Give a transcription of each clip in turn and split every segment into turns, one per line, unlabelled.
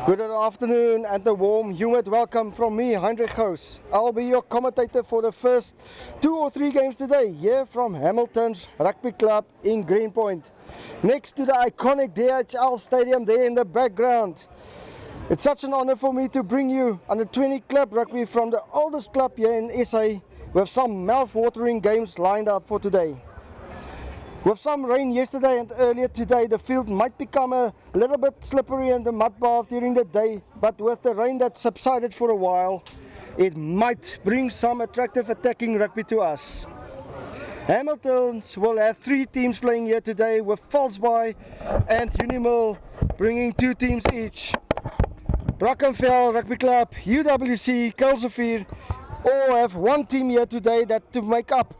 Good afternoon and a warm, humid welcome from me, Heinrich Gous. I'll be your commentator for the first 2 or 3 games today, here from Hamilton's Rugby Club in Greenpoint, next to the iconic DHL Stadium there in the background. It's such an honor for me to bring you under 20 club rugby from the oldest club here in SA, with some mouth-watering games lined up for today. With some rain yesterday and earlier today, the field might become a little bit slippery and the mud bath during the day, but with the rain that subsided for a while, it might bring some attractive attacking rugby to us. Hamiltons will have 3 teams playing here today, with Kuilsrivier and Uni-Mil bringing 2 teams each. Brackenfell Rugby Club, UWC, Kuilsrivier all have 1 team here today that to make up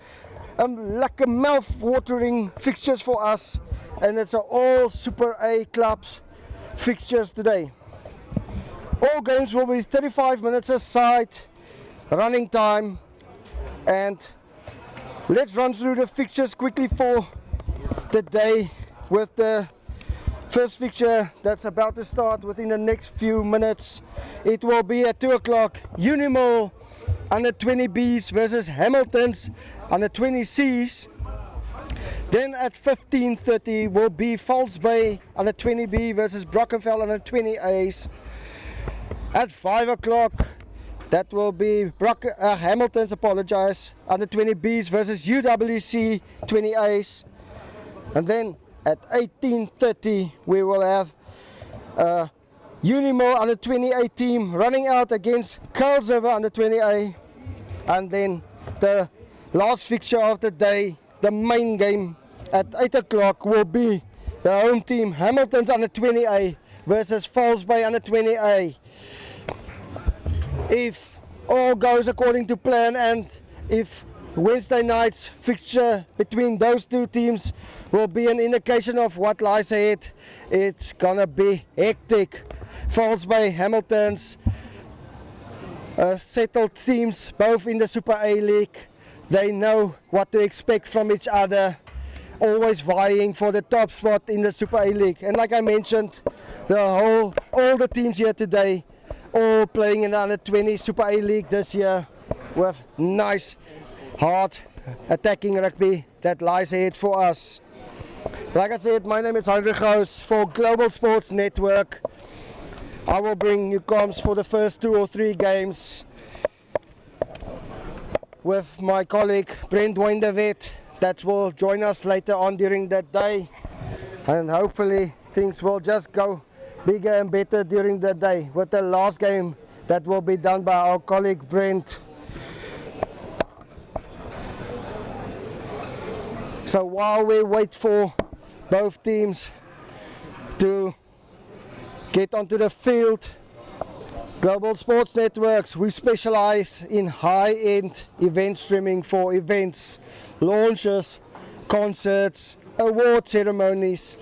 like a mouth-watering fixtures for us, and it's all Super A clubs fixtures today. All games will be 35 minutes aside, running time, and let's run through the fixtures quickly for the day with the first fixture that's about to start within the next few minutes. It will be at 2 o'clock, Uni-Mil under 20Bs versus Hamilton's under 20Cs. Then at 15:30 will be Kuilsrivier under 20B versus Brackenfell under 20As. At 5 o'clock that will be Hamilton's under 20Bs versus UWC 20As. And then at 18:30 we will have Uni-Mil under 28 team running out against Kuilsrivier under 20A. And then the last fixture of the day, the main game at 8 o'clock, will be the home team Hamilton's under 20A versus Kuilsrivier under 20A. If all goes according to plan, and if Wednesday night's fixture between those 2 teams will be an indication of what lies ahead, it's gonna be hectic. Kuilsrivier, Hamilton's settled teams, both in the Super A League. They know what to expect from each other, always vying for the top spot in the Super A League. And like I mentioned, all the teams here today, all playing in the under 20 Super A League this year, with nice, hard attacking rugby that lies ahead for us. Like I said, my name is Heinrich Gous for Global Sports Network. I will bring you comms for the first 2 or 3 games with my colleague Brent Wynde that will join us later on during that day, and hopefully things will just go bigger and better during the day with the last game that will be done by our colleague Brent. So while we wait for both teams to get onto the field, Global Sports Networks, we specialize in high-end event streaming for events, launches, concerts, award ceremonies,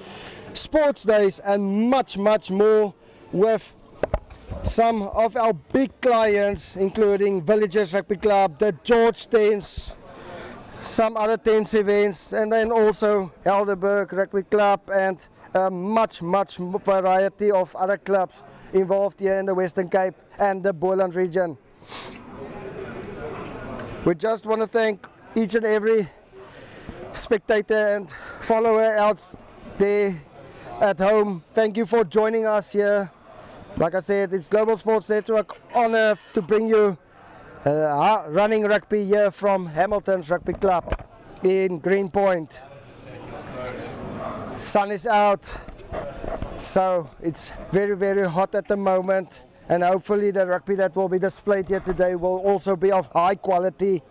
sports days, and much more, with some of our big clients including Villages Rugby Club, the George Tens, some other Tens events, and then also Helderberg Rugby Club, and much variety of other clubs involved here in the Western Cape and the Boland region. We just want to thank each and every spectator and follower out there at home. Thank you for joining us here. Like I said, it's Global Sports Network honor to bring you running rugby here from Hamilton's Rugby Club in Greenpoint. Sun is out, so it's very hot at the moment, and hopefully the rugby that will be displayed here today will also be of high quality.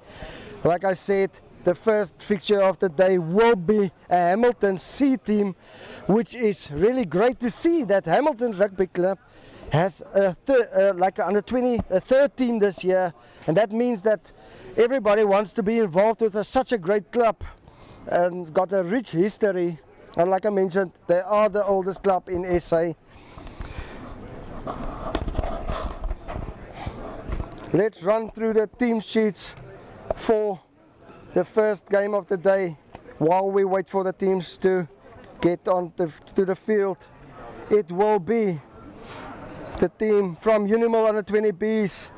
Like I said, the first fixture of the day will be a Hamilton C team, which is really great to see that Hamilton's Rugby Club has like under 20, a 3rd team this year, and that means that everybody wants to be involved with such a great club and got a rich history. And like I mentioned, they are the oldest club in SA. Let's run through the team sheets for the first game of the day while we wait for the teams to get on to the field. It will be the team from Unimal under 20 Bs.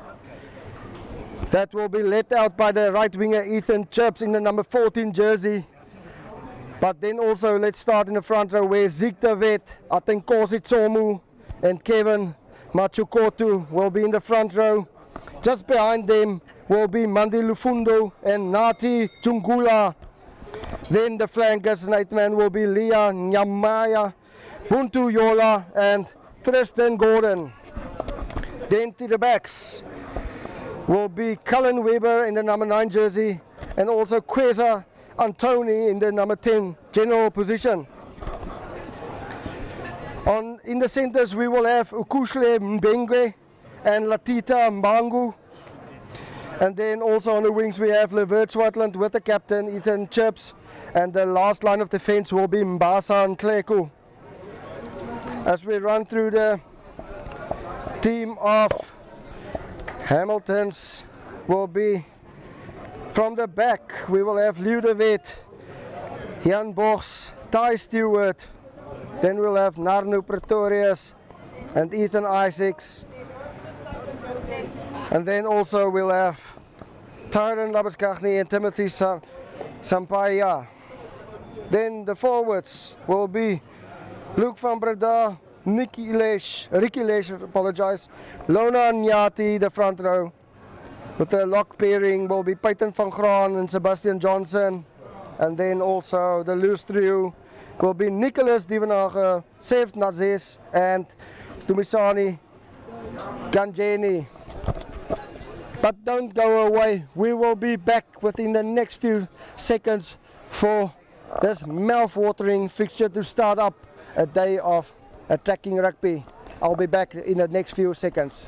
That will be led out by the right winger Ethan Chips in the number 14 jersey. But then also let's start in the front row where Zeke de Wet, Atenkosi Tsomu and Kevin Machukotu will be in the front row. Just behind them will be Mandi Lufundo and Nati Jungula. Then the flankers and 8th man will be Leah Nyamaya, Buntu Yola and Tristan Gordon. Then to the backs will be Cullen Weber in the number 9 jersey and also Kweza Antoni in the number 10 general position. In the centers we will have Ukushle Mbengwe and Latita Mbangu. And then also on the wings we have Levert Swatland with the captain Ethan Chips. And the last line of defense will be Mbasa and Kleku. As we run through the team of Hamiltons will be from the back we will have Lew de Wet, Jan Bos, Ty Stewart, then we'll have Narnu Pretorius and Ethan Isaacs, and then also we'll have Tyron Labaskagni and Timothy Sampaya. Then the forwards will be Luke van Breda, Ricky Lesh, apologize, Lona Nyati, the front row. With the lock pairing will be Peyton van Graan and Sebastian Johnson. And then also the loose trio will be Nicholas Dievenage, Seth Nazes and Tumisani Ganjeni. But don't go away, we will be back within the next few seconds for this mouth-watering fixture to start up a day of attacking rugby. I'll be back in the next few seconds.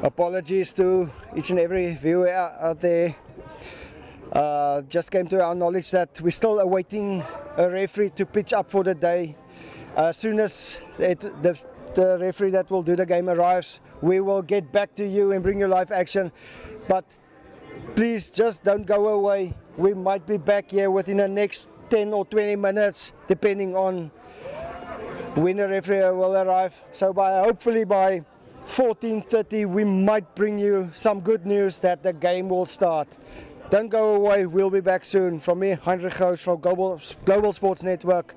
Apologies to each and every viewer out there. Just came to our knowledge that we're still awaiting a referee to pitch up for the day. As soon as the referee that will do the game arrives, we will get back to you and bring you live action. But please just don't go away. We might be back here within the next 10 or 20 minutes, depending on when the referee will arrive. So hopefully by 14:30 we might bring you some good news that the game will start. Don't go away, we'll be back soon. From me, Heinrich Goos from Global Sports Network.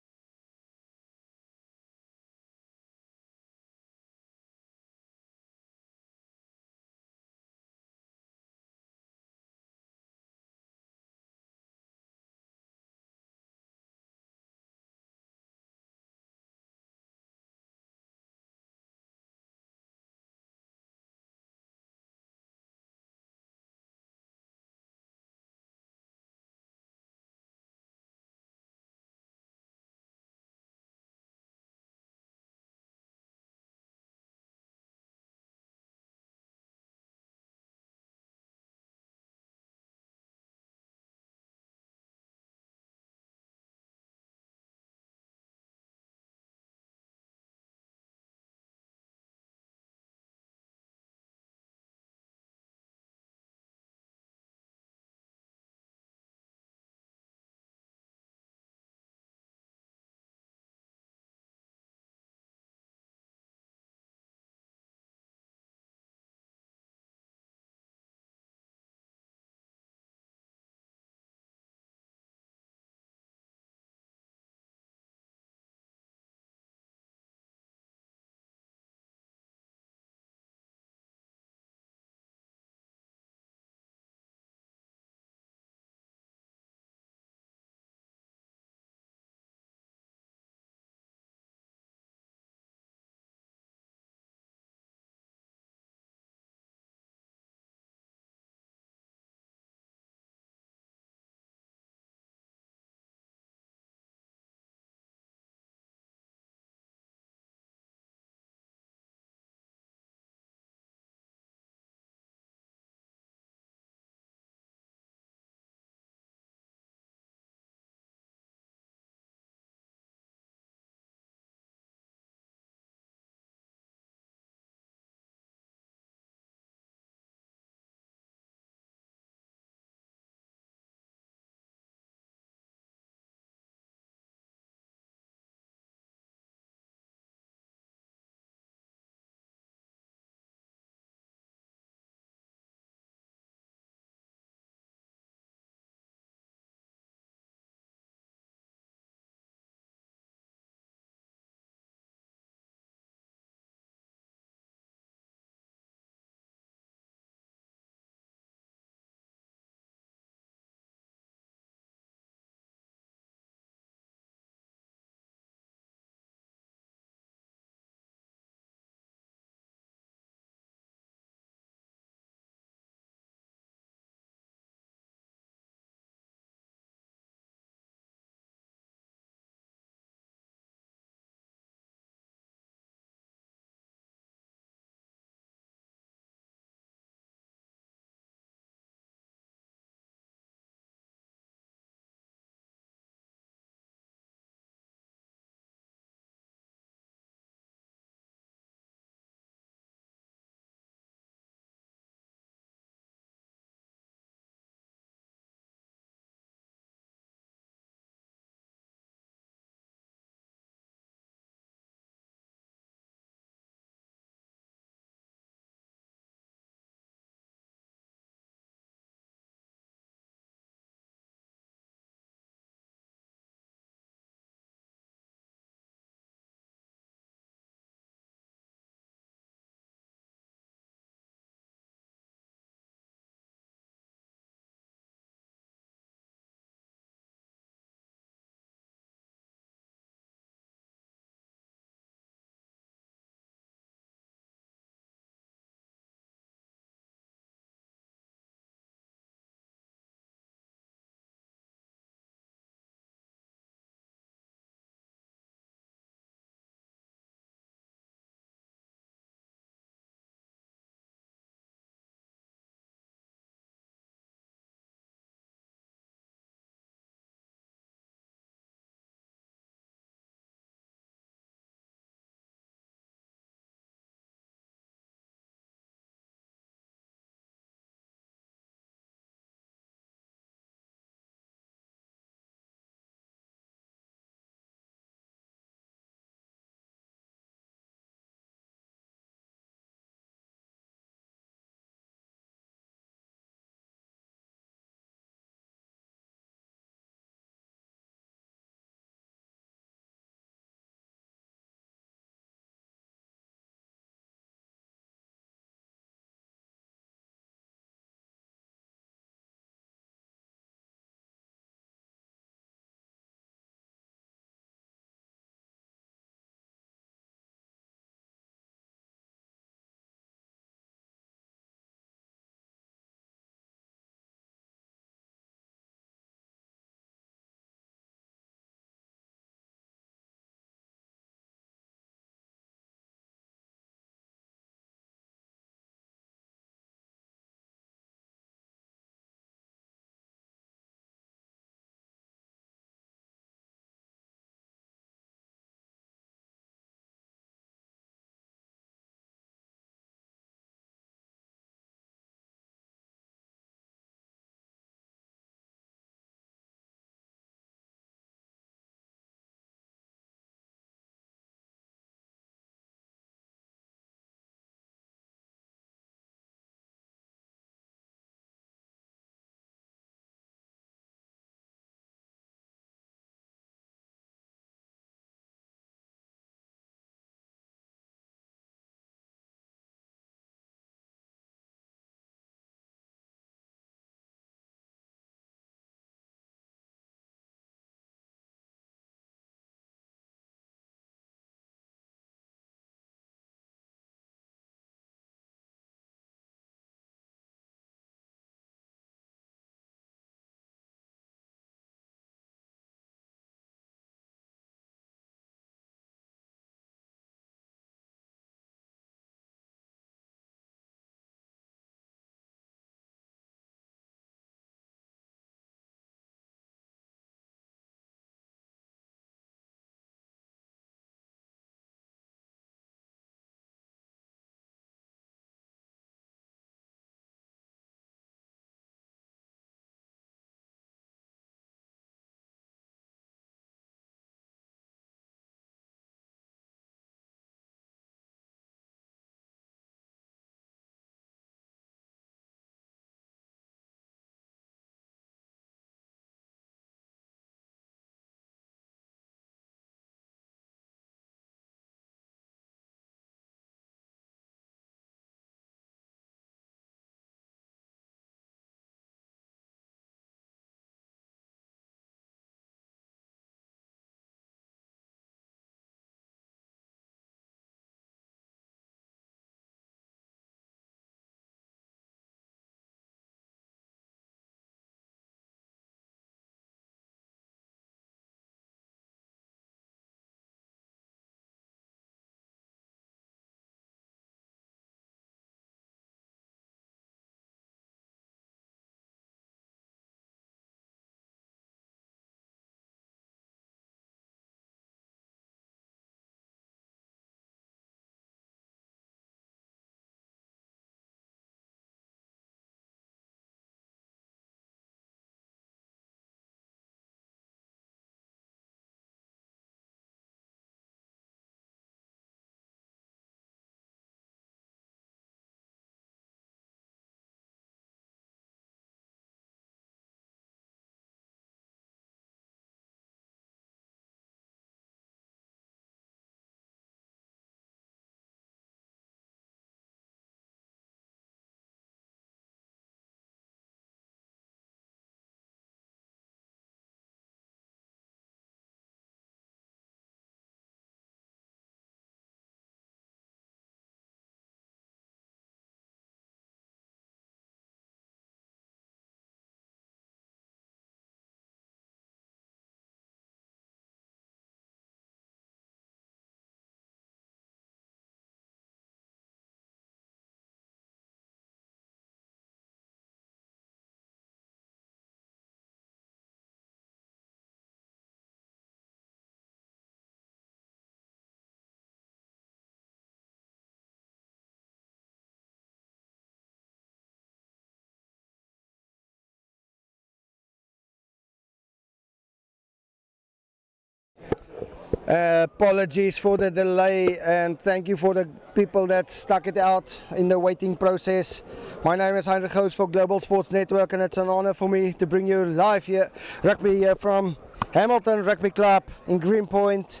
Apologies for the delay, and thank you for the people that stuck it out in the waiting process. My name is Heinrich Goos for Global Sports Network, and it's an honor for me to bring you live here, rugby here from Hamilton Rugby Club in Greenpoint.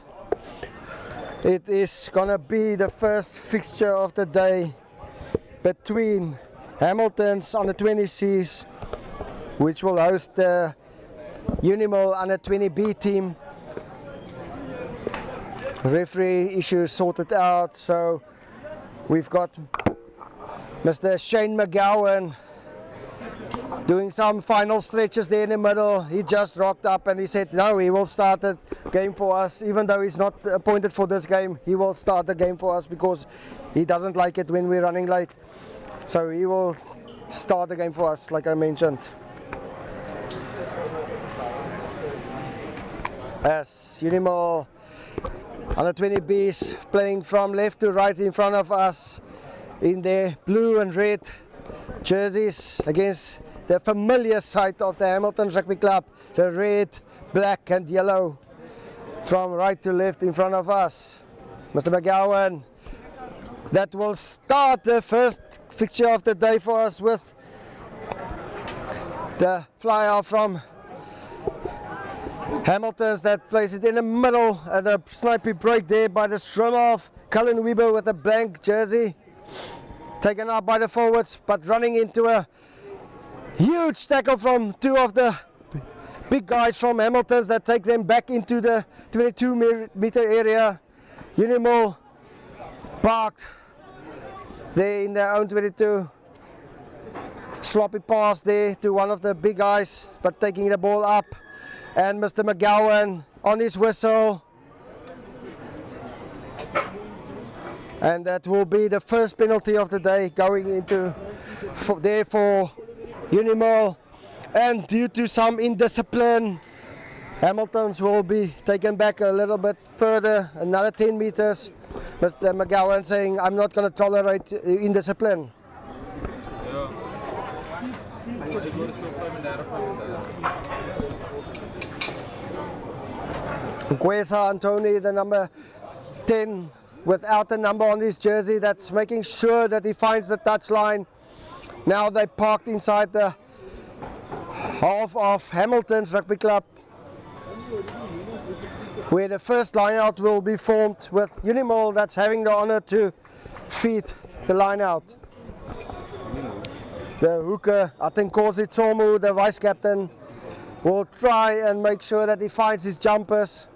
It is gonna be the first fixture of the day between Hamilton's under 20Cs, which will host the Uni-Mil under 20B team. Referee issues sorted out, so we've got Mr. Shane McGowan doing some final stretches there in the middle. He just rocked up and he said no, he will start the game for us. Even though he's not appointed for this game, he will start the game for us because he doesn't like it when we're running late. So he will start the game for us, like I mentioned. As Unimal under 20Bs playing from left to right in front of us in their blue and red jerseys against the familiar sight of the Hamilton Rugby Club, the red, black and yellow from right to left in front of us. Mr. McGowan, that will start the first fixture of the day for us with the flyer from Hamilton's that plays it in the middle and a snipey break there by the scrum of Cullen Weber with a blank jersey taken up by the forwards, but running into a huge tackle from two of the big guys from Hamilton's that take them back into the 22-meter area. Unimal parked there in their own 22. Sloppy pass there to one of the big guys, but taking the ball up. And Mr. McGowan on his whistle. And that will be the first penalty of the day going into there for Uni-Mil. And due to some indiscipline, Hamilton's will be taken back a little bit further, another 10 meters. Mr. McGowan saying, I'm not going to tolerate indiscipline. Kwesa Antoni, the number 10, without a number on his jersey, that's making sure that he finds the touchline. Now they parked inside the half of Hamilton's Rugby Club, where the first line out will be formed with Uni-Mil that's having the honor to feed the line out. The hooker, Atenkosi Tsomu, the vice captain, will try and make sure that he finds his jumpers.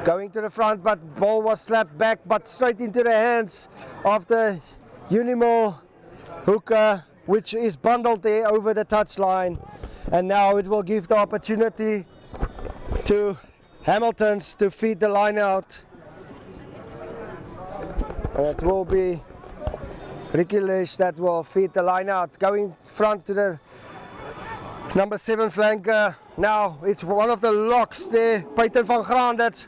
Going to the front, but ball was slapped back, but straight into the hands of the Uni-Mil hooker, which is bundled there over the touchline. And now it will give the opportunity to Hamilton's to feed the line out. And it will be Ricky Lesh that will feed the line out. Going front to the number 7 flanker. Now it's one of the locks there, Peyton van Graan, that's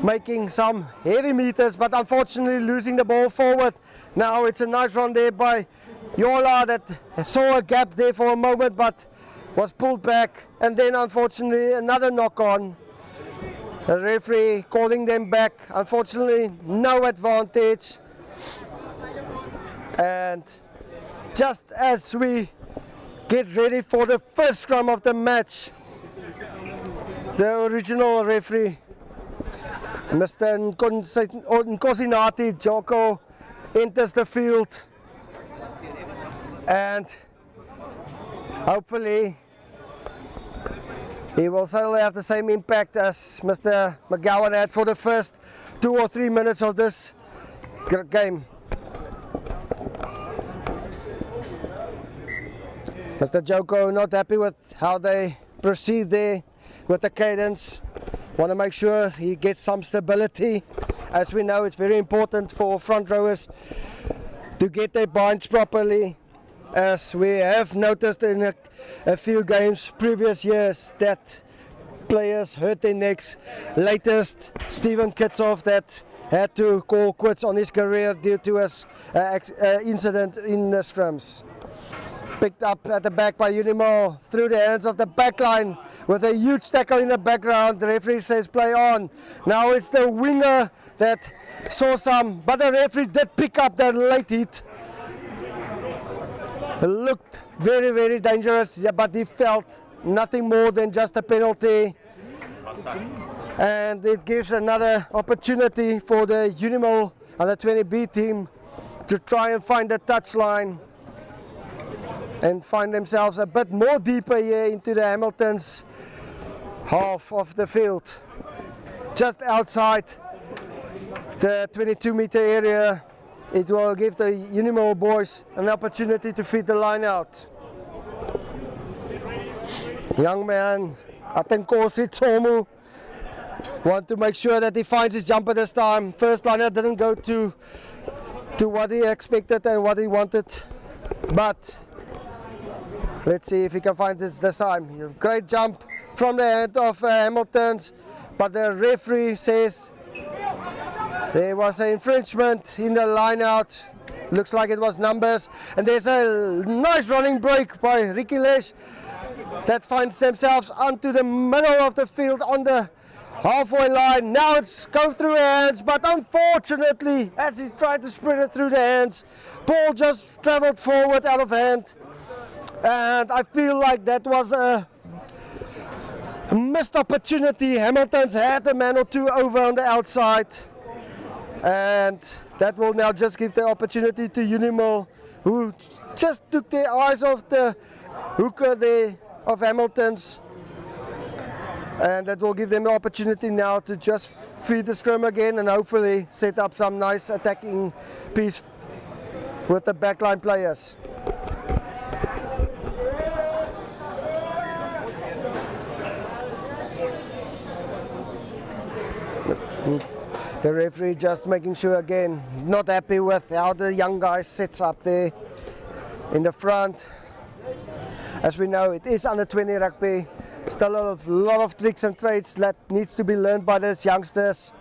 making some heavy meters, but unfortunately losing the ball forward. Now it's a nice run there by Yola that saw a gap there for a moment, but was pulled back. And then unfortunately another knock on. The referee calling them back. Unfortunately no advantage. And just as we get ready for the first scrum of the match, the original referee, Mr. Nkosinati Joko, enters the field, and hopefully he will certainly have the same impact as Mr. McGowan had for the first 2 or 3 minutes of this game. Mr. Joko not happy with how they proceed there with the cadence. Want to make sure he gets some stability. As we know, it's very important for front rowers to get their binds properly. As we have noticed in a few games previous years that players hurt their necks. Latest, Stephen Kitsoff that had to call quits on his career due to an incident in the scrums. Picked up at the back by Unimal through the hands of the back line with a huge tackle in the background. The referee says play on. Now it's the winger that saw some, but the referee did pick up that late hit. It looked very, very dangerous, yeah, but he felt nothing more than just a penalty. And it gives another opportunity for the Unimal under 20B team to try and find the touchline and find themselves a bit more deeper here into the Hamilton's half of the field. Just outside the 22-meter area, it will give the Uni-Mil boys an opportunity to feed the line out. Young man, Atenkosi Tsomu, want to make sure that he finds his jumper this time. First liner didn't go to what he expected and what he wanted, but let's see if he can find it this time. Great jump from the hand of Hamilton's, but the referee says there was an infringement in the line out. Looks like it was numbers, and there's a nice running break by Ricky Lesh that finds themselves onto the middle of the field on the halfway line. Now it's go through hands, but unfortunately, as he tried to sprint it through the hands, ball just traveled forward out of hand. And I feel like that was a missed opportunity. Hamilton's had a man or two over on the outside, and that will now just give the opportunity to Unimal, who just took their eyes off the hooker there of Hamilton's, and that will give them the opportunity now to just feed the scrum again and hopefully set up some nice attacking piece with the backline players. The referee just making sure again, not happy with how the young guy sits up there in the front. As we know, it is under 20 rugby. Still a lot of tricks and trades that needs to be learned by these youngsters.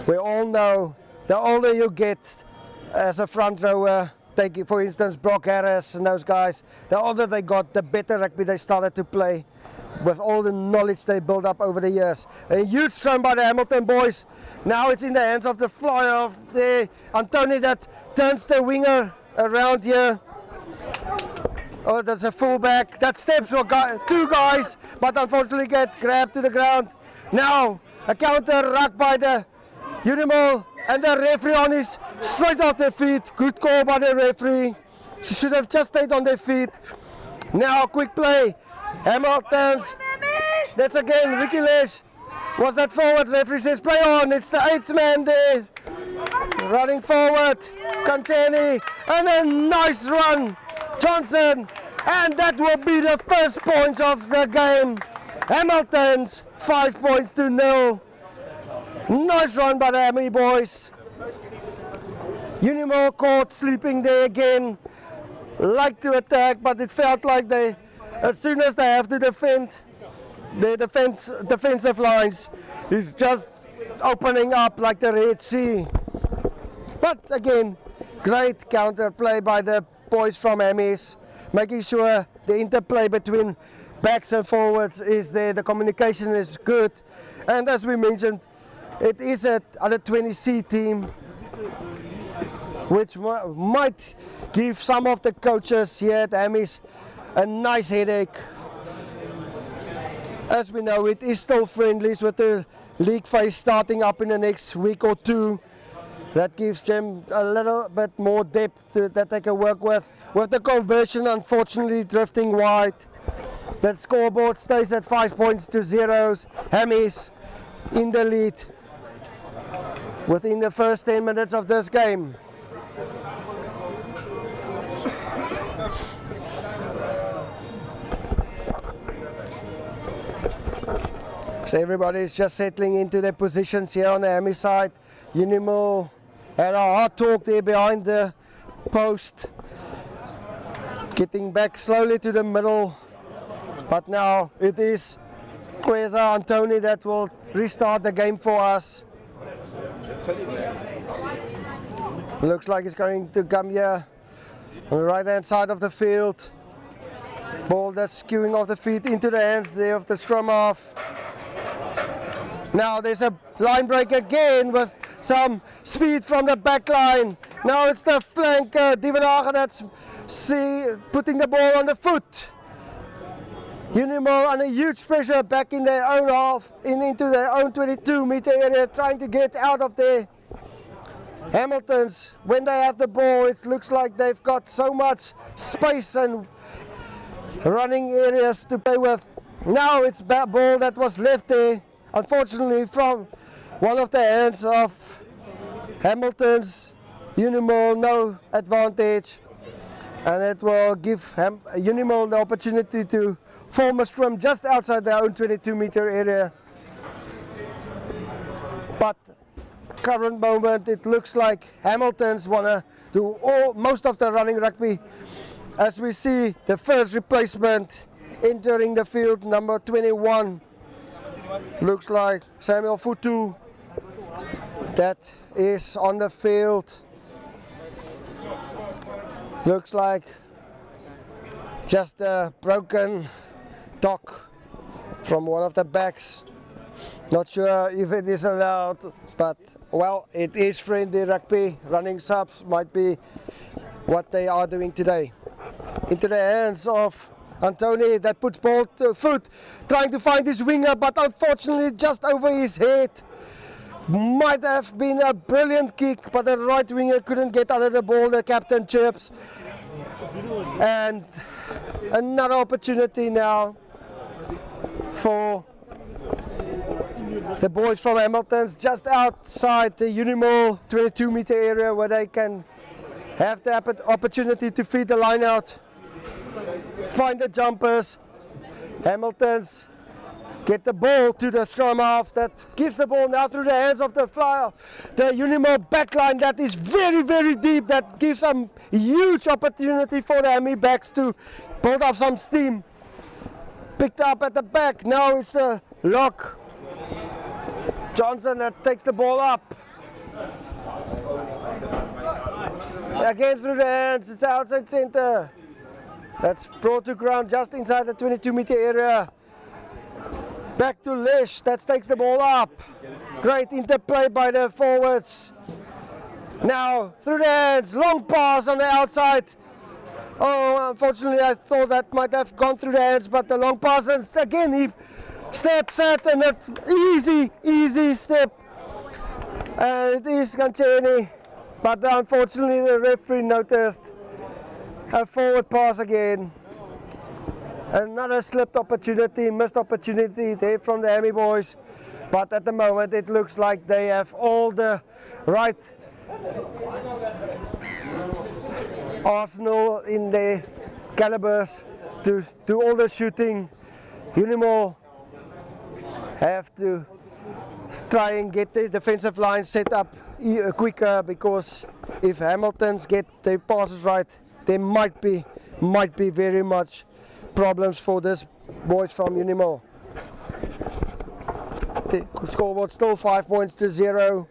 We all know the older you get as a front rower, take for instance Brock Harris and those guys, the older they got, the better rugby they started to play with all the knowledge they built up over the years. A huge run by the Hamilton boys. Now it's in the hands of the flyer of the Antoni that turns the winger around here. Oh, that's a fullback that steps for two guys, but unfortunately get grabbed to the ground. Now a counter ruck by the Unimal, and the referee on his straight off their feet. Good call by the referee. She should have just stayed on their feet. Now quick play. Hamilton's. That's again Ricky Lesh. Was that forward? Referee says play on. It's the 8th man there. Running forward. Kanteni. And a nice run. Johnson. And that will be the first points of the game. Hamilton's 5 points to 0. Nice run by the Hammy boys. Unimal caught sleeping there again. Like to attack, but it felt like they, as soon as they have to defend, the defensive lines is just opening up like the Red Sea. But again, great counter play by the boys from Hammies, making sure the interplay between backs and forwards is there, the communication is good, and as we mentioned, it is an under 20C team, which might give some of the coaches here at Hammies a nice headache. As we know, it is still friendlies with the league phase starting up in the next week or two. That gives them a little bit more depth that they can work with. With the conversion unfortunately drifting wide, that scoreboard stays at 5 points to 0. Hammies in the lead within the first 10 minutes of this game. So everybody's just settling into their positions here on the Hammy side. Unimal had a hard talk there behind the post, getting back slowly to the middle, but now it is Kweza Antoni that will restart the game for us. Looks like he's going to come here On the right hand side of the field. Ball that's skewing off the feet into the hands there of the scrum half. Now there's a line break again with some speed from the back line. Now it's the flanker, Divenhagen, that's putting the ball on the foot. Uni-Mil under huge pressure back in their own half, into their own 22-meter area, trying to get out of there. Hamiltons, when they have the ball, it looks like they've got so much space and running areas to play with. Now it's that ball that was left there, unfortunately, from one of the hands of Hamilton's. Uni-Mil no advantage, and it will give Uni-Mil the opportunity to form a scrum just outside their own 22-meter area. But current moment, it looks like Hamiltons want to do most of the running rugby. As we see the first replacement entering the field, number 21, looks like Samuel Futu, that is on the field. Looks like just a broken dock from one of the backs. Not sure if it is allowed, but well, it is friendly rugby. Running subs might be what they are doing today. Into the hands of Antoni, that puts ball to foot, trying to find his winger, but unfortunately just over his head. Might have been a brilliant kick, but the right winger couldn't get under the ball. The captain chirps. And another opportunity now for the boys from Hamilton's, just outside the Uni-Mil 22-meter area, where they can have the opportunity to feed the line out, find the jumpers. Hamilton's get the ball to the scrum half, that gives the ball now through the hands of the flyer. The Uni-Mil backline that is very, very deep, that gives some huge opportunity for the Hammy backs to build up some steam. Picked up at the back, now it's a lock. Johnson that takes the ball up. Again through the hands, it's outside center. That's brought to ground just inside the 22-meter area. Back to Lesh, that takes the ball up. Great interplay by the forwards. Now through the hands, long pass on the outside. Oh, unfortunately I thought that might have gone through the hands, but the long pass, and again he steps at, and that's easy step. And it is Kancheni, but unfortunately the referee noticed a forward pass again. Another slipped opportunity, missed opportunity there from the Hammy boys, but at the moment it looks like they have all the right arsenal in their calibers to do all the shooting. Uni-Mil have to try and get the defensive line set up quicker, because if Hamiltons get their passes right, there might be very much problems for this boys from Uni-Mil. The scoreboard still 5 points to 0,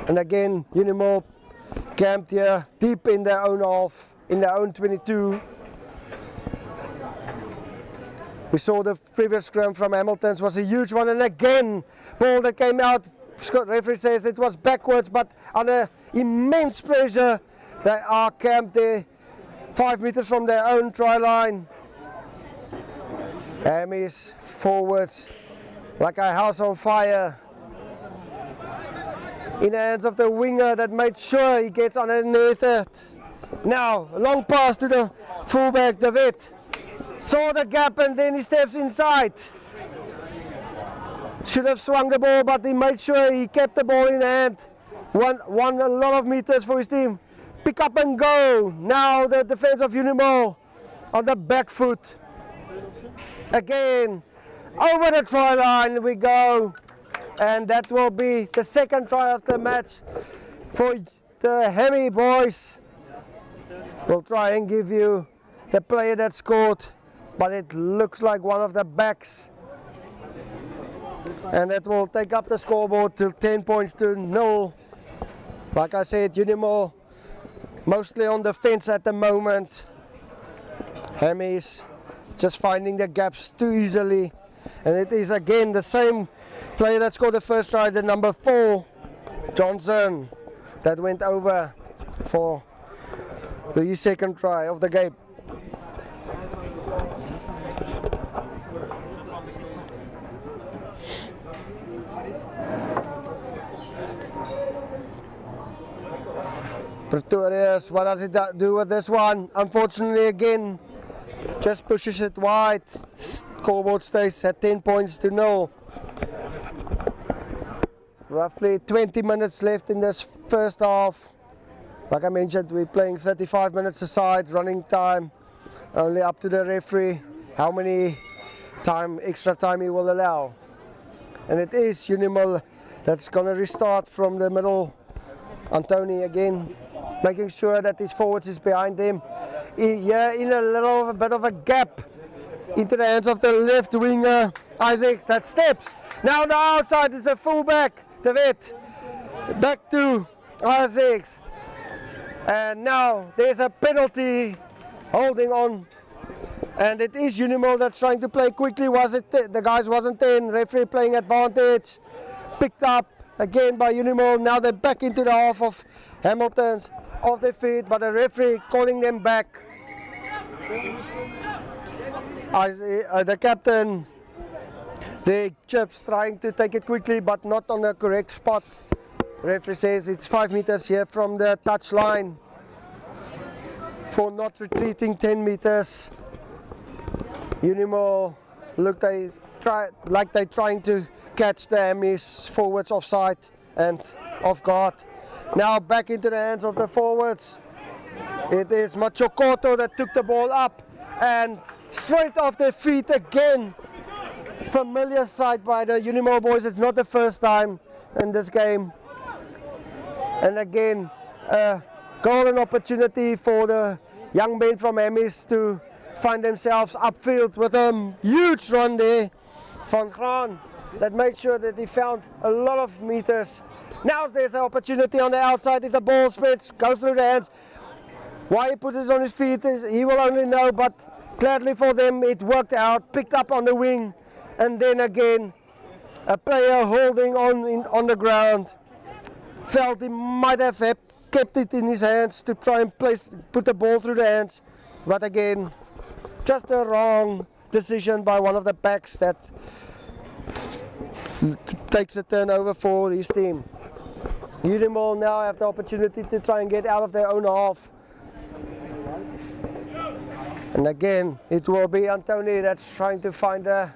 and again Uni-Mil camped here deep in their own half, in their own 22. We saw the previous scrum from Hamilton's was a huge one, and again ball that came out, referee says it was backwards, but under immense pressure they are camped there 5 meters from their own try line. Hammy's forwards like a house on fire. In the hands of the winger that made sure he gets underneath it. Now, a long pass to the fullback, De Wet. Saw the gap and then he steps inside. Should have swung the ball, but he made sure he kept the ball in hand. Won a lot of meters for his team. Pick up and go. Now the defense of Uni-Mil on the back foot. Again, over the try line we go. And that will be the second try of the match for the Hammy boys. We'll try and give you the player that scored, but it looks like one of the backs. And that will take up the scoreboard to 10 points to 0. Like I said, Uni-Mil mostly on the fence at the moment. Hammies just finding the gaps too easily, and it is again the same player that scored the first try, the number 4, Johnson, that went over for the second try of the game. Pretorius, what does it do with this one? Unfortunately again, just pushes it wide. Scoreboard stays at 10 points to 0. Roughly 20 minutes left in this first half. Like I mentioned, we're playing 35 minutes aside, running time. Only up to the referee how many extra time he will allow. And it is Unimal that's going to restart from the middle. Anthony again, making sure that his forwards is behind them. Yeah, in a bit of a gap into the hands of the left winger, Isaacs, that steps. Now the outside is a fullback, De Wet. Back to Isaacs. And now there's a penalty holding on. And it is Unimal that's trying to play quickly. The guys wasn't in. Referee playing advantage. Picked up again by Unimal. Now they're back into the half of Hamilton's off their feet, but the referee calling them back. The captain, the Chips, trying to take it quickly, but not on the correct spot. Referee says it's 5 meters here from the touch line for not retreating 10 meters. Unimal look like they're trying to catch the Hammies forwards offside and off guard. Now back into the hands of the forwards. It is Machokoto that took the ball up and straight off their feet again. Familiar sight by the Unimal boys. It's not the first time in this game. And again, a golden opportunity for the young men from Hammies to find themselves upfield with a huge run there. Van Graan that made sure that he found a lot of meters. Now there's an opportunity on the outside. If the ball spreads, goes through the hands. Why he puts it on his feet, he will only know, but gladly for them it worked out. Picked up on the wing, and then again a player holding on the ground. Felt he might have kept it in his hands to try and put the ball through the hands, but again, just a wrong decision by one of the backs that takes a turnover for his team. Unimal now have the opportunity to try and get out of their own half. And again, it will be Anthony that's trying to find a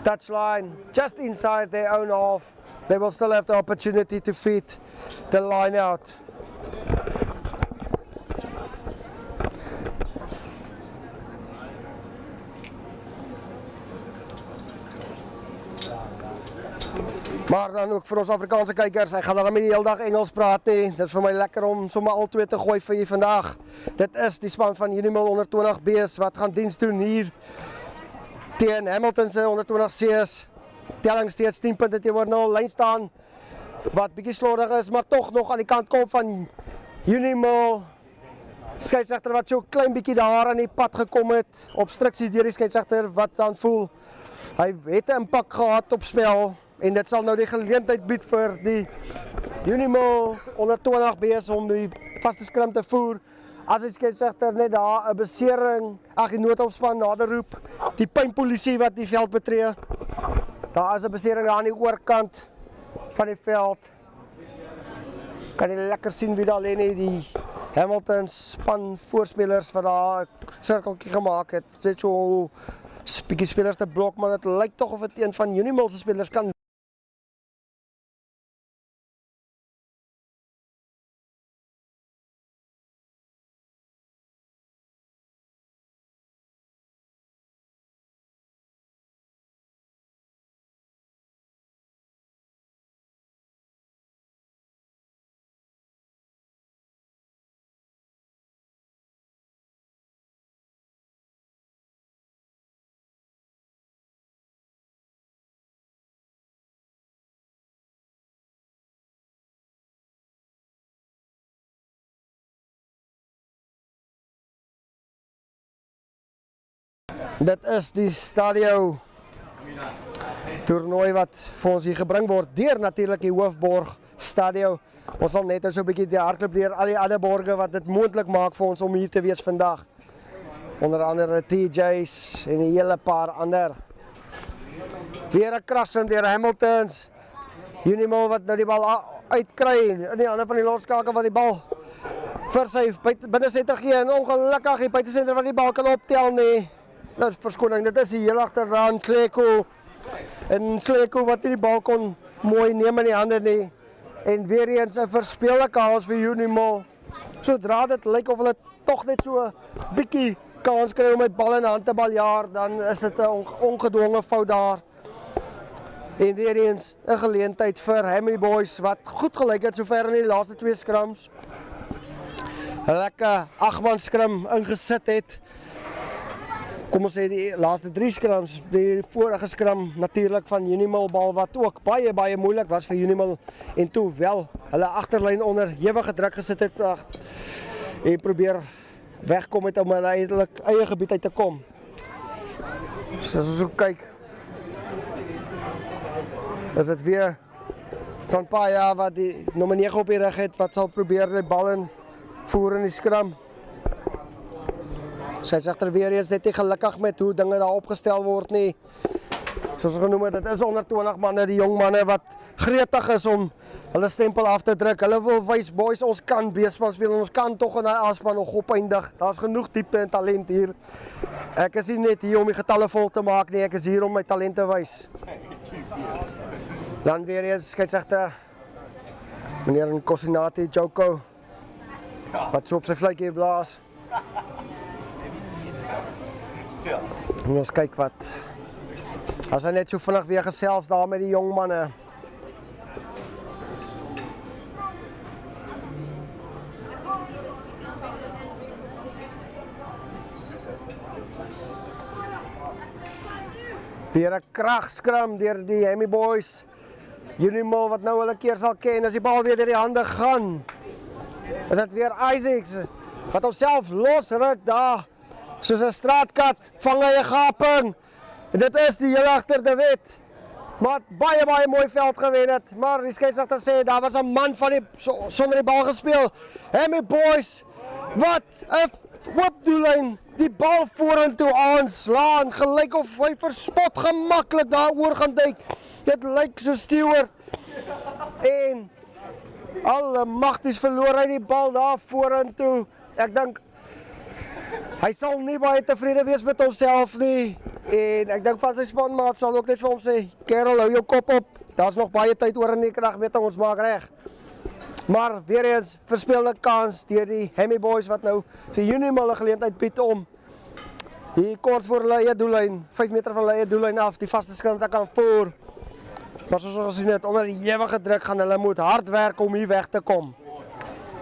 touchline just inside their own half. They will still have the opportunity to feed the line out. Maar dan ook vir ons Afrikaanse kykers, ek gaan dan nie die hele dag Engels praat nie. Dit is vir my lekker om sommer al twee te gooi vir julle vandag. Dit is die span van Uni-Mil 120 B's wat gaan diens doen hier teen Hamilton se 120 C's. Telling steeds 10 punte teenoor 0, lyn staan wat bietjie slordig is, maar tog nog aan die kant kom van Uni-Mil. Skeieregter wat so klein bietjie daar aan die pad gekom het, obstruksie deur die skeieregter wat dan voel hy het 'n impak gehad op spel. En dit sal nou die geleentheid bied vir die Uni-Mil 120 B's om die vaste skrim te voer. As die skeieregter net daar 'n besering, die noodopspan nader roep, die pynpolisie wat die veld betree. Daar is 'n besering aan die oorkant van die veld. Kan jy lekker sien wie daar lê nie, die Hamilton span voorspelers wat daar 'n sirkeltjie gemaak het. Dit so 'n bietjie spelers te blok, maar dit lyk tog of dit een van Uni-Mil se spelers kan Dit is die STADIO toernooi wat vir ons hier gebring word deur natuurlik die hoofborg STADIO. Ons sal net so 'n bietjie die hardloop deur al die ander borge wat dit moontlik maak vir ons om hier te wees vandag. Onder andere TJ's en 'n hele paar ander. Weer 'n krassing deur Hamiltons. Uni-Mil wat nou die bal uitkry en die ander van die loskakel wat die bal vir sy binnensenter gee en ongelukkig die buitensenter wat die bal kan optel nie. Dit is verskoning, dit is die heel agteraan Kleko. En Kleko wat die bal kon mooi neem in die hande nie. En weer eens 'n verspeelde kans vir Uni-Mil. Sodra dit lyk of hulle tog net so 'n bietjie kans kry om met bal in hand te baljaar, dan is dit 'n ongedwonge fout daar. En weer eens 'n geleentheid vir Hammy Boys wat goed gelyk het sover in die laaste 2 skrums. 'n Lekker 8-man skrum ingesit het. Kom ons sê die laaste 3 skrums, die vorige skrum natuurlik van Unimal bal wat ook baie moeilik was vir Unimal en toe wel hulle agterlyn onder ewige druk gesit het en probeer wegkom met om hulle eie gebied uit te kom. So as ons so kyk, is dit weer Sanpaya wat die nommer 9 op die rug het wat sal probeer die bal in voer in die skram. Sy is agter weer eens net nie gelukkig met hoe dinge daar opgestel word nie. Soos genoem het, dit is onder 20 manne, die jong manne wat gretig is om hulle stempel af te druk. Hulle wil wys, boys, ons kan B-span speel en ons kan tog in die A-span nog opeindig. Daar's genoeg diepte en talent hier. Ek is nie net hier om die getalle vol te maak nie, ek is hier om my talent te wys. Dan weer eens skeieregter meneer Nkosinati Joko wat so op sy vletjie blaas. En ons kyk wat as hy net so vinnig weer gesels daar met die jong manne. Weer 'n kragskram deur die Hammy Boys. Unimal wat nou hulle keer sal ken as die bal weer deur die hande gaan. Is dit weer Isaacs wat homself losruk daar. Soos 'n straatkat vang hy 'n gaping. En dit is die heel agter De Wet. Maar baie mooi veld gewen het. Maar die skeieregter sê daar was 'n man van die sonder die bal gespeel. Hammy Boys wat 'n oopdoellyn die bal vorentoe aanslaan, gelyk of hy verspot gemaklik daaroor gaan duik. Dit lyk so Stewart. En alle magties verloor hy die bal daar vorentoe. Ek dink hy sal nie baie tevrede wees met homself nie. En ek dink van sy spanmaat sal ook net vir hom sê, "Kerel, hou jou kop op. Daar's nog baie tyd oor in die krag, weet ons maak reg." Maar weer eens verspeelde kans deur die Hammy Boys wat nou vir Uni-Mil 'n geleentheid bied om hier kort voor hulle eie doellyn, 5 meter van hulle eie doellyn af, die vaste skrim te kan voer. Maar soos ons gesien het, onder die ewige druk gaan hulle moet hard werk om hier weg te kom.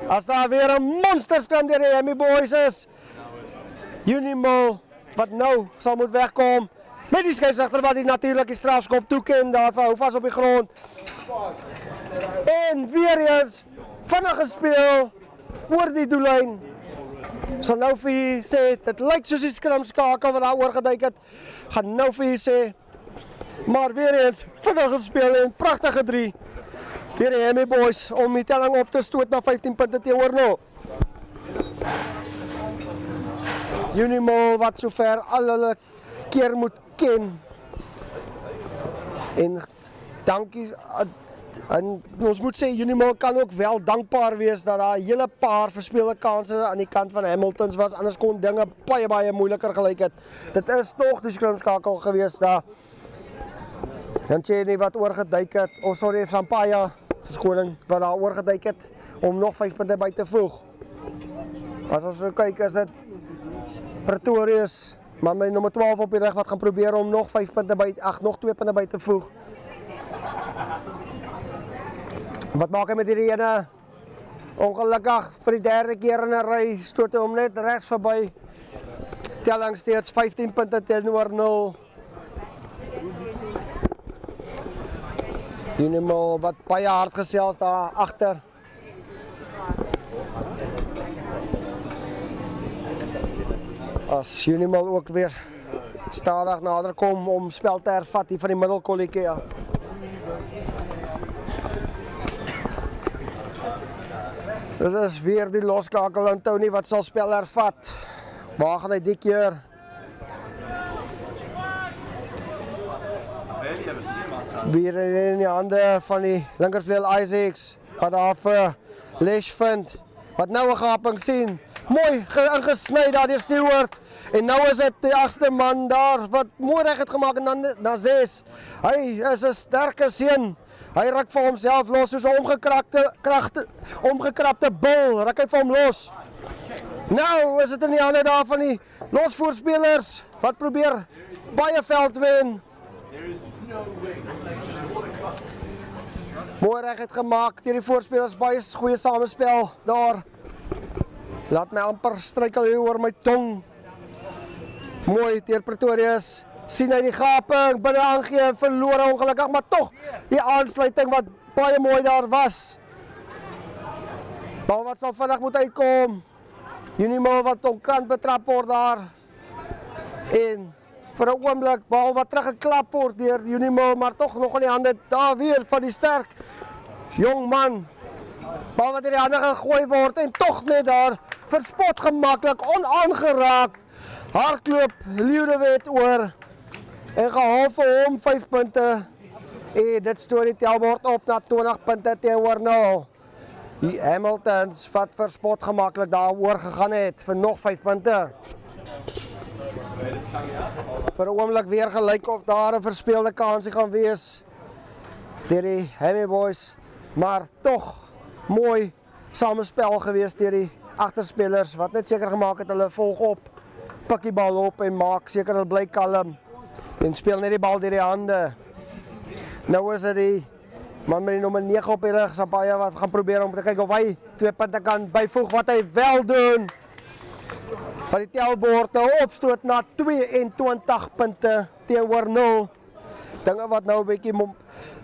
As daar weer 'n monster skrim deur die Hammy Boys is, Uni-Mil wat nou sal moet wegkom met die skeieregter wat die natuurlike strafskop toeken daar hou vas op die grond. En weer eens vinnig gespeel oor die doellyn. Sal nou vir u sê, dit lyk soos die skrimskakel wat daar oorgeduik het. Gaan nou vir u sê, maar weer eens vinnig gespeel en pragtige 3 deur die Hammy Boys om die telling op te stoot na 15 punte teenoor 0. Unimal wat sover al hulle keer moet ken. En dankie. En ons moet sê, Unimal kan ook wel dankbaar wees dat daar 'n hele paar verspeelde kansse aan die kant van Hamiltons was, anders kon dinge baie moeiliker gelyk het. Dit is nog die skrimskakel gewees daar. Dan Cheney wat oorgeduik het, Sampaya, verskoning, wat daar oorgeduik het om nog 5 punte by te voeg. As ons so kyk, is dit Pretorius, maar my nommer 12 op die rug wat gaan probeer om nog 5 punte by, nog 2 punte by te voeg. Wat maak hy met hierdie ene? Ongelukkig vir die 3de keer in 'n ry stoot hy hom net regs verby. Telling steeds 15 punte teenoor 0. Unimal wat baie hard gesels daar agter. As Unimal ook weer stadig nader kom om spel te hervat hier van die middelkolletjie. Ja. Dit is weer die loskakel aan Tony wat sal spel hervat. Waar gaan hy die keer? Weer in die hande van die linkersvleuel Isaacs, wat daar vir Lesh vind, wat nou 'n gaping sien. Mooi ingesny daar deur Stewart. En nou is dit die 8ste man daar wat mooi reg het gemaak en dan na 6. Hy is 'n sterke seun. Hy ruk vir homself los soos 'n omgekrapte bil. Ruk hy vir hom los. Nou is dit in die hande daar van die losvoorspelers wat probeer baie veld wen. Mooi reg het gemaak deur die voorspelers, baie goeie samespel daar. Laat my amper struikel hier oor my tong. Mooi deur Pretorius. Sien hy die gaping, binne aangee, verloor ongelukkig, maar tog die aansluiting wat baie mooi daar was. Bal wat sal vinnig moet uitkom. Unimal wat kan betrap word daar. En vir 'n oomblik bal wat teruggeklap word deur Uni-Mil, maar tog nog in die hande daar weer van die sterk jong man. Bal wat in die hande gegooi word en tog net daar verspot gemaklik, onaangeraak. Hardloop Leeuwewet oor en gehaal vir hom 5 punte. En dit stoor die telbord op na 20 punte teenoor 0. Die Hamiltons wat verspot gemaklik daar oor gegaan het vir nog 5 punte. Vir 'n oomblik weer gelyk of daar 'n verspeelde kansie gaan wees deur die Hammy Boys, maar tog mooi samespel gewees deur die agterspelers wat net seker gemaak het hulle volg op, pak die bal op en maak seker hulle bly kalm en speel net die bal deur die hande. Nou is dit die man met die nommer 9 op die rug, Sampaia, wat gaan probeer om te kyk of hy 2 punte kan byvoeg, wat hy wel doen. Wat die telbord nou opstoot na 22 punte teenoor 0. Dinge wat nou 'n bietjie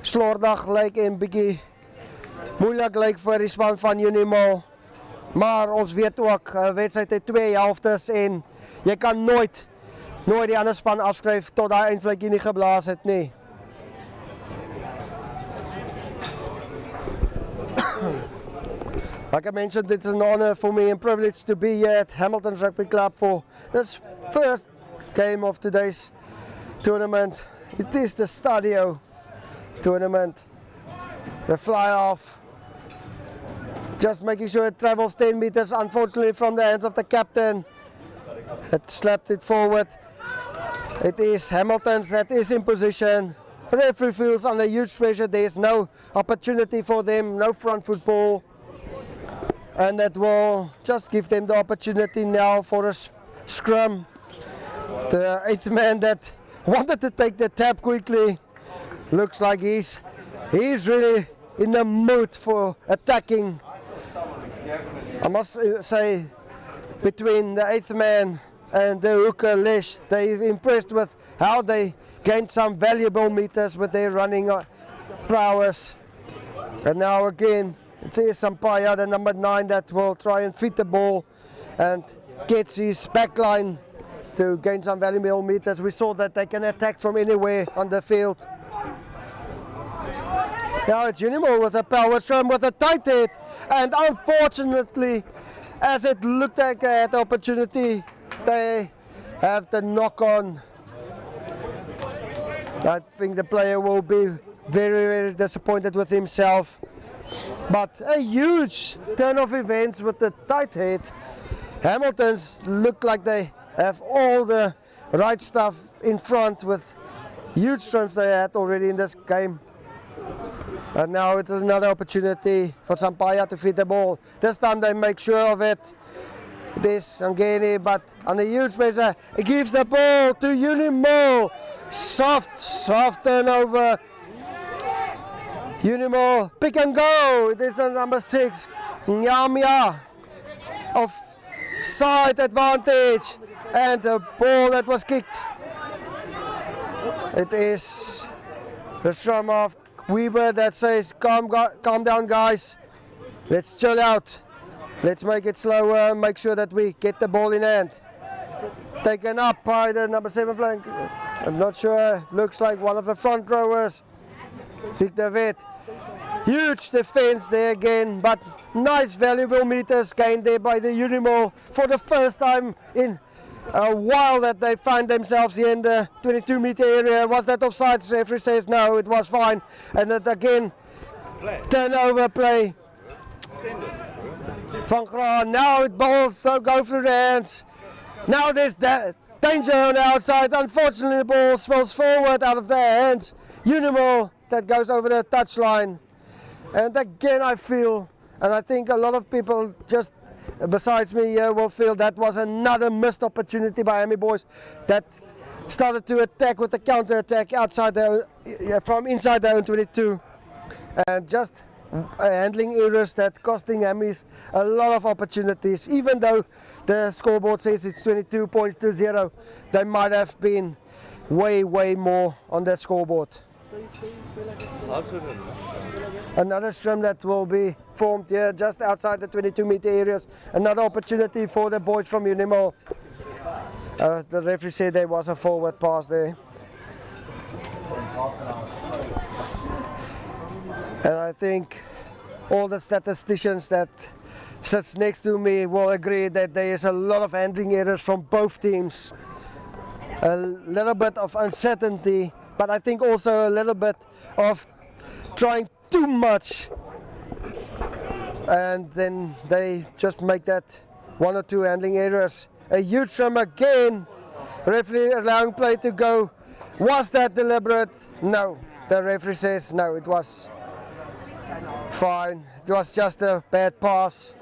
slordig lyk en bietjie moeilik lyk vir die span van Unimal. Maar ons weet ook, 'n wedstryd het 2 helftes en jy kan nooit die ander span afskryf tot daai eindvlakkie nie geblaas het nie. Like I mentioned, it's an honor for me and privilege to be here at Hamilton's Rugby Club for this first game of today's tournament. It is the STADIO tournament. The fly-off. Just making sure it travels 10 meters, unfortunately, from the hands of the captain. It slapped it forward. It is Hamilton's that is in position. Referee feels under huge pressure. There is no opportunity for them, no front football. And that will just give them the opportunity now for a scrum. The 8th man that wanted to take the tap quickly looks like he's really in the mood for attacking. I must say, between the 8th man and the hooker Lesh, they're impressed with how they gained some valuable meters with their running prowess. And now again, it is Sampaia, the number 9, that will try and feed the ball and gets his back line to gain some valuable meters. We saw that they can attack from anywhere on the field. Now it's Unimal with a power scrum with a tight head, and unfortunately, as it looked like an opportunity, they have the knock on. I think the player will be very disappointed with himself. But a huge turn of events with the tight head. Hamiltons look like they have all the right stuff in front with huge strengths they had already in this game. And now it is another opportunity for Sampaia to feed the ball. This time they make sure of it. It is Angeni, but on a huge pressure, it gives the ball to Uni-Mil. Soft turnover. Unimal, pick and go. It is the number 6, Nyamia, of side advantage, and the ball that was kicked. It is the scrum of Weber that says, calm down guys, let's chill out, let's make it slower, make sure that we get the ball in hand. taken up by the number 7 flank. I'm not sure, looks like one of the front rowers. Zigter. Huge defense there again, but nice valuable meters gained there by the Uni-Mil for the first time in a while that they find themselves here in the 22-meter area. Was that offside? The referee says no, it was fine. And that again, turnover play. Van Graan, now it balls, so go through the hands. Now there's danger on the outside. Unfortunately, the ball spills forward out of their hands. Unimal, that goes over the touchline. And again, I feel, and I think a lot of people just besides me here will feel that was another missed opportunity by Hammy boys that started to attack with a counter attack outside from inside their own 22. And just handling errors that costing Hammies a lot of opportunities. Even though the scoreboard says it's 22 points to 0, they might have been way more on that scoreboard. Another scrum that will be formed here just outside the 22-meter areas. Another opportunity for the boys from Unimal. The referee said there was a forward pass there. And I think all the statisticians that sits next to me will agree that there is a lot of handling errors from both teams. A little bit of uncertainty, but I think also a little bit of trying too much, and then they just make that 1 or 2 handling errors. A huge scrum again, referee allowing play to go. Was that deliberate? No, the referee says no, it was fine, it was just a bad pass.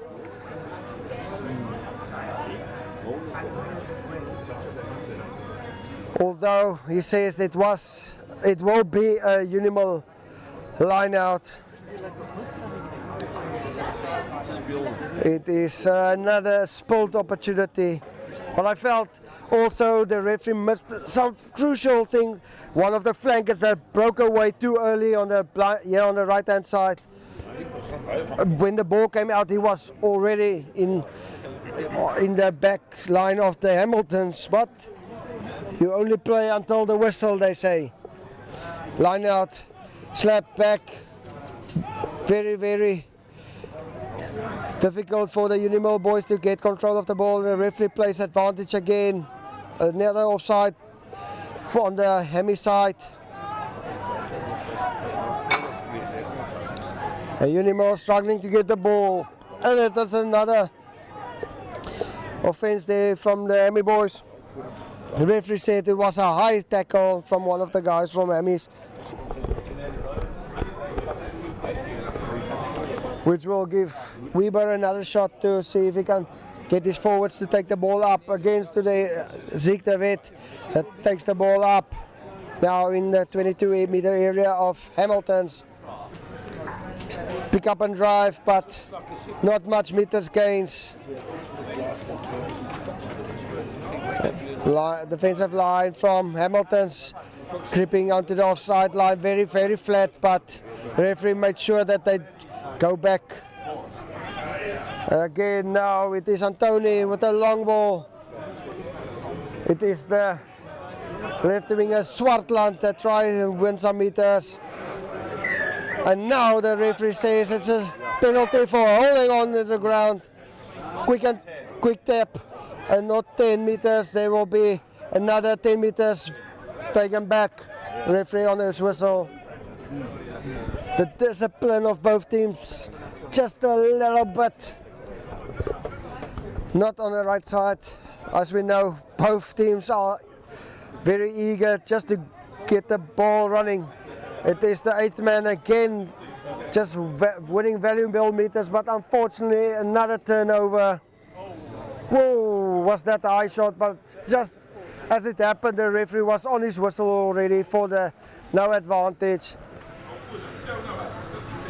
Although he says it will be a Unimal line out. It is another spilled opportunity, but I felt also the referee missed some crucial thing. One of the flankers that broke away too early on the right hand side. When the ball came out, he was already in the back line of the Hamiltons, but you only play until the whistle, they say. Line out. Slap back, very difficult for the Unimal boys to get control of the ball. The referee plays advantage again. Another offside on the Hammy side. Unimal struggling to get the ball, and it is another offense there from the Hammy boys. The referee said it was a high tackle from one of the guys from Hammy's, which will give Weber another shot to see if he can get his forwards to take the ball up against the Zigter that takes the ball up now in the 22-meter area of Hamilton's. Pick up and drive, but not much meters gains. Defensive line from Hamilton's creeping onto the offside line, very flat, but the referee made sure that they go back. Again, now it is Antoni with a long ball. It is the left winger Swartland that tries to win some meters. And now the referee says it's a penalty for holding on to the ground. Quick tap, and not 10 meters. There will be another 10 meters taken back. Referee on his whistle. The discipline of both teams just a little bit not on the right side. As we know, both teams are very eager just to get the ball running. It is the 8th man again, just winning valuable meters, but unfortunately another turnover. Whoa, was that a high shot? But just as it happened, the referee was on his whistle already for the no advantage.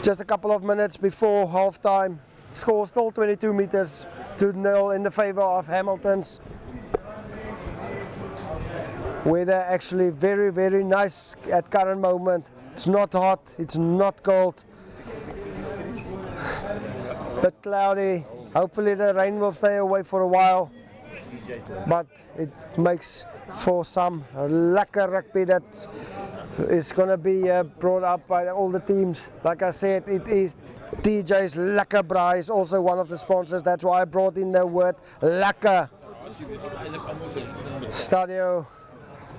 Just a couple of minutes before halftime. Score still 22 meters to 0 in the favor of Hamilton's. Weather actually very nice at current moment. It's not hot, it's not cold, but cloudy. Hopefully the rain will stay away for a while. but it makes for some lekker rugby that is going to be brought up by all the teams. Like I said, it is DJ's Lekker Braai is also one of the sponsors. That's why I brought in the word lekker. Stadio,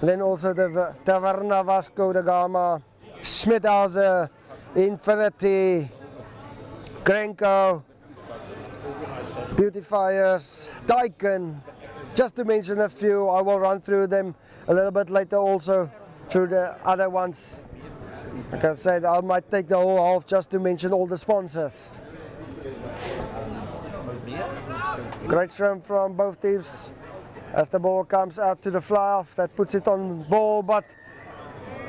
then also the Taverna Vasco da Gama, Schmidhauser, Infinity, Grenko, Beautifiers, Daikin, just to mention a few. I will run through them a little bit later also, through the other ones. Like I said, I might take the whole half just to mention all the sponsors. Great scrum from both teams. As the ball comes out to the fly-off, that puts it on ball, but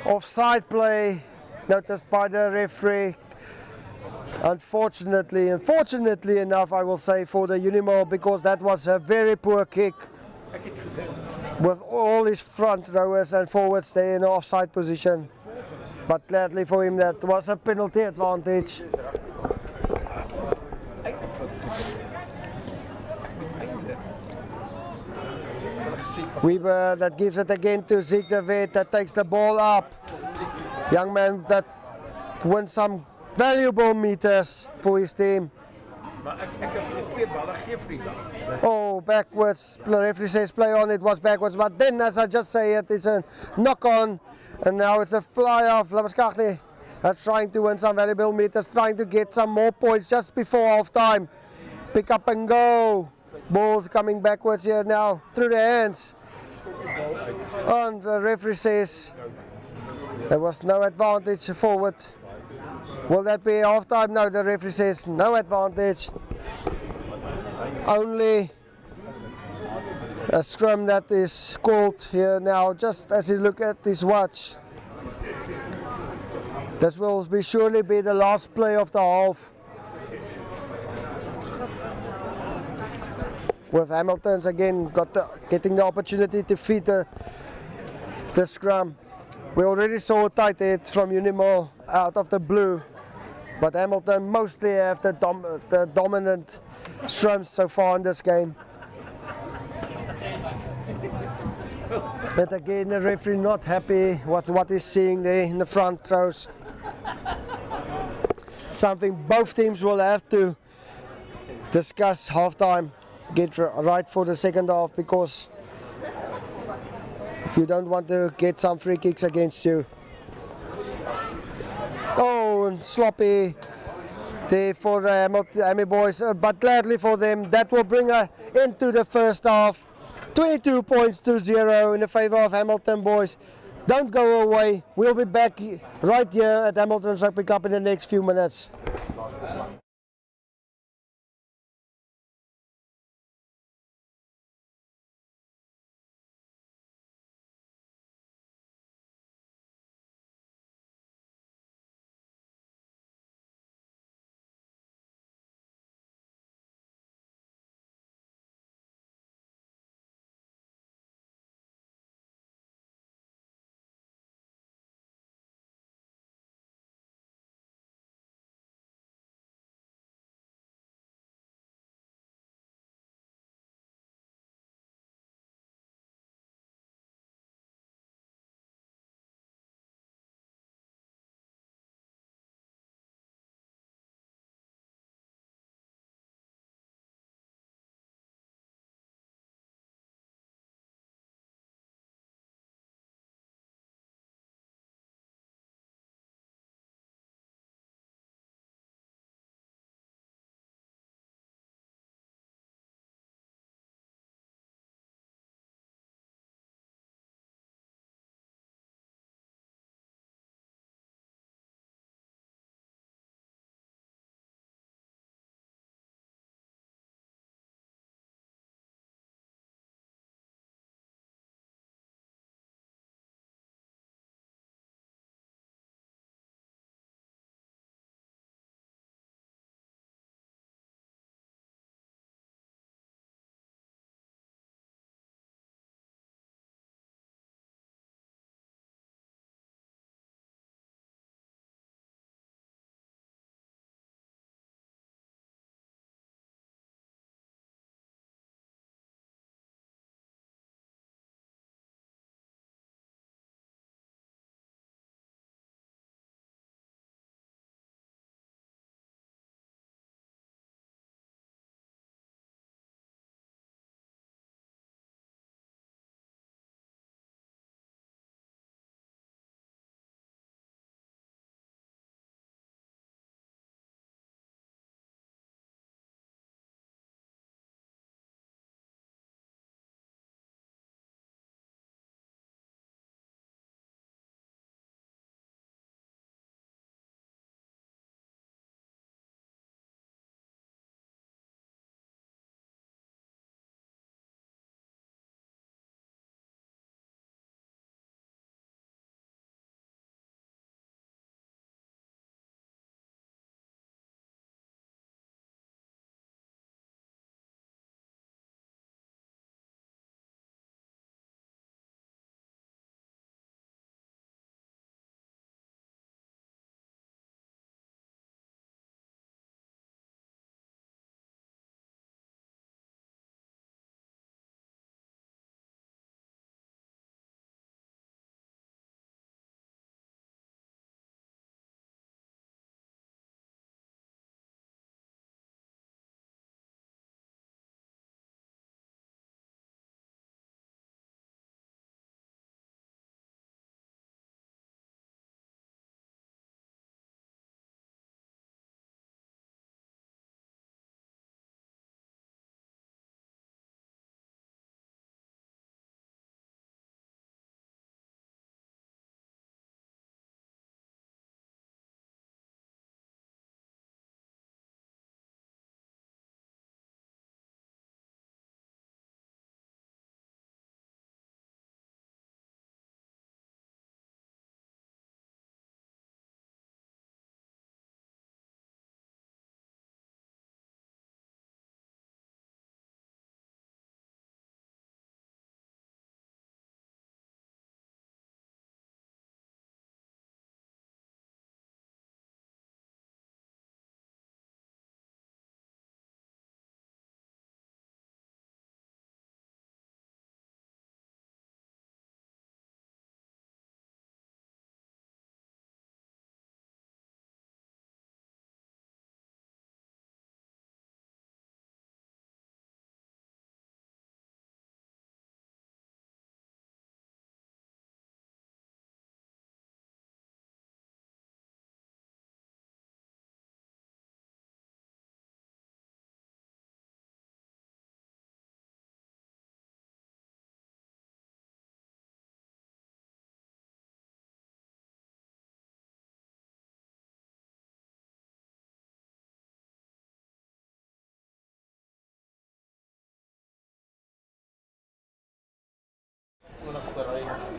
offside play noticed by the referee. Unfortunately enough, I will say, for the Unimal, because that was a very poor kick with all his front rowers and forwards there in the offside position. But gladly for him, that was a penalty advantage. Weber, that gives it again to Zeke de Wet, that takes the ball up. Young man that wins some valuable meters for his team. Oh, backwards. The referee says play on, it was backwards. But then, as I just say it, it's a knock on. And now it's a fly off. Lamaskachni that's trying to win some valuable meters, trying to get some more points just before half time. Pick up and go. Ball's coming backwards here now through the hands. And the referee says there was no advantage forward. Will that be half time? No, the referee says no advantage. Only a scrum that is called here now, just as you look at this watch. This will surely be the last play of the half. With Hamilton's again getting the opportunity to feed the scrum. We already saw a tight hit from Unimal out of the blue, but Hamilton mostly have the dominant scrums so far in this game. But again, the referee not happy with what he's seeing there in the front rows. Something both teams will have to discuss halftime. Get right for the second half, because if you don't want to get some free kicks against you. Oh, and sloppy there for the Hammy boys, but gladly for them, that will bring an end to the first half. 22 points to 0 in the favour of Hamilton boys. Don't go away, we'll be back right here at Hamilton's Rugby Club in the next few minutes.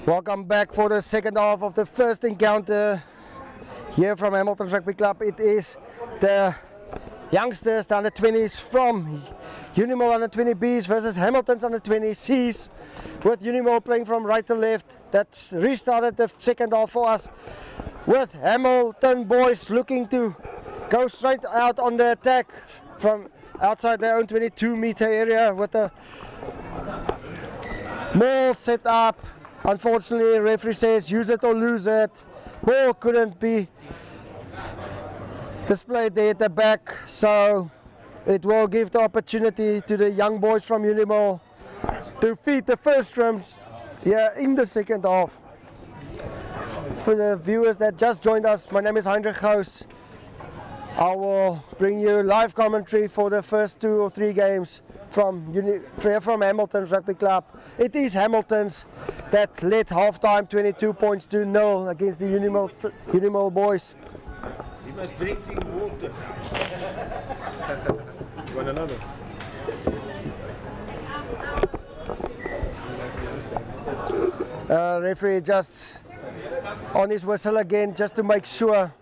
Welcome back for the second half of the first encounter here from Hamilton Rugby Club. It is the youngsters, the under 20s from Unimal under 20Bs versus Hamilton's under 20Cs, with Unimal playing from right to left. That's restarted the second half for us, with Hamilton boys looking to go straight out on the attack from outside their own 22-meter area with a maul set up. Unfortunately, the referee says use it or lose it. Ball couldn't be displayed there at the back, so it will give the opportunity to the young boys from Uni-Mil to feed the first scrums here in the second half. For the viewers that just joined us, my name is Heinrich Gous. I will bring you live commentary for the first 2 or 3 games from Hamilton's Rugby Club. It is Hamilton's that led halftime 22 points to 0 against the Uni-Mil boys.
You must drink water. You want another?
Referee just on his whistle again just to make sure.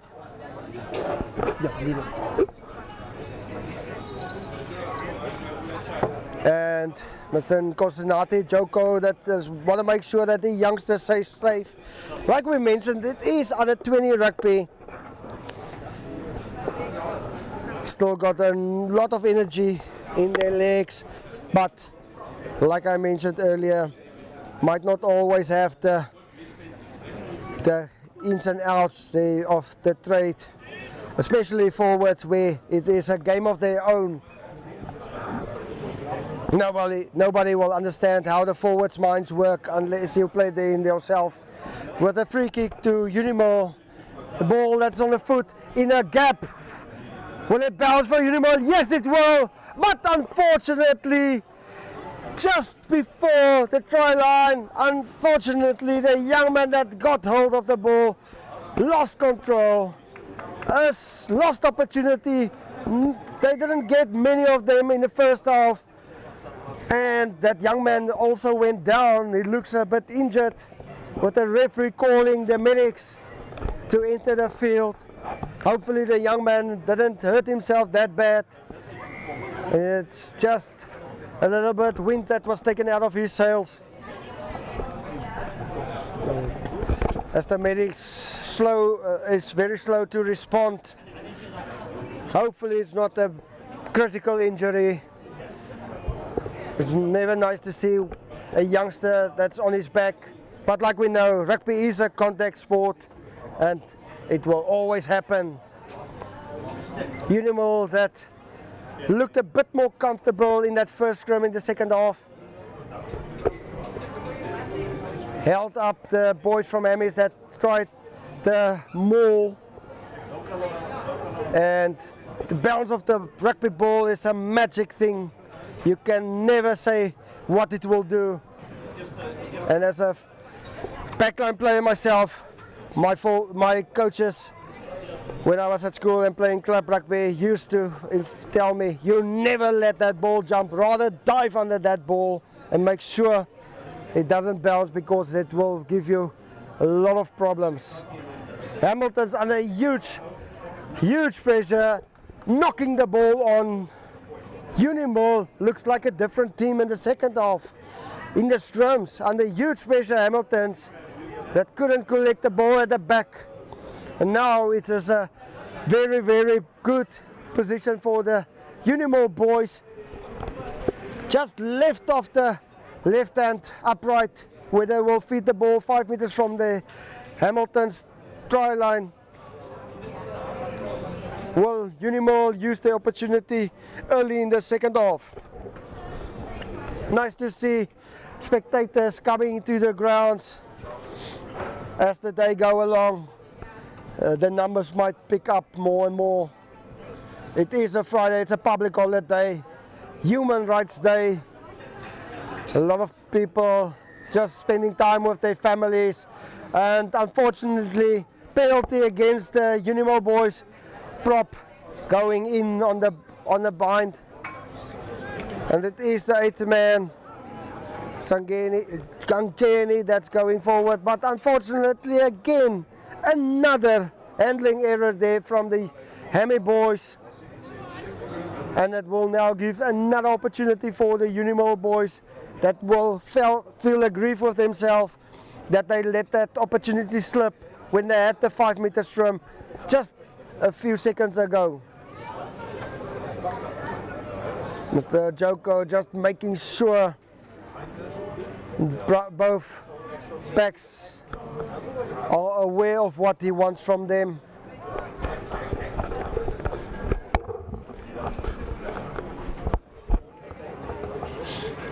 And Mr. Kosinati, Joko, that want to make sure that the youngsters stay safe. Like we mentioned, it is under 20 rugby. Still got a lot of energy in their legs, but like I mentioned earlier, might not always have the ins and outs of the trade, especially forwards where it is a game of their own. Nobody will understand how the forwards' minds work unless you play there in yourself. With a free kick to Unimal, the ball that's on the foot in a gap. Will it bounce for Unimal? Yes, it will. But unfortunately, just before the try line, unfortunately, the young man that got hold of the ball lost control. A lost opportunity. They didn't get many of them in the first half. And that young man also went down. He looks a bit injured, with the referee calling the medics to enter the field. Hopefully the young man didn't hurt himself that bad. It's just a little bit wind that was taken out of his sails. As the medics is very slow to respond. Hopefully it's not a critical injury. It's never nice to see a youngster that's on his back, but like we know, rugby is a contact sport and it will always happen. Unimal that looked a bit more comfortable in that first scrum in the second half. Held up the boys from Amis that tried the maul, and the bounce of the rugby ball is a magic thing. You can never say what it will do. And as a backline player myself, my coaches, when I was at school and playing club rugby, used to tell me, you never let that ball jump, rather dive under that ball and make sure it doesn't bounce, because it will give you a lot of problems. Hamilton's under huge pressure, knocking the ball on. Uni-Mil looks like a different team in the second half. In the scrums, under huge pressure, Hamilton's that couldn't collect the ball at the back. And now it is a very, very good position for the Uni-Mil boys. Just left off the left hand upright, where they will feed the ball 5 meters from the Hamilton's try line. Will Uni-Mil use the opportunity early in the second half? Nice to see spectators coming into the grounds as the day go along. The numbers might pick up more and more. It is a Friday, it's a public holiday, Human Rights Day. A lot of people just spending time with their families, and unfortunately penalty against the Uni-Mil boys. Prop going in on the bind, and it is the 8th man, Sangeni, Kang Cheney that's going forward, but unfortunately again, another handling error there from the Hammy boys. And it will now give another opportunity for the Unimal boys that will feel aggrieved with themselves that they let that opportunity slip when they had the 5-meter scrum just a few seconds ago. Mr. Joko just making sure both backs are aware of what he wants from them.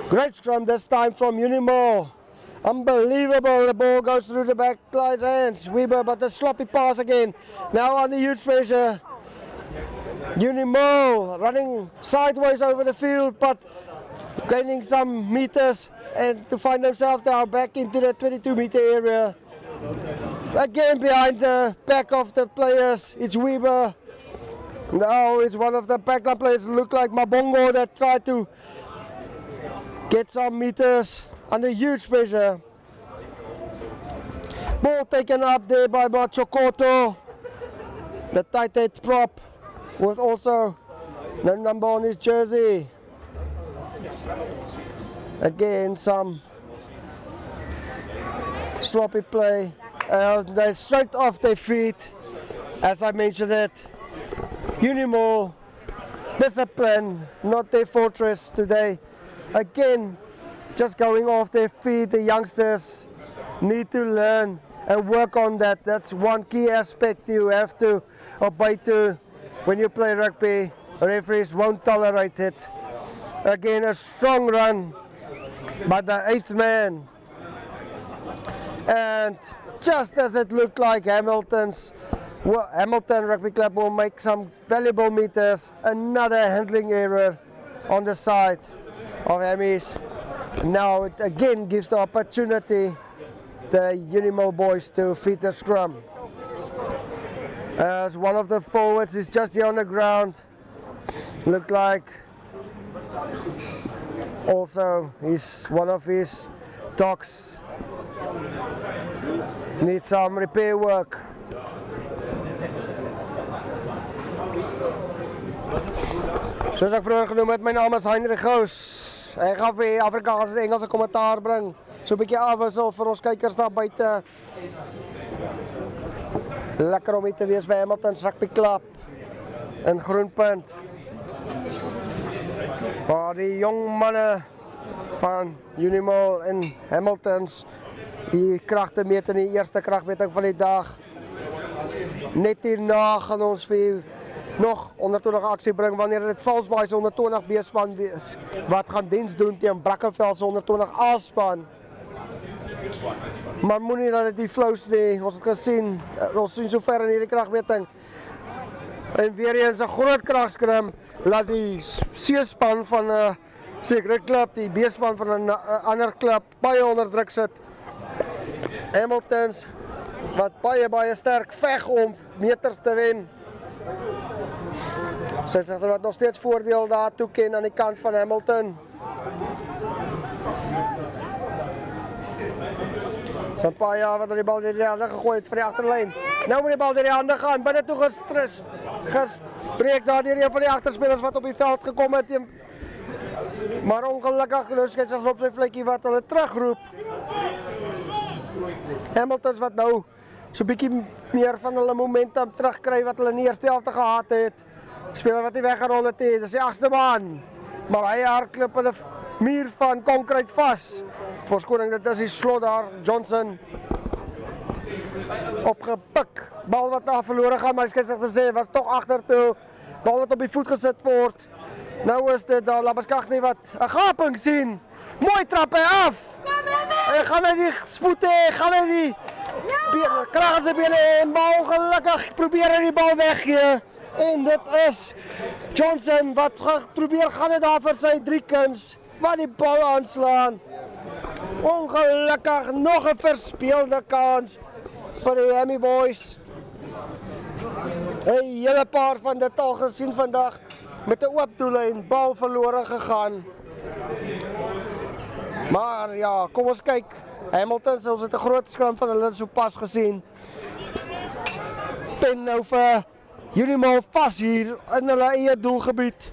Great scrum this time from Uni-Mil. Unbelievable, the ball goes through the back line's hands. Weber, but the sloppy pass again. Now on the huge pressure. Uni-Mil running sideways over the field, but gaining some meters and to find themselves now back into the 22-meter area. Again behind the back of the players, it's Weber. Now it's one of the backline players, look like Mabongo, that tried to get some meters under huge pressure. Ball taken up there by Machokoto, the tight head prop with also the number on his jersey. Again some sloppy play. They're straight off their feet, as I mentioned it. Unimal, discipline, not their fortress today. Again, just going off their feet. The youngsters need to learn and work on that. That's one key aspect you have to obey to when you play rugby. Referees won't tolerate it. Again, a strong run by the 8th man. And just as it looked like Hamilton Rugby Club will make some valuable meters, another handling error on the side of Hammies. Now it again gives the opportunity the Uni-Mil boys to feed the scrum. As one of the forwards is just here on the ground. Looked like also one of his dogs needs some repair work. Soos ek vroeër genoem het, my naam is Heinrich Gous. Ek gaan vir Afrikaanse en Engelse kommentaar bring. So 'n bietjie afwissel vir ons kykers daar buite. Lekker om hier te wees by Hamilton Rugby Club in Groenpunt. Waar die jong manne van Uni-Mil en Hamiltons die kragte meet in die eerste kragmeting van die dag. Net hierna gaan ons vir nog 120 aksie bring wanneer dit Valsbaai se 120 B-span wees wat gaan diens doen teen Brackenfell se 120 A-span. Maar moenie dat dit die flows nie, ons het gesien, ons sien so ver in hierdie kragmeting. En weer eens 'n groot kragskrim laat die C-span van 'n sekere klub, die B-span van 'n ander klub baie onder druk sit. Hamiltons wat baie sterk veg om meters te wen. Scheidsregter wat nog steeds voordeel daar toeken aan die kant van Hamilton. Sampaya wat die bal deur die hande gegooi het vir die agterlyn. Nou moet die bal deur die hande gaan, binne toe gespreek daar deur een van die agterspelers wat op die veld gekom het. Maar ongelukkig die scheidsregter op sy vletjie wat hulle terugroep. Hamiltons wat nou so 'n bietjie meer van hulle momentum terugkry wat hulle in die eerste helfte gehad het. Speler wat nie weggerol het nie, dis die 8ste man. Maar hy hardloop in 'n muur van konkreet vas. Verskoning, dit is die slot daar, Johnson. Opgepik, bal wat daar verlore gaan, maar die scheidsregter sê, was toch agtertoe. Bal wat op die voet gesit word. Nou is dit daar Labaskagni wat 'n gaping sien. Mooi trap hy af. Hy gaan hy die spoed hê, gaan hy die kraag in sy bene en bal ongelukkig probeer hy die bal weggee. En dit is Johnson wat probeer gaan dit daar vir sy driekens wat die bal aanslaan. Ongelukkig nog 'n verspeelde kans vir die Hammy boys. 'n hele paar van dit al gesien vandag met 'n oop doellyn, bal verlore gegaan. Maar ja, kom ons kyk. Hamilton, ons het 'n groot skram van hulle so pas gesien. Pen nou vir Unimal vas hier in hulle eie doelgebied.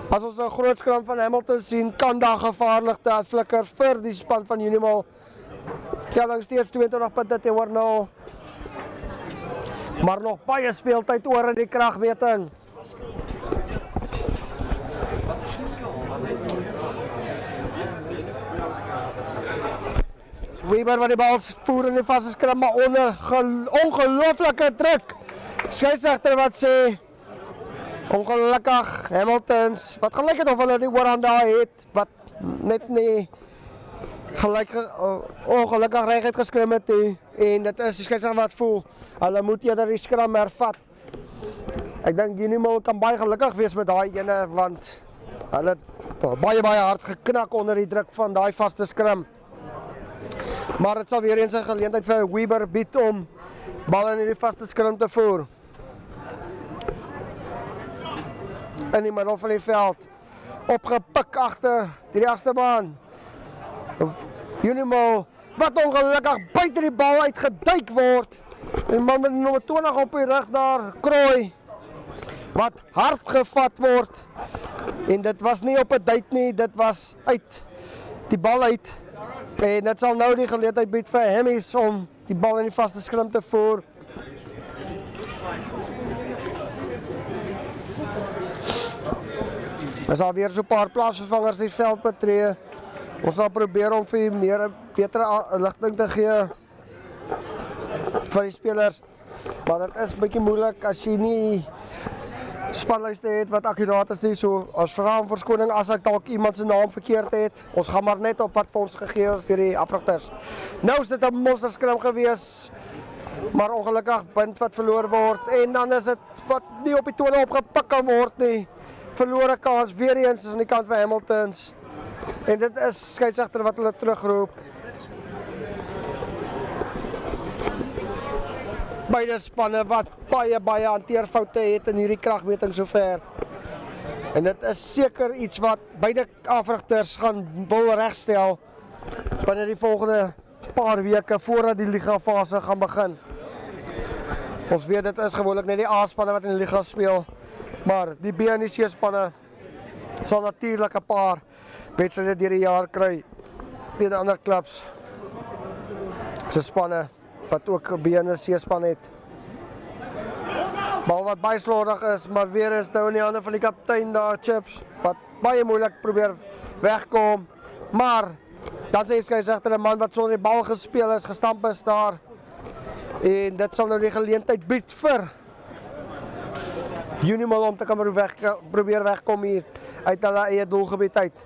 As ons 'n groot skram van Hamilton sien, kan daar gevaarlikte flikker vir die span van Unimal. Telling steeds 22 punte teenoor 0. Maar nog baie speeltyd oor in die kragmeting. Weber wat die bal voer in die vaste skram, maar onder ongelooflike druk. Skeieregter wat sê, ongelukkig Hamiltons, wat gelyk het of hulle die oorhand daar het, wat net nie ongelukkig reguit geskrim het nie. En dit is die skeieregter wat voel, hulle moet eerder die skram hervat. Ek dink Unimal kan baie gelukkig wees met daai ene, want hulle het baie hard geknak onder die druk van daai vaste skram. Maar het sal weer eens 'n geleentheid vir Weber bied om bal in die vaste skram te voer. In die middel van die veld, opgepik agter die regste baan. Unimal, wat ongelukkig buite die bal uitgeduik word. En man met nommer 20 op die rug daar, Krooi, wat hard gevat word. En dit was nie op 'n duit nie, dit was uit die bal uit. En dit sal nou die geleentheid bied vir Hammies om die bal in die vaste skram te voer. Ons sal weer so 'n paar plaasvervangers die veld betree. Ons sal probeer om vir meer betere ligting te gee vir die spelers. Maar dit is 'n bietjie moeilik as jy nie spanlyste het wat akkuraat is nie. So as vra om verskoning as ek dalk iemand se naam verkeerd het. Ons gaan maar net op wat vir ons gegee is deur die afrigters. Nou is dit 'n monsterskrim gewees, maar ongelukkig punt wat verloor word en dan is dit wat nie op die tone opgepik kan word nie. Verlore kans weer eens aan die kant van Hamiltons. En dit is skeieregter wat hulle terugroep. Beide spanne wat baie hanteerfoute het in hierdie kragmeting sover. En dit is seker iets wat beide afrigters gaan wil regstel binne die volgende paar weke voordat die liga fase gaan begin. Ons weet dit is gewoonlik net die A-spanne wat in die liga speel, maar die B en die C-spanne sal natuurlik 'n paar wedstryde deur die jaar kry teen ander klubs se spanne wat ook 'n B en 'n C-span het. Bal wat baie slordig is, maar weer is nou in die hande van die kaptein daar, Chips, wat baie moeilik probeer wegkom. Maar dan sê skeieregter 'n man wat sonder die bal gespeel is, gestamp is daar. En dit sal nou die geleentheid bied vir Unimal om te kan probeer wegkom hier uit hulle eie doelgebied uit.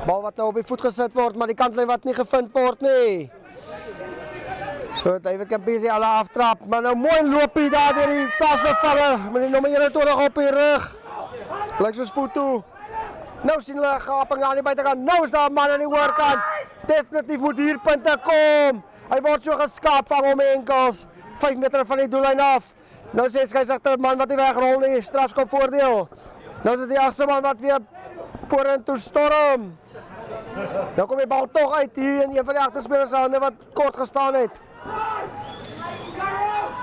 Bal wat nou op die voet gesit word, maar die kantlyn wat nie gevind word nie. So David Campisi alle aftrap, maar nou mooi loopie daar deur die pasvervanger met die nommer 21 op die rug. Lyk soos voet toe. Nou sien hulle gaping aan die buitekant. Nou is daar 'n man aan die oorkant. Definitief moet hier punte kom. Hy word so geskaap van hom enkels. 5 meter van die doellyn af. Nou sê skeieregter 'n man wat nie wegrol nie, strafskop voordeel. Nou is dit die agste man wat weer vorentoe storm. Nou kom die bal tog uit hier in een van die agterspelers se hande wat kort gestaan het.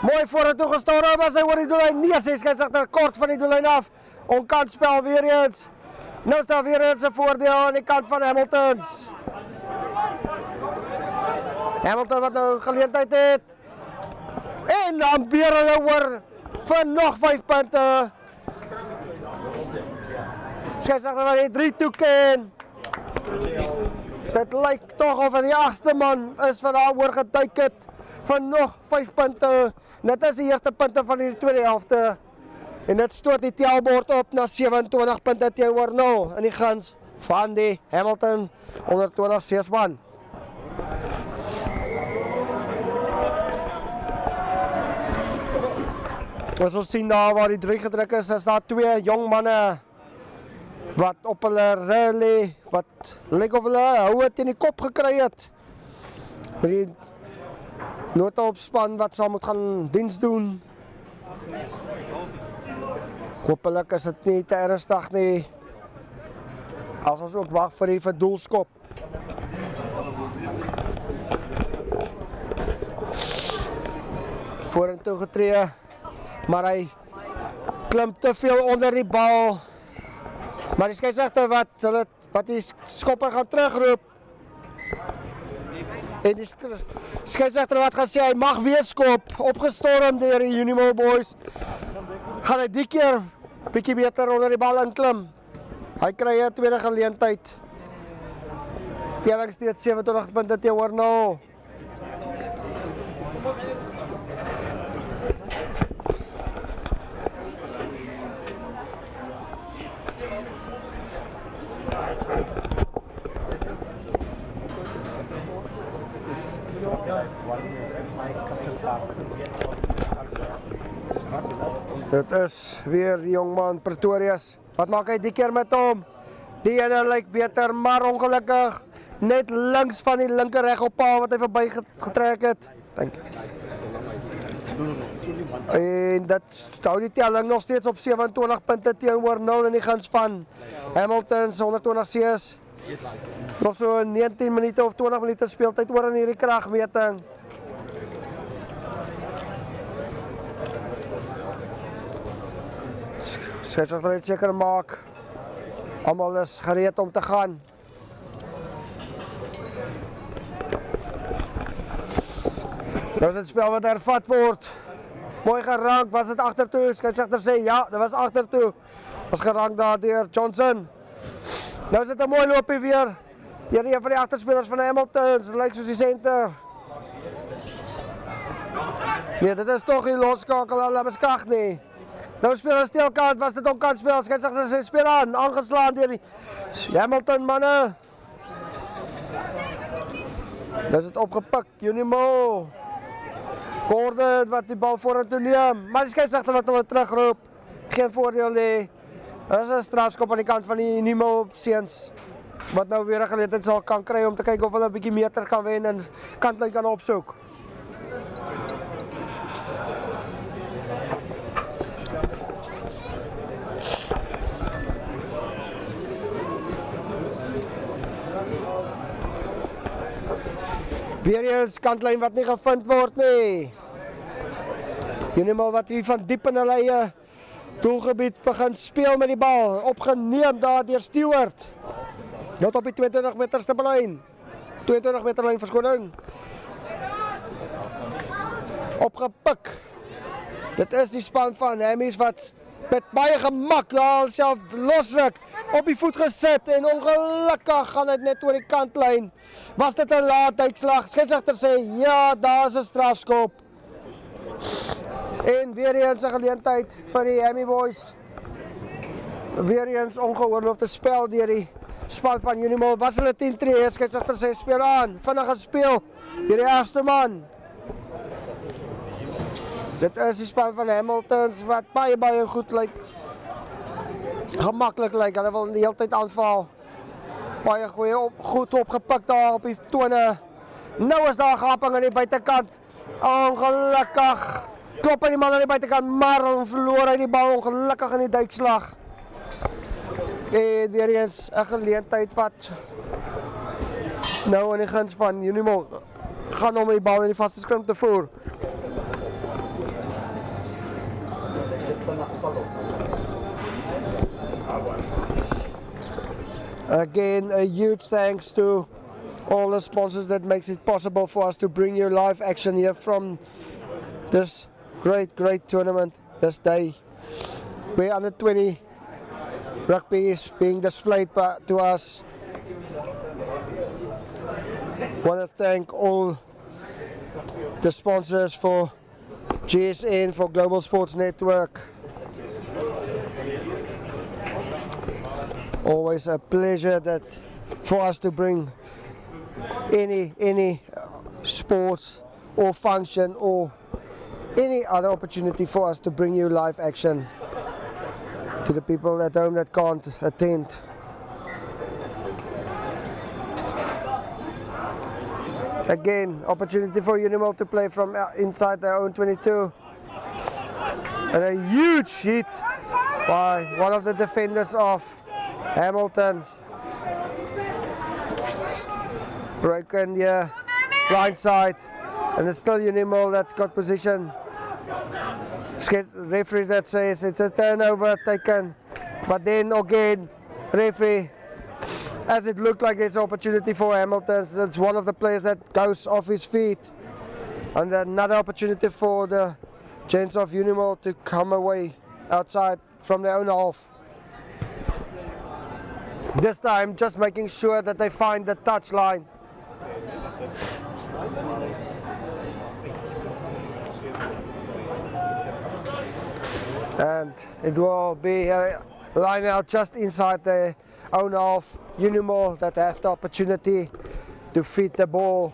Mooi vorentoe gestorm, as hy oor die doellyn. Nee, sê skeieregter kort van die doellyn af. Onkant spel weer eens. Nou is daar weer eens 'n voordeel aan die kant van Hamiltons. Hamilton wat nou geleentheid het. En dan weer hulle oor vir nog 5 punte. Skeieregter wat die 3 toeken. Dit lyk tog of die agste man is wat daar oor geduik het vir nog 5 punte. Dit is die eerste punte van die tweede helfte. En dit stoot die telbord op na 27 punte teenoor 0 in die guns van die Hamilton onder 20 C-span. As ons sien daar waar die 3 gedruk is daar 2 jong manne wat op hulle rally, wat lyk of hulle houe teen die kop gekry het. Met die noodhulpspan wat sal moet gaan diens doen. Hopelijk is dit nie te ernstig nie. As ons ook wag vir die verdoelskop. Vorentoe getree, maar hy klim te veel onder die bal. Maar die skeieregter wat die skopper gaan terugroep. En die skeieregter wat gaan sê hy mag weer skop, opgestorm deur die Unimal boys. Gaan hy die keer bietjie beter onder die bal inklim. Hy kry 'n tweede geleentheid. Telling steeds 27 punte teenoor 0. Dit is weer die jongman Pretorius. Wat maak hy die keer met hom? Die ene lyk beter, maar ongelukkig net links van die linker reg op paal wat hy verby getrek het. Dank jy. En dit hou die telling nog steeds op 27 punte teenoor 0 in die guns van Hamilton's 120 C's. Nog so 19 minute of 20 minute speeltyd oor in hierdie kragmeting. Skeieregter het seker maak almal is gereed om te gaan. Nou is het spel wat hervat word. Mooi gerank, was dit agtertoe? Skeieregter sê ja, dit was agtertoe. Was gerank daar deur Johnson. Nou is dit 'n mooi loopie weer. Deur een van die agterspelers van Hamilton, dit lyk soos die senter. Nee, dit is tog die loskakel, hulle beskag nie. Nou speel 'n steelkant, was dit onkant speel, skeieregter sê speel aan, aangeslaan deur die Hamilton manne. Dis dit opgepik, Uni-Mil. Gordon wat die bal vorentoe neem, maar die skeieregter wat hulle terugroep. Geen voordeel nie. Dis 'n strafskop aan die kant van die Uni-Mil seuns. Wat nou weer 'n geleentheid sal kan kry om te kyk of hulle 'n bietjie meter kan wen en kantlyn kan opsoek. Weer eens kantlyn wat nie gevind word nie. Unimal wat hier van diep in hulle eie doelgebied begin speel met die bal. Opgeneem daar deur Stewart. Net op die 22 meter stippellyn. 22 meter lyn verskoning. Opgepik. Dit is die span van Hammies wat met baie gemak daar self losruk. Op die voet gesit en ongelukkig gaan dit net oor die kantlyn. Was dit 'n laat uitslag? Skeieregter sê ja, daar is 'n strafskop. En weer eens 'n geleentheid vir die Hammy boys. Weer eens ongeoorloofde spel deur die span van Unimal. Was hulle 10 tree? Skeieregter sê speel aan. Vinnig gespeel deur die eerste man. Dit is die span van Hamiltons wat baie goed lyk. Gemaklik lyk. Hulle wil die hele tyd aanval. Baie goed opgepik daar op die tone. Nou is daar gaping aan die buitekant. Ongelukkig. Klop hy die man aan die buitekant, maar verloor hy die bal ongelukkig in die duikslag. En weer eens 'n geleentheid wat nou in die guns van Unimal gaan om die bal in die vaste skrim te voer. Again, a huge thanks to all the sponsors that makes it possible for us to bring you live action here from this great tournament this day. Where under 20 rugby is being displayed to us. Want to thank all the sponsors for GSN, for Global Sports Network. Always a pleasure that for us to bring any sport or function or any other opportunity for us to bring you live action to the people at home that can't attend. Again, opportunity for Unimal to play from inside their own 22. And a huge hit by one of the defenders of Hamilton. Broken here, blind side, and it's still Uni-Mil that's got position. Referee that says it's a turnover taken, but then again, referee, as it looked like there's opportunity for Hamilton, it's one of the players that goes off his feet, and another opportunity for the gents of Unimal to come away outside from their own half. This time just making sure that they find the touch line. And it will be a line out just inside their own half. Unimal that have the opportunity to feed the ball.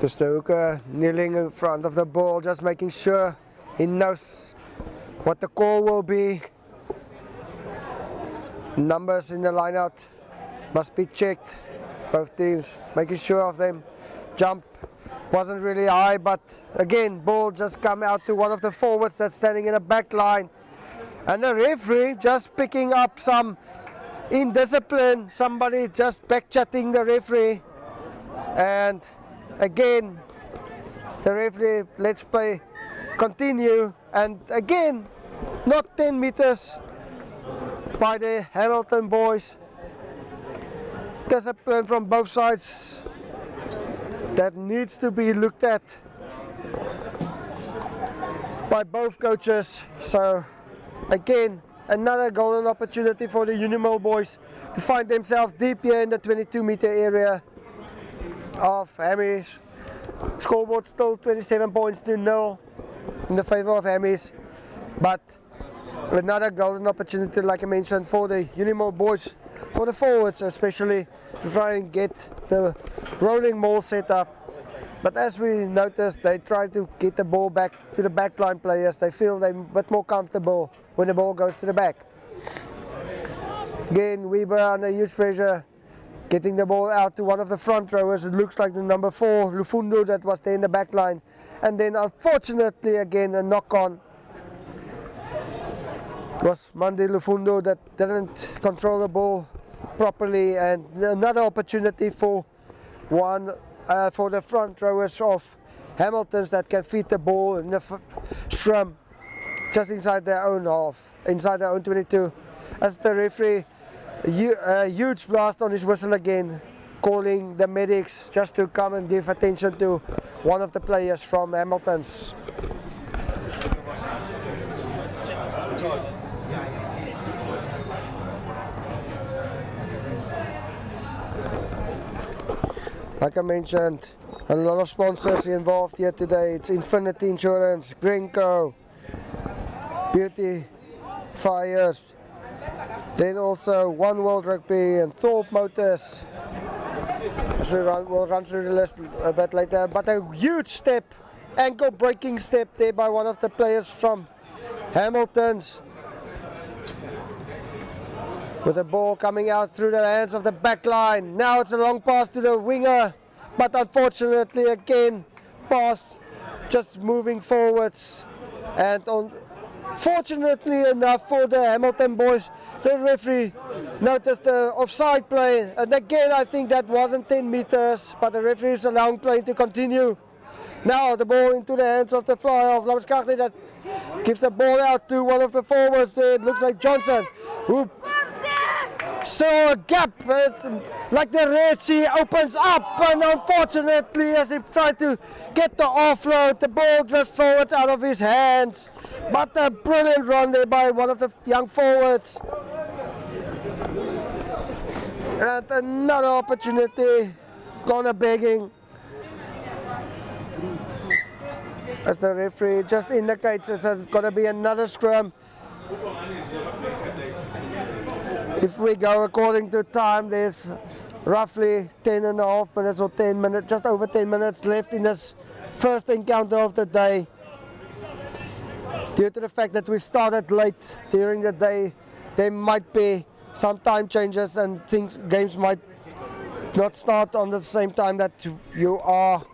Just the hooker kneeling in front of the ball, just making sure he knows what the call will be. Numbers in the line-out must be checked. Both teams making sure of them. Jump wasn't really high, but again, ball just come out to one of the forwards that's standing in the back line. And the referee just picking up some indiscipline, somebody just back-chatting the referee. And again, the referee, let's play, continue, and again, not 10 meters by the Hamilton boys. Discipline from both sides that needs to be looked at by both coaches. So again, another golden opportunity for the Unimal boys to find themselves deep here in the 22-meter area of Hammies. Scoreboard still 27 points to 0 in the favor of Hammies, but another golden opportunity, like I mentioned, for the Unimal boys, for the forwards especially, to try and get the rolling maul set up. But as we noticed, they try to get the ball back to the backline players. They feel they're a bit more comfortable when the ball goes to the back. Again, Weber under huge pressure, getting the ball out to one of the front rowers. It looks like the number 4, Lufundo, that was there in the back line. And then unfortunately again a knock-on. It was Monday Lufundo that didn't control the ball properly, and another opportunity for for the front rowers of Hamiltons that can feed the ball in the scrum just inside their own half, inside their own 22. As the referee, a huge blast on his whistle again, calling the medics just to come and give attention to one of the players from Hamilton's. Like I mentioned, a lot of sponsors involved here today. It's Infinity Insurance, Grenco, Beauty Fires, then also One World Rugby and Thorpe Motors. We'll run through the list a bit later, but a huge step, ankle breaking step there by one of the players from Hamilton's, with the ball coming out through the hands of the back line. Now it's a long pass to the winger, but unfortunately again, pass just moving forwards. And fortunately enough for the Hamilton boys, the referee noticed the offside play. And again, I think that wasn't 10 meters, but the referee is allowing play to continue. Now the ball into the hands of the flyer of Lamskagte, that gives the ball out to one of the forwards. It looks like Johnson, who saw a gap. It's like the Red Sea opens up, and unfortunately, as he tried to get the offload, the ball drifts forwards out of his hands. But a brilliant run there by one of the young forwards. And another opportunity, corner begging. As the referee just indicates there's going to be another scrum. If we go according to time, there's roughly 10.5 minutes or 10 minutes, just over 10 minutes left in this first encounter of the day. Due to the fact that we started late during the day, there might be some time changes and games might not start on the same time that you are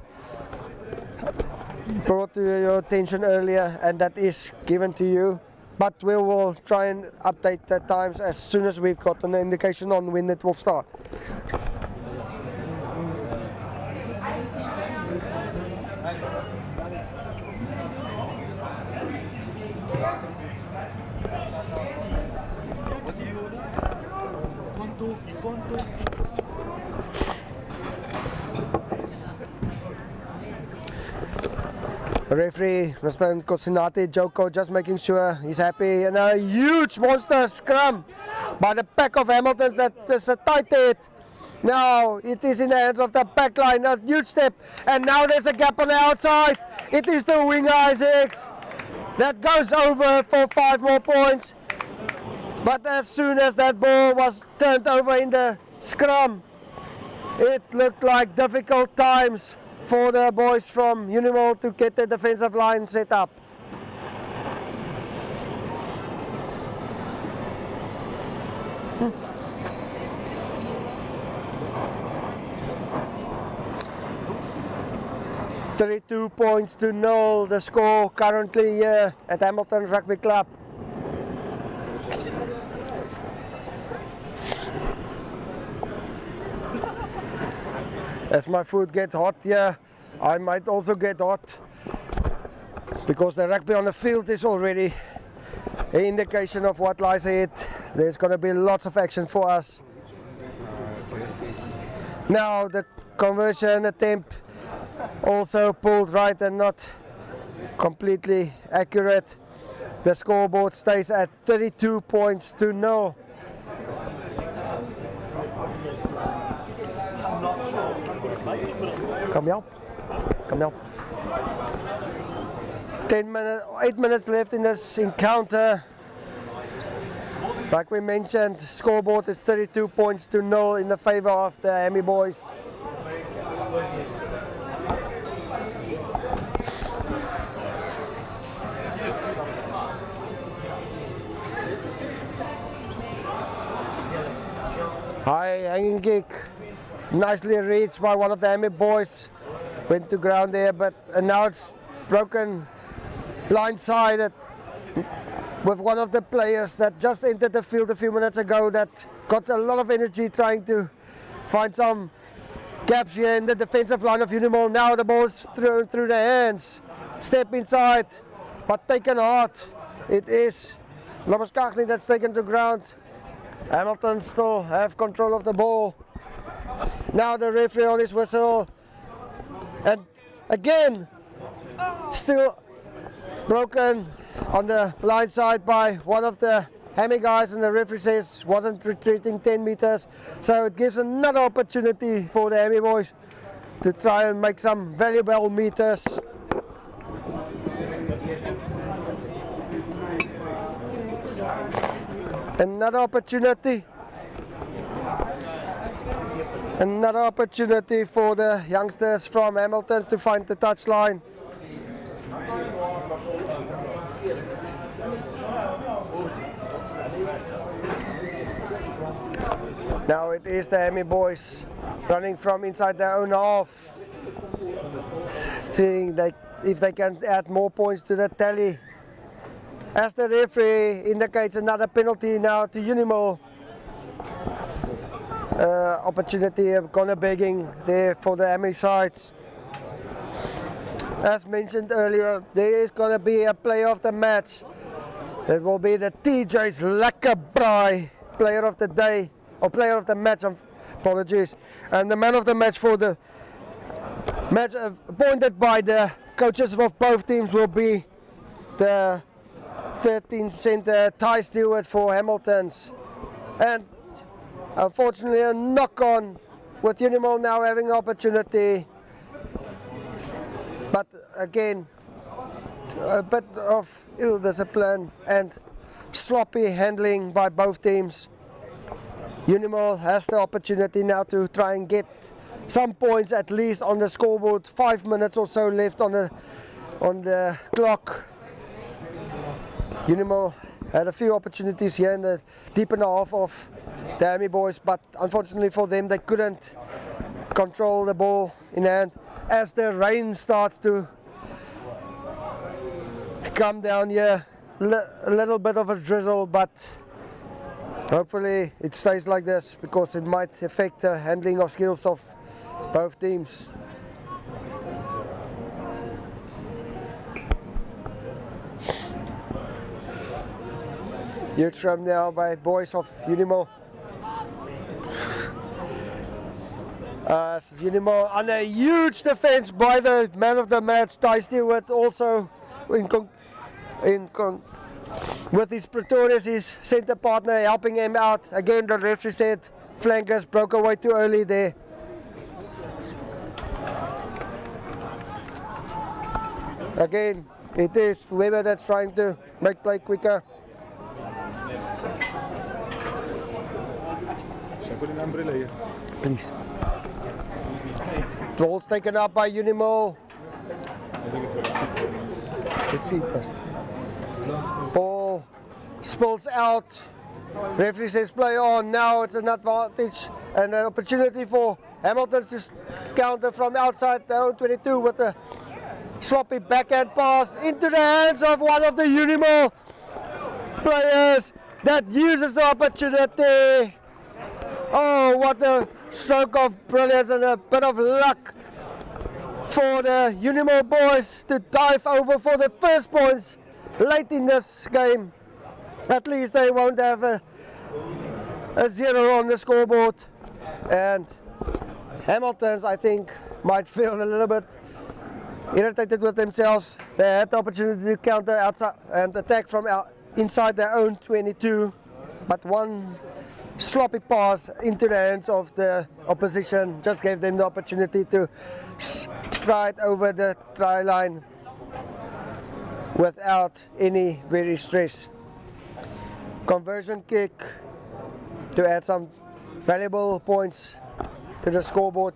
brought to your attention earlier, and that is given to you. But we will try and update the times as soon as we've got an indication on when it will start. The referee, Mr. Nkosinati Joko, just making sure he's happy. And a huge monster scrum by the pack of Hamiltons. That is a tight hit. Now it is in the hands of the back line. A huge step. And now there's a gap on the outside. It is the winger Isaacs. That goes over for 5 more points. But as soon as that ball was turned over in the scrum, it looked like difficult times for the boys from Unimal to get the defensive line set up. Hmm. 32 points to 0, the score currently here at Hamilton Rugby Club. As my food gets hot here, I might also get hot, because the rugby on the field is already an indication of what lies ahead. There's going to be lots of action for us. Now the conversion attempt also pulled right and not completely accurate. The scoreboard stays at 32 points to 0. Come here. Come here. 8 minutes left in this encounter. Like we mentioned, scoreboard is 32 points to 0 in the favor of the Hammy boys. High hanging kick, nicely reached by one of the Hammy boys. Went to ground there, but now it's broken blindsided with one of the players that just entered the field a few minutes ago, that got a lot of energy trying to find some gaps here in the defensive line of Unimal. Now the ball is thrown through the hands. Step inside, but taken hard. It is Lamoskagni that's taken to ground. Hamilton still have control of the ball. Now the referee on his whistle. And again, still broken on the blind side by one of the Hammy guys, and the referee says wasn't retreating 10 meters. So it gives another opportunity for the Hammy boys to try and make some valuable meters. Another opportunity. Another opportunity for the youngsters from Hamilton to find the touchline. Now it is the Hammy boys running from inside their own half, seeing if they can add more points to the tally. As the referee indicates another penalty now to Unimal. Opportunity of corner begging there for the Hammy sides. As mentioned earlier, there is going to be a player of the match. It will be the TJ's Lekkerbrai player of the day, or player of the match, apologies. And the man of the match for the match appointed by the coaches of both teams will be the 13th centre Ty Stewart for Hamilton's. And unfortunately a knock-on with Unimal now having an opportunity. But again, a bit of ill discipline and sloppy handling by both teams. Unimal has the opportunity now to try and get some points at least on the scoreboard. 5 minutes or so left on the clock. Unimal had a few opportunities here in the deep in the half of the Hammy boys, but unfortunately for them, they couldn't control the ball in hand. As the rain starts to come down here, a little bit of a drizzle, but hopefully it stays like this because it might affect the handling of skills of both teams. Huge scrum now by boys of Uni-Mil. Unimal on a huge defense by the man of the match, Ty Stewart, also with his Pretorius, his centre partner, helping him out. Again, the referee said flankers broke away too early there. Again, it is whoever that's trying to make play quicker. Please. Ball's taken up by Unimal. Let's see first. Ball spills out. Referee says play on. Now it's an advantage and an opportunity for Hamilton to counter from outside the own 22 with a sloppy backhand pass into the hands of one of the Unimal players that uses the opportunity. Oh, what a stroke of brilliance and a bit of luck for the Unimal boys to dive over for the first points late in this game. At least they won't have a 0 on the scoreboard. And Hamiltons, I think, might feel a little bit irritated with themselves. They had the opportunity to counter outside and attack from inside their own 22, but one sloppy pass into the hands of the opposition just gave them the opportunity to stride over the try line without any very stress. Conversion kick to add some valuable points to the scoreboard.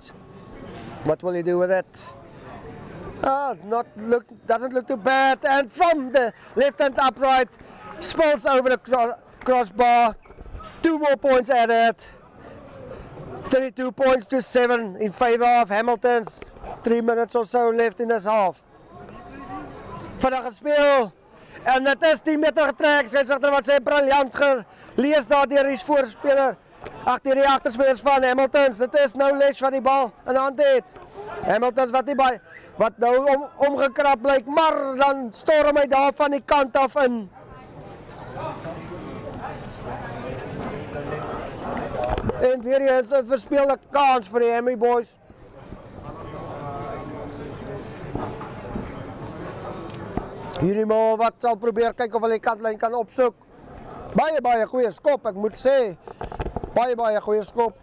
What will he do with it? Doesn't look too bad, and from the left hand upright spills over the crossbar. 2 more points added. 32 points to 7 in favor of Hamilton's. 3 minutes or so left in this half. Vinnig gespeel. En dit is 10 meter getrek. Skeidsregter wat sê briljant gelees daar deur die voorspeler. Agter die agterspelers van Hamiltons. Dit is nou Les wat die bal in hand het. Hamiltons wat nou omgekrap blyk, maar dan storm hy daar van die kant af in. En weer eens 'n verspeelde kans vir die Hammy boys. Unimal wat sal probeer kyk of hulle die kantlyn kan opsoek. Baie goeie skop, ek moet sê. Baie goeie skop.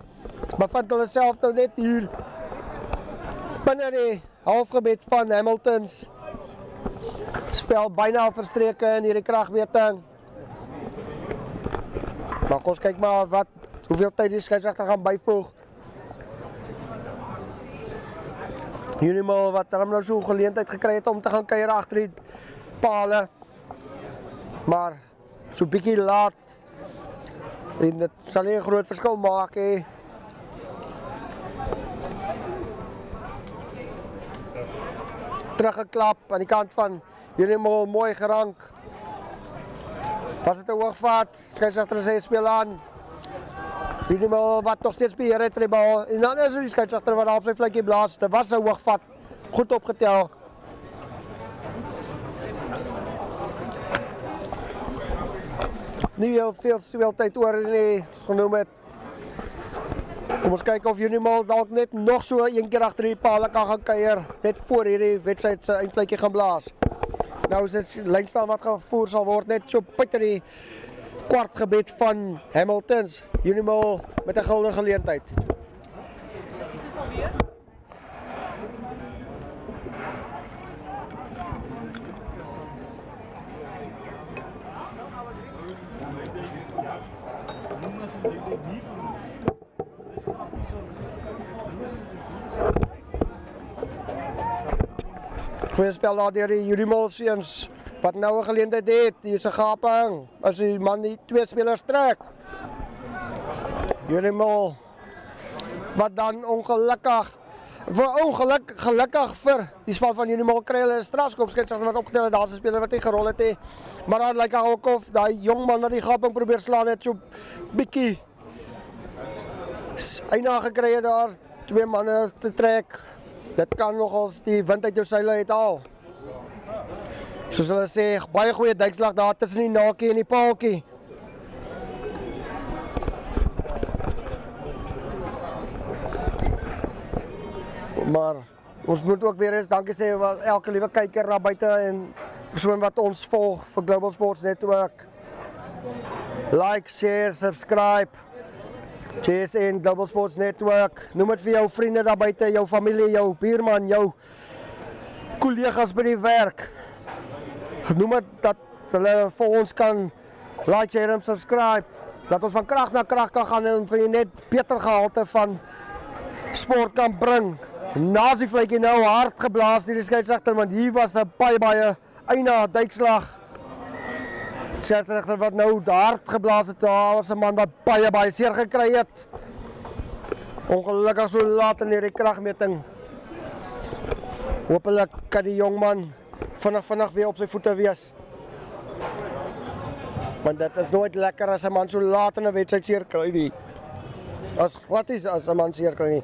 Maar vind hulle self nou net hier binne die halfgebied van Hamiltons. Spel byna verstreke in hierdie kragmeting. Maar kom ons kyk maar hoeveel tyd die skeidsregter gaan byvoeg. Unimal wat dan nou so geleentheid gekry het om te gaan kuier agter die pale. Maar so bietjie laat. En dit sal nie 'n groot verskil maak hê. Teruggeklap aan die kant van Unimal, mooi gerank. Was dit 'n hoogvat? Skeidsregter sê speel aan. Unimal wat nog steeds beheer het vir die bal. En dan is die skeidsregter wat daar op sy vletjie blaas. Dit was 'n hoogvat. Goed opgetel. Nie veel speeltyd oor nie, genoem het. Kom ons kyk of Unimal dalk net nog so een keer agter die paal kan gaan kuier, net voor hierdie wedstryd se eindvletjie gaan blaas. Nou is dit lynstaan wat gevoer sal word, net so buite die kwartgebied van Hamiltons. Unimal met 'n goue geleentheid. Goeie spel daar deur die Unimal seuns wat nou 'n geleentheid het. Hier is 'n gaping as die man die 2 spelers trek. Unimal wat dan ongelukkig Gelukkig vir die span van Unimal kry hulle 'n strafskop skeieregter wat opgetel het, daar's 'n speler wat nie gerol het nie. Maar dan lyk ook of daai jong man wat die gaping probeer slaan het so bietjie eina gekry het daar, 2 manne te trek. Dit kan nogals die wind uit jou seile uithaal. Soos hulle sê, baie goeie duikslag daar tussen die nakie en die paaltjie. Maar ons moet ook weer eens dankie sê vir elke liewe kyker daar buite en persoon wat ons volg vir Global Sports Network. Like, share, subscribe. JSN Global Sports Network. Noem dit vir jou vriende daar buite, jou familie, jou buurman, jou kollegas by die werk. Noem dit dat hulle vir ons kan like, share en subscribe. Dat ons van krag na krag kan gaan en vir jy net beter gehalte van sport kan bring. Naas die vletjie nou hard geblaas deur die skeieregter, want hier was 'n baie eina duikslag. Skeieregter wat nou hard geblaas het, daar was 'n man wat baie seer gekry het. Ongelukkig so laat in die kragmeting. Hoopelik kan die jong man vinnig weer op sy voete wees. Want dit is nooit lekker as 'n man so laat in 'n wedstryd seer kry nie. As glad is as 'n man seer kry nie.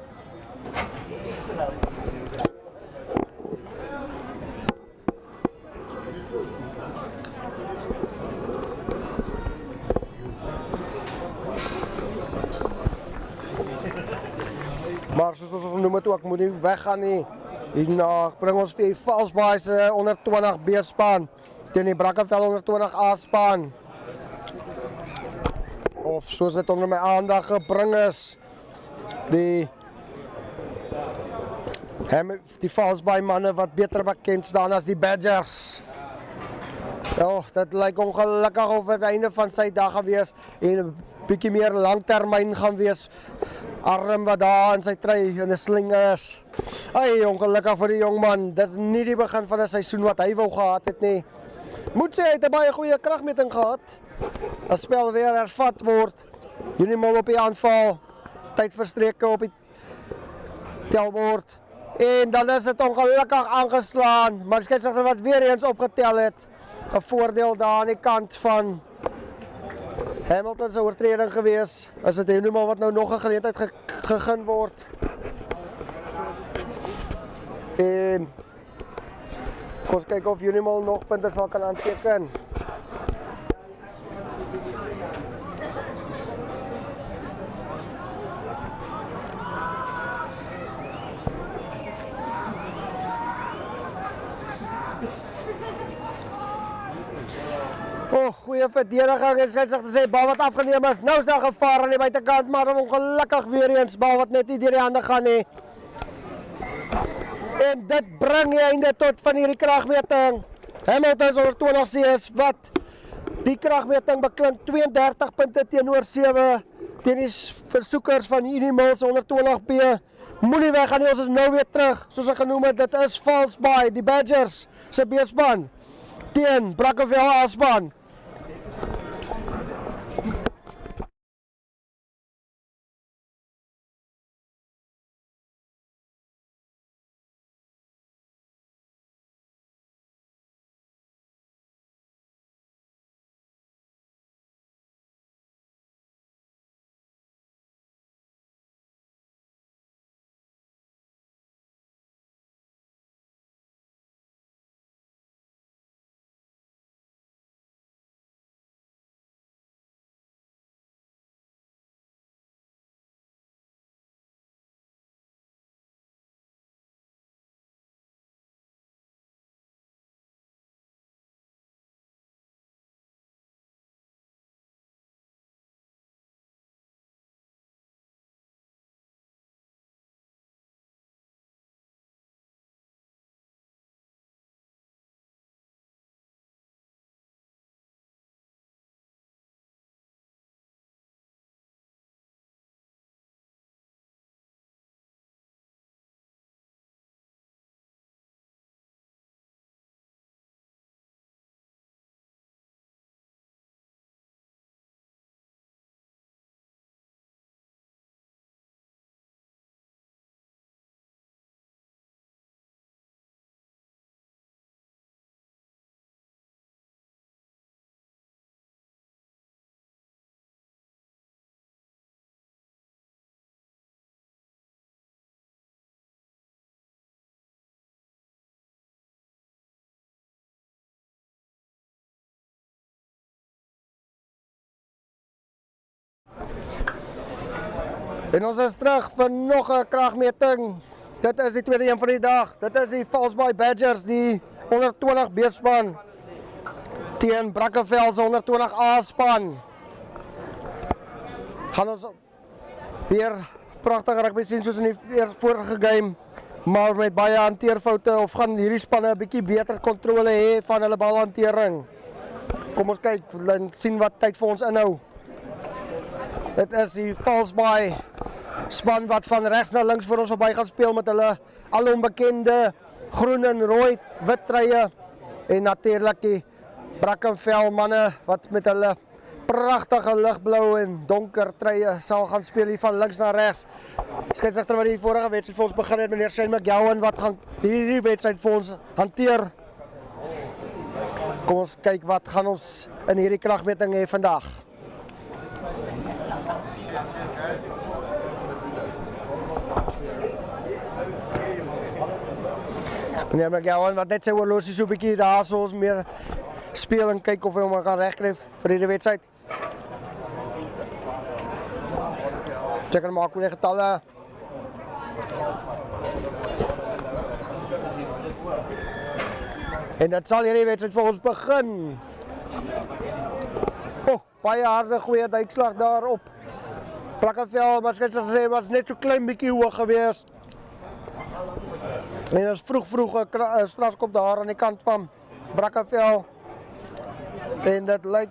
Maar soos ons noem het ook, moet nie weggaan nie. Hierna bring ons vir die Valsbaai se onder 20 B span teen die Brackenfell onder 20 A span. Of soos dit onder my aandag gebring is, die Valsbaai manne wat beter bekend staan as die Badgers. Dit lyk ongelukkig of het einde van sy dag gaan wees en 'n bietjie meer langtermyn gaan wees. Arm wat daar in sy trui in 'n sling is. Ongelukkig vir die jong man. Dit is nie die begin van 'n seisoen wat hy wou gehad het nie. Moet sê hy het 'n baie goeie kragmeting gehad. As spel weer hervat word. Unimal op die aanval. Tyd verstreke op die telbord. En dan is dit ongelukkig aangeslaan, maar die skeieregter wat weer eens opgetel het. 'n Voordeel daar aan die kant van Hamilton se oortreding gewees. As dit Unimal wat nou nog 'n geleentheid gegee word. En ons kyk of Unimal nog punte sal kan aanteken. Goeie verdediging en skeieregter sê bal wat afgeneem is. Nou is daar gevaar aan die buitekant, maar ongelukkig weer eens bal wat net nie deur die hande gaan nie. En dit bring die einde tot van hierdie kragmeting. Hamilton onder 20 C's wat die kragmeting beklink 32 punte teenoor 7 teen die versoekers van Uni-Mil onder 20 B. Moenie weggaan nie, ons is nou weer terug. Soos ek genoem het, dit is Valsbaai, die Badgers se B-span teen Brackenfell A-span. En ons is terug vir nog 'n kragmeting. Dit is die tweede een van die dag. Dit is die Valsbaai Badgers, die 120 B-span teen Brackenfell se 120 A-span. Gaan ons weer pragtige rugby sien soos in die vorige game, maar met baie hanteerfoute, of gaan hierdie spanne 'n bietjie beter kontrole hê van hulle balhantering. Kom ons kyk en sien wat tyd vir ons inhou. Dit is die Valsbaai span wat van regs na links voor ons verby gaan speel met hulle al onbekende groen en rooi wit treye, en natuurlik die Brackenfell manne wat met hulle pragtige ligblou en donker treye sal gaan speel hier van links na regs. Skeieregter wat die vorige wedstryd vir ons begin het, meneer Shane McGowan, wat gaan hierdie wedstryd vir ons hanteer. Kom ons kyk wat gaan ons in hierdie kragmeting hê vandag. Meneer McGowan wat net sy oorlosie so 'n bietjie daar so ons meer speel en kyk of hy hom kan regkry vir hierdie wedstryd. Checker maak weer getalle. En dat sal hierdie wedstryd vir ons begin. Baie harde goeie duikslag daarop. Brackenfell, maar skets gesê was net so klein bietjie hoog gewees. En ons vroeg 'n strafskop daar aan die kant van Brackenfell. En dit lyk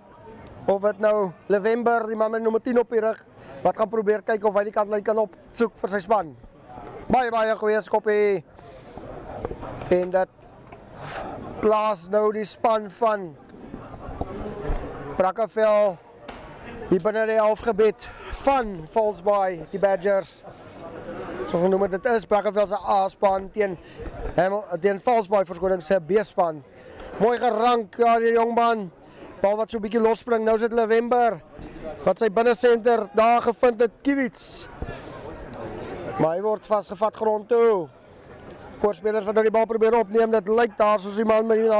of dit nou November, die man met nommer 10 op die rug, wat gaan probeer kyk of hy die kantlyn kan opsoek vir sy span. Baie goeie skoppie. En dit plaas nou die span van Brackenfell hier binne die halfgebied van Valsbaai, die Badgers. So genoem dit is Brackenfell se A-span teen Valsbaai verskoning se B-span. Mooi gerank daar die jongman. Bal wat so 'n bietjie losspring. Nou is dit November wat sy binnesenter daar gevind het, Kiewits. Maar hy word vasgevat grond toe. Voorspelers wat nou die bal probeer opneem, dit lyk daar soos die man met die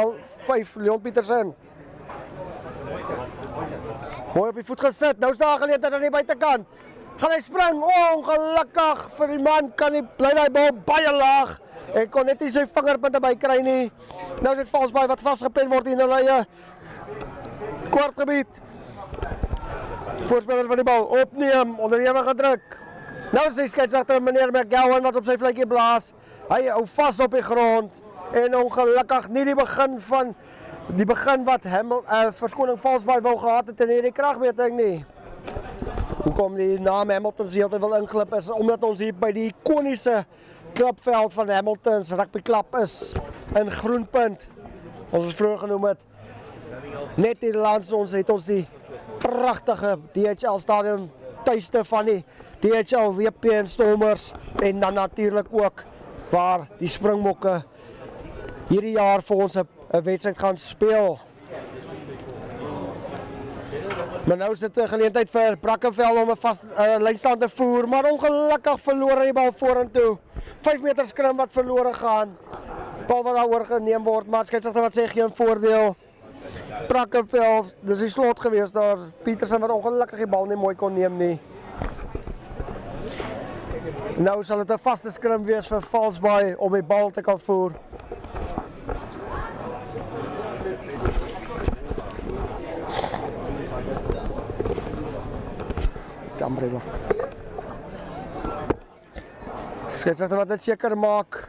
5, Leon Pietersen. Mooi op die voet gesit. Nou is daar geleentheid aan die buitekant. Gaan hy spring? Ongelukkig vir die man, kan hy bly daai bal baie laag en kon net nie sy vingerpunte bykry nie. Nou is dit Valsbaai wat vasgepen word in hulle kwartgebied. Voorspeler van die bal opneem, onderhewige druk. Nou is die skeieregter meneer McGowan wat op sy vletjie blaas. Hy hou vas op die grond en ongelukkig nie die begin wat verskoning Valsbaai wou gehad het in hierdie kragmeting nie. Hoekom die naam Hamilton heeltemal wil inglip is omdat ons hier by die ikoniese klubveld van Hamilton's Rugby Club is in Groenpunt. Ons is vroeër genoem het. Net hier langs ons het ons die pragtige DHL stadion tuiste van die DHL WP en Stormers, en dan natuurlik ook waar die Springbokke hierdie jaar vir ons 'n wedstryd gaan speel. Maar nou is dit 'n geleentheid vir Brackenfell om 'n lynstand te voer, maar ongelukkig verloor hy die bal vorentoe. 5 meter skrim wat verlore gaan. Bal wat daar oorgeneem word, maar skeieregter wat sê geen voordeel. Brackenfell, dis die slot gewees daar. Pietersen wat ongelukkig die bal nie mooi kon neem nie. Nou sal dit 'n vaste skrim wees vir Valsbaai om die bal te kan voer. Kambrego. Skeieregter wat dit seker maak.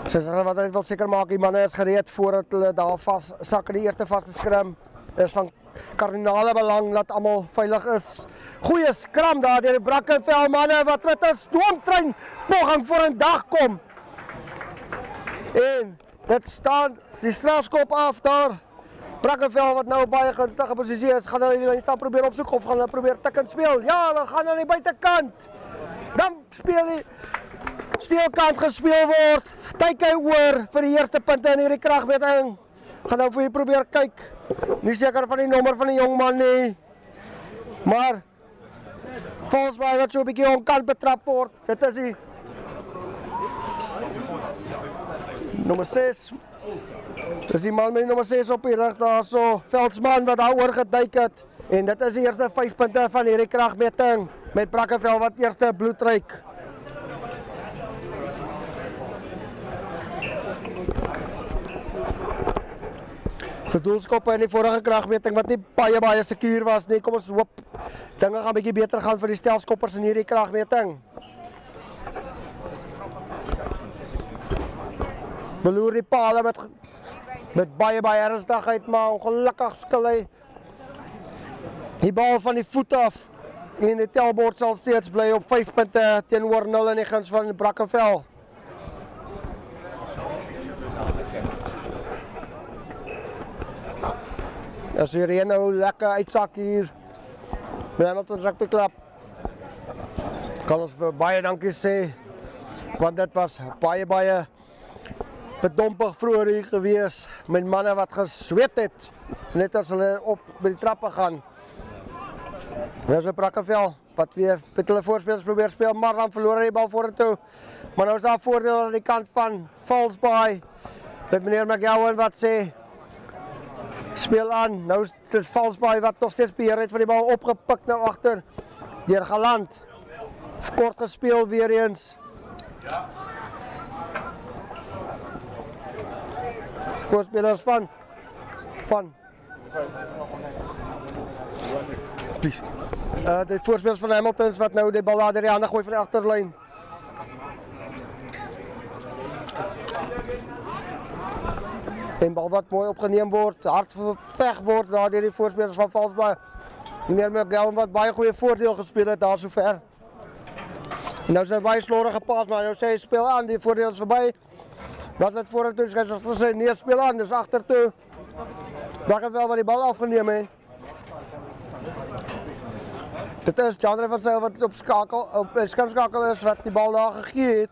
Skeieregter wat dit wil seker maak, die manne is gereed voordat hulle daar vas sak in die eerste vaste skrim. Dit is van kardinale belang dat almal veilig is. Goeie skram daar deur die Brackenfell manne wat met 'n stoomtrein poging voor 'n dag kom. En dit staan die strafskop af daar. Brackenfell wat nou baie gunstige posisie is, gaan hulle die lynstand probeer opsoek of gaan hulle probeer tik en speel? Ja, hulle gaan aan die buitekant. Dan speel die steelkant gespeel word. Kyk hy oor vir die eerste punte in hierdie kragmeting. Gaan nou vir jy probeer kyk. Nie seker van die nommer van die jongman nie. Maar Valsbaai wat so 'n bietjie onkant betrap word. Dit is die nommer 6, Dis die man met nommer 6 op die rug daar so, Veldsman wat daar oorgeduik het. En dit is die eerste 5 punte van hierdie kragmeting met Brackenfell wat eerste bloedryk. Vir doelskoppe in die vorige kragmeting wat nie baie sekuur was nie. Kom ons hoop dinge gaan bietjie beter gaan vir die stelskoppers in hierdie kragmeting. Beloer die pale met baie ernstigheid, maar ongelukkig skil hy die bal van die voet af. En die telbord sal steeds bly op 5 punte teenoor 0 in die guns van Brackenfell. As hier nou lekker uitsak hier by Hamilton Rugby Club. Kan ons vir baie dankie sê, want dit was baie bedompig vroeër hier gewees met manne wat gesweet het net as hulle op by die trappe gaan. Dit is Brackenfell wat weer met hulle voorspelers probeer speel, maar dan verloor hy die bal vorentoe. Maar nou is daar voordeel aan die kant van Fallsby met meneer McGowan wat sê speel aan. Nou is dit Fallsby wat nog steeds beheer het van die bal opgepik nou agter deur Galant. Kort gespeel weer eens. Voorspelers van please. Die voorspelers van Hamiltons wat nou die bal daar deur die hande gooi van die agterlyn. En bal wat mooi opgeneem word, hard geveg word daar deur die voorspelers van Fallsby. Meneer McGowan wat baie goeie voordeel gespeel het daar sover. En nou is hy baie slordige pas, maar nou sê hy speel aan, die voordeel is verby. Was dit vorentoe, hy sê nee, speel aan, dis agtertoe. Brackenfell wat die bal afgeneem het. Dit is Chandra van Zyl wat op skamskakel is, wat die bal daar gegee het.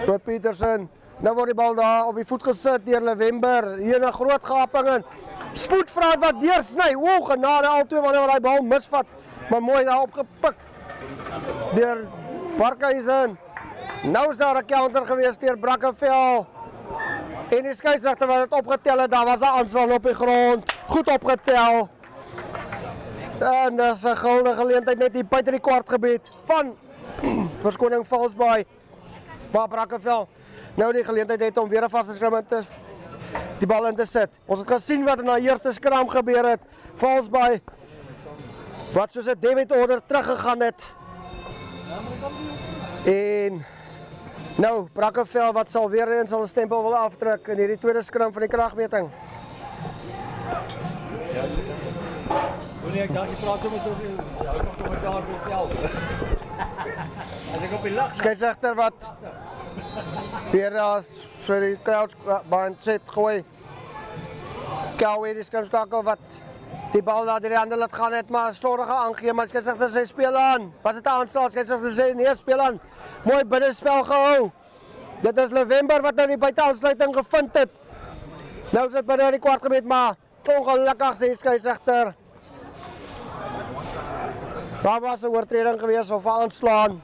So Petersen. Nou word die bal daar op die voet gesit deur November. Hier 'n groot gaping in. Spoedvraat wat deursny. O, genade al twee manne wat daai bal misvat. Maar mooi daar opgepik deur Barkhuizen. Nou is daar 'n counter gewees deur Brackenfell. En die skeieregter wat dit opgetel het, daar was 'n aanslag op die grond. Goed opgetel. En dis 'n goue geleentheid net hier buite die kwartgebied van verskoning Fallsby. Maar Brackenfell nou die geleentheid het om weer 'n vaste skram te die bal in te sit. Ons het gesien wat in die eerste skram gebeur het. Fallsby wat soos 'n David order teruggegaan het. En nou Brackenfell wat sal weer eens al 'n stempel wil afdruk in hierdie tweede skram van die kragmeting.
Wanneer ek dankie praat met jou kommentaar vir self. As ek op die lag.
Skeieregter wat weer vir die crowd band sit gooi. Koue die skamskakel wat die bal daar deur die hande laat gaan het, maar slordige aangee, maar skeieregter sê speel aan. Was dit 'n aanslag? Skeieregter sê nee, speel aan. Mooi binnespel gehou. Dit is November wat nou die buiteaansluiting gevind het. Nou is dit binne die kwartgebied, maar ongelukkig sê skeieregter. Daar was 'n oortreding gewees of 'n aanslaan.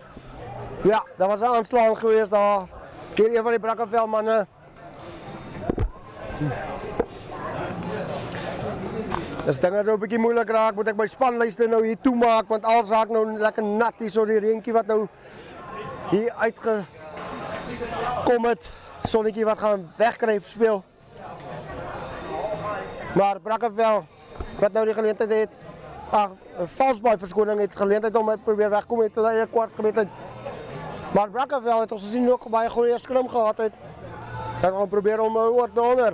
Ja, daar was 'n aanslaan gewees daar. Deur een van die Brackenfell manne. Dis dinge nou 'n bietjie moeilik raak, moet ek my spanlyste nou hier toemaak want alles raak nou lekker nat hier so die reentjie wat nou hier uitgekom het. Sonnetjie wat gaan wegkruip speel. Maar Brackenfell wat nou die geleentheid het, Fallsby verskoning het geleentheid om probeer wegkom met hulle eie kwartgebied uit. Maar Brackenfell het ons gesien ook baie goeie skrim gehad het. Dat gaan probeer om oor te onder.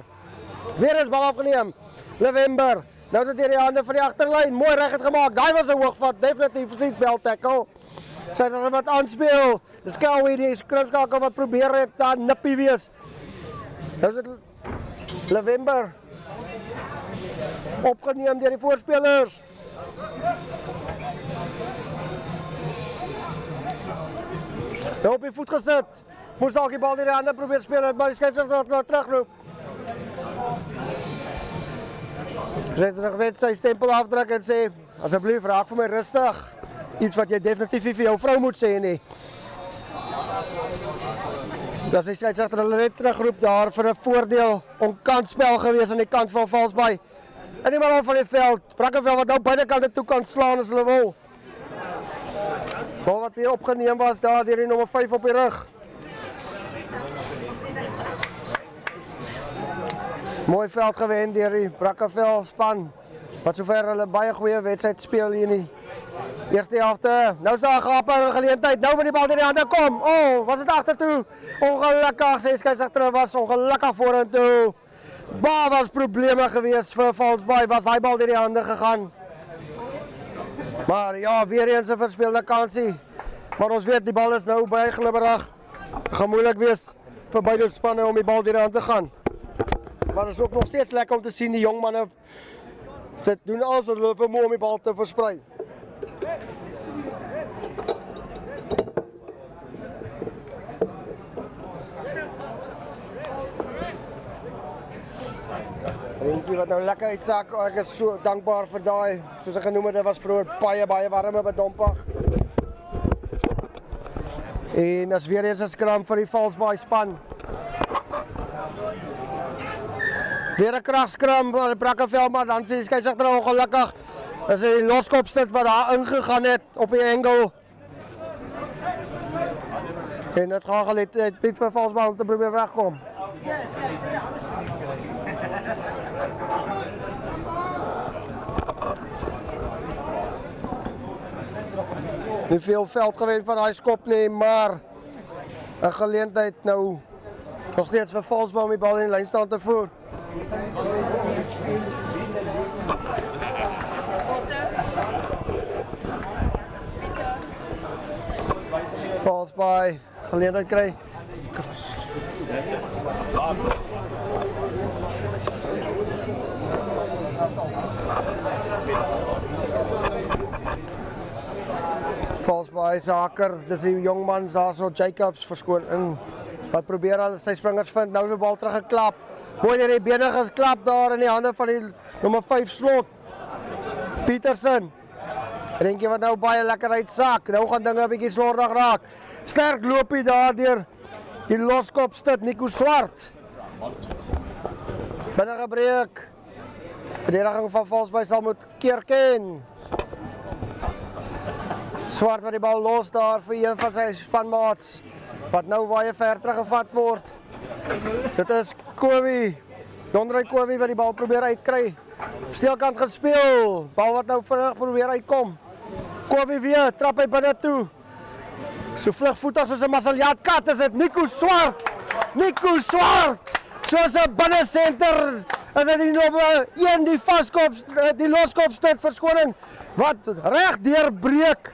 Weer is bal afgeneem. November. Nou is dit deur die hande van die agterlyn. Mooi reg het gemaak. Daai was 'n hoogvat. Definitief seatbelt tackle. Sy het wat aanspeel. Dis Koue die skrimskakel wat probeer het dan nippie wees. Nou is dit November. Opgeneem deur die voorspelers. Nou op die voet gesit. Moes dalk die bal deur die hande probeer speel het, maar die skeieregter laat terugroep. Sy het net sy stempel afdruk en sê, asseblief raak vir my rustig. Iets wat jy definitief vir jou vrou moet sê nie. Dat is die skeieregter hulle net terugroep daar vir 'n voordeel onkansspel gewees aan die kant van Valsbaai. In die middel van die veld, Brackenfell wat nou beide kante toe kan slaan as hulle wil. Bal wat weer opgeneem was daar deur die nommer 5 op die rug. Mooi veld gewen deur die Brackenfell span, wat sover hulle baie goeie wedstryd speel hier nie. Eerste helfte, nou is daar 'n gaping geleentheid, nou met die bal deur die hande kom. Oh, was dit agtertoe? Ongelukkig, sê skeieregter was ongelukkig vorentoe. Baie was probleme gewees vir Valsbaai, was hy bal deur die hande gegaan. Maar ja, weer eens 'n verspeelde kansie. Maar ons weet die bal is nou baie glibberig. Gaan moeilik wees vir beide spanne om die bal deur die hand te gaan. Maar dit is ook nog steeds lekker om te sien die jong manne sit doen alles wat hulle vermoë om die bal te versprei. Rentjie wat nou lekker uitsak, ek is so dankbaar vir daai, soos ek genoem het, dit was vroeër baie warme bedompig. En as weer eens 'n skram vir die Valsbaai span. Weer 'n kragskram van Brackenfell, maar dan sê die skeieregter ongelukkig. Is die loskopstit wat daar ingegaan het op die angle. En dit gaan geleentheid Piet vir Valsbaai om te probeer wegkom. Nie veel veld gewen van daai skop nie, maar 'n geleentheid nou nog steeds vir Valsbaai om die bal in die lyn staan te voer. Valsbaai geleentheid kry. Valsbaai se hakker, dis die jongmans daar so Jacobs verskoning. Wat probeer al sy springers vind, nou is die bal teruggeklap. Mooi deur die bene geklap daar in die hande van die nommer 5 slot. Petersen. Rentjie wat nou baie lekker uitsak. Nou gaan dinge 'n bietjie slordig raak. Sterk loopie daar deur die loskopstit Nico Swart. Binne gebreek. Verdediging van Valsbaai sal moet keer ken. Swart wat die bal los daar vir een van sy spanmaats, wat nou baie ver teruggevat word. Dit is Kowie, Dondrey Kowie wat die bal probeer uitkry. Steelkant gespeel, bal wat nou vinnig probeer uitkom. Kowie weer, trap hy binne toe. So vlugvoetig soos 'n Masaljaatkat is dit Nico Swart. Nico Swart, soos 'n binnesenter. Is dit die nommer 1, die vaskop, die loskopstit verskoning, wat reg deurbreek.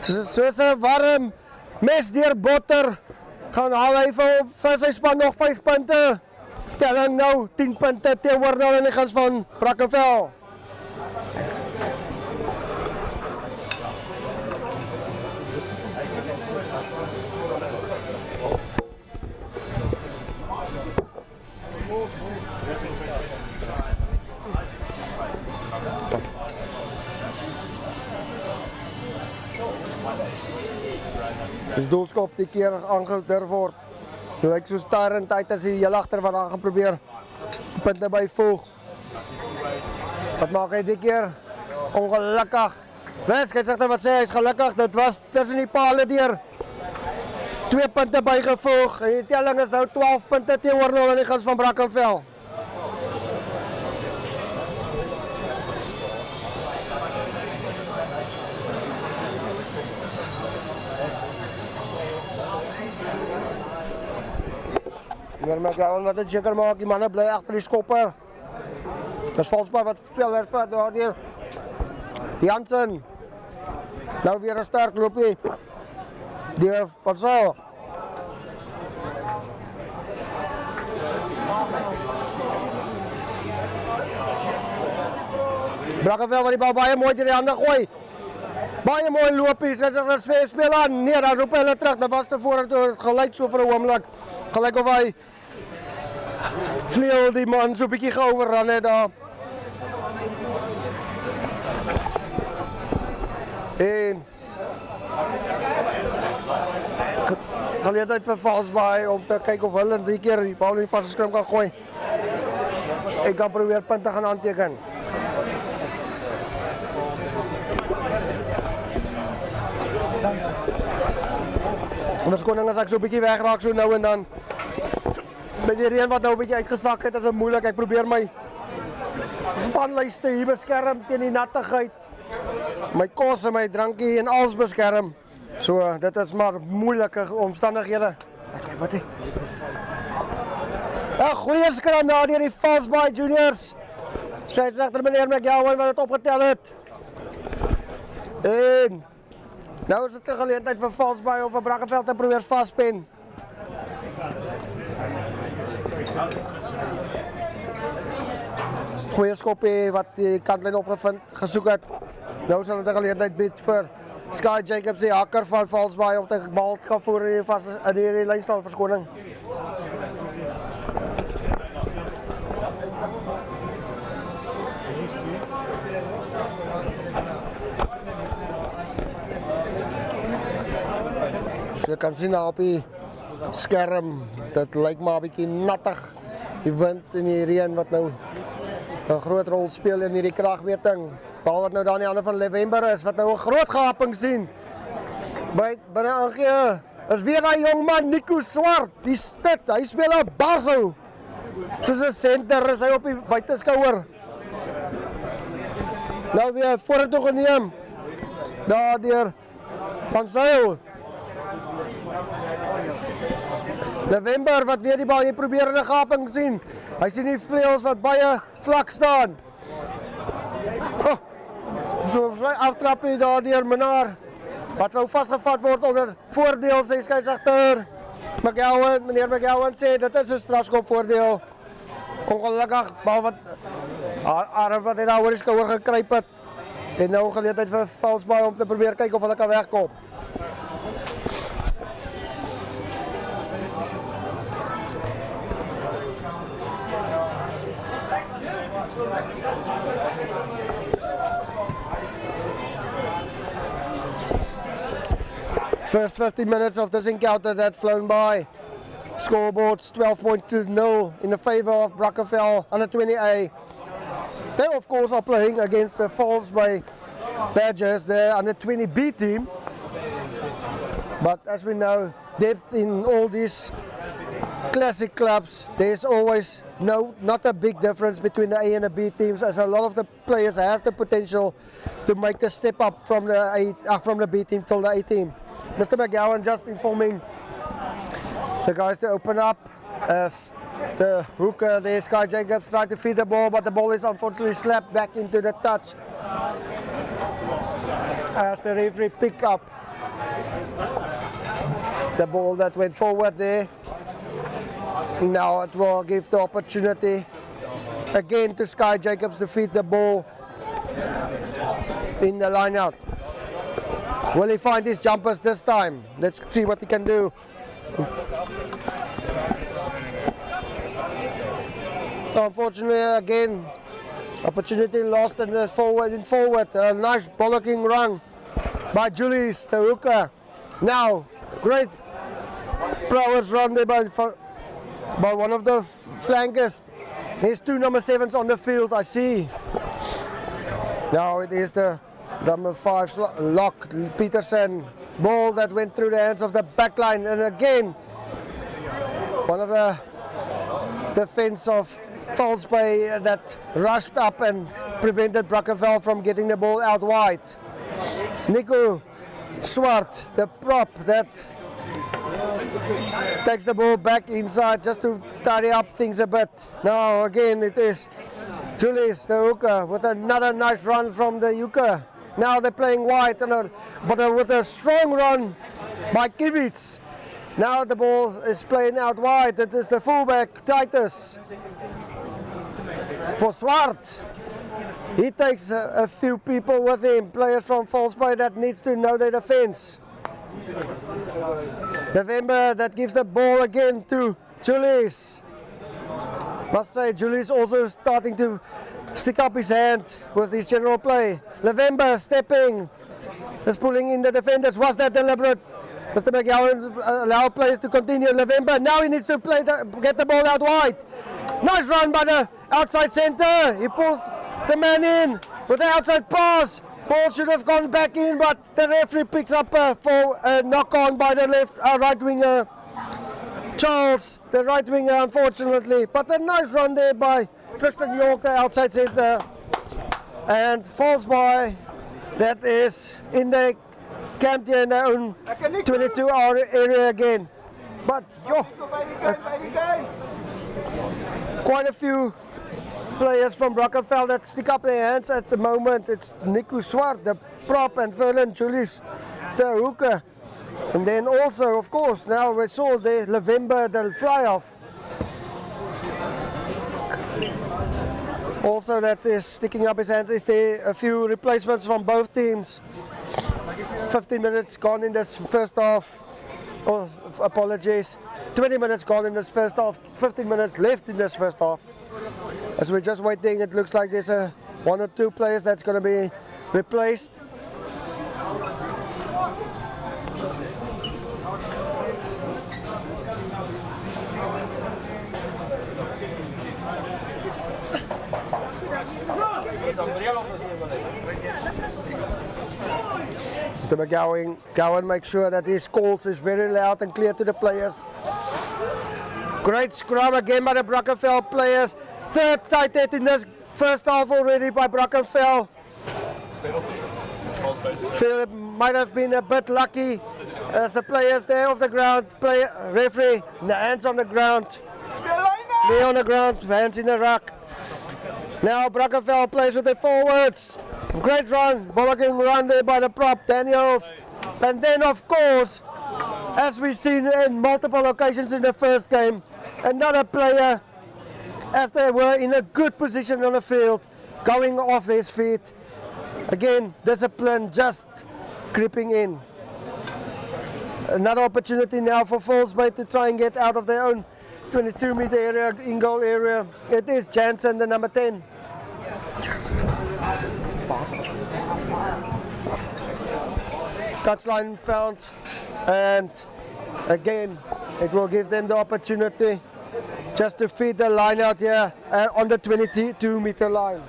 Soos 'n warm mes deur botter, gaan haal hy vir sy span nog 5 punte. Telling nou 10 punte teenoor nou in die guns van Brackenfell. Dis doelskop die keer aangedurf word. Dit lyk so starend uit as die heel agter wat aan gaan probeer punte byvoeg. Wat maak hy die keer? Ongelukkig. Wes, kyk sagter wat sê hy is gelukkig. Dit was tussen die palle deur. 2 punte bygevoeg. En die telling is nou 12 punte teenoor 0 in die guns van Brackenfell. Weer met jou wat dit seker maak, die manne bly agter die skopper. Dis Valsbaai wat speel hervat daardeur. Jansen. Nou weer 'n sterk loopie. Deur wat sê? Brackenfell wat die bal baie mooi deur die hande gooi. Baie mooi lopies, as hulle speel aan. Nee, dan roep hulle terug. Dat was tevore toe gelyk so vir 'n oomblik. Gelyk of hy vleuel die man so 'n bietjie geoverrun het daar. En geleentheid vir Valsbaai om te kyk of hulle 3 keer die bal in die vaste skrim kan gooi. En kan probeer punte gaan aanteken. Verskoning as ek so 'n bietjie wegraak so nou en dan. Met die reën wat nou 'n bietjie uitgesak het, is dit moeilik. Ek probeer my spanlyste hier beskerm teen die nattigheid. My kos en my drankie en alles beskerm. So, dit is maar moeilike omstandighede. Okay, wat hè? 'n goeie skram daar deur die Valsbaai Juniors. Skeieregter meneer McGowan wat dit opgetel het. En nou is dit 'n geleentheid vir Valsbaai om vir Brackenfell te probeer vaspen. Goeie skoppie wat die kantlyn opgevind, gesoek het. Nou sal dit 'n geleentheid bied vir Sky Jacobs, die hakker van Valsbaai, om te bal te gaan voer in die lynstal, verskoning. So jy kan sien daar op die skerm, dit lyk maar 'n bietjie nattig, die wind en die reën wat nou 'n groot rol speel in hierdie kragmeting. Bal wat nou daar in die hande van November is, wat nou 'n groot gaping sien. Binne aangee is weer daai jong man Nico Swart, die stit, hy speel 'n barsou. Soos 'n senter is hy op die buiteskouer. Nou weer vorentoe geneem. Daardeur van Sail. November wat weer die bal hier probeer in 'n gaping sien. Hy sien die vleuels wat baie vlak staan. Oh, so sy aftrap hier daardeur Menaar wat wou vasgevat word onder voordeel, sê skeieregter McGowan. Meneer McGowan sê dit is 'n strafskop voordeel. Ongelukkig bal wat arm wat hy daar oor die skouer gekruip het. En nou geleentheid vir Valsbaai om te probeer kyk of hulle kan wegkom. First 15 minutes of this encounter that's flown by. Scoreboards 12.20 in the favor of Brackenfell under 20A. They of course are playing against the Valsbaai Badgers, the under 20B team. But as we know, depth in all these classic clubs, there's always not a big difference between the A and the B teams, as a lot of the players have the potential to make the step up from the B team till the A team. Mr. McGowan just informing the guys to open up as the hooker there, Sky Jacobs, tried to feed the ball, but the ball is unfortunately slapped back into the touch as the referee picked up the ball that went forward there. Now it will give the opportunity again to Sky Jacobs to feed the ball in the line out. Will he find his jumpers this time? Let's see what he can do. Unfortunately, again, opportunity lost in the forward. A nice bollocking run by Julius, the hooker. Now, great prowess run there by one of the flankers. There's 2 number 7s on the field, I see. Now it is the number 5 lock, Peterson. Ball that went through the hands of the backline. And again, one of the defense of Valsbaai that rushed up and prevented Brackenfell from getting the ball out wide. Nico Swart, the prop that takes the ball back inside just to tidy up things a bit. Now again it is Julius, the hooker, with another nice run from the hooker. Now they're playing wide, but with a strong run by Kivitz. Now the ball is playing out wide. It is the fullback, Titus. For Swart, he takes a few people with him, players from Valsbaai that needs to know their defense. November that gives the ball again to Julius. Must say Julius also starting to stick up his hand with his general play. November stepping, just pulling in the defenders. Was that deliberate? Mr. McGowan allow players to continue. November, now he needs to get the ball out wide. Nice run by the outside centre. He pulls the man in with the outside pass. Ball should have gone back in, but the referee picks up for a knock on by the right winger, Charles, the right winger, unfortunately. But a nice run there by Tristan Yorker, outside centre. And falls by, that is in the camped here in their own 22-hour area again. But quite a few players from Brackenfell that stick up their hands at the moment. It's Nico Swart, the prop, and Verlin Julius, the hooker. And then also, of course, now we saw the November, the fly-off. Also that is sticking up his hands. Is there a few replacements from both teams? 15 minutes gone in this first half. Oh, apologies. 20 minutes gone in this first half. 15 minutes left in this first half. As we're just waiting, it looks like there's one or two players that's going to be replaced. Mr. McGowan makes sure that his calls is very loud and clear to the players. Great scrum again by the Brackenfell players. Third tight hit in this first half already by Brackenfell. So it might have been a bit lucky as the players there off the ground. Referee, the hands on the ground. Knee on the ground, hands in the ruck. Now Brackenfell plays with the forwards. Great run, bollocking run there by the prop, Daniels. And then of course, as we've seen in multiple occasions in the first game, another player, as they were in a good position on the field, going off his feet. Again, discipline just creeping in. Another opportunity now for Fallsbay to try and get out of their own 22-meter area, in-goal area. It is Jansen, the number 10. Touchline found, and again it will give them the opportunity just to feed the line out here on the 22-meter line.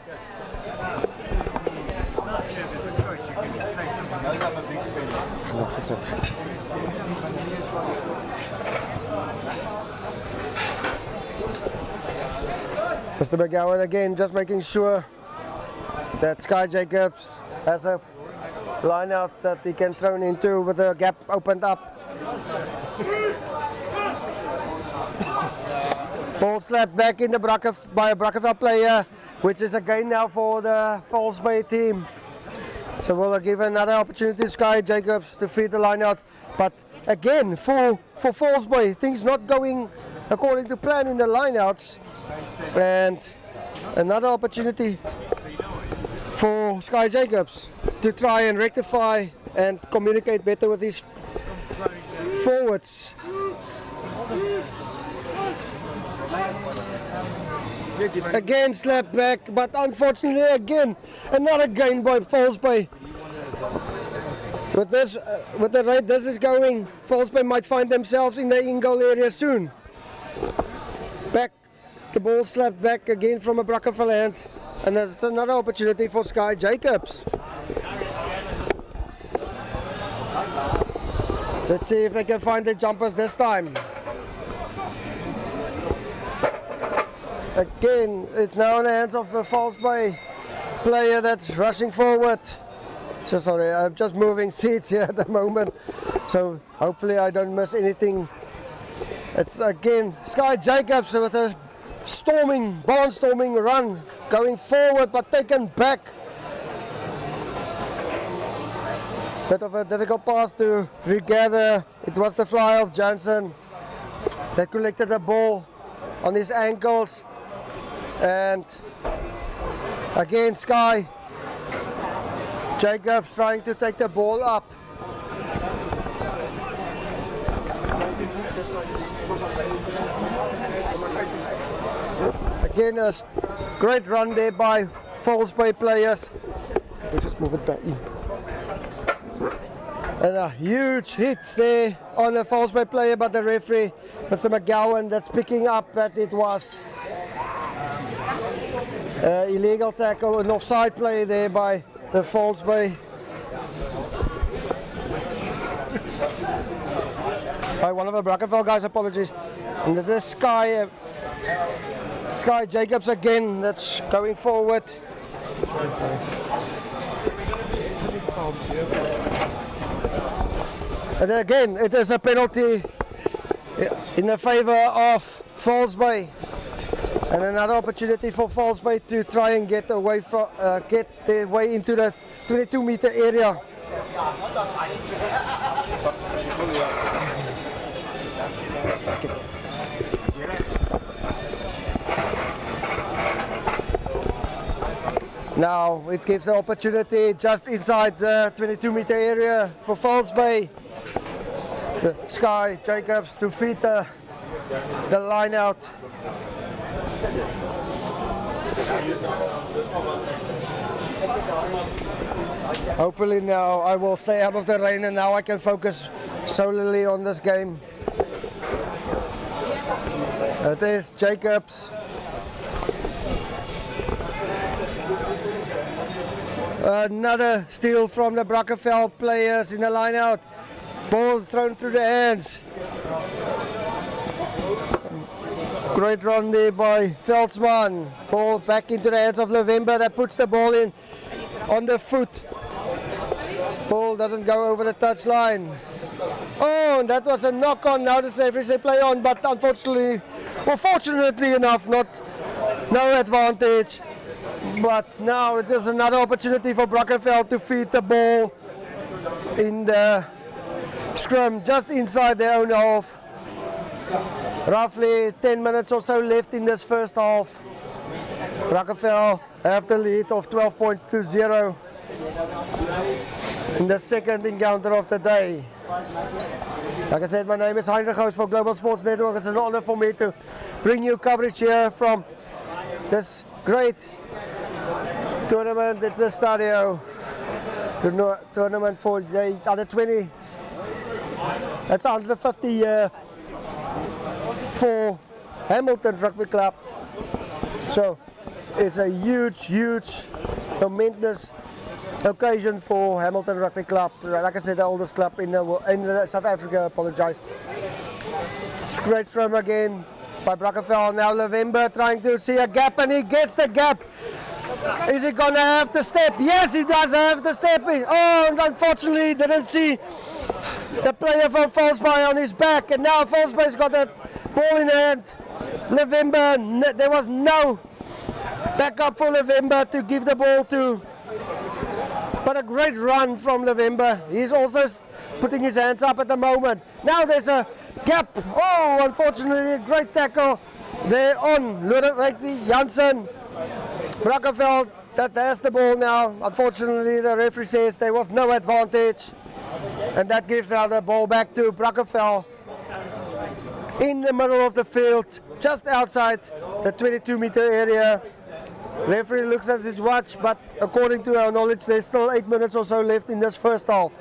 Mr. McGowan again just making sure that Sky Jacobs has a line out that he can throw into with the gap opened up. Ball slapped back in the by a Brackenfell player, which is a gain now for the Fallsbay team. So we'll give another opportunity to Sky Jacobs to feed the line out. But again, for Fallsbay, things not going according to plan in the lineouts. And another opportunity for Sky Jacobs to try and rectify and communicate better with his forwards. Again slapped back, but unfortunately again another gain by Fallsbay. With the rate this is going, Fallsbay might find themselves in the in-goal area soon. Back, the ball slapped back again from a Brackenfell hand, and that's another opportunity for Sky Jacobs. Let's see if they can find the jumpers this time. Again, it's now in the hands of the Fallsbay player that's rushing forward. So sorry, I'm just moving seats here at the moment, so hopefully I don't miss anything. It's again Sky Jacobs with a barnstorming run, going forward but taken back. Bit of a difficult pass to regather. It was the fly of Jansen that collected the ball on his ankles. And again Sky Jacobs trying to take the ball up. Again a great run there by Fallsbay players. We'll just move it back in. And a huge hit there on the false play player, but the referee, Mr. McGowan, that's picking up that it was illegal tackle, an offside play there by the false play. By one of the Brackenfell guys, apologies. And this Sky Jacobs again, that's going forward. And again, it is a penalty in the favor of False Bay, and another opportunity for False Bay to try and get away from, get their way into the 22-meter area. Now it gives the opportunity just inside the 22-meter area for False Bay. The Sky Jacobs to feed the line out. Hopefully now I will stay out of the rain and now I can focus solely on this game. There's Jacobs. Another steal from the Brackenfell players in the line out. Ball thrown through the hands. Great run there by Veldsman. Ball back into the hands of November. That puts the ball in on the foot. Ball doesn't go over the touchline. Oh, and that was a knock on. Now the referees they play on, but unfortunately, or fortunately enough, no advantage. But now it is another opportunity for Brackenfell to feed the ball in the scrum just inside their own half. Roughly 10 minutes or so left in this first half. Brackenfell have the lead of 12 points to 0 in the second encounter of the day. Like I said, my name is Heinrich, host for Global Sports Network. It's an honor for me to bring you coverage here from this great tournament. It's the STADIO tournament for the under 20. It's under the 50 year for Hamilton's Rugby Club. So it's a huge, momentous occasion for Hamilton Rugby Club. Like I said, the oldest club in South Africa. Apologize. It's great from again by Brackenfell. Now November trying to see a gap, and he gets the gap. Is he gonna have to step? Yes, he does have to step. Oh, and unfortunately, didn't see the player from False Bay on his back, and now False Bay's got that ball in hand. November, there was no backup for November to give the ball to. But a great run from November. He's also putting his hands up at the moment. Now there's a gap. Oh, unfortunately, a great tackle there on Ludwig Janssen. Brackenfell that has the ball now. Unfortunately, the referee says there was no advantage. And that gives now the ball back to Brackenfell in the middle of the field, just outside the 22-meter area. Referee looks at his watch, but according to our knowledge, there's still 8 minutes or so left in this first half.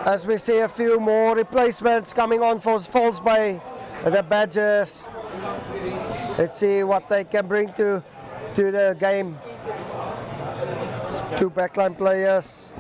As we see a few more replacements coming on for False Bay, the Badgers. Let's see what they can bring to the game. Two backline players.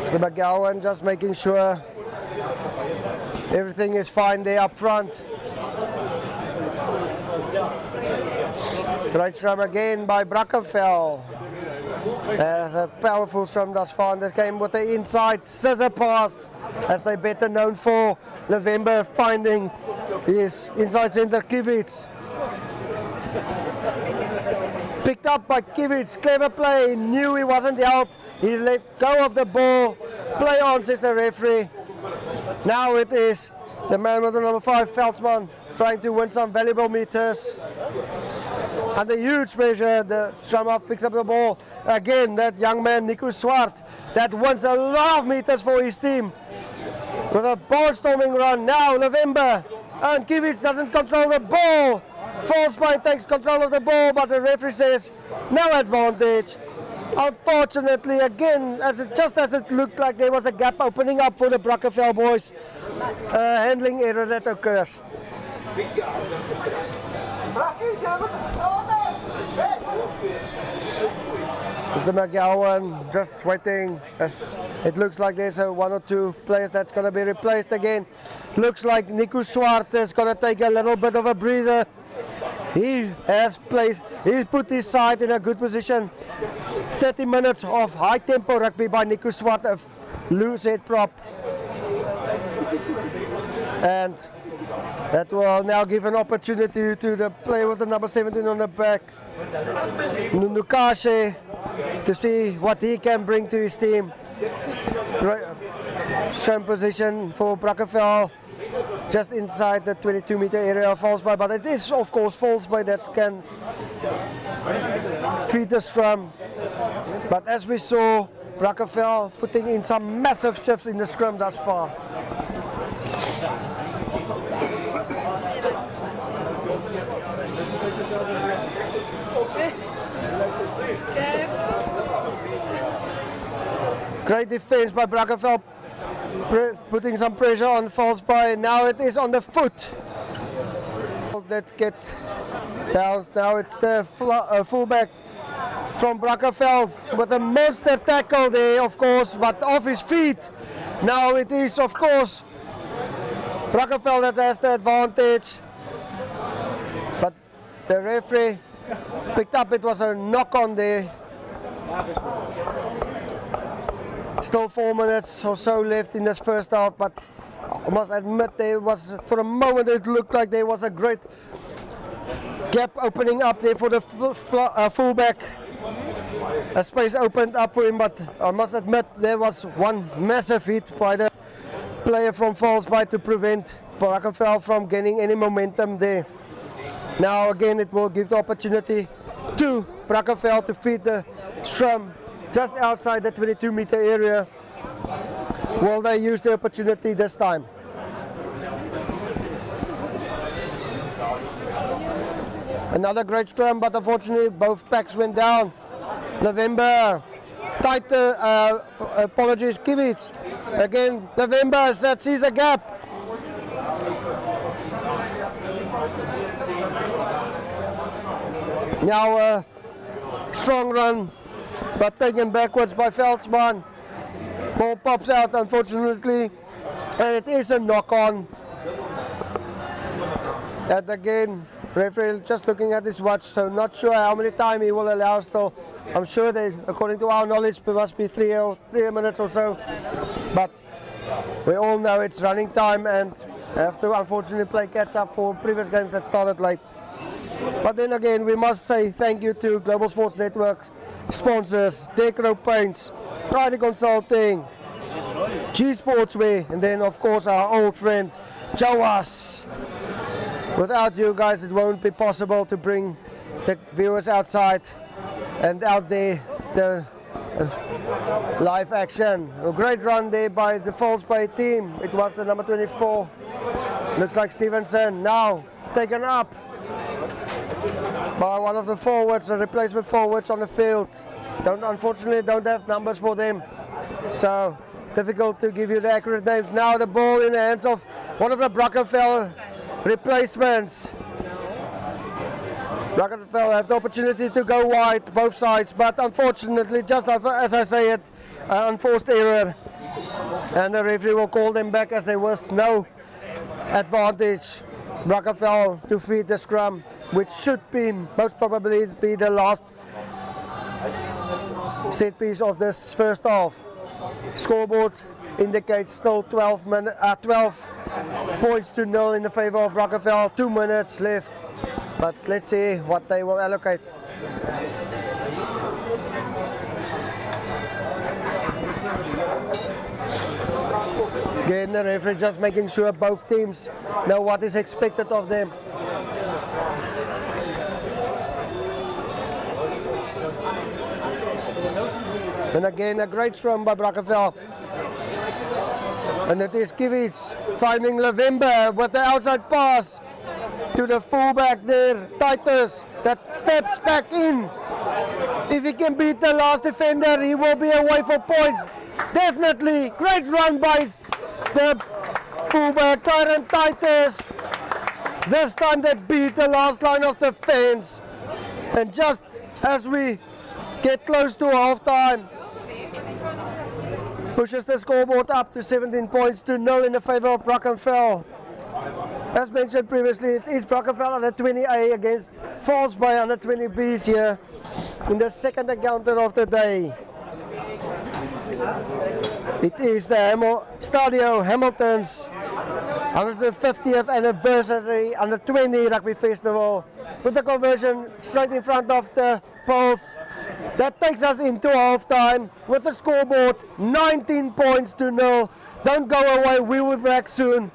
Mr. McGowan just making sure everything is fine there up front. Great scrum again by Brackenfell. The powerful scrum thus far in this game with the inside scissor pass, as they're better known for. November finding his inside centre Kivitz. Picked up by Kivitz, clever play, knew he wasn't out. He let go of the ball, play on, says the referee. Now it is the man with the number 5, Veldsman, trying to win some valuable meters. under huge pressure. The scrum half picks up the ball. Again, that young man, Nico Swart, that wants a lot of meters for his team. With a ball-storming run. Now, November. And Kivitz doesn't control the ball. Falsby takes control of the ball, but the referee says no advantage. Unfortunately, again, just as it looked like there was a gap opening up for the Brackenfell boys, handling error that occurs. Mr. McGowan just waiting, as it looks like there's one or two players that's going to be replaced again. Looks like Nico Swart is going to take a little bit of a breather. He's put his side in a good position. 30 minutes of high tempo rugby by Nico Swart, a loose head prop. And that will now give an opportunity to the player with the number 17 on the back, Nunukashe, to see what he can bring to his team. Same position for Brackenfell, just inside the 22-meter area of Falsby, but it is of course Falsby that can feed the scrum. But as we saw, Brackenfell putting in some massive shifts in the scrum thus far. Great defense by Brackenfell, putting some pressure on Falsby. Now it is on the foot. That gets bounced. Now it's the fullback from Brackenfell with a monster tackle there, of course, but off his feet. Now it is, of course, Brackenfell that has the advantage. But the referee picked up, it was a knock on there. Still 4 minutes or so left in this first half, but I must admit there was, for a moment it looked like there was a great gap opening up there for the fullback. A space opened up for him, but I must admit there was one massive hit by the player from Falsby to prevent Brackenfell from gaining any momentum there. Now again it will give the opportunity to Brackenfell to feed the scrum just outside the 22-meter area. Will they use the opportunity this time? Another great scrum, but unfortunately both packs went down. November, tighter, apologies, Kivitz. Again, November, that sees a gap. Now a strong run, but taken backwards by Veldsman. Ball pops out, unfortunately, and it is a knock-on. And again, referee just looking at his watch, so not sure how many time he will allow still. I'm sure that, according to our knowledge, there must be 3 minutes or so. But we all know it's running time and have to unfortunately play catch up for previous games that started late. But then again, we must say thank you to Global Sports Network's sponsors, Decro Paints, Friday Consulting, G Sportswear, and then of course our old friend Jawas. Without you guys, it won't be possible to bring the viewers outside and out there the live action. A great run there by the Falsby team. It was the number 24. Looks like Stevenson now taken up by one of the forwards, the replacement forwards on the field. Unfortunately don't have numbers for them, so difficult to give you the accurate names. Now the ball in the hands of one of the Brackenfell replacements. Brackenfell have the opportunity to go wide, both sides, but unfortunately, just as I say it, unforced error. And the referee will call them back as there was no advantage. Brackenfell to feed the scrum, which should be most probably be the last set piece of this first half. Scoreboard indicates still 12 points to 0 in the favor of Brackenfell. 2 minutes left, but let's see what they will allocate. Again, the referee just making sure both teams know what is expected of them. And again, a great scrum by Brackenfell. And it is Kivits finding Lavemba with the outside pass to the fullback there, Titus, that steps back in. If he can beat the last defender, he will be away for points. Definitely, great run by the fullback, Tyrant Titus. This time they beat the last line of defense. And just as we get close to half-time, pushes the scoreboard up to 17 points to 0 in the favor of Brackenfell. As mentioned previously, it is Brackenfell under 20A against Falls by under 20Bs here in the second encounter of the day. It is the STADIO Hamilton's 150th anniversary under 20 rugby festival with the conversion straight in front of the poles. That takes us into halftime with the scoreboard 19 points to 0. Don't go away, we will be back soon.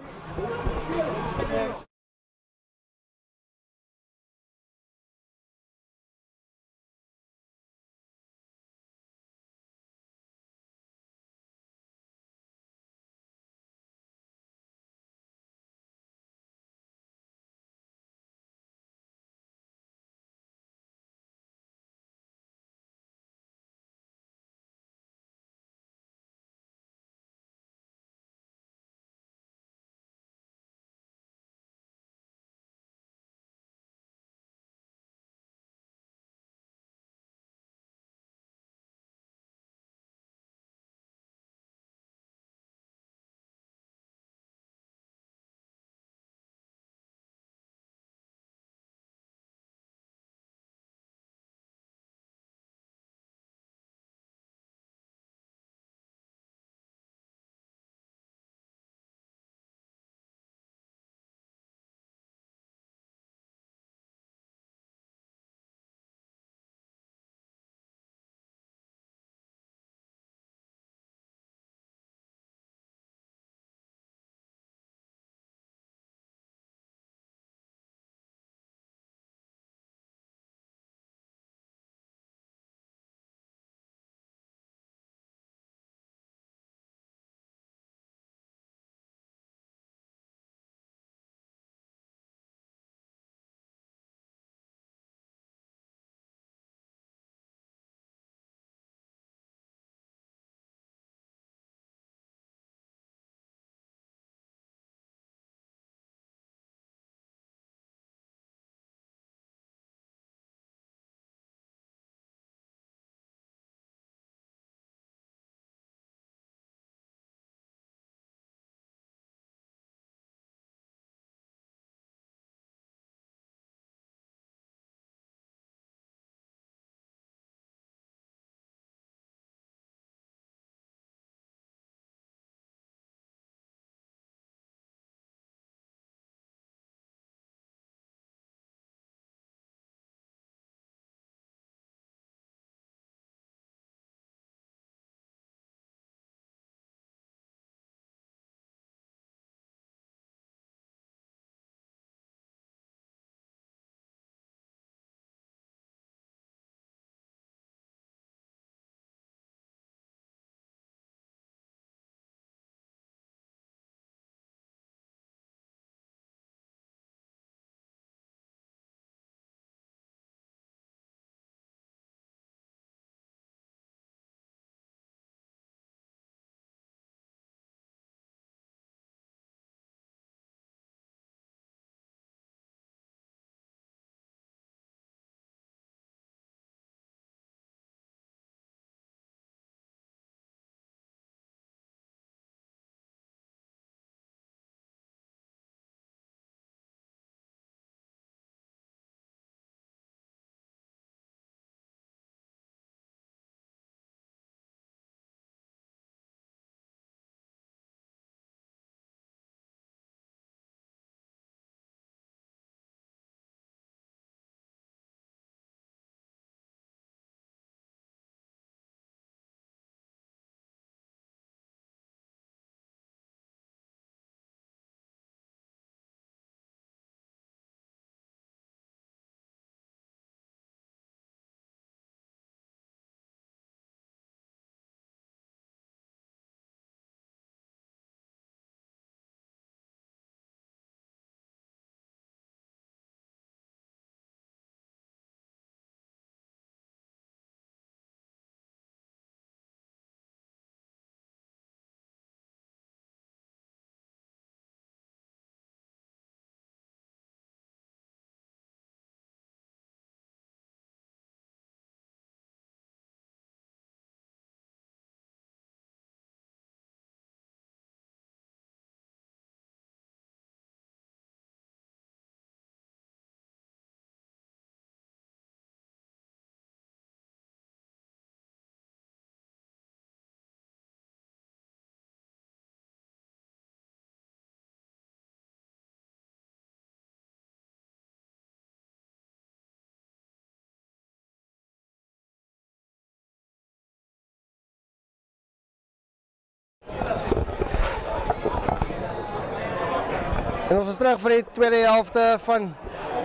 En ons is terug vir die tweede helfte van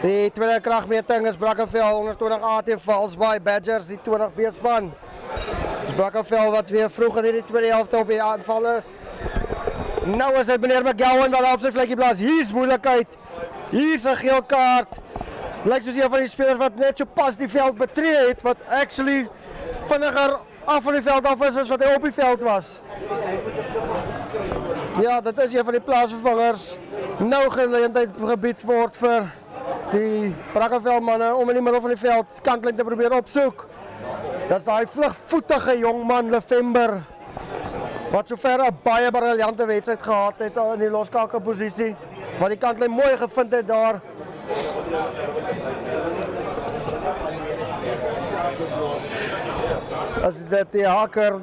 die tweede kragmeting is Brackenfell 120 AT Valsbaai Badgers, die 20B span. Dis Brackenfell wat weer vroeg in die tweede helfte op die aanval is. Nou is dit meneer McGowan wat op sy vlekkie blaas. Hier is moeilikheid. Hier is 'n geel kaart. Lyk soos een van die spelers wat net so pas die veld betree het, wat actually vinniger af van die veld af is as wat hy op die veld was. Ja, dit is een van die plaasvervangers. Nou geleentheid gebied word vir die Brackenfell manne om in die middel van die veld kantlyn te probeer opsoek. Dat is daai vlugvoetige jongman November wat sover 'n baie briljante wedstryd gehad het in die loskakelposisie, wat die kantlyn mooi gevind het daar. As dit die haker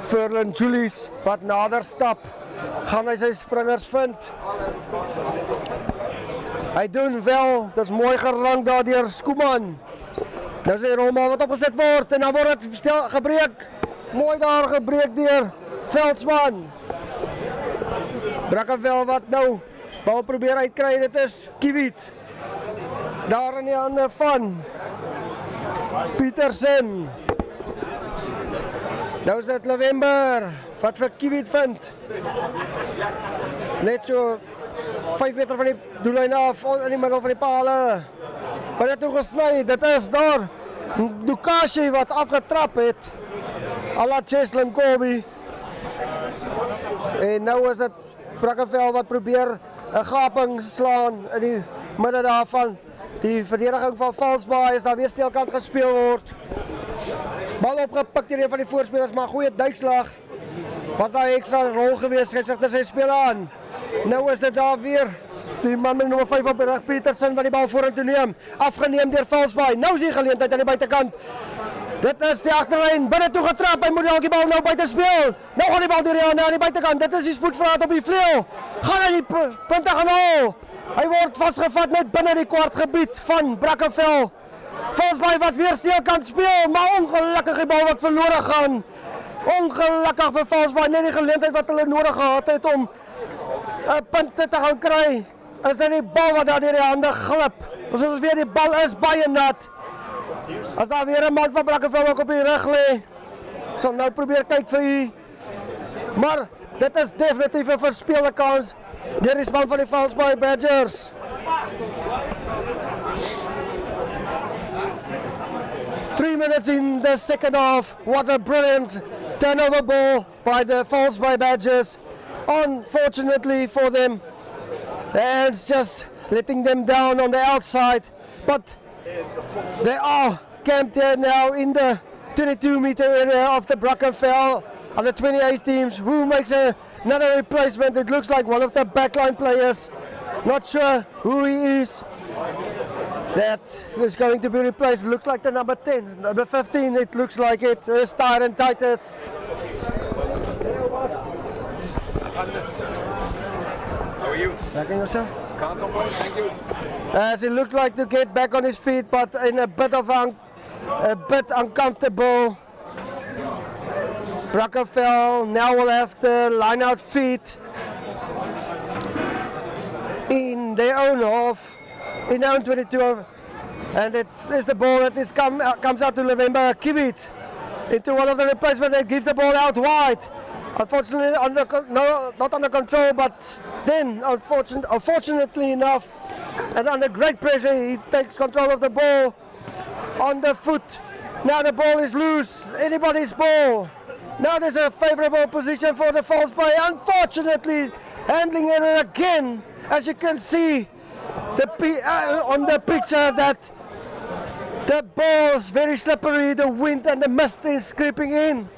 Furlan Julies wat nader stap, gaan hy sy springers vind. Hy doen wel, dit is mooi gerang daar deur Skooman. Nou is die rolma wat opgeset word en dan word dit gebreek. Mooi daar gebreek deur Veldsman. Brackenfell wat nou bal probeer uitkry, dit is Kiewit. Daar in die hande van Petersen. Nou is dit November wat vir Kiewit vind. Net so 5 meter van die doellyn af, in die middel van die pale. Maar dit toe gesny, dit is daar Dukashi wat afgetrap het. Ala Cheslin Kobe. En nou is dit Brackenfell wat probeer 'n gaping slaan in die midde daarvan. Die verdediging van Valsbaai is daar weer sneelkant gespeel word. Bal opgepik deur een van die voorspelers, maar goeie duikslag. Was daar 'n ekstra rol geweest, skeidsregter sy speel aan. Nou is dit daar weer die man met nommer 5 op die rug, Petersen, wat die bal vorentoe neem. Afgeneem deur Valsbaai. Nou is die geleentheid aan die buitekant. Dit is die agterlyn, binne toe getrap. Hy moet die bal nou buite speel. Nou gaan die bal deur die hande aan die buitekant. Dit is die spoedverraad op die vleuel. Gaan hy die punte gaan haal. Hy word vasgevat net binne die kwartgebied van Brackenfell. Valsbaai wat weer steel kan speel, maar ongelukkig die bal wat verlore gaan. Ongelukkig vir Valsbaai, net die geleentheid wat hulle nodig gehad het om punte te gaan kry. Is dit die bal wat daar deur die hande glip. Ons weer die bal is baie nat. As daar weer 'n man van Brackenfell ook op die rug lê, sal nou probeer kyk vir u. Maar dit is definitief 'n verspeelde kans deur die span van die Valsbaai Badgers. Three minutes in the second half. What a brilliant turnover ball by the Valsbaai Badgers. Unfortunately for them, and just letting them down on the outside. But they are camped here now in the 22-meter area of the Brackenfell and the 28 teams. Who makes another replacement? It looks like one of the backline players. Not sure who he is. That is going to be replaced. It looks like the number 10, number 15. It looks like it is Tyron Titus.
How are you?
Backing yourself?
Can't complain, thank you.
As he looked like to get back on his feet, but in a bit uncomfortable. Brackenfell now will have to line out feet in their own half, in their own 22, and it is the ball that comes out to November Kiewit into one of the replacements that gives the ball out wide. Unfortunately, not under control, but then, unfortunately enough, and under great pressure, he takes control of the ball on the foot. Now the ball is loose, anybody's ball. Now there's a favorable position for the Valsbaai. Unfortunately, handling it again, as you can see on the picture, that the ball is very slippery, the wind and the mist is creeping in.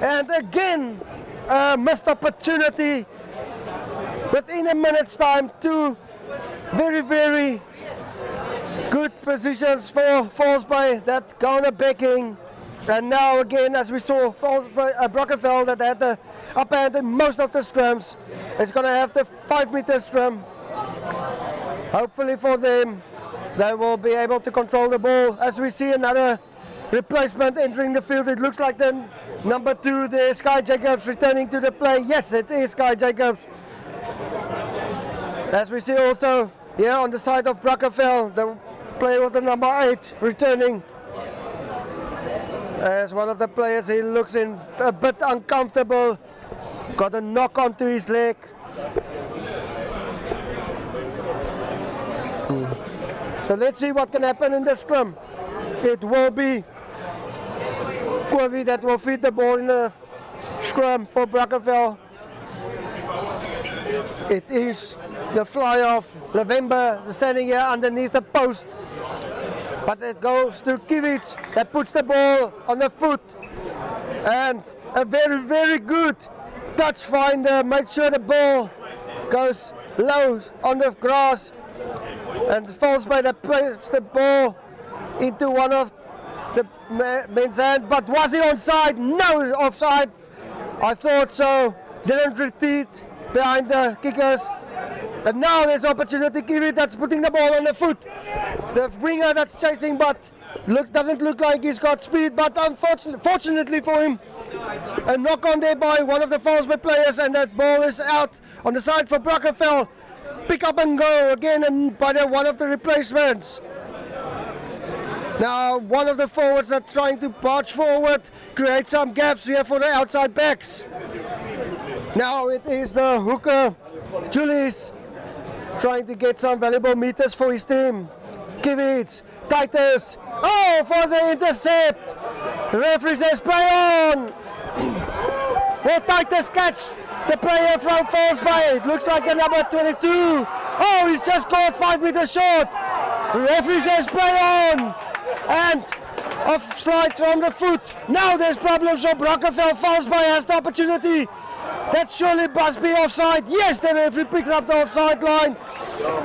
And again, a missed opportunity within a minute's time. Two very, very good positions for Valsbaai that counter backing. And now again, as we saw, Brackenfell that had the upper hand in most of the scrums. It's going to have the 5-meter scrum. Hopefully for them, they will be able to control the ball. As we see another replacement entering the field, it looks like the number 2, the Sky Jacobs, returning to the play. Yes, it is Sky Jacobs. As we see also here on the side of Brackenfell, the player with the number 8 returning. As one of the players, he looks in a bit uncomfortable, got a knock onto his leg. So let's see what can happen in the scrum. It will be Kuilsrivier that will feed the ball in the scrum for Brackenfell. It is the fly of November standing here underneath the post. But it goes to Kuilsrivier that puts the ball on the foot. And a very, very good touch finder. Make sure the ball goes low on the grass. And falls by the ball into one of the men's hand. But was he onside? No, offside. I thought so. Didn't retreat behind the kickers. And now there's opportunity. Kuilsrivier that's putting the ball on the foot. The winger that's chasing, but doesn't look like he's got speed. But unfortunately for him, a knock on there by one of the Falsby players, and that ball is out on the side for Brackenfell. Pick up and go again, and by one of the replacements. Now one of the forwards are trying to march forward, create some gaps here for the outside backs. Now it is the hooker, Julius, trying to get some valuable meters for his team. Kuilsrivier, Titus, oh, for the intercept. The referee says play on. Will Titus catch the player from Falsby? It looks like the number 22. Oh, he's just caught 5 meters short. The referee says play on. And off slides from the foot. Now there's problems for Brackenfell. Falsby has the opportunity. That surely must be offside. Yes, the referee picks up the offside line.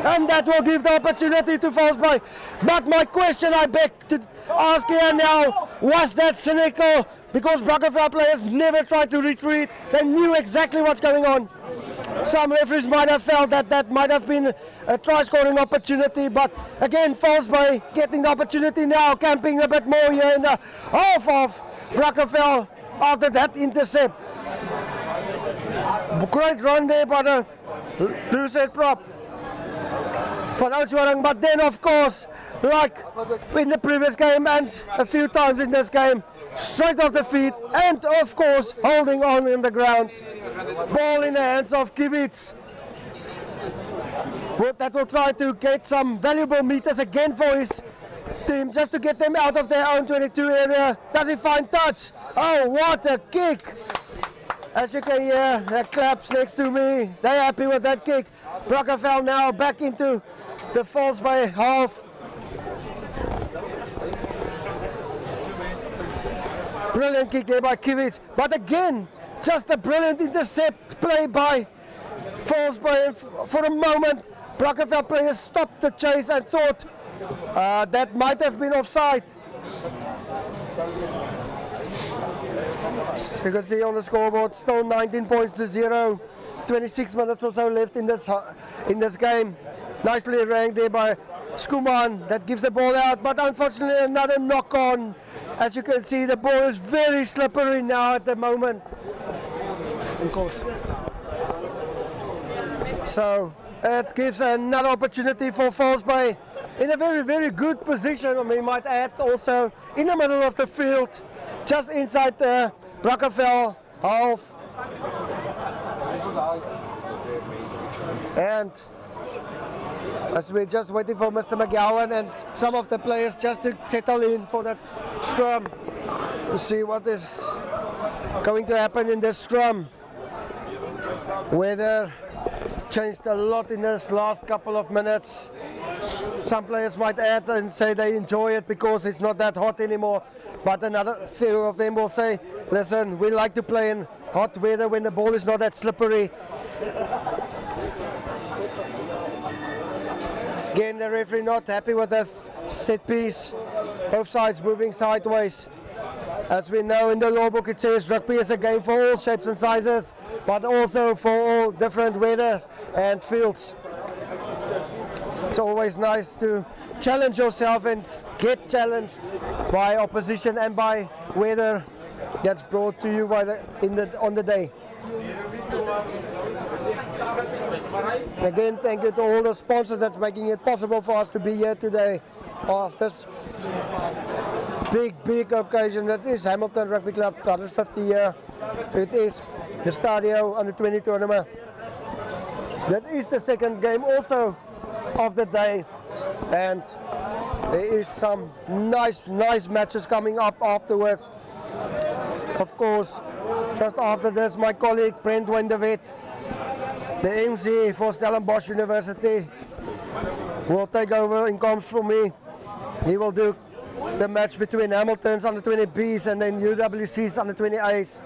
And that will give the opportunity to Falsby. But my question I beg to ask here now, was that cynical? Because Brackenfell players never tried to retreat. They knew exactly what's going on. Some referees might have felt that that might have been a try-scoring opportunity, but again, Falsby getting the opportunity now, camping a bit more here in the half of Brackenfell after that intercept. Great run there by the loose head prop for Oudtshoorn, but then of course, like in the previous game and a few times in this game, straight off the feet and of course holding on in the ground. Ball in the hands of Kuilsrivier. That will try to get some valuable meters again for his team, just to get them out of their own 22 area. Does he find touch? Oh, what a kick! As you can hear, the claps next to me. They're happy with that kick. Brackenfell now back into the Falsby half. Brilliant kick there by Kuilsrivier. But again, just a brilliant intercept play by Falsby. For a moment, Brackenfell players stopped the chase and thought that might have been offside. You can see on the scoreboard, still 19 points to 0. 26 minutes or so left in this game. Nicely ranked there by Skuman. That gives the ball out, but unfortunately another knock on. As you can see, the ball is very slippery now at the moment. Of course. So it gives another opportunity for Falsby in a very, very good position. I mean, might add also in the middle of the field, just inside the Brackenfell half. And as we're just waiting for Mr. McGowan and some of the players just to settle in for that scrum, to see what is going to happen in this scrum. Weather changed a lot in this last couple of minutes. Some players might add and say they enjoy it because it's not that hot anymore, but another few of them will say, listen, we like to play in hot weather when the ball is not that slippery. Again, the referee not happy with the set piece, both sides moving sideways. As we know in the law book, it says rugby is a game for all shapes and sizes, but also for all different weather and fields. It's always nice to challenge yourself and get challenged by opposition and by weather that's brought to you by on the day. Again, thank you to all the sponsors that's making it possible for us to be here today of this big occasion that is Hamilton Rugby Club's 150 year. It is the STADIO Under 20 tournament. That is the second game also of the day, and there is some nice matches coming up afterwards. Of course, just after this, my colleague Brent Wendevet, the MC for Stellenbosch University, will take over in comms for me. He will do the match between Hamilton's under 20Bs and then UWC's under 20As.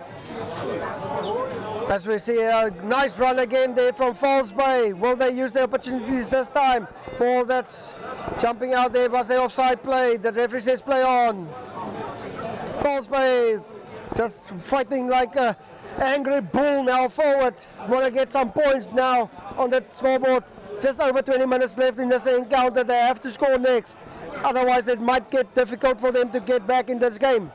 As we see a nice run again there from Falls Bay. Will they use the opportunities this time? Ball that's jumping out there, was the offside play. The referee says play on. Falls Bay just fighting like a angry bull now forward. Want to get some points now on the scoreboard. Just over 20 minutes left in this encounter. They have to score next. Otherwise it might get difficult for them to get back in this game.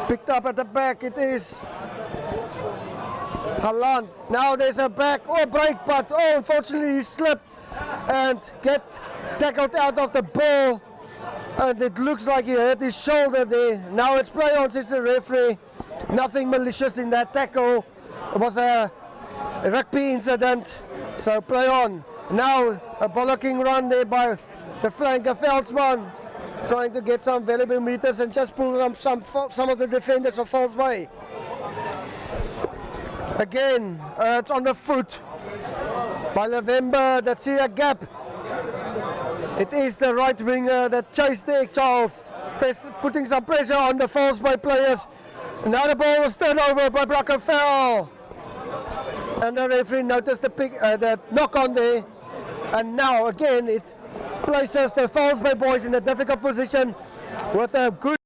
Picked up at the back, it is Galant. Now there's a back or break, but unfortunately he slipped and get tackled out of the ball. And it looks like he hurt his shoulder there. Now it's play on, says the referee. Nothing malicious in that tackle. It was a rugby incident, so play on. Now a bollocking run there by the flanker Veldsman, trying to get some valuable meters and just pull up some of the defenders of Falls Bay. Again, it's on the foot by November. That see a gap. It is the right winger that chased there, Charles, putting some pressure on the Falls Bay players. Now the ball was turned over by Brackenfell, and the referee noticed the knock on there. And now again it places the Falls Bay boys in a difficult position with a good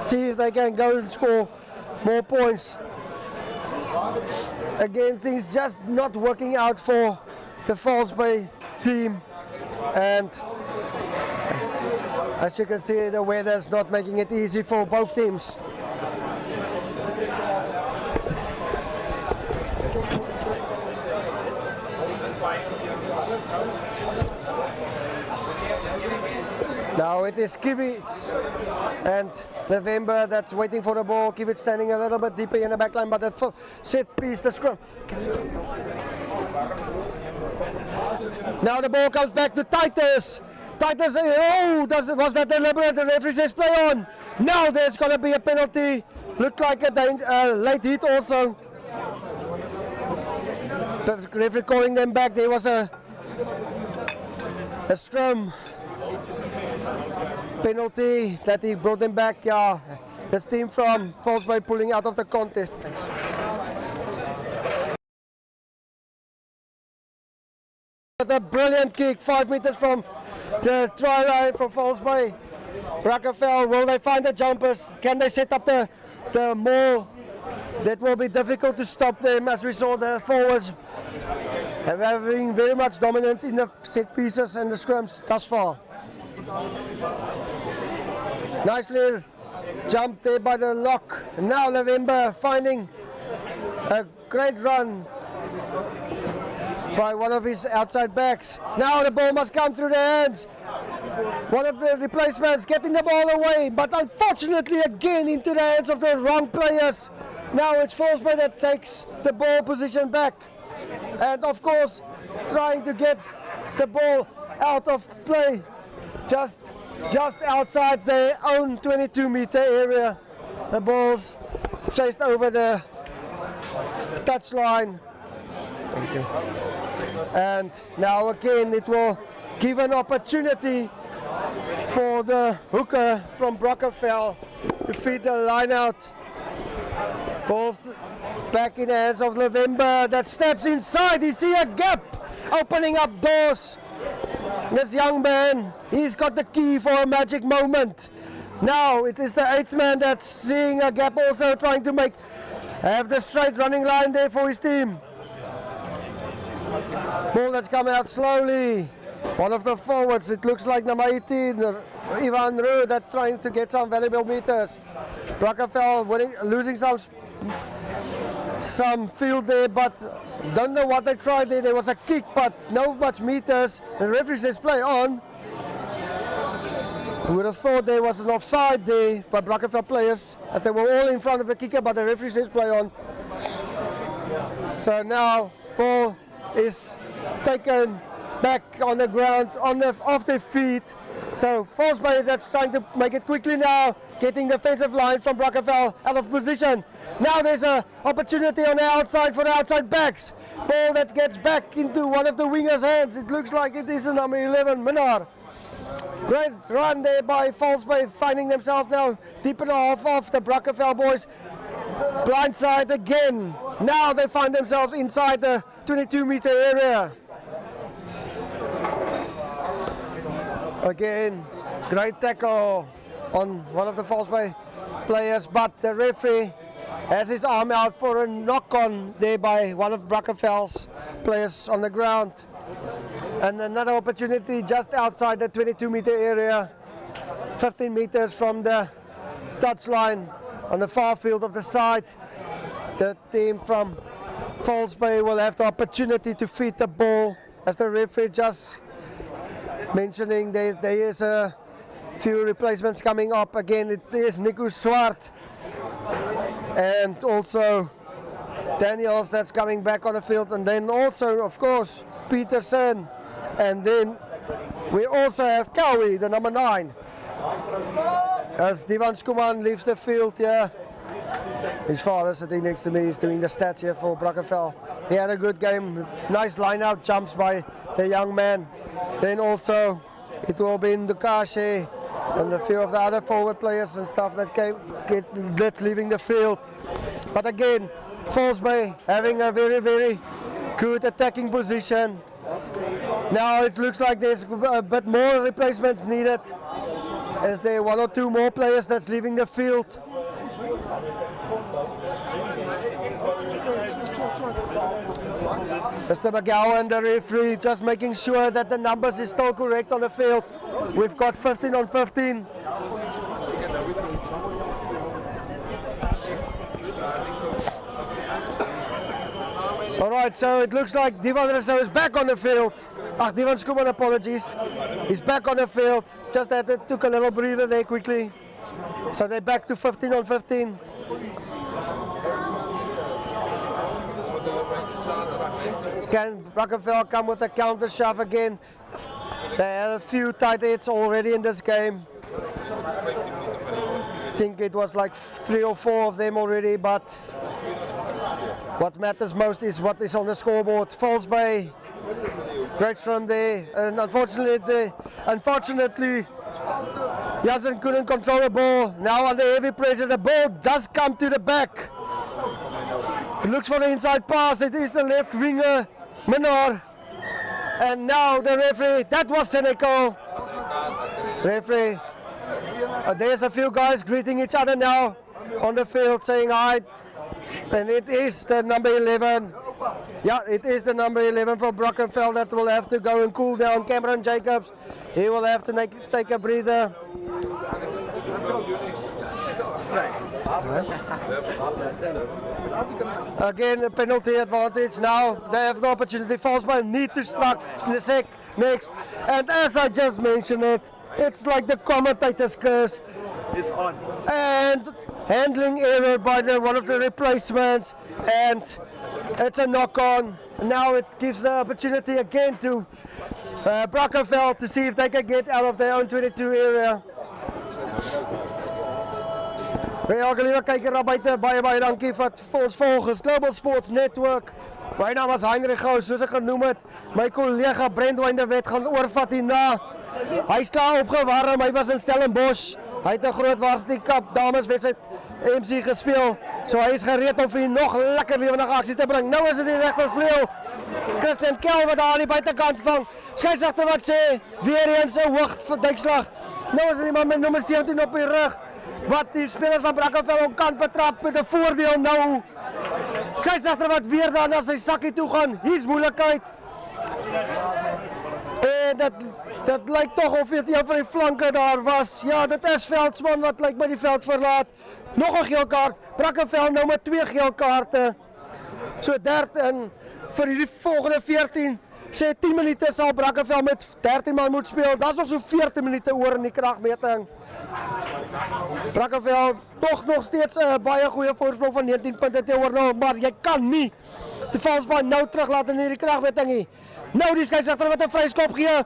see if they can go and score more points. Again, things just not working out for the Falls Bay team, and as you can see, the weather's not making it easy for both teams. Now it is Kivitz and November that's waiting for the ball. Kivitz standing a little bit deeper in the back line, but the set piece, the scrum. Now the ball comes back to Titus. Titus, was that deliberate? The referee says play on. Now there's going to be a penalty. Looked like a late hit also. The referee calling them back. There was a scrum penalty that he brought them back. Yeah, this team from Falls Bay pulling out of the contest. With a brilliant kick, 5 meters from the try line from Falls Bay. Brackenfell, will they find the jumpers? Can they set up the maul? That will be difficult to stop them, as we saw the forwards having very much dominance in the set pieces and the scrums thus far. Nicely jumped there by the lock. And now November finding a great run by one of his outside backs. Now the ball must come through the hands. One of the replacements getting the ball away, but unfortunately again into the hands of the wrong players. Now it's Falls Bay that takes the ball position back, and of course trying to get the ball out of play, just outside their own 22-meter area. The ball's chased over the touchline. Thank you. And now again it will give an opportunity for the hooker from Brackenfell to feed the line out. Ball's back in the hands of November that steps inside. You see a gap opening up doors. This young man, he's got the key for a magic moment. Now it is the 8th man that's seeing a gap, also trying to have the straight running line there for his team. Ball that's coming out slowly. One of the forwards, it looks like number 18, Ivan Rue, that's trying to get some valuable meters. Brackenfell losing some field there, but don't know what they tried there. There was a kick, but no much meters. The referee says play on. We would have thought there was an offside there by Brackenfell players, as they were all in front of the kicker, but the referee says play on. So now ball is taken back on the ground, off their feet. So Falsebay that's trying to make it quickly now, getting the defensive line from Brackenfell out of position. Now there's an opportunity on the outside for the outside backs. Ball that gets back into one of the wingers' hands. It looks like it is a number 11, Minar. Great run there by Falsebay, finding themselves now deep in the half of the Brackenfell boys. Blindside again. Now they find themselves inside the 22-meter area. Again, great tackle on one of the Falsebay players, but the referee has his arm out for a knock-on there by one of Brackenfell's players on the ground. And another opportunity just outside the 22-meter area, 15 meters from the touchline on the far field of the side. The team from Falsebay will have the opportunity to feed the ball, as the referee just mentioning there is a few replacements coming up. Again, it is Nico Swart and also Daniels that's coming back on the field, and then also of course Peterson, and then we also have Cowie, the number 9, as Divan Skuman leaves the field here. His father sitting next to me is doing the stats here for Brackenfell. He had a good game, nice line-out jumps by the young man. Then also it will be Ndukashe and a few of the other forward players and stuff that that's leaving the field. But again, Falsebay having a very, very good attacking position. Now it looks like there's a bit more replacements needed, as there are 1 or 2 more players that's leaving the field. Mr. McGowan, the referee, just making sure that the numbers is still correct on the field. We've got 15 on 15. Alright, so it looks like Divan Rousseau is back on the field. Divan Skuman, apologies. He's back on the field. Just that it took a little breather there quickly. So they're back to 15 on 15. Can Brackenfell come with a counter shove again? They had a few tight hits already in this game. I think it was like 3 or 4 of them already, but what matters most is what is on the scoreboard. Falsebay, great from there, and unfortunately Jansen couldn't control the ball. Now under heavy pressure, the ball does come to the back. It looks for the inside pass. It is the left winger, Minor. And now the referee, that was Seneco. Referee, there's a few guys greeting each other now on the field saying hi. And it is the number 11. Yeah, it is the number 11 for Brackenfell that will have to go and cool down. Cameron Jacobs, he will have to take a breather. Again, a penalty advantage. Now they have the opportunity. Falsebay need to strike next. And as I just mentioned it, it's like the commentator's curse.
It's on.
And handling error by one of the replacements, and it's a knock-on. Now it gives the opportunity again to Brackenfell to see if they can get out of their own 22 area. Elke liewe kyker daar buite, baie dankie vir ons volg is Global Sports Network. My naam is Heinrich Gous, soos ek genoem het. My kollega Brandwyn de Wet gaan oorvat hierna. Hy is klaar opgewarm, hy was in Stellenbosch. Hy het 'n groot Varsity Cup dameswedstryd MC gespeel. So hy is gereed om vir julle nog lekker lewendige aksie te bring. Nou is dit die regtervleuel. Christian Kel wat daar aan die buitekant vang. Skeieregter wat sê weer eens 'n hoog verduikslag. Nou is dit die man met nommer 17 op die rug. Wat die spelers van Brackenfell om kant betrap met 'n voordeel nou. Skeieregter wat weer daar na sy sakkie toe gaan. Hier's moeilikheid. En dat lyk tog of dit een van die flanke daar was. Ja, dit is Veldsman wat lyk by die veld verlaat. nog 'n geel kaart. Brackenfell nou met 2 geel kaarte. So 13 vir hierdie volgende 14. Sê 10 minute sal Brackenfell met 13 man moet speel. Daar's nog so 14 minute oor in die kragmeting. Brackenfell tog nog steeds 'n baie goeie voorsprong van 19 punte teenoor nou, maar jy kan nie die Valsbaai nou teruglaat in hierdie kragmeting nie. Nou die skeieregter wat 'n vryskop gee.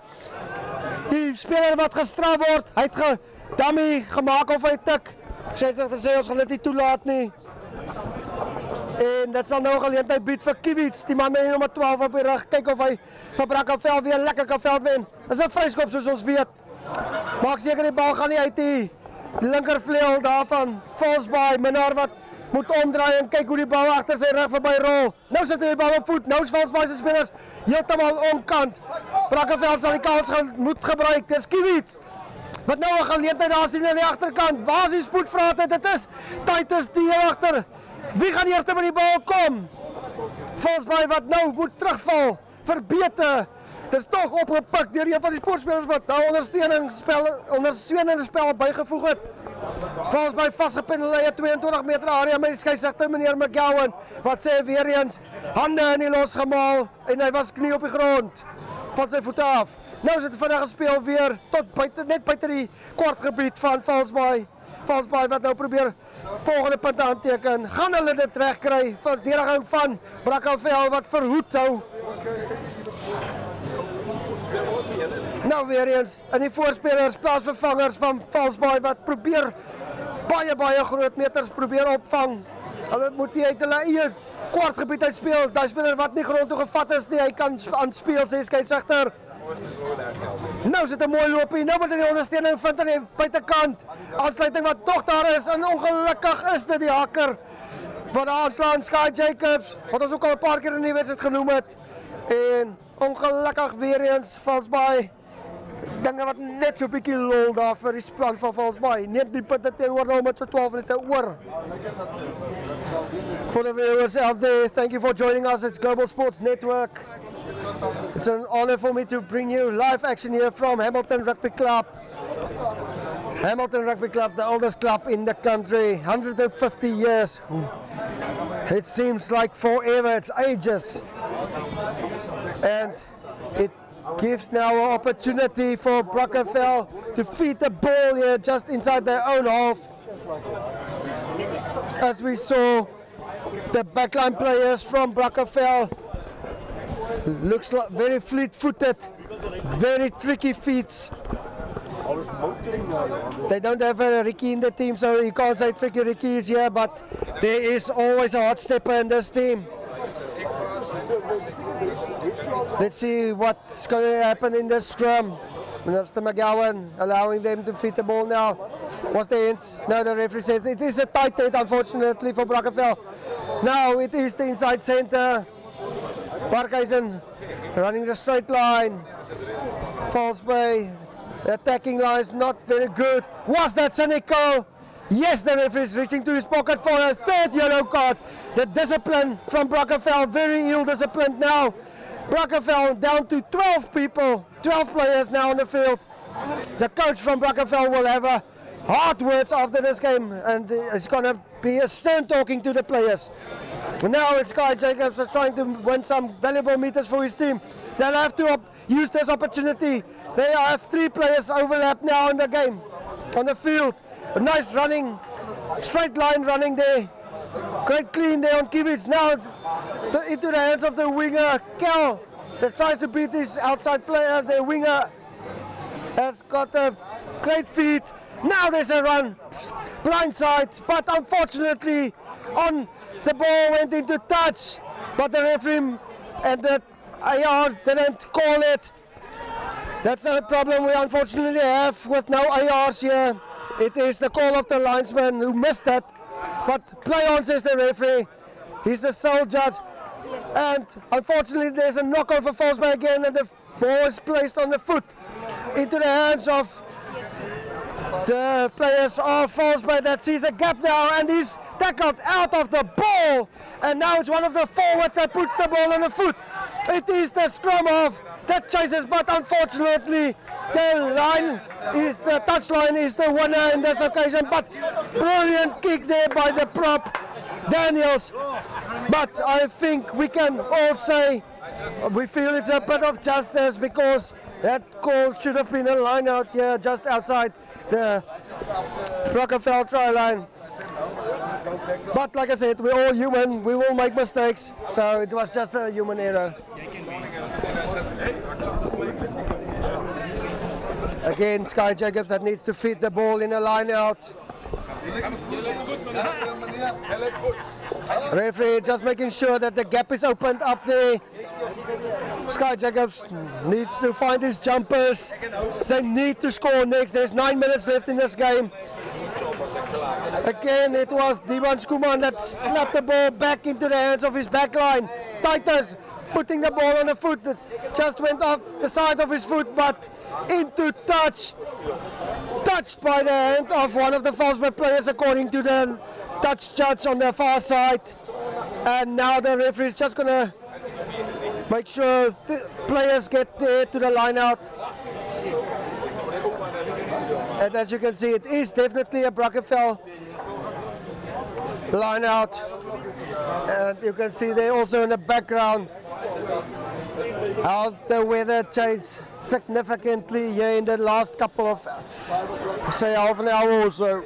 Die speler wat gestraf word, hy het dummy gemaak of hy tik. Skeieregter sê ons gaan dit nie toelaat nie. En dit sal nou 'n geleentheid bied vir Kiewits, die man met nommer 12 op die rug. Kyk of hy vir Brackenfell weer lekker kan veld wen. Dis 'n vryskop soos ons weet. Maak seker die bal gaan nie uit die linkervleuel daarvan Valsbaai. Minnaar wat moet omdraai en kyk hoe die bal agter sy rug verby rol. Nou sit hy die bal op voet. Nou is Valsbaai se spelers heeltemal onkant. Brackenfell sal die kans moet gebruik. Dis Kiewits wat nou 'n geleentheid daar sien aan die agterkant. Waar is die spoedvrate? Dit is Titus die heel agter. Wie gaan eerste by die bal kom? Valsbaai wat nou moet terugval. Verbete. Dit is tog opgepik deur een van die voorspelers wat nou ondersteunende spel bygevoeg het. Valsbaai vasgependeleer 22 meter area met die skeieregter meneer McGowan wat sê weer eens hande in die losgemaal en hy was knie op die grond van sy voete af. Nou is dit vinnig gespeel weer tot net buite die kwartgebied van Valsbaai. Valsbaai wat nou probeer volgende punte aanteken. Gaan hulle dit regkry? Verdediging van Brackenfell wat verhoed hou. Nou weer eens in die voorspelers, plaasvervangers van Valsbaai wat probeer baie groot meters probeer opvang. Hulle moet hier uit hulle eie kwartgebied uitspeel. Daai speler wat nie grond toe gevat is nie, hy kan aanspeel sê skeieregter. Nou is dit 'n mooi loopie. Nou moet hy die ondersteuning vind aan die buitekant. Aansluiting wat tog daar is en ongelukkig is dit die hakker wat daar aanslaan, Sky Jacobs, wat ons ook al 'n paar keer in die wedstryd genoem het. En ongelukkig weer eens Valsbaai. Dinge wat net so 'n bietjie lol daar vir die span van Valsbaai. Net die punte teenoor nou met so 12 minute oor. For the viewers out there, thank you for joining us. It's Global Sports Network. It's an honor for me to bring you live action here from Hamilton Rugby Club. Hamilton Rugby Club, the oldest club in the country, 150 years. It seems like forever, it's ages. And it gives now an opportunity for Brackenfell to feed the ball here just inside their own half. As we saw, the backline players from Brackenfell looks like very fleet-footed, very tricky feats. They don't have a Ricky in the team, so you can't say tricky Ricky is here, but there is always a hot stepper in this team. Let's see what's going to happen in this scrum. Mr. McGowan allowing them to feed the ball now. What's the ends? No, the referee says it is a tight hit, unfortunately, for Brackenfell. Now it is the inside center. Parkhuizen running the straight line. Valsbaai, the attacking line is not very good. Was that cynical? Yes, the referee is reaching to his pocket for a third yellow card. The discipline from Brackenfell, very ill-disciplined now. Brackenfell down to 12 people, 12 players now on the field. The coach from Brackenfell will have hard words after this game, and it's going to be a stern talking to the players. Now it's Sky Jacobs that's trying to win some valuable meters for his team. They'll have to use this opportunity. They have 3 players overlap now in the game, on the field. A nice running, straight line running there. Great clean there on Kiewits. Now into the hands of the winger, Kel, that tries to beat this outside player. The winger has got a great feed. Now there's a run, blindside, but unfortunately on the ball went into touch, but the referee and the AR didn't call it. That's a problem we unfortunately have with no ARs here. It is the call of the linesman who missed that. But play on, says the referee. He's the sole judge. And unfortunately there's a knock-on for Valsbaai again, and the ball is placed on the foot into the hands of the players of Valsbaai that sees a gap now, and he's tackled out of the ball. And now it's one of the forwards that puts the ball on the foot. It is the scrum of that chases, but unfortunately the touch line is the winner in this occasion. But brilliant kick there by the prop Daniels. But I think we can all say we feel it's a bit of justice, because that call should have been a line out here just outside the Brackenfell try line. But like I said, we're all human, we will make mistakes, so it was just a human error. Again, Sky Jacobs that needs to feed the ball in a line out. Referee just making sure that the gap is opened up there. Sky Jacobs needs to find his jumpers. They need to score next. There's 9 minutes left in this game. Again, it was Divan Skuman that slapped the ball back into the hands of his backline. Titus putting the ball on the foot that just went off the side of his foot, but into touch. Touched by the hand of one of the Falsburg players, according to the touch judge on the far side. And now the referee is just going to make sure the players get there to the line out. And as you can see, it is definitely a Brackenfell line out. And you can see there also in the background how the weather changed significantly here in the last couple of, say, half an hour or so.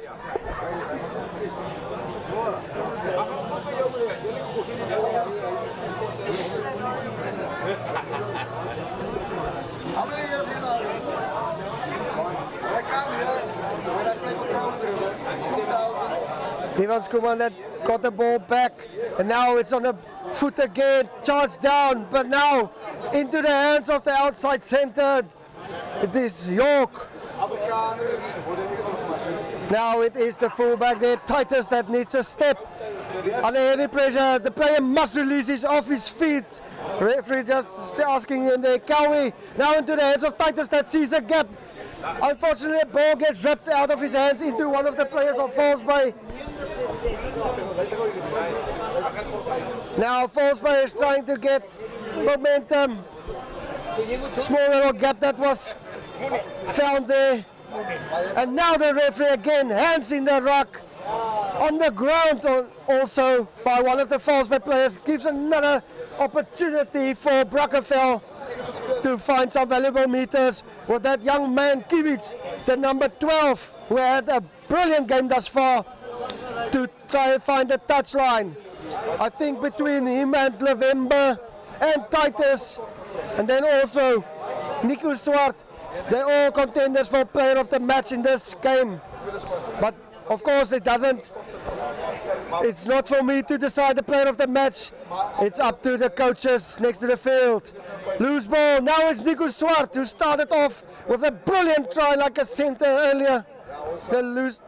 Divan Skuman that got the ball back, and now it's on the foot again, charged down, but now into the hands of the outside centre. It is York. Now it is the fullback there, Titus, that needs a step. Under heavy pressure, the player must release his off his feet. Referee just asking him there, Cowie, now into the hands of Titus that sees a gap. Unfortunately, the ball gets ripped out of his hands into one of the players of Falsburg. Now Falsburg is trying to get momentum. Small little gap that was found there. And now the referee again, hands in the ruck. On the ground also by one of the Falsburg players, gives another opportunity for Brackenfell to find some valuable meters with that young man Kiewicz, the number 12, who had a brilliant game thus far, to try and find the touchline. I think between him and Levember and Titus, and then also Nico Swart, they're all contenders for player of the match in this game. But of course it's not for me to decide the player of the match. It's up to the coaches next to the field. Loose ball, now it's Nico Swart who started off with a brilliant try like a centre earlier. The loose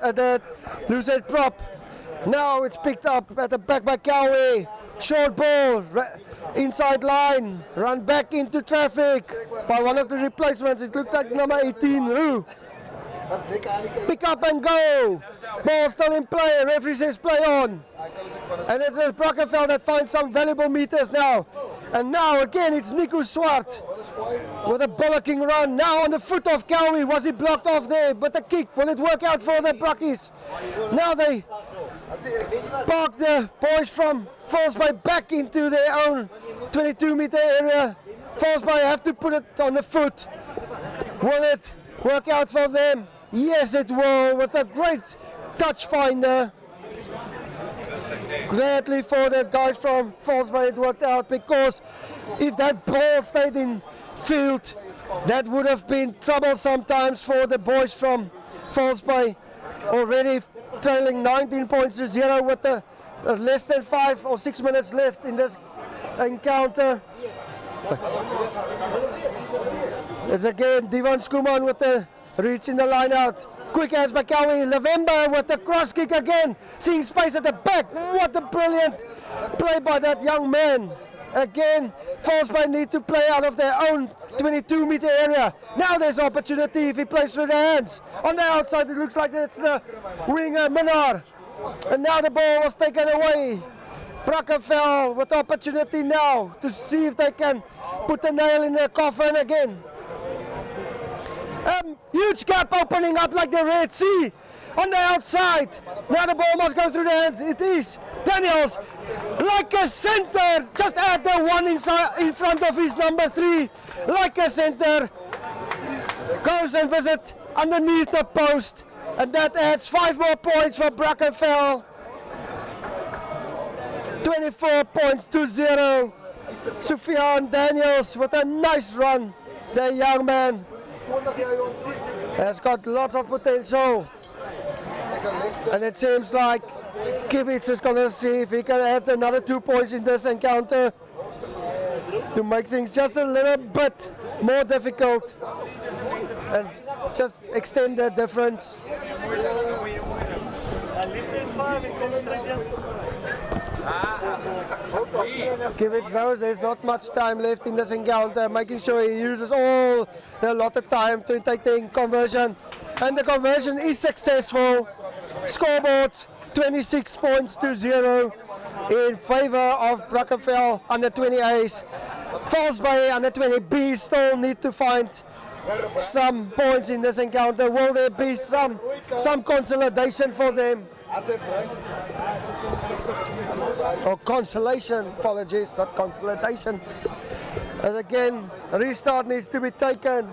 head prop. Now it's picked up at the back by Cowie. Short ball, inside line, run back into traffic by one of the replacements. It looked like number 18, Roo. Pick up and go. Ball still in play. Referee says play on. And it's Brackenfell that finds some valuable meters now. And now again it's Nico Swart with a bullocking run. Now on the foot of Cowie. Was he blocked off there? But the kick, will it work out for the Brackies? Now they park the boys from Falsburg back into their own 22-meter area. Falsburg have to put it on the foot. Will it work out for them? Yes, it will, with a great touch finder. Gladly for the guys from Falsburg it worked out, because if that ball stayed in field, that would have been trouble sometimes for the boys from Falsburg, already trailing 19 points to 0 with the less than 5 or 6 minutes left in this encounter. It's again Divan Skuman with the reach in the line out. Quick hands by Cowie. Levember with the cross kick again. Seeing space at the back. What a brilliant play by that young man. Again, Falsburg need to play out of their own 22-meter area. Now there's opportunity if he plays through the hands. On the outside it looks like it's the winger Minnar. And now the ball was taken away Brackenfell with the opportunity now to see if they can put the nail in the coffin again. Huge gap opening up like the Red Sea on the outside. Now the ball must go through the hands. It is Daniels, like a center, just add the one inside in front of his number 3, like a center. Goes and visit underneath the post, and that adds 5 more points for Brackenfell. 24 points to 0. Sufjan Daniels with a nice run. The young man has got lots of potential, and it seems like Kiewicz is going to see if he can add another 2 points in this encounter to make things just a little bit more difficult and just extend the difference. Kiewicz knows there's not much time left in this encounter, making sure he uses all the allotted time to take the conversion, and the conversion is successful. Scoreboard 26 points to 0 in favor of Brackenfell under 20A's. Falls Bay under 20B still need to find some points in this encounter. Will there be some consolidation for them? Or consolation, apologies, not consolidation. And again, a restart needs to be taken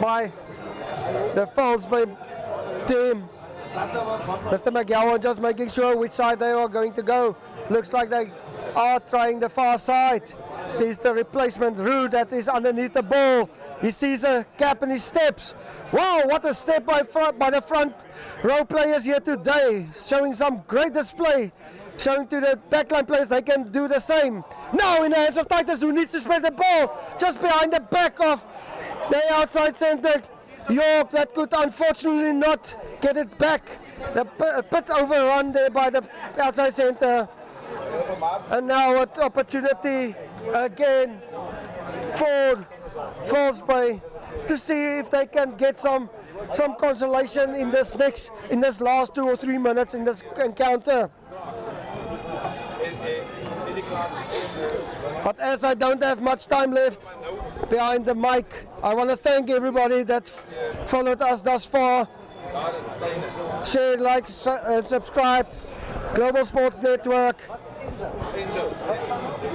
by the Falls Bay team. Mr. McGowan just making sure which side they are going to go. Looks like they are trying the far side. There's the replacement Rue that is underneath the ball. He sees a gap in his steps. Wow, what a step by the front row players here today. Showing some great display. Showing to the backline players they can do the same. Now in the hands of Titus, who needs to spread the ball just behind the back of the outside centre. York that could unfortunately not get it back. A bit overrun there by the outside centre. And now an opportunity again for Falls Bay to see if they can get some consolation in this last 2 or 3 minutes in this encounter. But as I don't have much time left behind the mic, I want to thank everybody that followed us thus far. Share, like, and subscribe. Global Sports Network.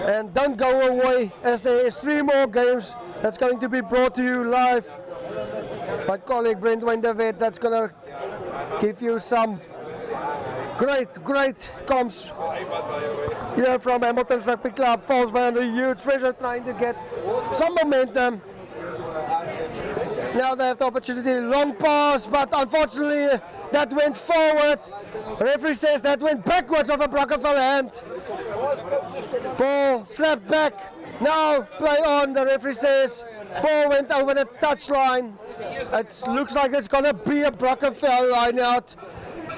And don't go away, as there is 3 more games that's going to be brought to you live. My colleague Brent Wendervet, that's going to give you some great comms here from Hamilton's Rugby Club. Falls Bay under huge pressure, trying to get some momentum. Now they have the opportunity, long pass, but unfortunately that went forward. Referee says that went backwards of a Brackenfell hand. Ball slapped back. Now play on, the referee says. Ball went over the touchline. It looks like it's going to be a Brackenfell line out,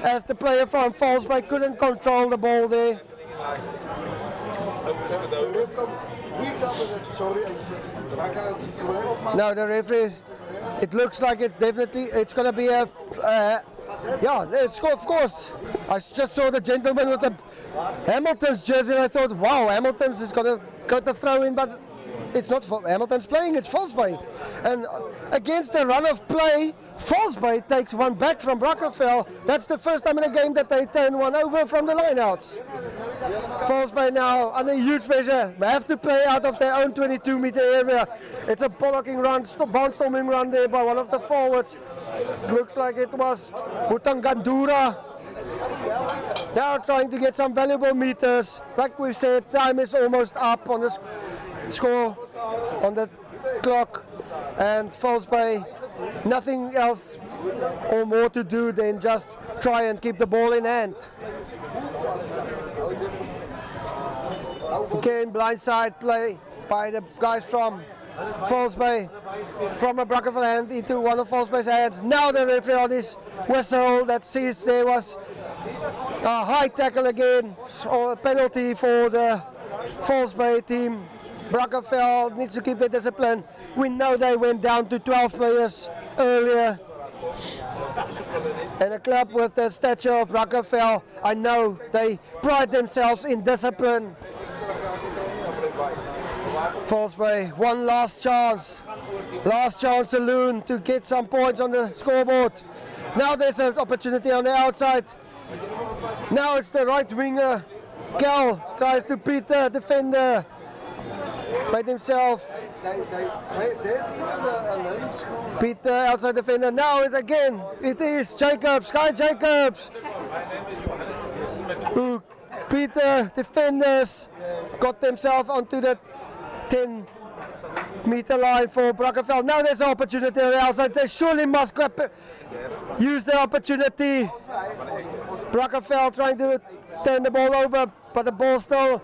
as the player from Falls Bay couldn't control the ball there. Now the referee, it looks like it's going to be a, yeah, it's of course. I just saw the gentleman with the Hamilton's jersey and I thought, wow, Hamilton's is going to got the throw in, but it's not Hamilton's playing, it's Falls Bay. And against the run of play, Falls Bay takes one back from Brackenfell. That's the first time in a game that they turn one over from the lineouts. Falls Bay now under huge pressure. They have to play out of their own 22-meter area. It's a bollocking run, barnstorming run there by one of the forwards. Looks like it was Utangandura. They are trying to get some valuable meters. Like we said, time is almost up on the score on the clock, and Falls Bay nothing else or more to do than just try and keep the ball in hand. Again, blindside play by the guys from Falls Bay, from a Brackenfell hand into one of Falls Bay's hands. Now the referee on his whistle that sees there was a high tackle again, or a penalty for the Falls Bay team. Brackenfell needs to keep their discipline. We know they went down to 12 players earlier. And a club with the stature of Brackenfell, I know they pride themselves in discipline. Fallsbay, one last chance saloon to get some points on the scoreboard. Now there's an opportunity on the outside. Now it's the right winger. Cal tries to beat the defender by himself.
There's even a learning school.
Beat the outside defender. Now it is Jacobs, Sky Jacobs, who beat the defenders, got themselves onto the 10-meter line for Brackenfell. Now there's an opportunity on the outside. They surely must use the opportunity. Brackenfell trying to turn the ball over, but the ball still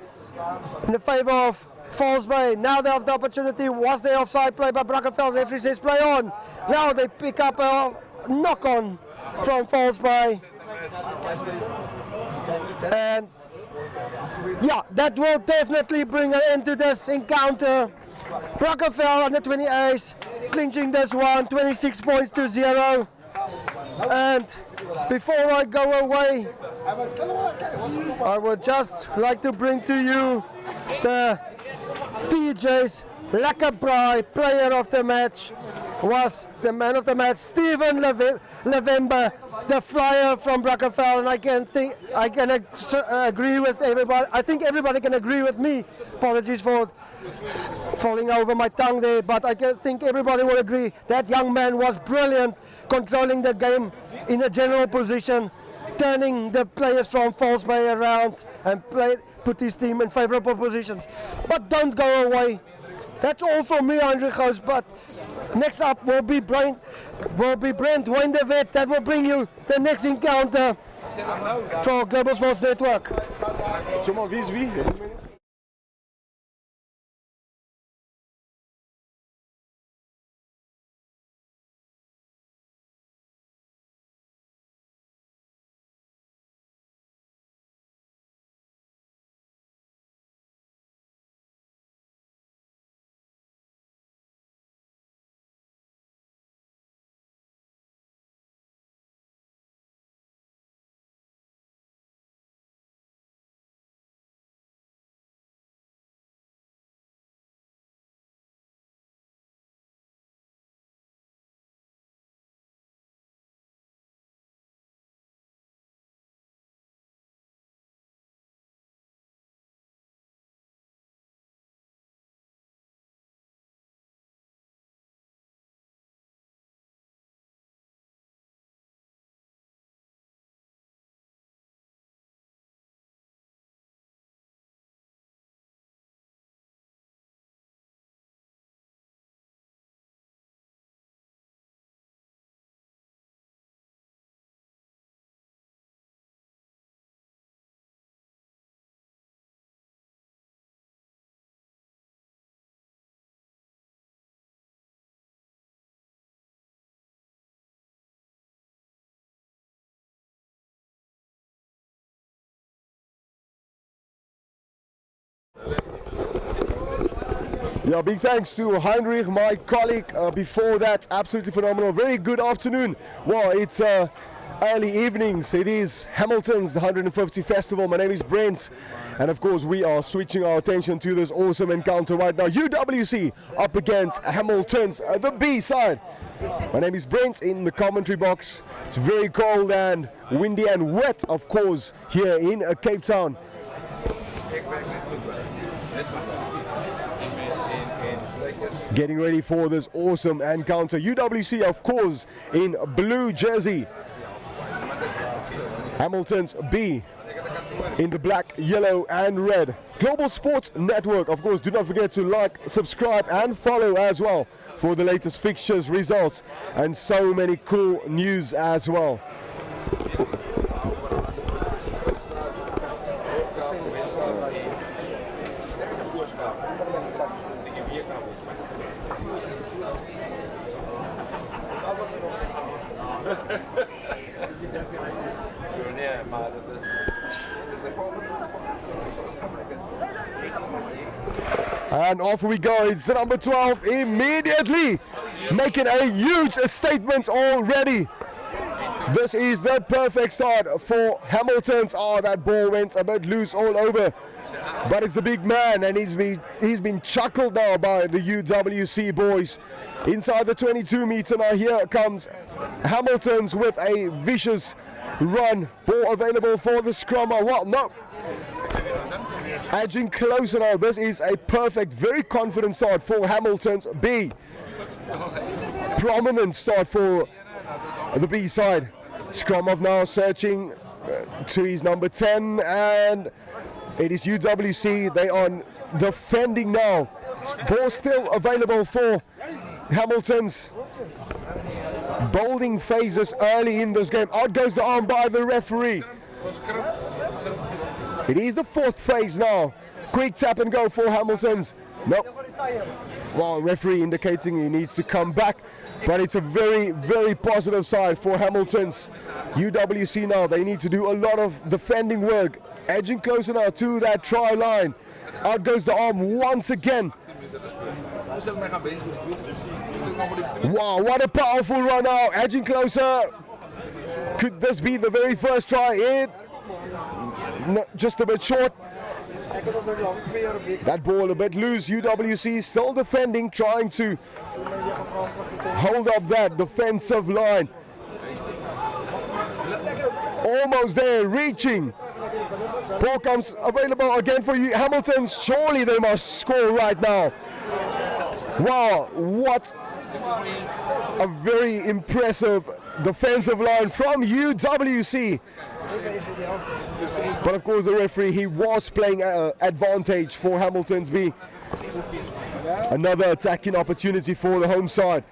in the favor of Fallsbay. Now they have the opportunity. Was there offside play by Brackenfell? The referee says play on. Now they pick up a knock on from Fallsbay. And yeah, that will definitely bring an end to this encounter. Brackenfell under 28 clinching this one, 26 points to 0. And before I go away, I would just like to bring to you the DJ's Lekker player of the match. Was the man of the match Stephan Oval, the flyer from Brackenfell, and I can agree with everybody. I think everybody can agree with me. Apologies for falling over my tongue there, but I think everybody will agree that young man was brilliant, controlling the game in a general position, turning the players from Fallsbay around and put his team in favourable positions. But don't go away. That's all from me, Andre Gous, but next up will be Brent Wayne de Wet. That will bring you the next encounter for Global Sports Network.
Yeah, big thanks to Heinrich, my colleague. Before that, absolutely phenomenal. Very good afternoon. Well, it's early evenings. It is Hamilton's 150 Festival. My name is Brent, and of course we are switching our attention to this awesome encounter right now. UWC up against Hamilton's the B side. My name is Brent in the commentary box. It's very cold and windy and wet, of course, here in Cape Town. Getting ready for this awesome encounter. UWC, of course, in blue jersey. Hamilton's B in the black, yellow and red. Global Sports Network, of course, do not forget to like, subscribe and follow as well for the latest fixtures, results and so many cool news as well. And off we go, it's the number 12 immediately making a huge statement already. This is the perfect start for Hamilton's. Oh, that ball went a bit loose all over. But it's a big man, and he's been chuckled now by the UWC boys. Inside the 22 meter now, here comes Hamilton's with a vicious run. Ball available for the scrum. Well, no. Edging closer now. This is a perfect, very confident start for Hamilton's B. Prominent start for the B side. Scrum off now, searching to his number 10, and it is UWC. They are defending now. Ball still available for Hamilton's. Bowling phases early in this game. Out goes the arm by the referee. It is the fourth phase now. Quick tap and go for Hamilton's. Nope. Well, referee indicating he needs to come back, but it's a very, very positive side for Hamilton's. UWC now, they need to do a lot of defending work. Edging closer now to that try line. Out goes the arm once again. Wow, what a powerful run now. Edging closer. Could this be the very first try? No, just a bit short. That ball a bit loose. UWC still defending, trying to hold up that defensive line. Almost there, reaching. Ball comes available again for you. Hamilton, surely they must score right now. Wow, what a very impressive defensive line from UWC. But of course the referee, he was playing advantage for Hamilton's B. Another attacking opportunity for the home side.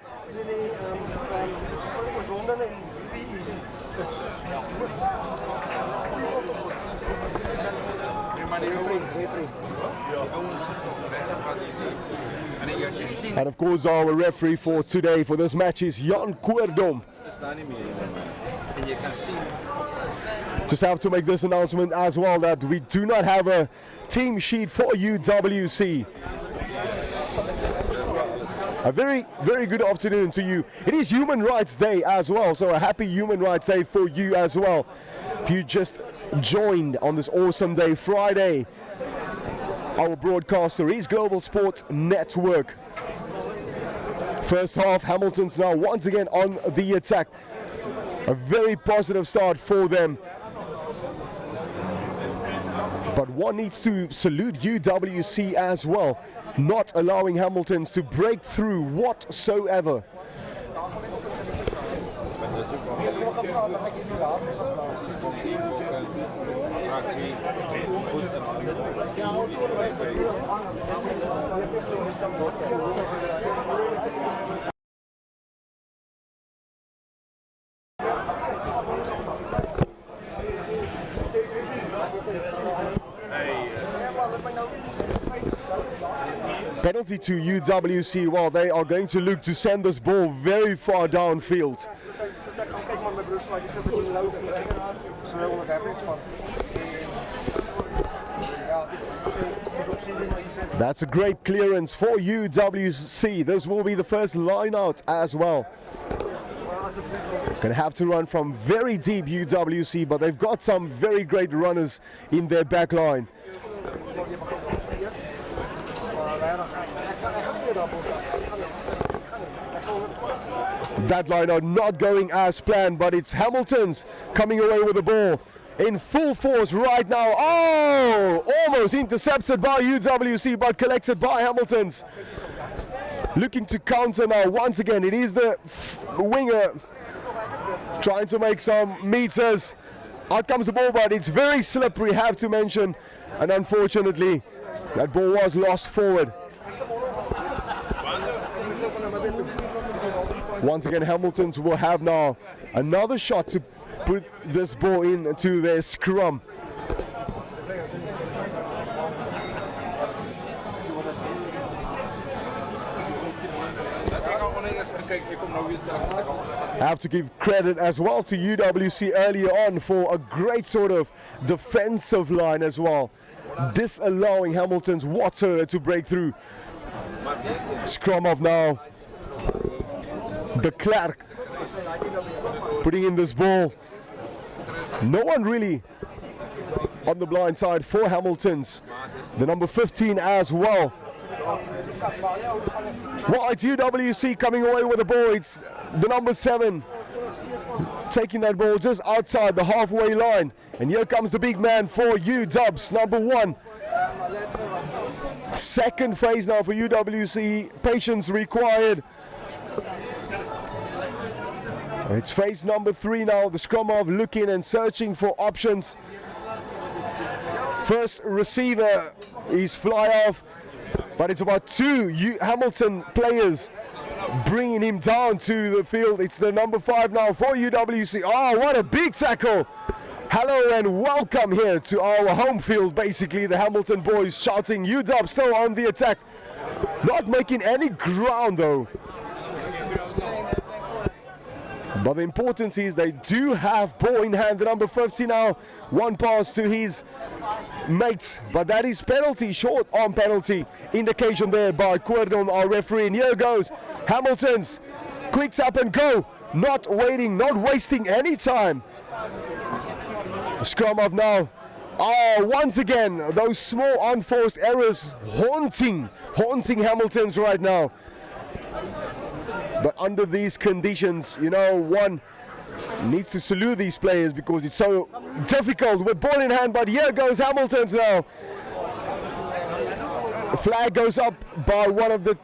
And of course our referee for today for this match is Jan Koerdom. Just have to make this announcement as well that we do not have a team sheet for UWC. A very, very good afternoon to you. It is Human Rights Day as well, so a happy Human Rights Day for you as well. If you just joined on this awesome day, Friday, our broadcaster is Global Sport Network. First half, Hamilton's now once again on the attack. A very positive start for them. But one needs to salute UWC as well, not allowing Hamilton's to break through whatsoever. Penalty to UWC. Well, they are going to look to send this ball very far downfield. That's a great clearance for UWC. This will be the first line out as well. Gonna have to run from very deep UWC, but they've got some very great runners in their back line. That line out not going as planned, but it's Hamilton's coming away with the ball in full force right now. Oh, almost intercepted by UWC, but collected by Hamilton's. Looking to counter now once again. It is the winger trying to make some meters. Out comes the ball, but it's very slippery, have to mention, and unfortunately that ball was lost forward. Once again, Hamilton's will have now another shot to put this ball into their scrum. I have to give credit as well to UWC earlier on for a great sort of defensive line as well, disallowing Hamilton's whatsoever to break through. Scrum off now. De Klerk putting in this ball. No one really on the blind side for Hamilton's. The number 15 as well. Well, it's UWC coming away with the ball. It's the number 7 taking that ball just outside the halfway line. And here comes the big man for UW's, number 1. Second phase now for UWC. Patience required. It's phase number 3 now. The scrum half looking and searching for options. First receiver is fly off, but it's about 2 Hamilton players bringing him down to the field. It's the number 5 now for UWC. Oh, what a big tackle. Hello and welcome here to our home field. Basically, the Hamilton boys shouting, UW still on the attack. Not making any ground though. But the importance is they do have ball in hand. The number 50 now, 1 pass to his mate, but that is penalty, short arm penalty indication there by Cordon, our referee. And here goes Hamilton's quick tap and go, not waiting, not wasting any time. Scrum up now. Oh, once again those small unforced errors haunting Hamilton's right now. But under these conditions, you know, one needs to salute these players because it's so difficult with ball in hand. But here goes Hamilton's now. The flag goes up by one of the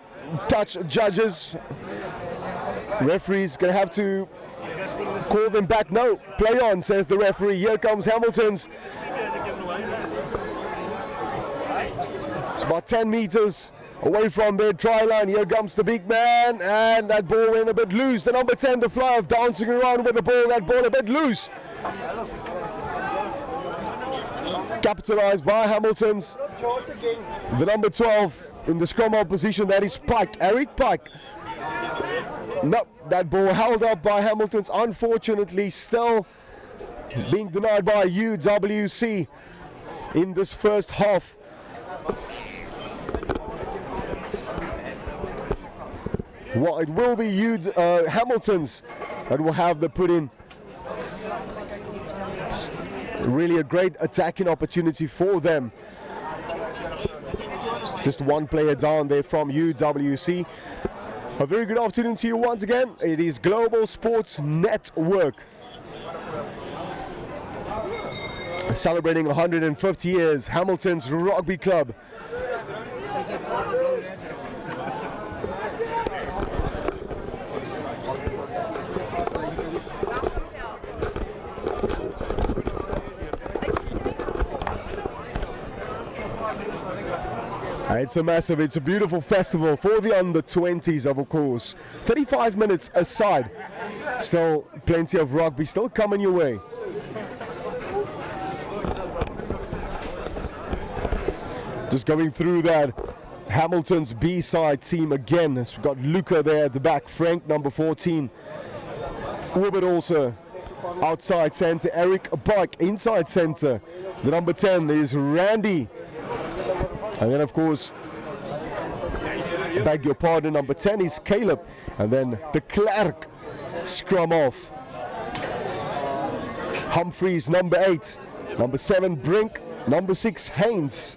touch judges. Referee's gonna have to call them back. No, play on, says the referee. Here comes Hamilton's. It's about 10 meters away from their try line. Here comes the big man, and that ball went a bit loose. The number 10, the fly off, dancing around with the ball. That ball a bit loose. Capitalized by Hamilton's. The number 12 in the scrum half position, that is Pike, Eric Pike. No, that ball held up by Hamilton's. Unfortunately, still being denied by UWC in this first half. Well, it will be Hamilton's that will have the put in. Really a great attacking opportunity for them. Just one player down there from UWC. A very good afternoon to you once again. It is Global Sports Network, celebrating 150 years, Hamilton's Rugby Club. It's a massive, it's a beautiful festival for the under-20s, of course. 35 minutes aside. Still plenty of rugby still coming your way. Just going through that Hamilton's B-side team again. We've got Luca there at the back, Frank, number 14. Wilbert also outside centre, Eric Pike inside centre. The number 10 is Randy. And then, of course, beg your pardon, number 10 is Caleb. And then the Clerk scrum off. Humphreys, number 8. Number 7, Brink. Number 6, Haynes.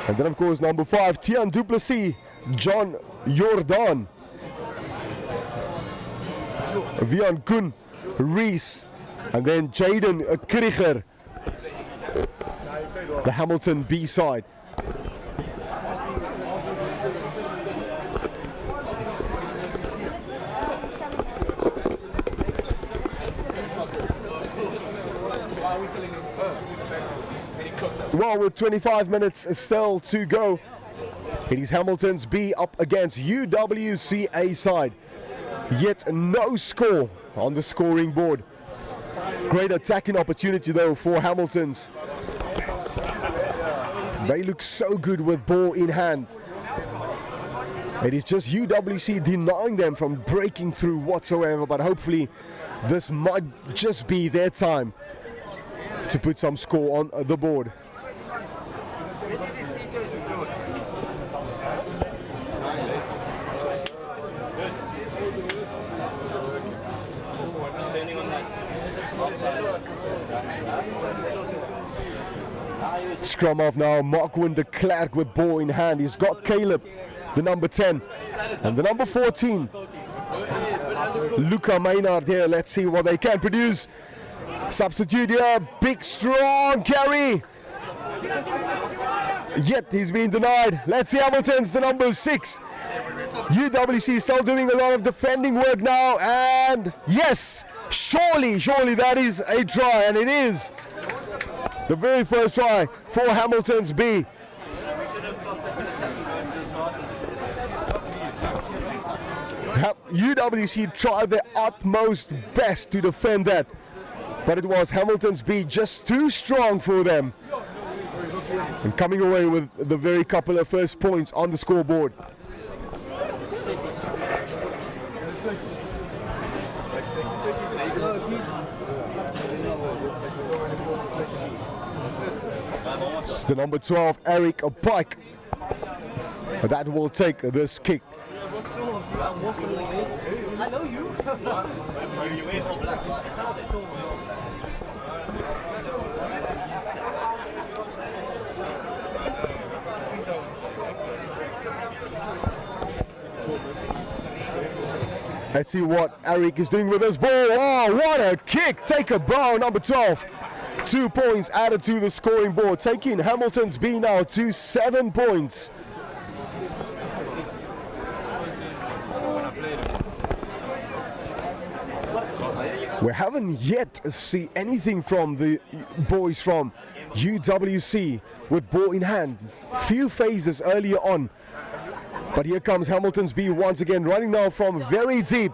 And then, of course, number 5, Tian Duplessis, John Jordan. Vian Koen, Reese. And then Jaden Krieger. The Hamilton B-side. Well, with 25 minutes still to go, it is Hamilton's B up against UWC A side. Yet no score on the scoring board. Great attacking opportunity though for Hamilton's. They look so good with ball in hand. It is just UWC denying them from breaking through whatsoever, but hopefully this might just be their time to put some score on the board. Scrum off now, Markwin de Klerk with ball in hand. He's got Caleb, the number 10, and the number 14, Luca Maynard here. Let's see what they can produce. Substitute here, big strong carry. Yet he's been denied. Let's see Hamilton's the number 6. UWC still doing a lot of defending work now, and yes, surely that is a try, and it is the very first try for Hamilton's B. UWC tried their utmost best to defend that, but it was Hamilton's B just too strong for them, and coming away with the very couple of first points on the scoreboard. It's the number 12, Eric Pike, that will take this kick.
I know you.
Let's see what Eric is doing with this ball. Oh, what a kick! Take a bow, number 12. 2 points added to the scoring board, taking Hamilton's B now to 7 points. We haven't yet seen anything from the boys from UWC with ball in hand. Few phases earlier on. But here comes Hamilton's B once again, running now from very deep.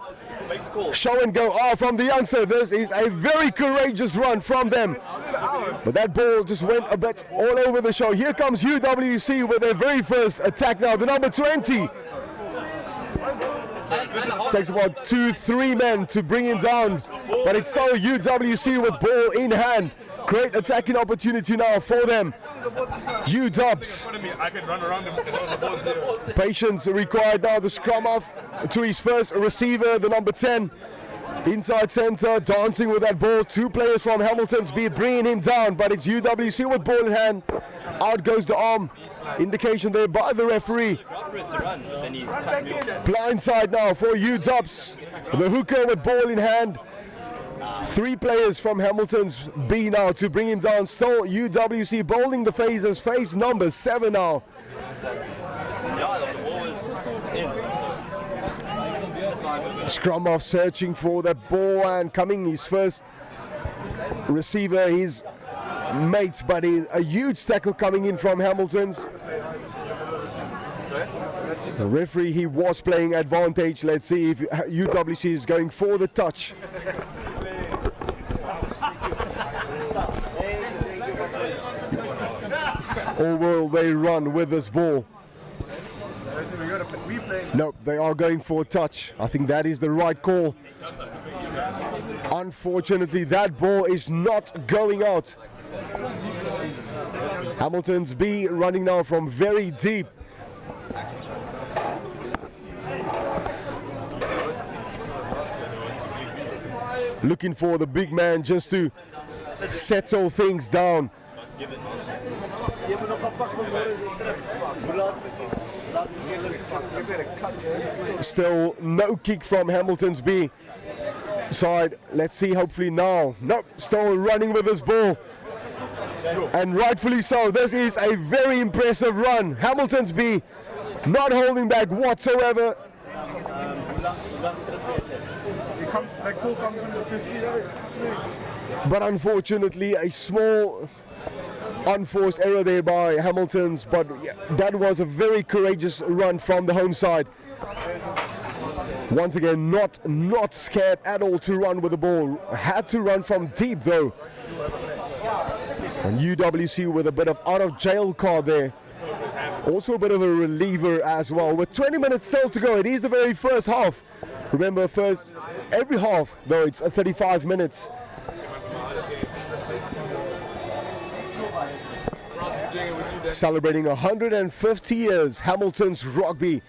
Show and go from the youngster. This is a very courageous run from them. But that ball just went a bit all over the show. Here comes UWC with their very first attack now. The number 20. Takes about 2-3 men to bring him down. But it's still UWC with ball in hand. Great attacking opportunity now for them. U-Dubs. Patience required now. The scrum off to his first receiver, the number 10. Inside center, dancing with that ball. 2 players from Hamilton's B bringing him down, but it's UWC with ball in hand. Out goes the arm. Indication there by the referee. Blindside now for U-Dubs. The hooker with ball in hand. 3 players from Hamilton's B now to bring him down. Still UWC bowling the phases. Phase number 7 now. Scrum off, searching for that ball, and coming his first receiver, his mates, but a huge tackle coming in from Hamilton's. The referee, he was playing advantage. Let's see if UWC is going for the touch. Or will they run with this ball? Nope, they are going for a touch. I think that is the right call. Unfortunately, that ball is not going out. Hamilton's B running now from very deep. Looking for the big man just to settle things down. Still no kick from Hamilton's B side. Let's see, hopefully now. Nope, still running with this ball. And rightfully so. This is a very impressive run. Hamilton's B not holding back whatsoever. But unfortunately, a small unforced error there by Hamilton's, but yeah, that was a very courageous run from the home side. Once again, not scared at all to run with the ball. Had to run from deep though. And UWC with a bit of out of jail card there. Also a bit of a reliever as well. With 20 minutes still to go, it is the very first half. Remember, every half though, it's 35 minutes. Celebrating 150 years, Hamilton's rugby.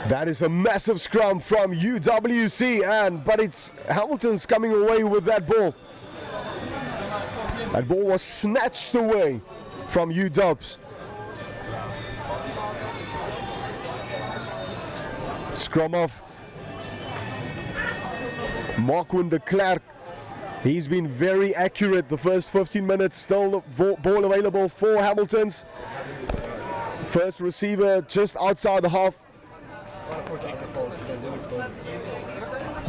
That is a massive scrum from UWC, but it's Hamilton's coming away with that ball. That ball was snatched away from UWs. Scrum off. Marquin de Klerk. He's been very accurate the first 15 minutes. Still the ball available for Hamilton's. First receiver just outside the half.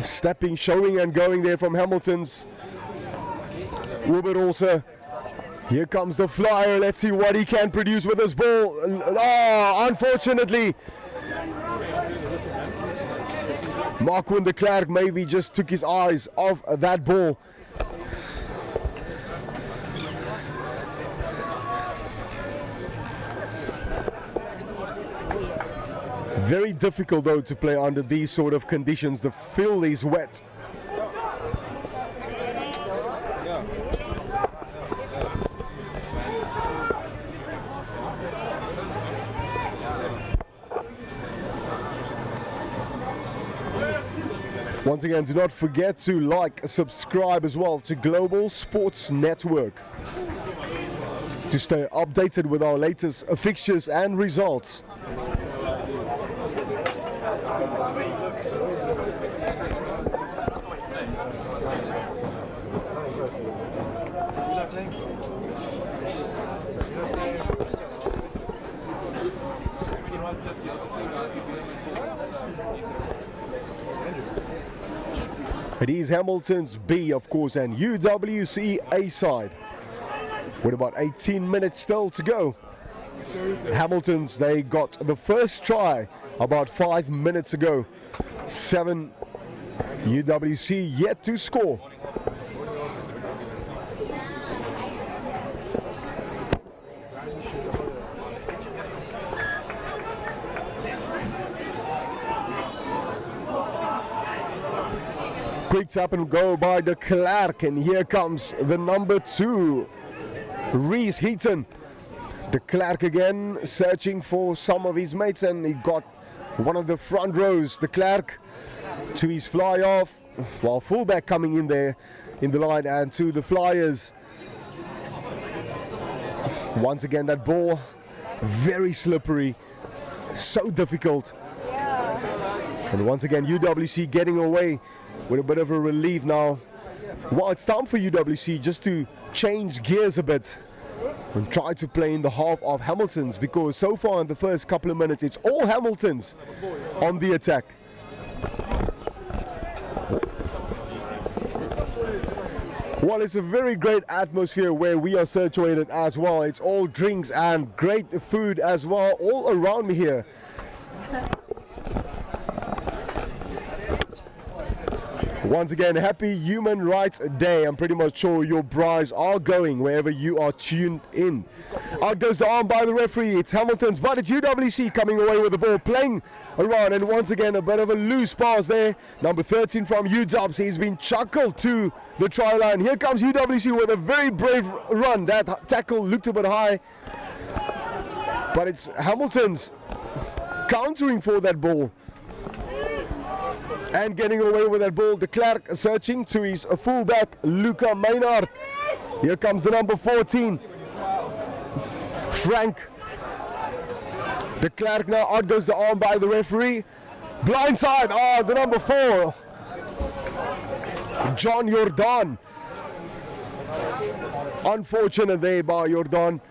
Stepping, showing and going there from Hamilton's. Robert also. Here comes the flyer. Let's see what he can produce with this ball. Oh, unfortunately. Marquin de Klerk maybe just took his eyes off that ball. Very difficult though to play under these sort of conditions. The field is wet. Once again, do not forget to like, subscribe as well to Global Sports Network to stay updated with our latest fixtures and results. It is Hamilton's B, of course, and UWC A side. With about 18 minutes still to go. Hamilton's, they got the first try about 5 minutes ago. 7 UWC yet to score. Quick tap and go by de Klerk, and here comes the number 2, Reese Heaton. De Klerk again searching for some of his mates, and he got one of the front rows. De Klerk to his fly off, while fullback coming in there in the line, and to the flyers. Once again that ball very slippery, so difficult. And once again UWC getting away with a bit of a relief now. Well, it's time for UWC just to change gears a bit and try to play in the half of Hamilton's, because so far in the first couple of minutes it's all Hamilton's on the attack. Well, it's a very great atmosphere where we are situated as well. It's all drinks and great food as well all around me here. Once again, happy Human Rights Day. I'm pretty much sure your braais are going wherever you are tuned in. Out goes the arm by the referee. It's Hamilton's, but it's UWC coming away with the ball, playing around, and once again a bit of a loose pass there. Number 13 from UWC, he's been chuckled to the try line. Here comes UWC with a very brave run. That tackle looked a bit high, but it's Hamilton's countering for that ball and getting away with that ball. De Klerk searching to his fullback, Luca Maynard. Here comes the number 14, Frank. De Klerk now, out goes the arm by the referee. Blindside, the number 4, John Jordan. Unfortunate there by Jordan.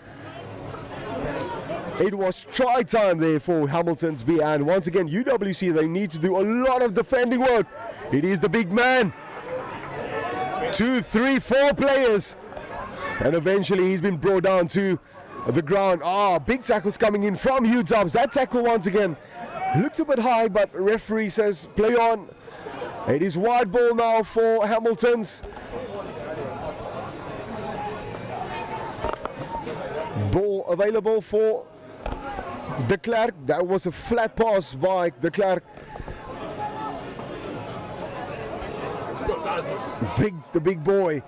It was try time there for Hamilton's B, and once again UWC, they need to do a lot of defending work. It is the big man, 2, 3, 4 players, and eventually he's been brought down to the ground. Big tackles coming in from UWs. That tackle once again looked a bit high, but referee says play on. It is wide ball now for Hamilton's. Ball available for De Klerk. That was a flat pass by De Klerk. The big boy.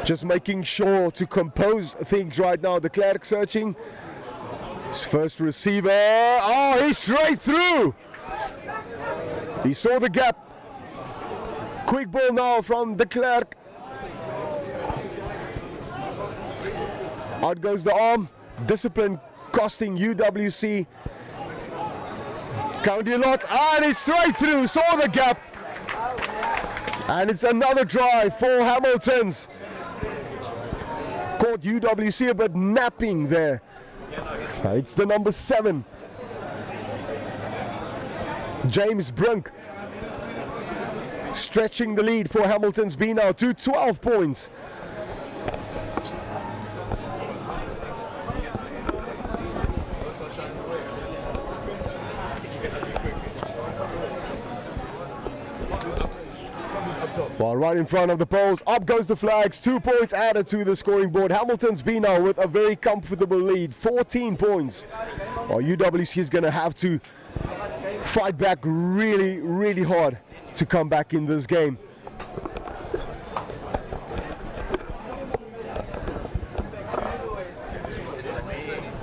just making sure to compose things right now. De Klerk searching. His first receiver. Oh, he's straight through. He saw the gap. Quick ball now from De Klerk. Out goes the arm. Discipline costing UWC. County a lot. And he's straight through. Saw the gap. And it's another try for Hamilton's. Caught UWC a bit napping there. It's the number 7. James Brink. Stretching the lead for Hamilton's B now to 12 points. Well, right in front of the poles, up goes the flags, 2 points added to the scoring board. Hamilton's B now with a very comfortable lead, 14 points. Well, UWC is going to have to fight back really, really hard to come back in this game.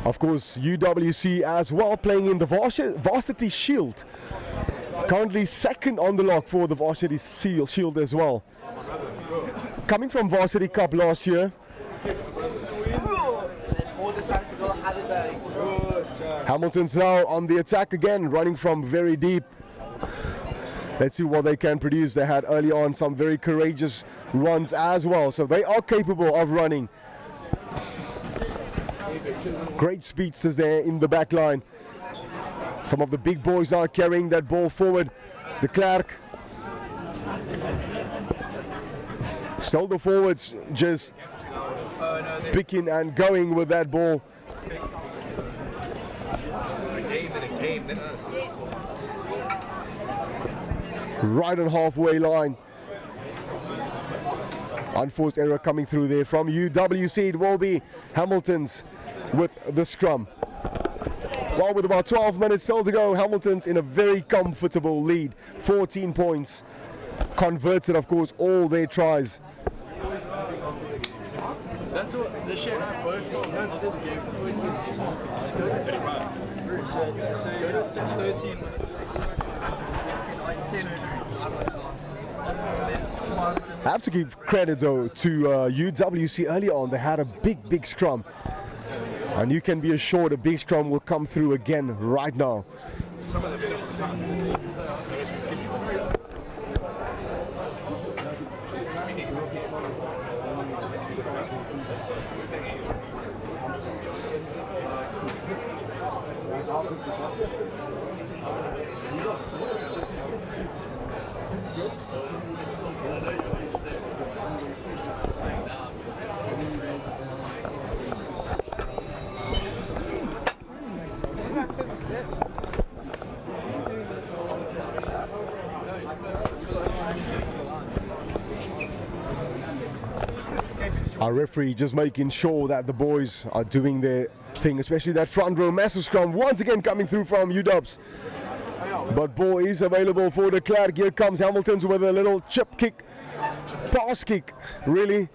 Of course, UWC as well playing in the Varsity Shield. Currently second on the log for the Varsity Shield as well. Coming from Varsity Cup last year. Hamilton's now on the attack again, running from very deep. Let's see what they can produce. They had early on some very courageous runs as well, so they are capable of running. Great speedsters there in the back line. Some of the big boys now carrying that ball forward. De Klerk. Still the forwards just picking and going with that ball. Right on halfway line. Unforced error coming through there from UWC. It will be Hamilton's with the scrum. Well, with about 12 minutes still to go, Hamilton's in a very comfortable lead. 14 points. Converted, of course, all their tries.
That's what the shit I both
I have to give credit though to UWC early on. They had a big scrum. And you can be assured a big scrum will come through again right now. Our referee just making sure that the boys are doing their thing, especially that front row massive scrum once again coming through from UWs. But ball is available for De Klerk. Here comes Hamilton's with a little chip kick, pass kick, really.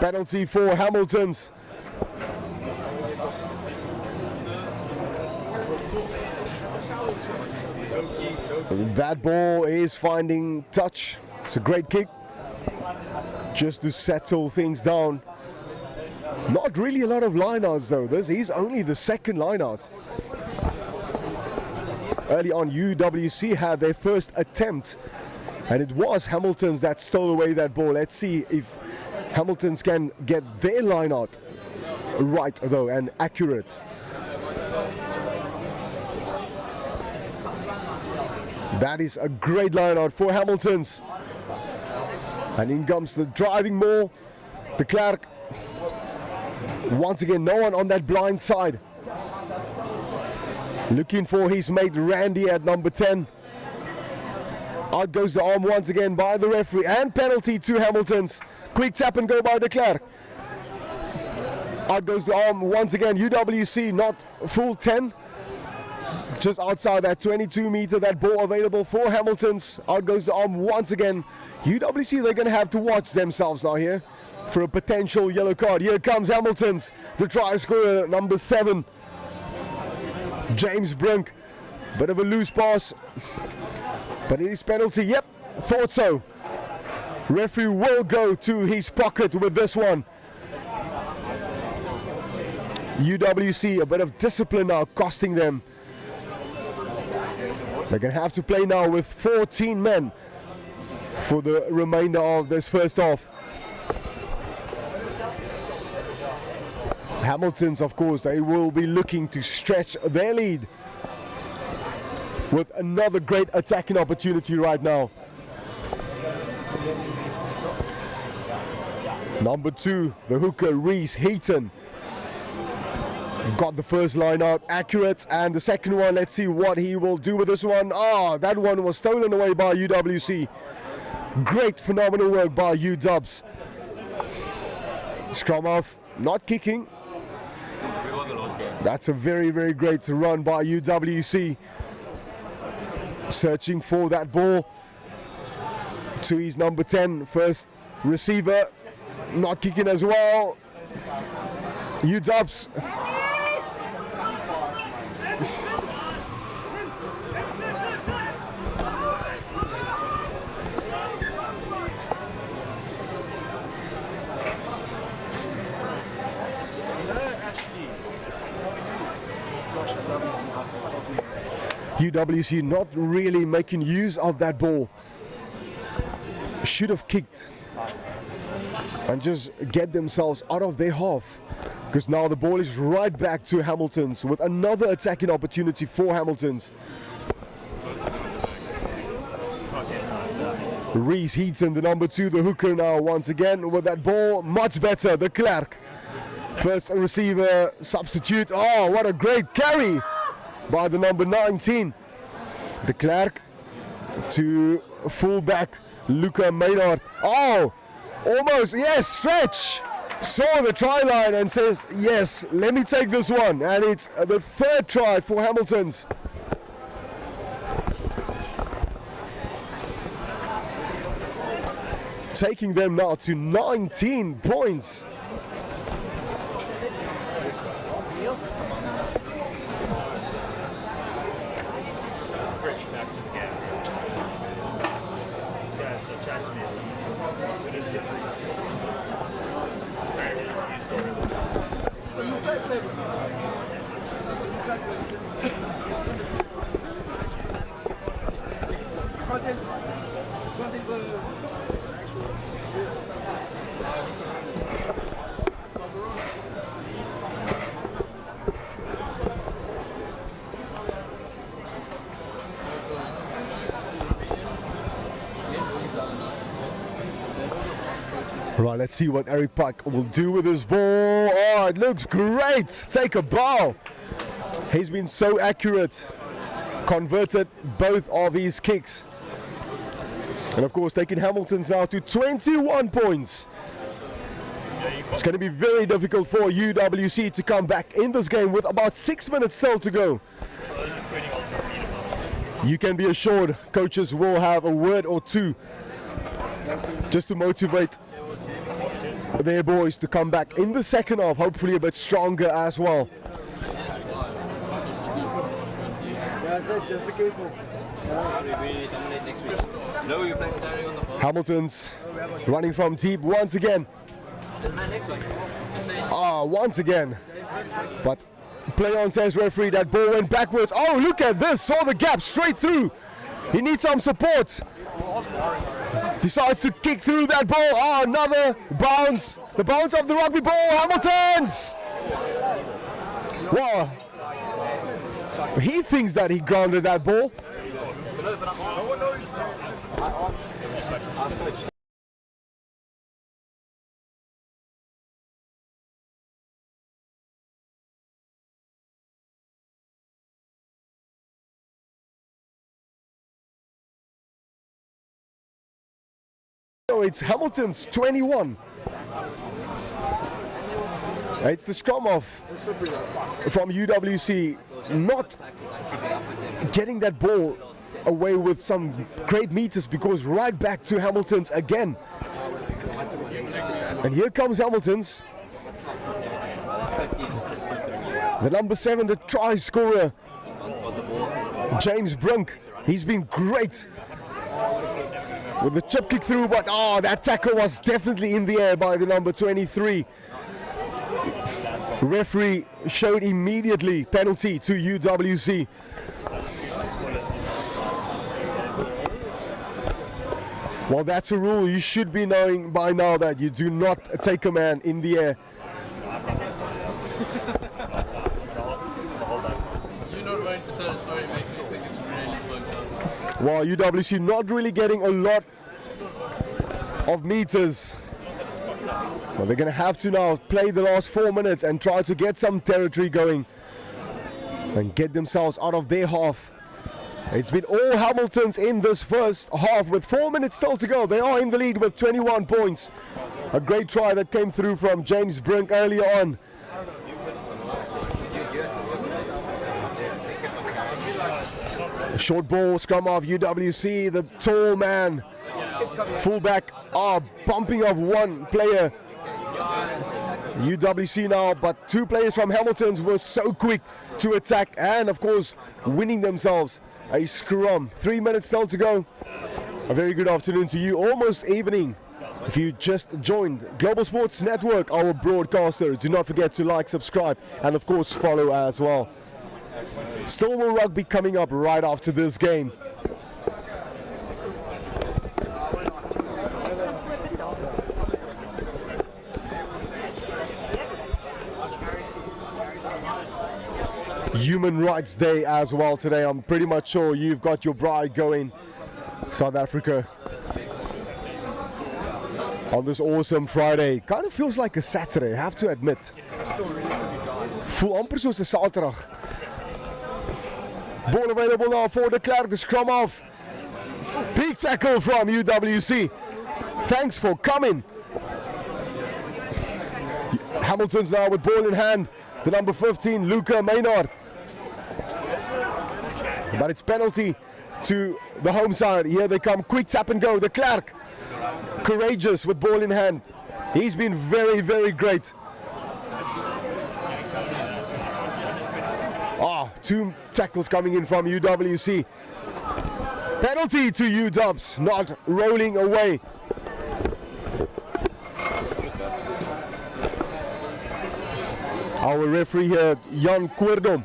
Penalty for Hamilton's. That ball is finding touch. It's a great kick. Just to settle things down. Not really a lot of lineouts though. This is only the second lineout. Early on, UWC had their first attempt. And it was Hamilton's that stole away that ball. Let's see if Hamilton's can get their lineout right though and accurate. That is a great line out for Hamilton's. And in comes the driving maul. De Klerk. Once again, no one on that blind side. Looking for his mate Randy at number 10. Out goes the arm once again by the referee. And penalty to Hamilton's. Quick tap and go by De Klerk. Out goes the arm once again. UWC not full 10. just outside that 22 meter, that ball available for Hamilton's. Out goes the arm once again. UWC, they're going to have to watch themselves now here for a potential yellow card. Here comes Hamilton's, the try scorer, number 7, James Brink. Bit of a loose pass, but it is penalty. Yep, thought so. Referee will go to his pocket with this one. UWC, a bit of discipline now costing them. They're going to have to play now with 14 men for the remainder of this first half. Hamilton's, of course, they will be looking to stretch their lead with another great attacking opportunity right now. Number 2, the hooker, Reese Heaton. Got the first line out accurate, and the second one, let's see what he will do with this one. That one was stolen away by UWC. Great, phenomenal work by UWs. Scrum off, not kicking. That's a very, very great run by UWC. Searching for that ball to his number 10, first receiver, not kicking as well. UWs. UWC not really making use of that ball. Should have kicked and just get themselves out of their half, because now the ball is right back to Hamilton's with another attacking opportunity for Hamilton's. Reese Heaton, the number 2, the hooker now once again with that ball. Much better, the Clark. First receiver substitute. Oh, what a great carry by the number 19, de Klerk, to fullback Luca Maynard. Oh, almost, yes, stretch. Saw the try line and says, yes, let me take this one. And it's the 3rd try for Hamilton's. Taking them now to 19 points. Right, let's see what Eric Puck will do with his ball. Oh, it looks great. Take a bow. He's been so accurate. Converted both of his kicks. And of course, taking Hamilton's now to 21 points. It's going to be very difficult for UWC to come back in this game with about 6 minutes still to go. You can be assured coaches will have a word or two just to motivate their boys to come back in the second half, hopefully a bit stronger as well. Hamilton's running from deep once again. Once again. But play on, says referee, that ball went backwards. Oh, look at this, saw the gap straight through. He needs some support. Decides to kick through that ball. Oh, another bounce. The bounce of the rugby ball. Hamilton's. Wow. He thinks that he grounded that ball. So it's Hamilton's 21. It's the scrum off from UWC, not getting that ball away with some great meters, because right back to Hamilton's again. And here comes Hamilton's. The number 7, the try scorer, James Brunk. He's been great with the chip kick through, but that tackle was definitely in the air by the number 23. Referee showed immediately penalty to UWC. Well, that's a rule. You should be knowing by now that you do not take a man in the air.
You're not going to tell a story, makes me think it's really fun.
Well, UWC not really getting a lot of meters. Well, they're going to have to now play the last 4 minutes and try to get some territory going and get themselves out of their half. It's been all Hamiltons in this first half with 4 minutes still to go. They are in the lead with 21 points. A great try that came through from James Brink earlier on. Short ball, scrum off UWC, the tall man, fullback, bumping of one player. UWC now, but 2 players from Hamilton's were so quick to attack and of course winning themselves a scrum. 3 minutes still to go. A very good afternoon to you, almost evening. If you just joined Global Sports Network, our broadcaster, do not forget to like, subscribe and of course follow as well. Still more rugby coming up right after this game. Human Rights Day as well today. I'm pretty much sure you've got your bride going South Africa on this awesome Friday. Kind of feels like a Saturday, I have to admit. Voel amper soos 'n Saterdag. Ball available now for de Klerk, the scrum off. Big tackle from UWC. Thanks for coming. Hamilton's now with ball in hand. The number 15, Luca Maynard. But it's penalty to the home side. Here they come, quick tap and go. The Klerk, courageous with ball in hand. He's been very, very great. 2 tackles coming in from UWC. Penalty to UWs, not rolling away. Our referee here, Jan Koerdom.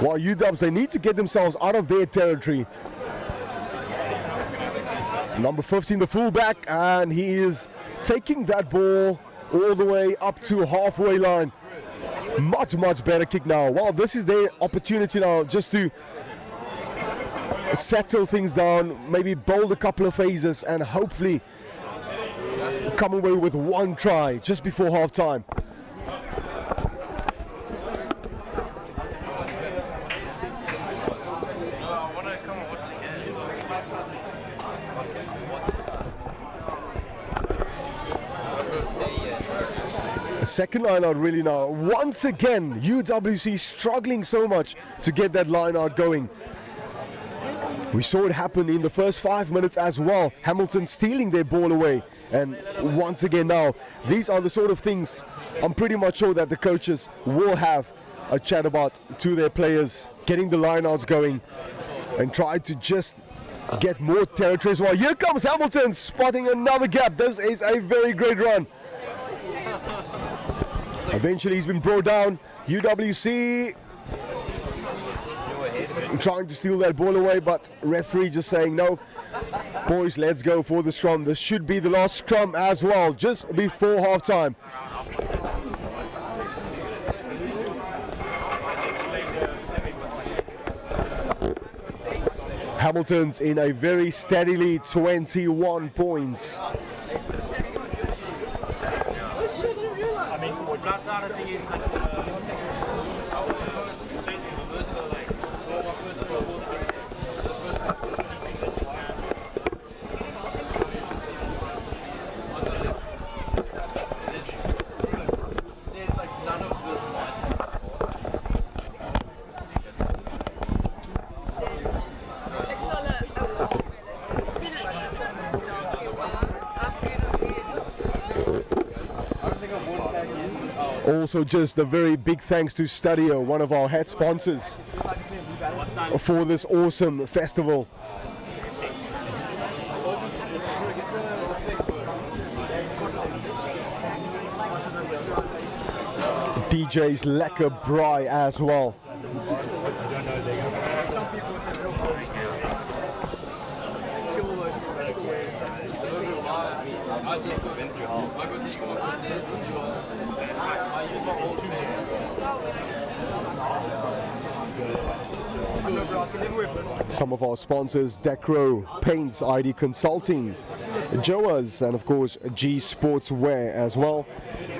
Well, UWs, they need to get themselves out of their territory. Number 15, the fullback, and he is taking that ball all the way up to halfway line. Much, much better kick now. Well, this is their opportunity now just to settle things down, maybe bowl a couple of phases and hopefully come away with 1 try just before half time. Second line out really now. Once again, UWC struggling so much to get that line out going. We saw it happen in the first 5 minutes as well. Hamilton stealing their ball away. And once again now, these are the sort of things I'm pretty much sure that the coaches will have a chat about to their players, getting the line outs going and try to just get more territory as well. Here comes Hamilton spotting another gap. This is a very great run. Eventually he's been brought down. UWC trying to steal that ball away, but referee just saying no. Boys, let's go for the scrum. This should be the last scrum as well, just before half time. Hamilton's in a very steady lead, 21 points. also just a very big thanks to STADIO, one of our head sponsors for this awesome festival. DJ's Lekker Braai as well. Some of our sponsors: Decro, Paints, ID Consulting, Joas, and of course G Sportswear as well.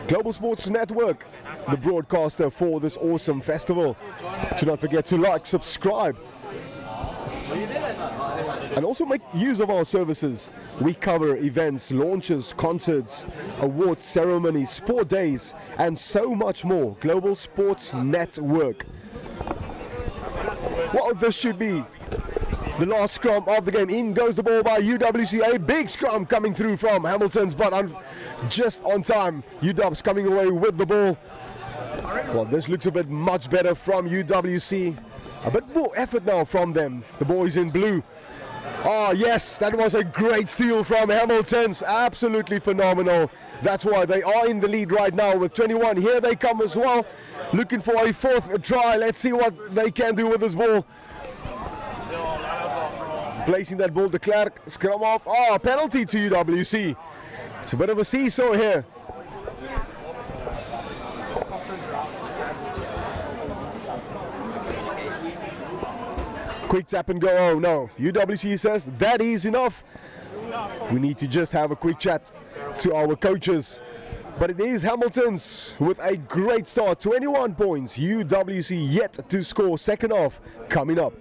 Global Sports Network, the broadcaster for this awesome festival. Do not forget to like, subscribe, and also make use of our services. We cover events, launches, concerts, awards, ceremonies, sport days, and so much more. Global Sports Network. Well, this should be the last scrum of the game. In goes the ball by UWC. A big scrum coming through from Hamilton's, but just on time. UW's coming away with the ball. Well, this looks a bit much better from UWC. A bit more effort now from them. The boys in blue. Oh yes, that was a great steal from Hamilton's. Absolutely phenomenal. That's why they are in the lead right now with 21. Here they come as well, looking for a fourth try. Let's see what they can do with this ball. Placing that ball to Clark. Scrum off. Oh, penalty to UWC. It's a bit of a seesaw here. Quick tap and go. Oh no, UWC says that is enough. We need to just have a quick chat to our coaches. But it is Hamilton's with a great start, 21 points. UWC yet to score. Second half coming up.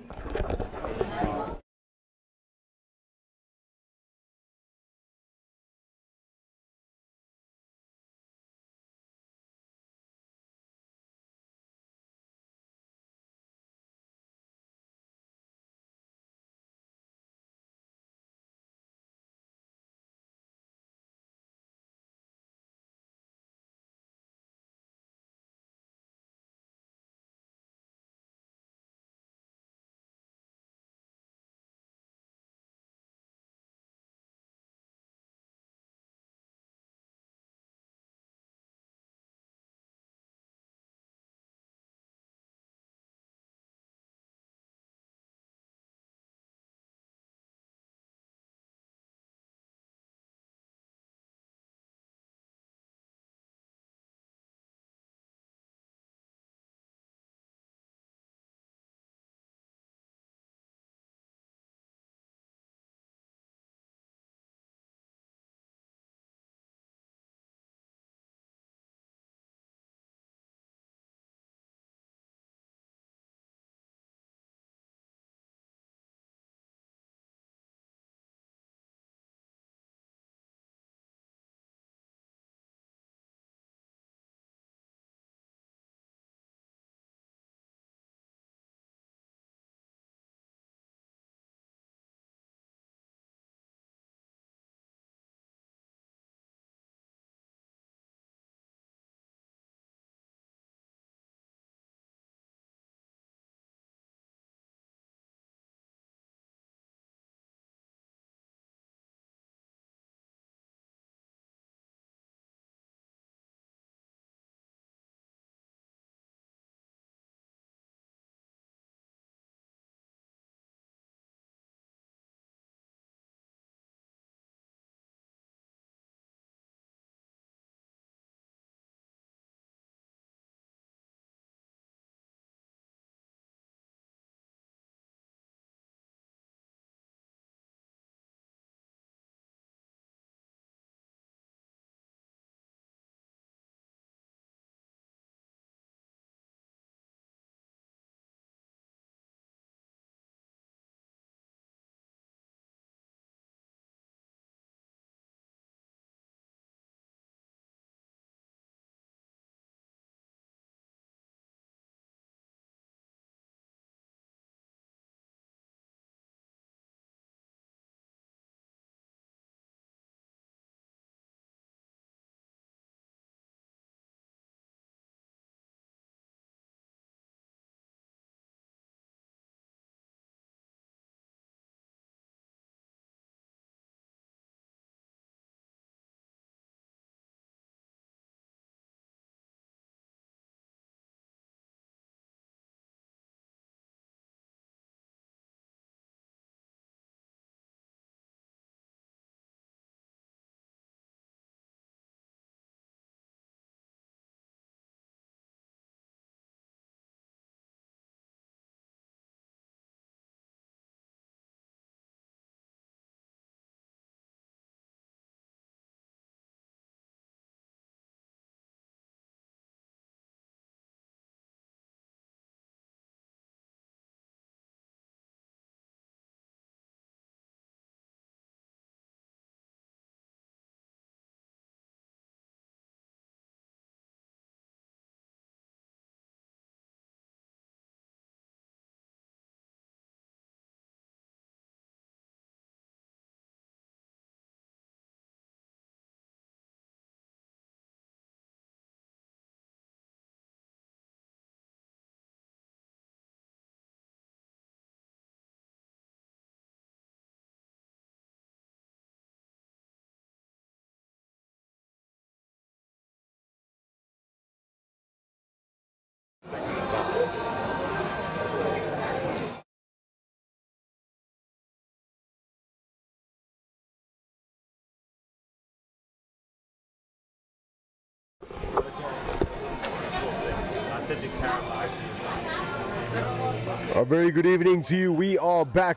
A very good evening to you. We are back.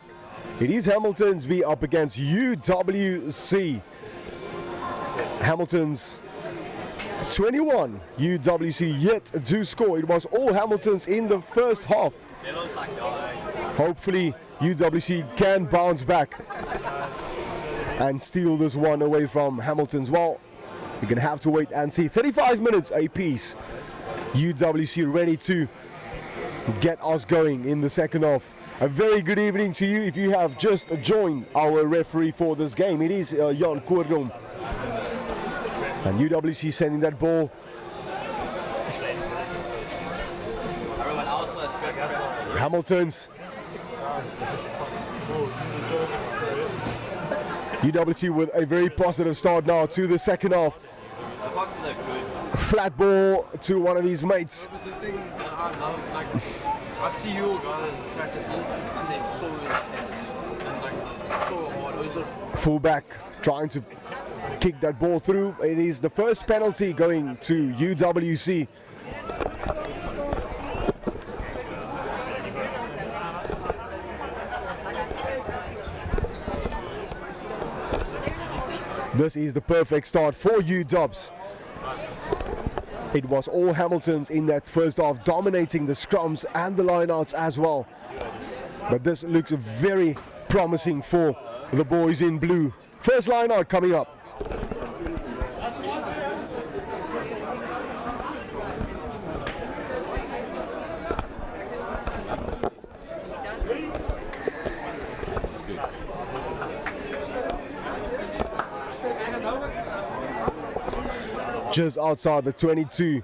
It is Hamilton's be up against UWC. Hamilton's 21, UWC yet to score. It was all Hamilton's in the first half. Hopefully UWC can bounce back and steal this one away from Hamilton's. Well, you're going to have to wait and see. 35 minutes apiece. UWC ready to get us going in the second half. A very good evening to you. If you have just joined our referee for this game, it is Jan Koordom. And UWC sending that ball. Hamilton's. UWC with a very positive start now to the second half. Flat ball to one of his mates.
I see you guys practicing and they're so intense and like so hard.
Fullback trying to kick that ball through. It is the first penalty going to UWC. This is the perfect start for UWs. It was all Hamiltons in that first half, dominating the scrums and the lineouts as well. But this looks very promising for the boys in blue. First lineout coming up. Just outside the 22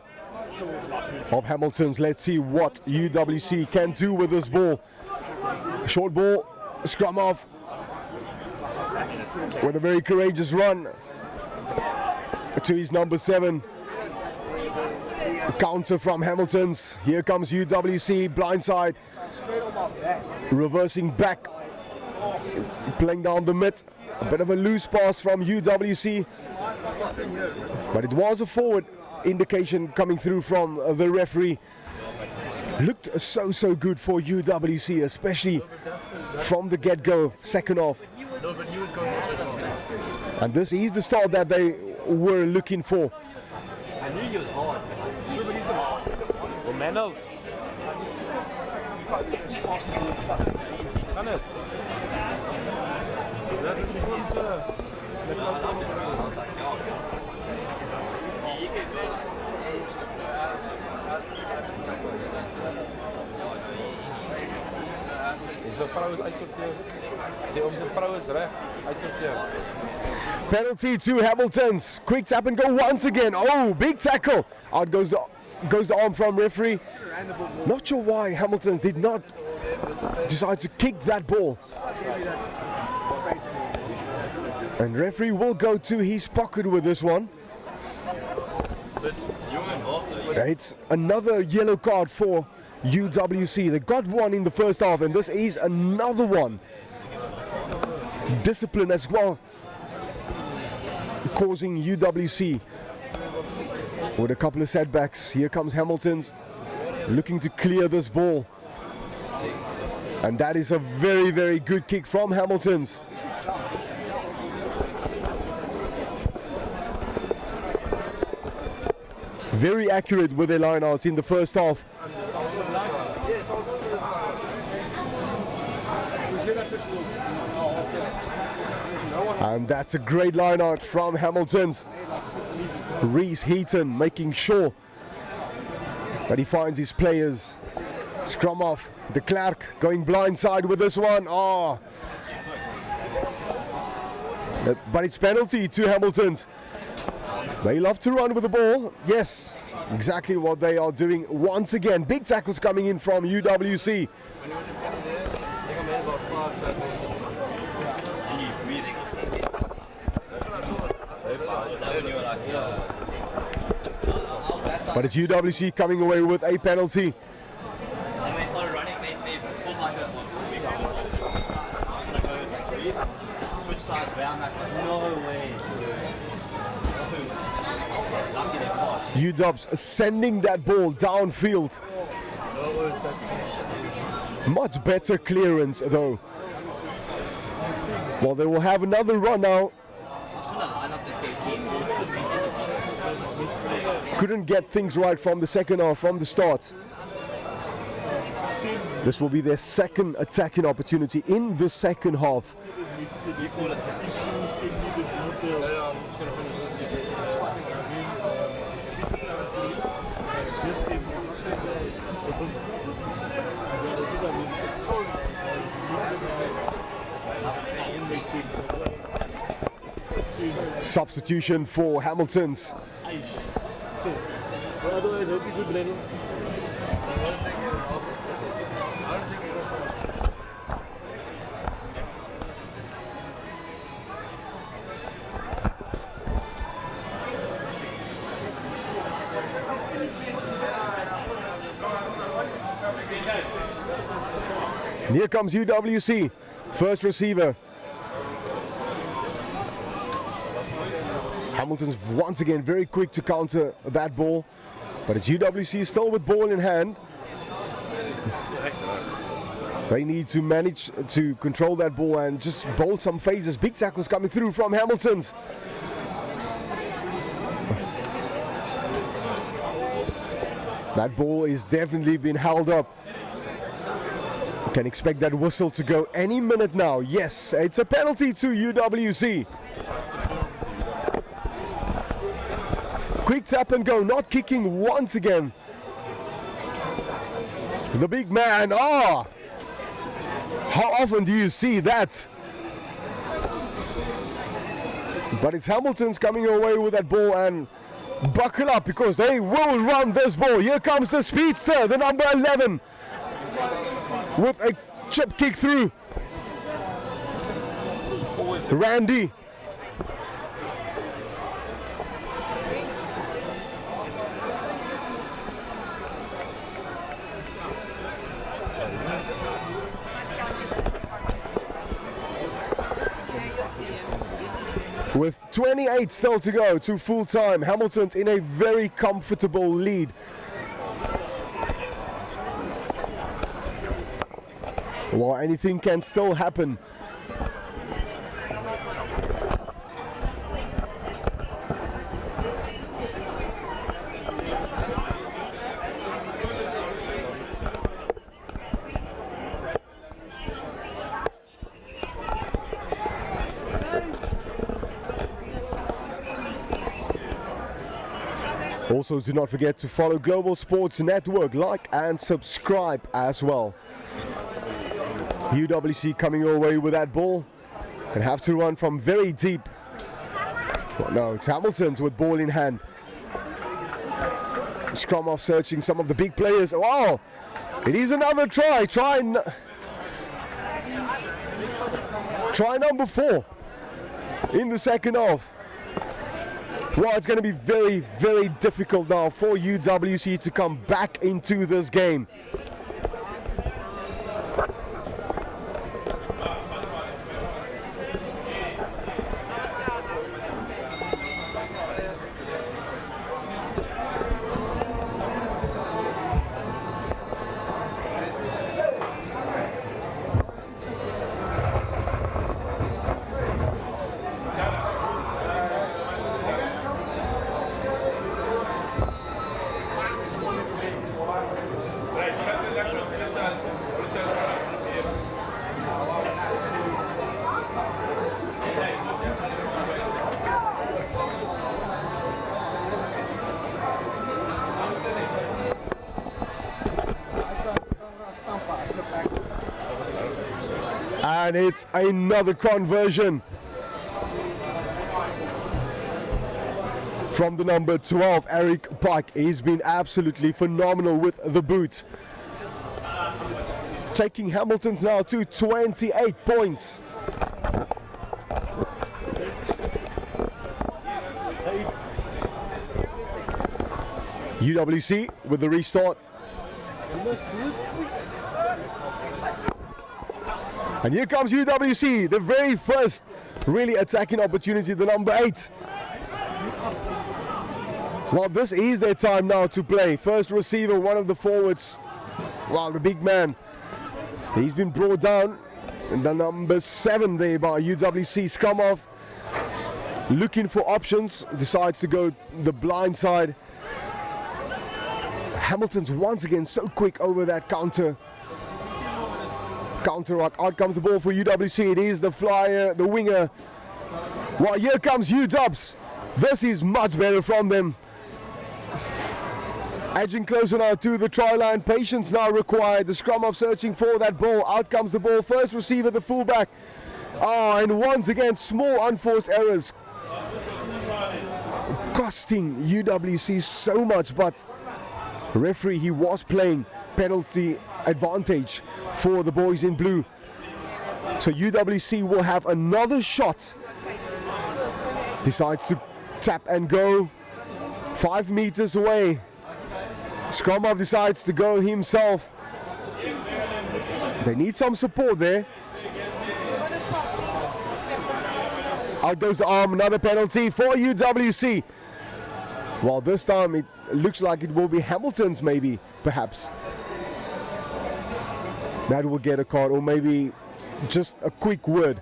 of Hamilton's. Let's see what UWC can do with this ball. Short ball, scrum off with a very courageous run to his number 7. Counter from Hamilton's. Here comes UWC, blindside, reversing back, playing down the mid. A bit of a loose pass from UWC. But it was a forward indication coming through from the referee. Looked so good for UWC, especially from the get-go, second half. And this is the start that they were looking for.
I knew he was hard. Well,
Penalty to Hamilton's. Quick tap and go once again. Oh, big tackle. Out goes the arm from referee. Not sure why Hamilton did not decide to kick that ball. And referee will go to his pocket with this one. It's another yellow card for UWC. They got one in the first half, and this is another one. Discipline as well, causing UWC with a couple of setbacks. Here comes Hamilton's looking to clear this ball. And that is a very good kick from Hamilton's. Very accurate with their line out in the first half. And that's a great line out from Hamilton's. Reese Heaton making sure that he finds his players. Scrum off. De Klerk going blindside with this one. Oh. But it's penalty to Hamilton's. They love to run with the ball. Yes, exactly what they are doing once again. Big tackles coming in from UWC. But it's UWC coming away with a penalty.
And they started running, they pulled like a switch sides round that. No way.
UW's sending that ball downfield. Much better clearance though. Well, they will have another run now. Couldn't get things right from the second half, from the start. This will be their second attacking opportunity in the second half. Substitution for Hamilton's. And here comes UWC, first receiver. Hamilton's once again very quick to counter that ball, but it's UWC still with ball in hand. They need to manage to control that ball and just bowl some phases. Big tackles coming through from Hamilton's. That ball is definitely been held up. You can expect that whistle to go any minute now. Yes, it's a penalty to UWC. Quick tap and go, not kicking once again. The big man, how often do you see that? But it's Hamilton's coming away with that ball, and buckle up because they will run this ball. Here comes the speedster, the number 11, with a chip kick through. Randy. With 28 still to go to full time, Hamilton's in a very comfortable lead. Well, anything can still happen. Also, do not forget to follow Global Sports Network, like and subscribe as well. UWC coming away with that ball. Gonna have to run from very deep. Well, no, it's Hamilton's with ball in hand. Scrum off searching some of the big players. Wow! It is another try. Try number 4 in the second half. Well, it's going to be very, very difficult now for UWC to come back into this game. And it's another conversion from the number 12, Eric Pike. He's been absolutely phenomenal with the boot. Taking Hamilton's now to 28 points. UWC with the restart. And here comes UWC, the very first really attacking opportunity, the number 8. Well, this is their time now to play. First receiver, one of the forwards. Wow, the big man. He's been brought down. And the number 7 there by UWC. Scrum off. Looking for options. Decides to go the blind side. Hamilton's once again so quick over that counter. Counter rock. Out comes the ball for UWC. It is the flyer, the winger. Well, here comes UWs. This is much better from them. Edging closer now to the try line. Patience now required. The scrum off searching for that ball. Out comes the ball. First receiver, the fullback. And once again, small unforced errors. Costing UWC so much, but referee, he was playing penalty advantage for the boys in blue. So UWC will have another shot. Decides to tap and go 5 meters away. Scrum off decides to go himself. They need some support there. Out goes the arm, another penalty for UWC. Well, this time it looks like it will be Hamilton's, maybe, perhaps. That will get a card, or maybe just a quick word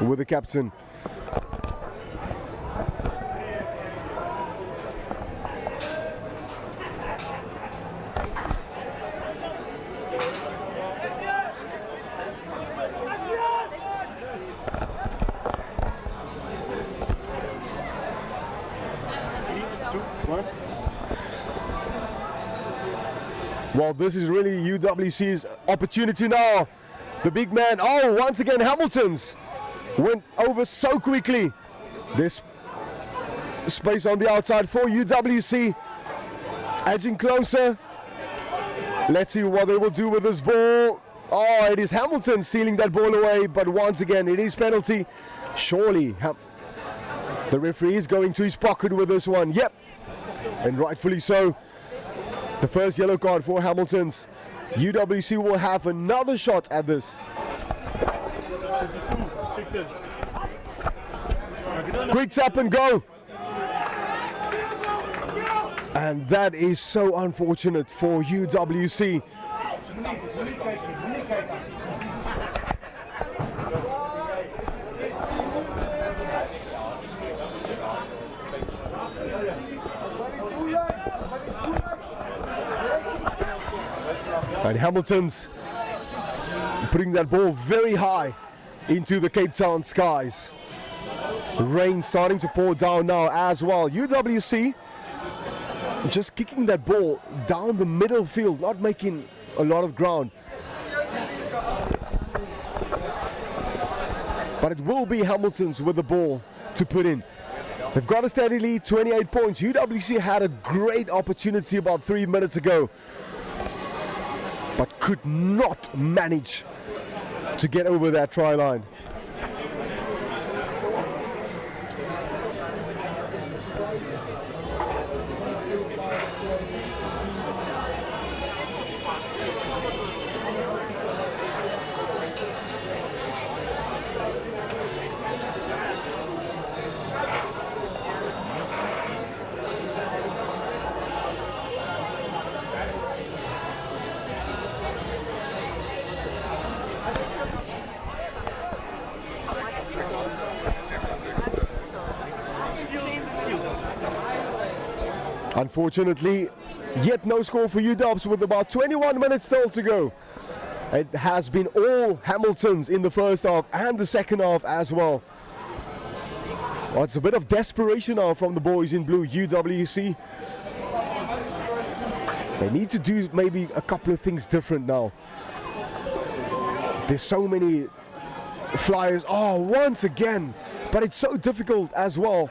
with the captain. Well, this is really UWC's opportunity now. The big man, oh, once again Hamilton's went over so quickly. There's space on the outside for UWC. Edging closer. Let's see what they will do with this ball. Oh, it is Hamilton stealing that ball away, but once again it is penalty. Surely the referee is going to his pocket with this one. Yep, and rightfully so. The first yellow card for Hamilton's. UWC will have another shot at this. Quick tap and go. And that is so unfortunate for UWC. And Hamilton's putting that ball very high into the Cape Town skies. Rain starting to pour down now as well. UWC just kicking that ball down the middle field, not making a lot of ground. But it will be Hamilton's with the ball to put in. They've got a steady lead, 28 points. UWC had a great opportunity about 3 minutes ago, but could not manage to get over that try line. Unfortunately, yet no score for UWs with about 21 minutes still to go. It has been all Hamiltons in the first half and the second half as well. Well, it's a bit of desperation now from the boys in blue, UWC. They need to do maybe a couple of things different now. There's so many flyers. Oh, once again. But it's so difficult as well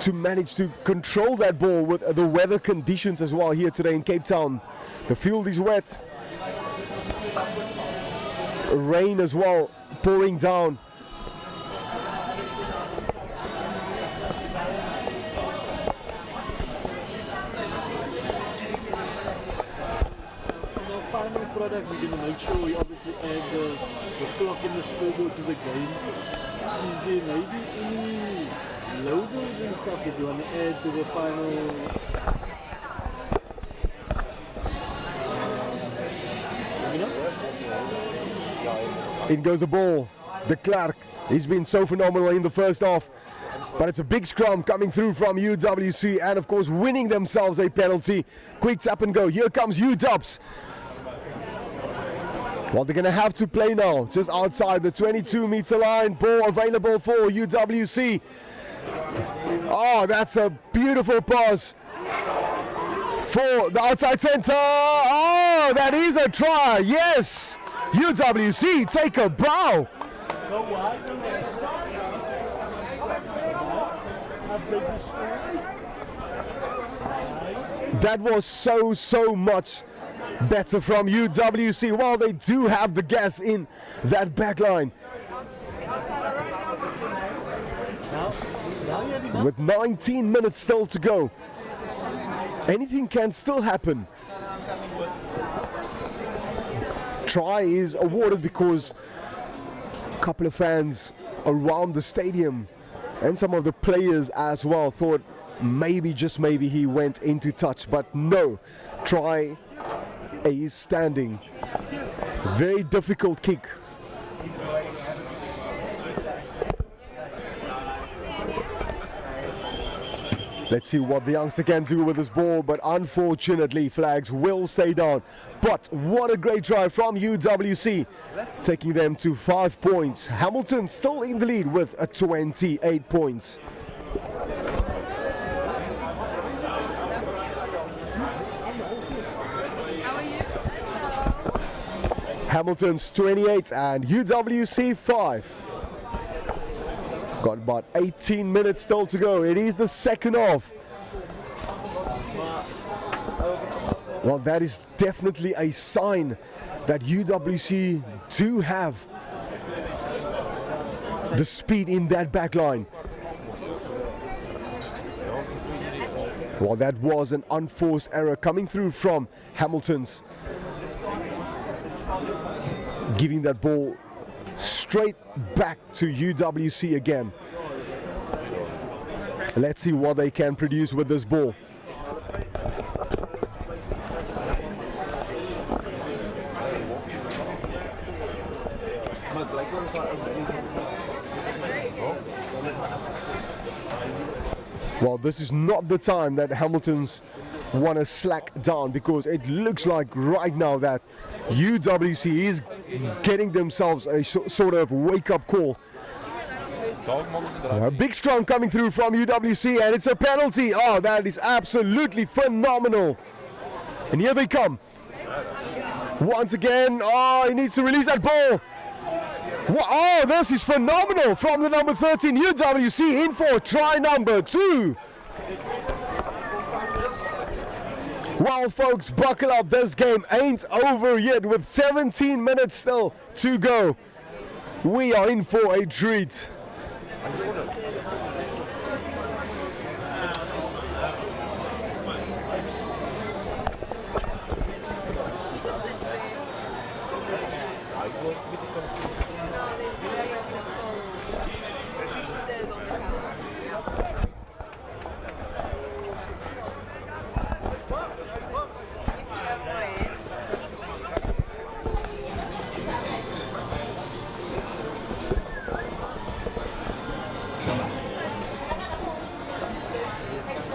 to manage to control that ball with the weather conditions as well here today in Cape Town. The field is wet. Rain as well pouring down.
In our final product, we're going to make sure we obviously add the clock and the scoreboard to the game. Is there maybe any logos and stuff that you want to add to the final? You know?
In goes the ball. De Klerk, he's been so phenomenal in the first half. But it's a big scrum coming through from UWC and of course winning themselves a penalty. Quick tap and go. Here comes UWs. Well, they're going to have to play now just outside the 22-meter line. Ball available for UWC. Oh, that's a beautiful pass for the outside center. Oh, that is a try. Yes, UWC take a bow. That was so much better from UWC. While they do have the gas in that back line. With 19 minutes still to go, anything can still happen. Try is awarded because a couple of fans around the stadium and some of the players as well thought maybe, just maybe, he went into touch, but no. Try is standing. Very difficult kick. Let's see what the youngster can do with this ball, but unfortunately flags will stay down. But what a great try from UWC, taking them to 5 points. Hamilton still in the lead with 28 points. Hamilton's 28 and UWC 5. Got about 18 minutes still to go. It is the second half. Well, that is definitely a sign that UWC do have the speed in that back line. Well, that was an unforced error coming through from Hamilton's, giving that ball straight back to UWC again. Let's see what they can produce with this ball. Well, this is not the time that Hamilton's want to slack down, because it looks like right now that UWC is getting themselves a sort of wake-up call. A big scrum coming through from UWC, and it's a penalty. Oh, that is absolutely phenomenal. And here they come. Once again, oh, he needs to release that ball. Oh, this is phenomenal from the number 13, UWC in for try number 2. Well, folks, buckle up. This game ain't over yet with 17 minutes still to go. We are in for a treat.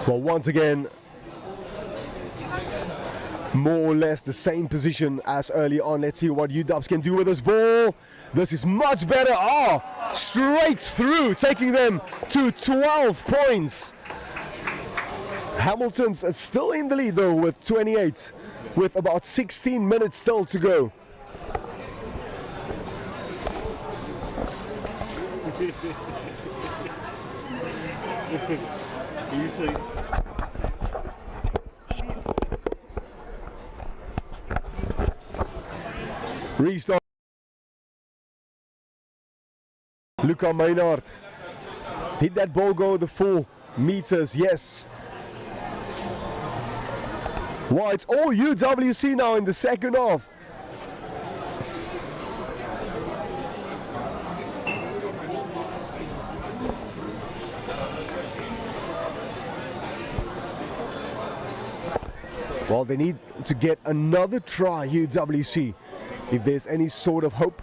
Well, once again, more or less the same position as early on. Let's see what UWs can do with this ball. This is much better. Oh, straight through, taking them to 12 points. Hamilton's still in the lead though with 28, with about 16 minutes still to go. Restart. Luca Maynard. Did that ball go the 4 meters? Yes. Wow, it's all UWC now in the second half. Well, they need to get another try, UWC, if there's any sort of hope.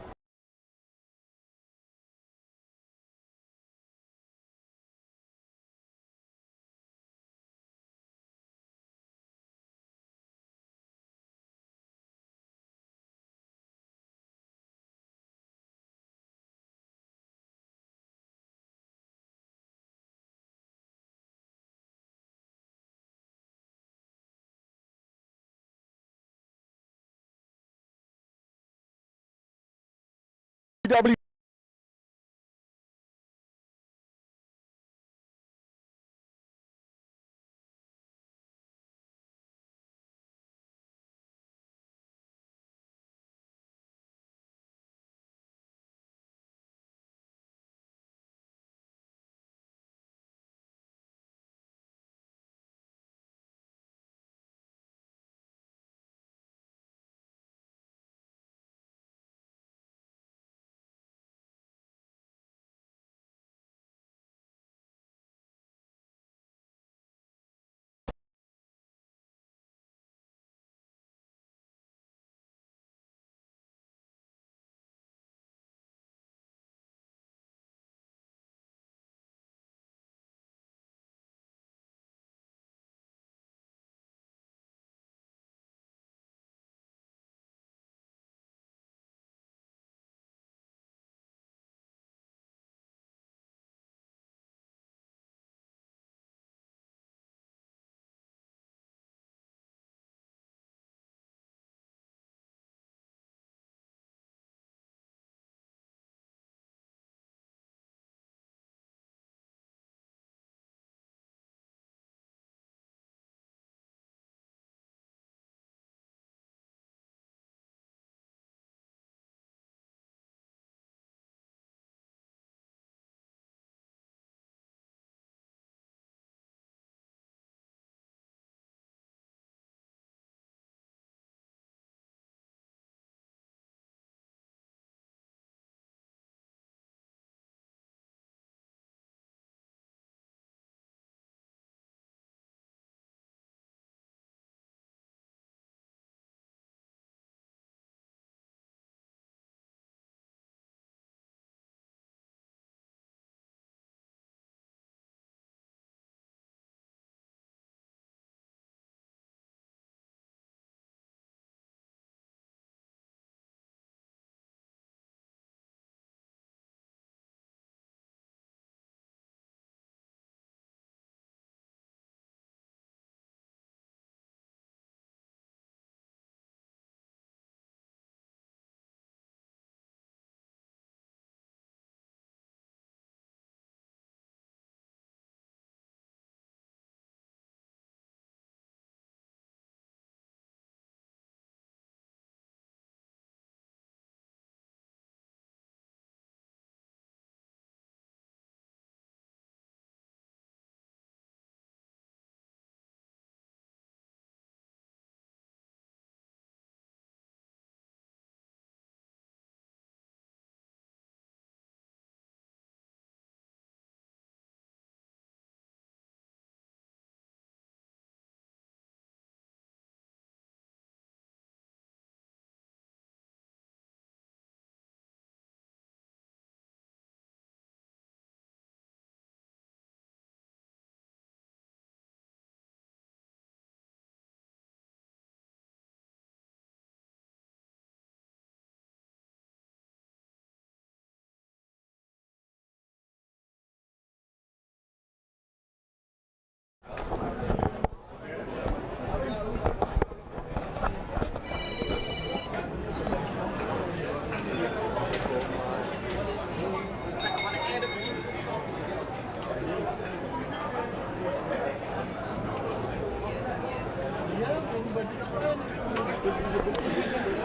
UW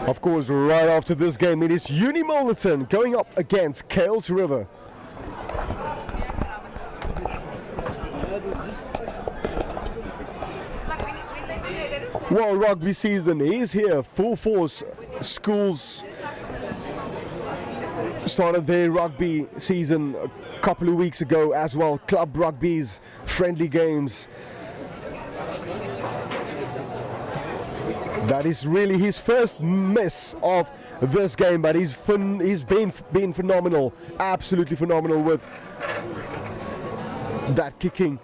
Of course, right after this game, it is Uni-Milnerton going up against Kuilsrivier. Well, rugby season is here, full force. Schools started their rugby season a couple of weeks ago as well. Club rugbies, friendly games. That is really his first miss of this game, but he's been phenomenal, absolutely phenomenal with that kicking.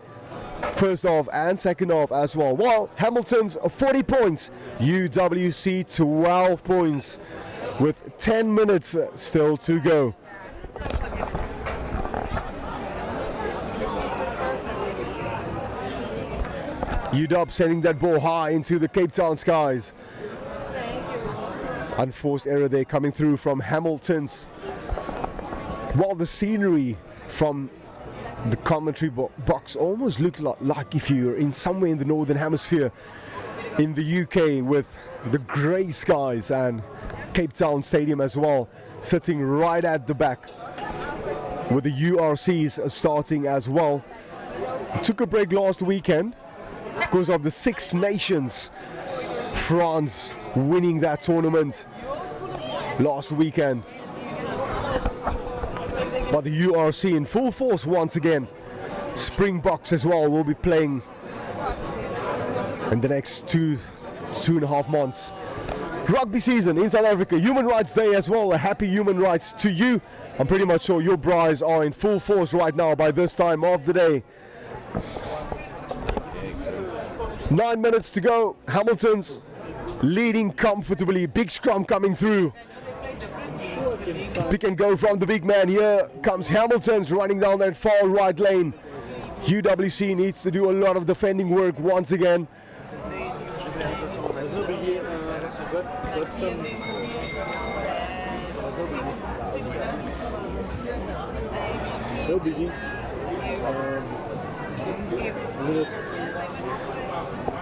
First half and second half as well. Well, Hamilton's 40 points, UWC 12 points with 10 minutes still to go. UW sending that ball high into the Cape Town skies. Unforced error there coming through from Hamilton's. While the scenery from the commentary box almost looked like if you're in somewhere in the Northern Hemisphere in the UK, with the grey skies and Cape Town Stadium as well sitting right at the back, with the URCs starting as well. Took a break last weekend because of the Six Nations, France winning that tournament last weekend. But the URC in full force once again. Springboks as well will be playing in the next two and a half months. Rugby season in South Africa, Human Rights Day as well. A happy Human Rights to you. I'm pretty much sure your braais are in full force right now by this time of the day. 9 minutes to go. Hamilton's leading comfortably. Big scrum coming through. Pick and go from the big man. Here comes Hamilton's running down that far right lane. UWC needs to do a lot of defending work once again.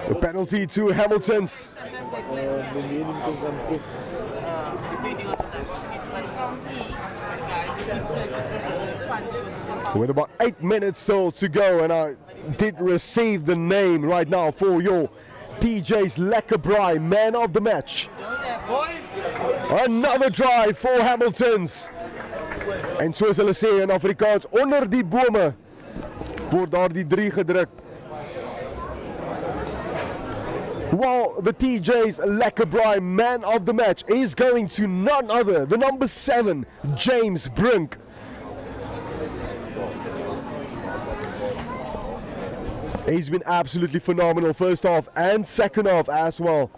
The penalty to Hamilton's. With about 8 minutes still to go, and I did receive the name right now for your DJ's Lekker Braai man of the match. Another drive for Hamilton's. En soos hulle sê in Afrikaans, onder die bome word daar die 3 gedruk. While the TJ's Lekker Braai man of the match is going to none other, the number 7, James Brink. He's been absolutely phenomenal first half and second half as well.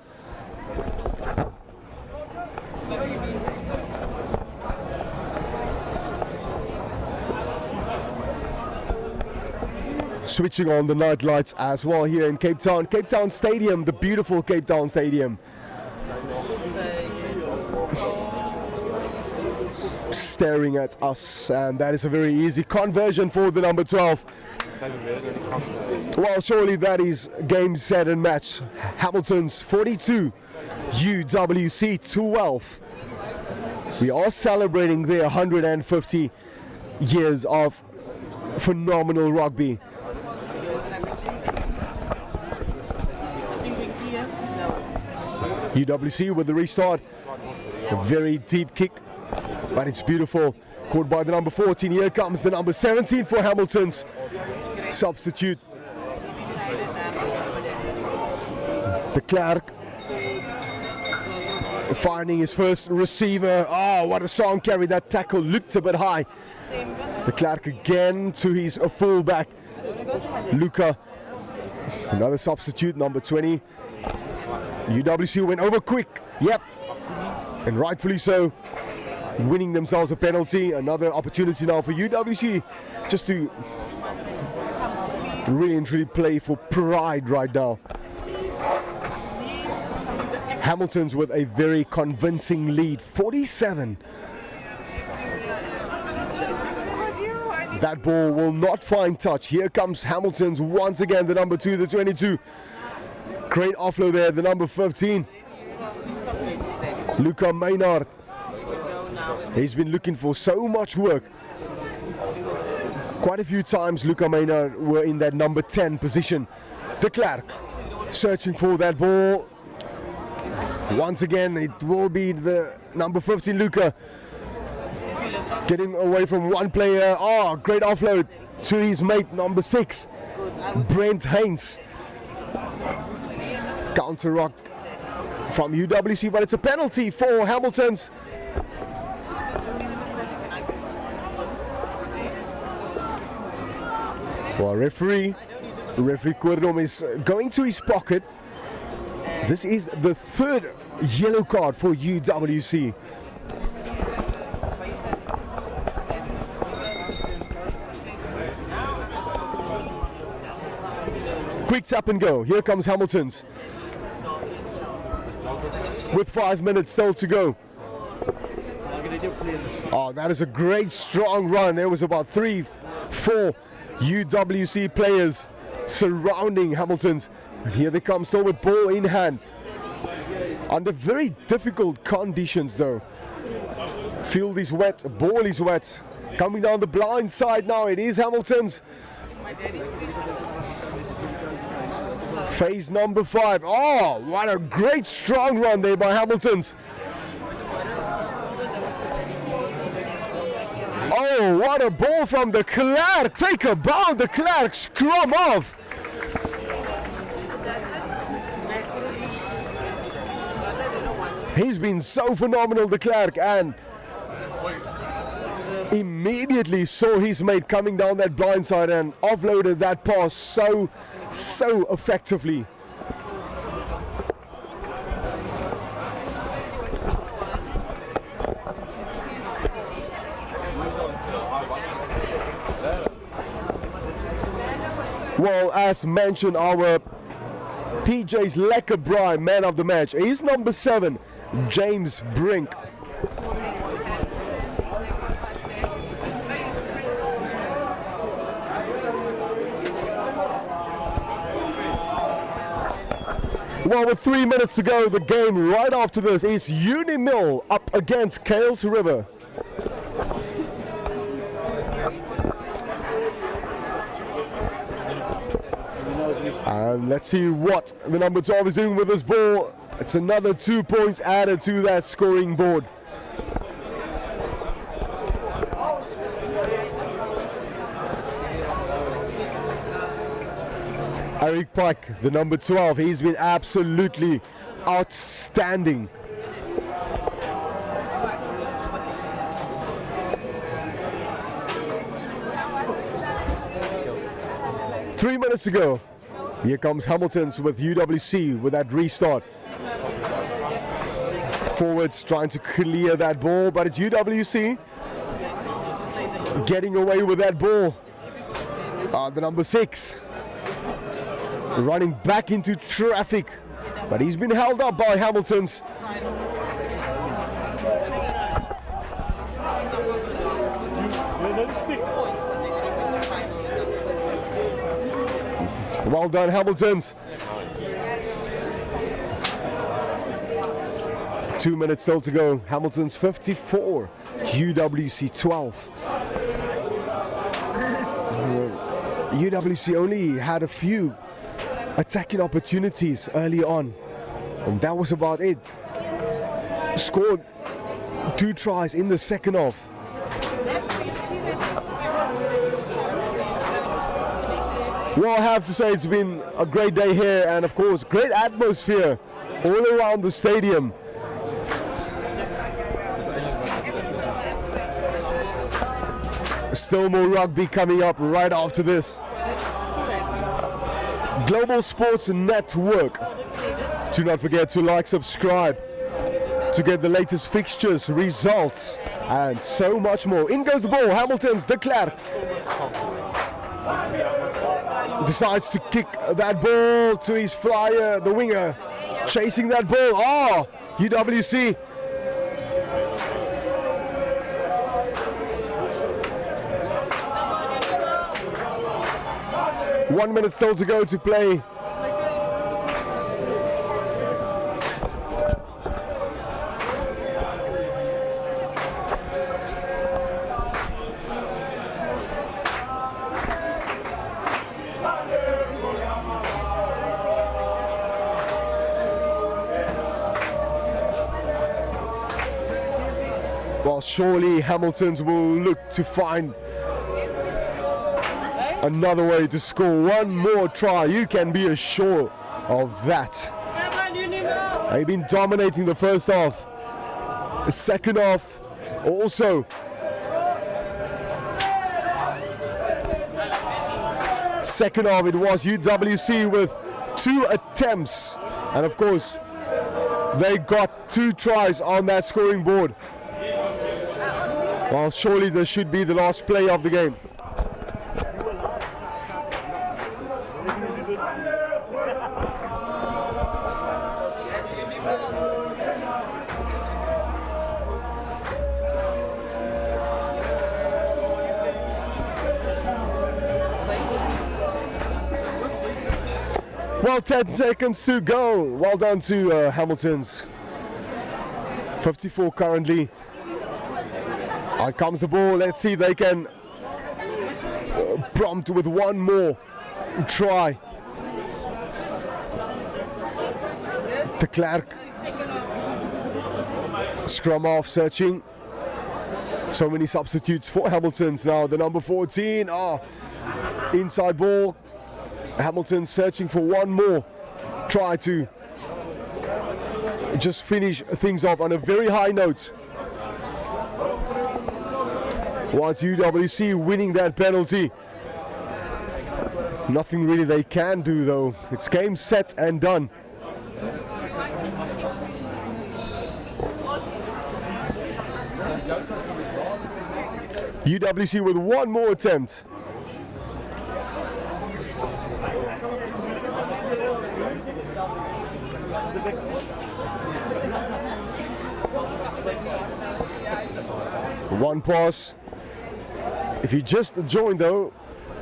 Switching on the night lights as well here in Cape Town. Cape Town Stadium, the beautiful Cape Town Stadium. Staring at us, and that is a very easy conversion for the number 12. Well, surely that is game, set and match. Hamilton's 42, UWC 12. We are celebrating their 150 years of phenomenal rugby. UWC with the restart. A very deep kick, but it's beautiful. Caught by the number 14. Here comes the number 17 for Hamilton's substitute. De Klerk finding his first receiver. Oh, what a strong carry. That tackle looked a bit high. De Klerk again to his fullback, Luca. Another substitute, number 20. UWC went over quick. Yep. And rightfully so. Winning themselves a penalty. Another opportunity now for UWC just to really and truly play for pride right now. Hamilton's with a very convincing lead, 47. That ball will not find touch. Here comes Hamilton's once again, the number 2, the 22. Great offload there, the number 15. Luca Maynard. He's been looking for so much work. Quite a few times Luca Maynard were in that number 10 position. De Klerk searching for that ball. Once again, it will be the number 15, Luca. Getting away from one player. Oh, great offload to his mate, number 6, Brent Haynes. Counter rock from UWC, but it's a penalty for Hamilton's. Well, referee Kortom is going to his pocket. This is the third yellow card for UWC. Quick tap and go. Here comes Hamilton's. With 5 minutes still to go. Oh, that is a great strong run. There was about 3-4 UWC players surrounding Hamilton's. And here they come still with ball in hand. Under very difficult conditions though. Field is wet, ball is wet. Coming down the blind side now, it is Hamilton's. Phase number 5. Oh, what a great strong run there by Hamilton's. Oh, what a ball from de Klerk. Take a bound, de Klerk, scrum off. He's been so phenomenal, de Klerk, and immediately saw his mate coming down that blind side and offloaded that pass so effectively. Well, as mentioned, our TJ's Lekkerbrai man of the match is number 7, James Brink. Well, with 3 minutes to go, the game right after this is Uni-Mil up against Kuilsrivier. And let's see what the number 12 is doing with this ball. It's another 2 points added to that scoring board. Eric Pike, the number 12, he's been absolutely outstanding. Three minutes to go. Here comes Hamilton's with UWC with that restart. Forwards trying to clear that ball, but it's UWC getting away with that ball. The number 6 running back into traffic, but he's been held up by Hamilton's. Well done, Hamilton's. 2 minutes still to go. Hamilton's 54, UWC 12. UWC only had a few attacking opportunities early on, and that was about it. Scored 2 tries in the second half. Well, I have to say it's been a great day here, and of course great atmosphere all around the stadium. Still more rugby coming up right after this. Global Sports Network. Do not forget to like, subscribe to get the latest fixtures, results, and so much more. In goes the ball. Hamilton's de Klerk decides to kick that ball to his flyer, the winger, chasing that ball. Oh, UWC. One minute still to go to play. Well, surely Hamilton's will look to find another way to score one more try. You can be assured of that. They've been dominating the first half. The second half also. Second half it was UWC with 2 attempts, and of course they got 2 tries on that scoring board. Well, surely this should be the last play of the game. Well, 10 seconds to go. Well done to Hamilton's. 54 currently. Out comes the ball. Let's see if they can prompt with one more try. De Klerk. Scrum off, searching. So many substitutes for Hamilton's now. The number 14. Inside ball. Hamilton searching for one more try to just finish things off on a very high note. Whilst UWC winning that penalty. Nothing really they can do though. It's game set and done. UWC with one more attempt. One pass. If you just joined though,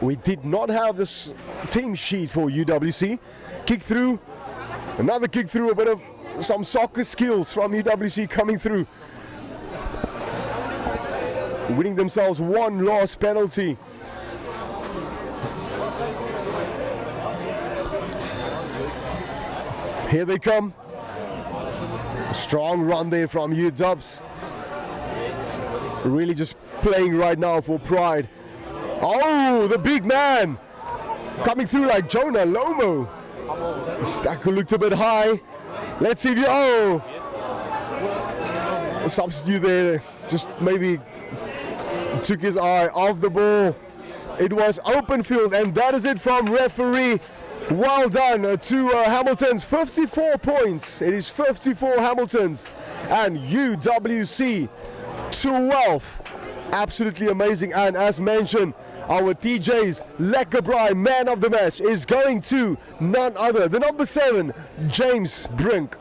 we did not have this team sheet for UWC. Kick through, another kick through, a bit of some soccer skills from UWC coming through. Winning themselves one last penalty. Here they come. A strong run there from UWs. Really just playing right now for pride. Oh, the big man coming through like Jonah Lomo. That looked a bit high. Let's see if you, a substitute there, just maybe took his eye off the ball. It was open field, and that is it from referee. Well done to Hamilton's. 54 points. It is 54 Hamilton's and UWC 12. Absolutely amazing. And as mentioned, our TJ's Lekkerbrai man of the match is going to none other than number 7, James Brink.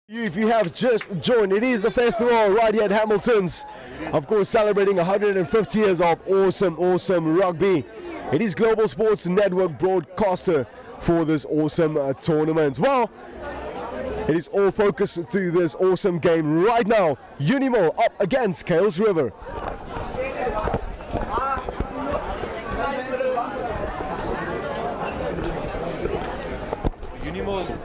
If you have just joined, it is the festival right here at Hamilton's. Of course, celebrating 150 years of awesome rugby. It is Global Sports Network broadcaster for this awesome tournament. Well, it is all focused to this awesome game right now. Uni-Mil up against Kuilsrivier.
Unimal.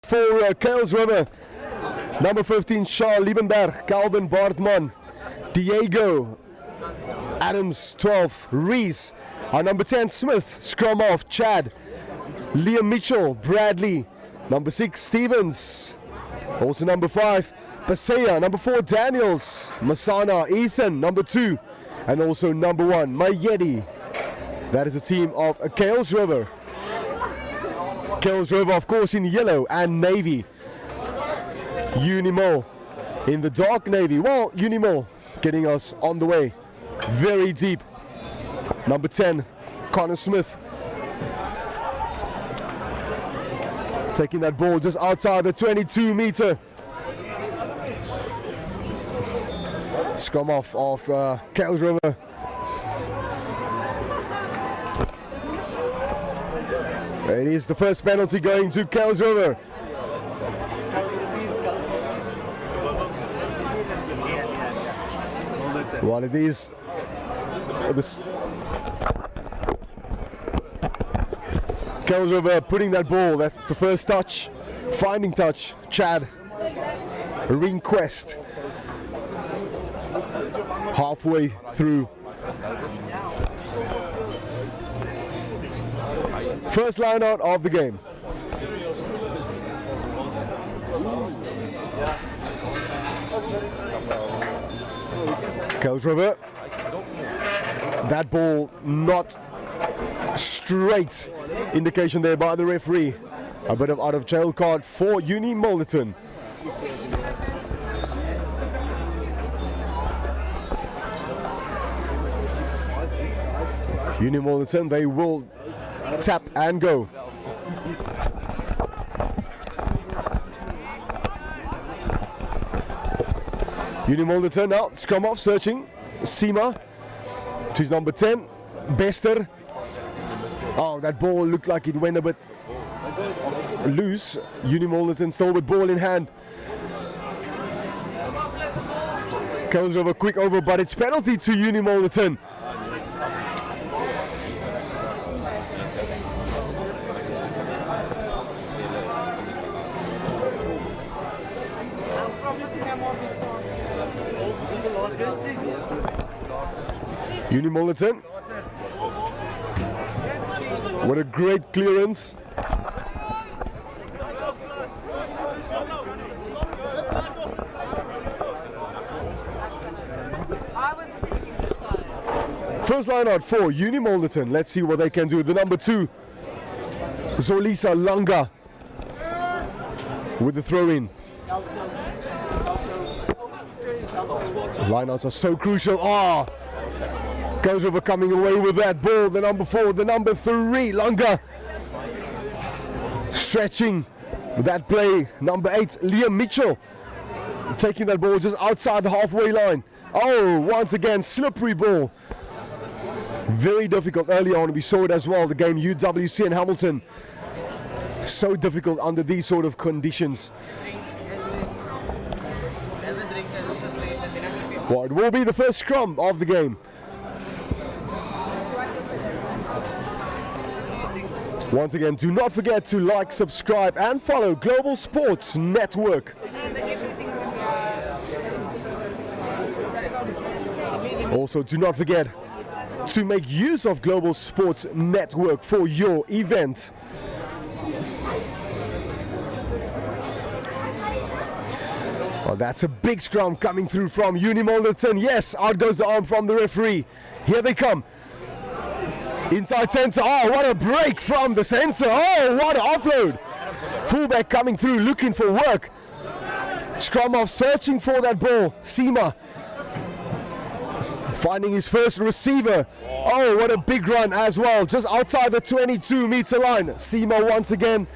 For Kuilsrivier, number 15 Charles Liebenberg, Calvin Bartman, Diego Adams 12, Reese, our number 10 Smith, scrum off Chad, Liam Mitchell, Bradley, number 6 Stevens, also number 5 Pasea, number 4 Daniels, Masana, Ethan, number 2, and also number 1 Mayedi. That is a team of Kuilsrivier. Kuilsrivier, of course, in yellow and navy. Uni-Mil in the dark navy. Well, Uni-Mil getting us on the way very deep. Number 10 Connor Smith taking that ball just outside the 22-meter. Scrum off of Kuilsrivier. It is the first penalty going to Kuilsrivier. Well, it is Kuilsrivier putting that ball. That's the first touch, finding touch. Chad Request halfway through. First line out of the game. Kuilsrivier. That ball not straight. Indication there by the referee. A bit of out of jail card for Uni-Milnerton. Uni-Milnerton, they will tap and go. Uni-Milnerton now, scrum off, searching. Sima to his number 10, Bester. Oh, that ball looked like it went a bit loose. Uni-Milnerton still with ball in hand. Kuilsrivier quick over, but it's penalty to Uni-Milnerton. Uni-Milnerton what a great clearance. First line out for Uni-Milnerton. Let's see what they can do. The number 2 Zolisa Langa with the throw in. Lineouts are so crucial. Kuilsrivier coming away with that ball. The number 4, the number 3, Langa. Stretching that play. Number 8, Liam Mitchell. Taking that ball just outside the halfway line. Oh, once again, slippery ball. Very difficult early on. We saw it as well. The game UWC and Hamilton. So difficult under these sort of conditions. Well, it will be the first scrum of the game. Once again, do not forget to like, subscribe and follow Global Sports Network. Also, do not forget to make use of Global Sports Network for your event. Well, that's a big scrum coming through from Uni-Milnerton. Yes, out goes the arm from the referee. Here they come. Inside centre. Oh, what a break from the centre. Oh, what an offload. Fullback coming through, looking for work. Scrum off, searching for that ball. Sima Finding his first receiver. Oh, what a big run as well. Just outside the 22-meter line. Seema once again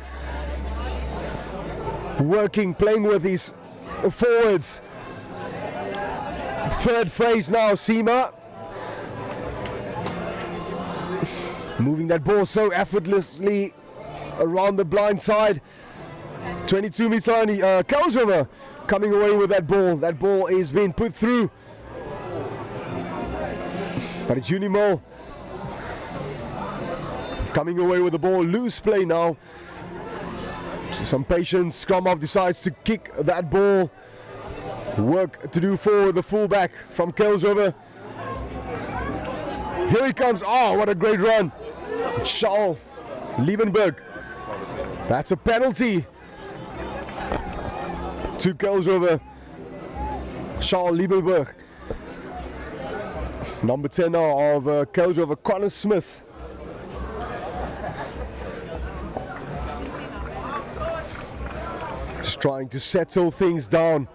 working, playing with his forwards. Third phase now, Seema. Moving that ball so effortlessly around the blind side. 22-meter line. Kuilsrivier coming away with that ball. That ball is being put through. But it's Uni-Mil coming away with the ball. Loose play now. Some patience. Scrum half decides to kick that ball. Work to do for the fullback from Kuilsrivier. Here he comes. Oh, what a great run. Charles Liebenberg. That's a penalty to Kuilsrivier. Charles Liebenberg. Number 10 now of Kuilsrivier, Connor Smith. Just trying to settle things down.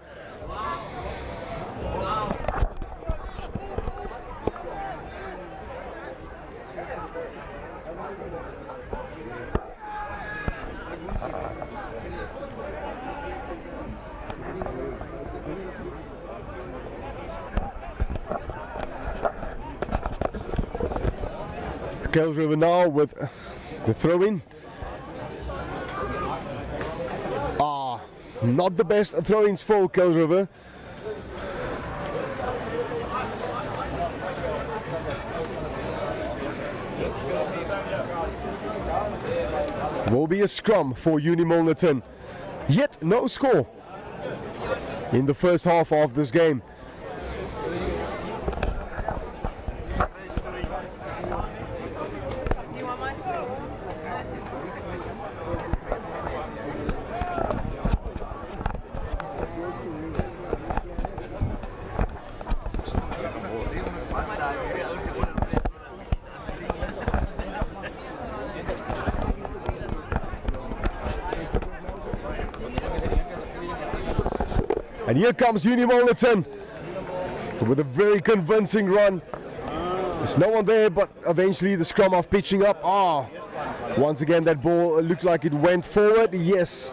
Kuilsrivier now with the throw-in. Not the best throw-ins for Kuilsrivier. Will be a scrum for Uni-Milnerton. Yet no score in the first half of this game. And here comes Uni-Milnerton with a very convincing run. There's no one there, but eventually the scrum half pitching up. Once again that ball looked like it went forward. Yes.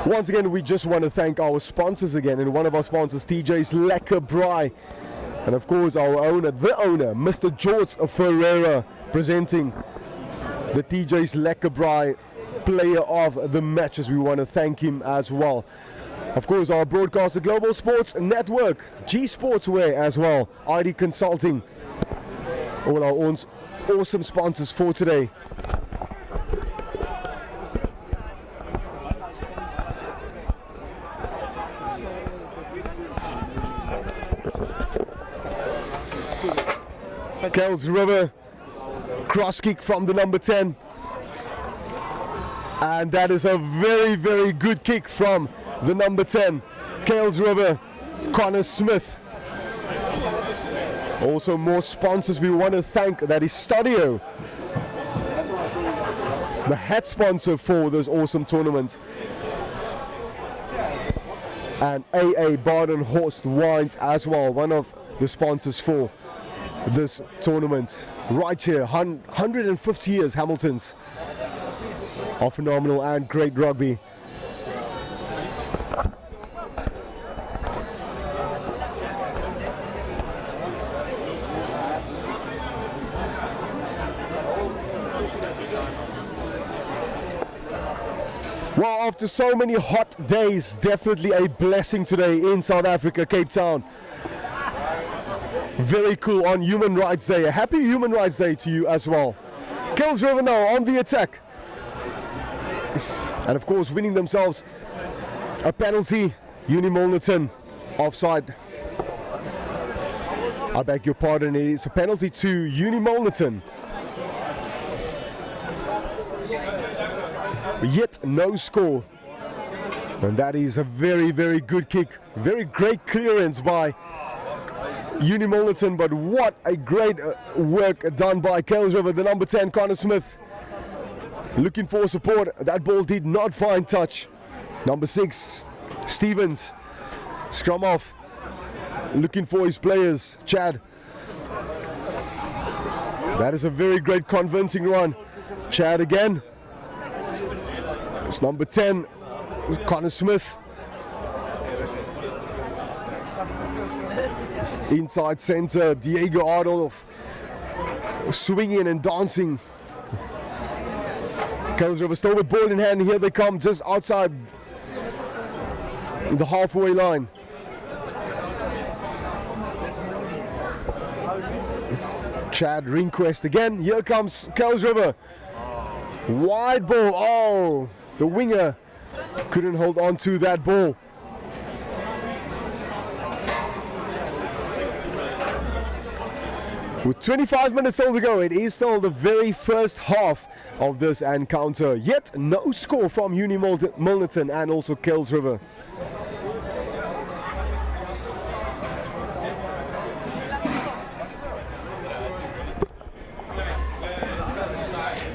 Once again, we just want to thank our sponsors again, and one of our sponsors, TJ's Lekker Braai, and of course our owner, Mr. George Ferreira, presenting the TJ's Lekker Braai player of the match, as we want to thank him as well. Of course, our broadcaster, Global Sports Network, G Sportswear as well, ID Consulting, all our own awesome sponsors for today. Kuilsrivier, cross kick from the number 10. And that is a very, very good kick from the number 10, Kuilsrivier, Connor Smith. Also more sponsors we want to thank. That is Stadio, the hat sponsor for those awesome tournaments. And AA Baden-Horst Wines as well, one of the sponsors for this tournament. Right here, 150 years Hamilton's of phenomenal and great rugby. Well, after so many hot days, definitely a blessing today in South Africa, Cape Town. Very cool on Human Rights Day. A happy Human Rights Day to you as well. Kuilsrivier now on the attack. And of course, winning themselves a penalty. Uni-Milnerton offside. I beg your pardon, it is a penalty to Uni-Milnerton. Yet no score. And that is a very, very good kick. Very great clearance by Uni-Milnerton, but what a great work done by Kuilsrivier, the number 10, Connor Smith. Looking for support. That ball did not find touch. Number 6, Stevens. Scrum off. looking for his players. Chad. That is a very great convincing run. Chad again. It's number 10, Connor Smith. Inside center, Diego Adolf swinging and dancing. Kuilsrivier still with ball in hand. Here they come, just outside the halfway line. Chad Ringquest again. Here comes Kuilsrivier. Wide ball. Oh, the winger couldn't hold on to that ball. With 25 minutes still to go, it is still the very first half of this encounter. Yet no score from Uni-Milnerton and also Kuilsrivier.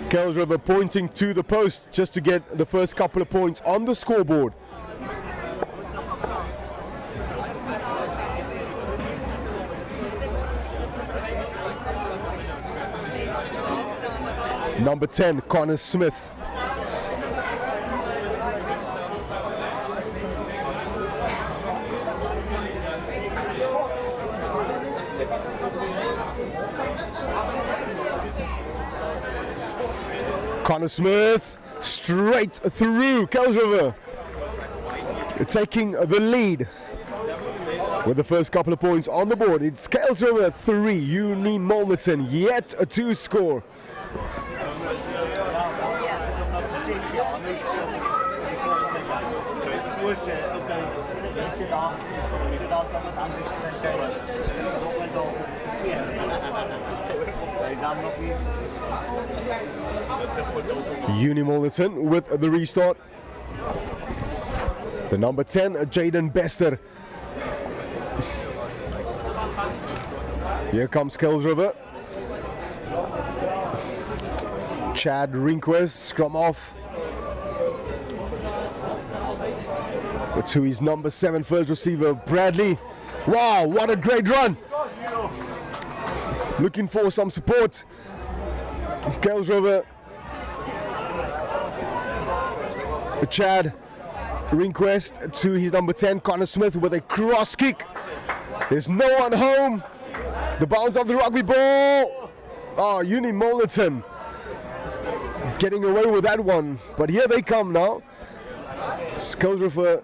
Kuilsrivier pointing to the post just to get the first couple of points on the scoreboard. Number 10, Connor Smith. Connor Smith straight through. Kuilsrivier taking the lead with the first couple of points on the board. It's Kuilsrivier 3, Uni-Milnerton yet a 2 score. Uni-Milnerton with the restart. The number 10, Jaden Bester. Here comes Kuilsrivier. Chad Ringquest, scrum off. To his number 7 first receiver, Bradley. Wow, what a great run. Looking for some support. Kuilsrivier. Chad Ringquest to his number 10, Connor Smith with a cross kick. There's no one home. The bounce of the rugby ball. Oh, Uni-Milnerton getting away with that one. But here they come now. Kuilsrivier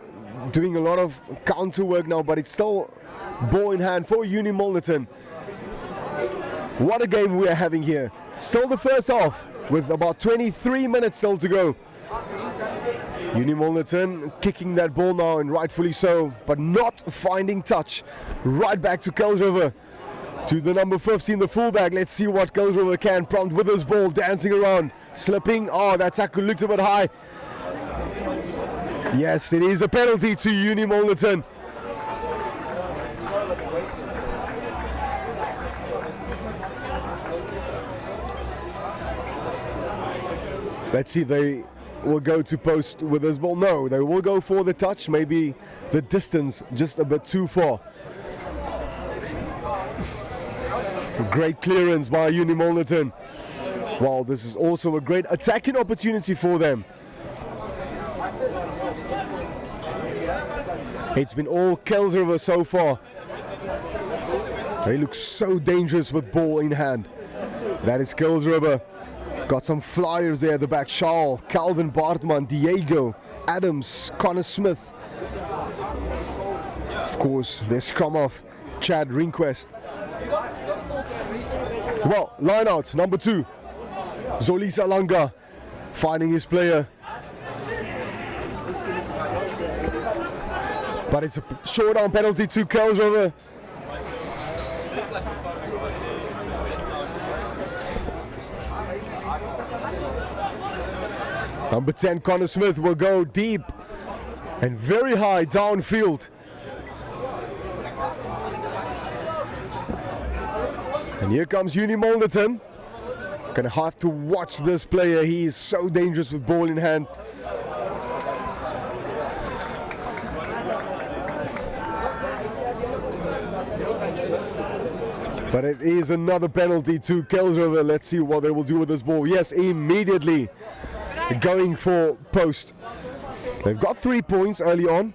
doing a lot of counter work now, but it's still ball in hand for Uni-Milnerton. What a game we are having here. Still the first half with about 23 minutes still to go. Uni-Milnerton kicking that ball now, and rightfully so, but not finding touch. Right back to Kuilsrivier, to the number 15, the fullback. Let's see what Kuilsrivier can prompt with his ball, dancing around, slipping. Oh, that tackle looked a bit high. Yes, it is a penalty to Uni-Milnerton. Let's see, they will go to post with this ball. No, they will go for the touch. Maybe the distance just a bit too far. Great clearance by Uni-Milnerton. Wow, this is also a great attacking opportunity for them. It's been all Kuilsrivier so far. They look so dangerous with ball in hand. That is Kuilsrivier. Got some flyers there at the back. Charles, Calvin Bartman, Diego, Adams, Connor Smith. Of course, their scrum off, Chad Ringquest. Well, line out, number 2. Zolisa Langa finding his player. But it's a showdown penalty to Kuilsrivier. Number 10, Connor Smith, will go deep and very high downfield. And here comes Uni-Milnerton. Gonna have to watch this player. He is so dangerous with ball in hand. But it is another penalty to Kuilsrivier. Let's see what they will do with this ball. Yes, immediately going for post. They've got 3 points early on.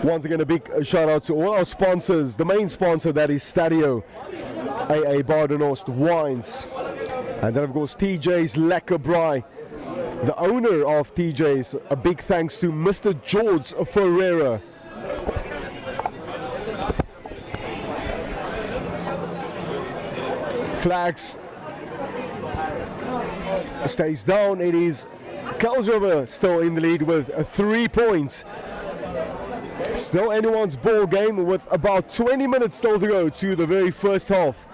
Once again, a big shout out to all our sponsors. The main sponsor, that is Stadio, AA Badenhorst Wines, and then of course TJ's Lekker Braai, the owner of TJ's. A big thanks to Mr. George Ferreira. Flags stays down. It is Kuilsrivier still in the lead with 3 points. Still anyone's ball game with about 20 minutes still to go to the very first half.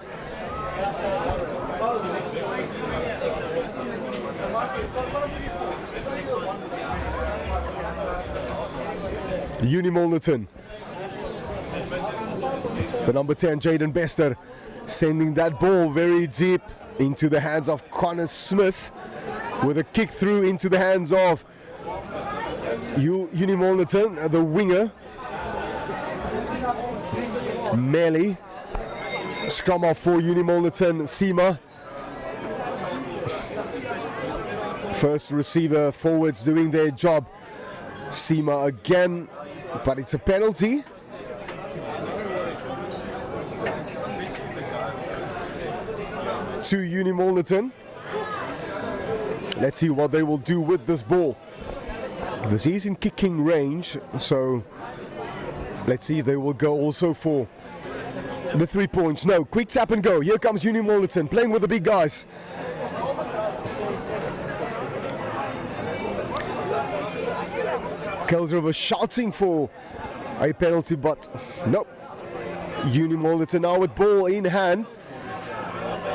Uni-Milnerton. The number 10, Jaden Bester, sending that ball very deep into the hands of Connor Smith with a kick through into the hands of Uni-Milnerton, the winger. Melly. Scrum off for Uni-Milnerton, Seema. First receiver forwards doing their job. Seema again, but it's a penalty. To Uni-Milnerton. Let's see what they will do with this ball. This is in kicking range, so let's see if they will go also for the 3 points. No, quick tap and go. Here comes Uni-Milnerton playing with the big guys. Kuilsrivier shouting for a penalty, but nope. Uni-Milnerton now with ball in hand.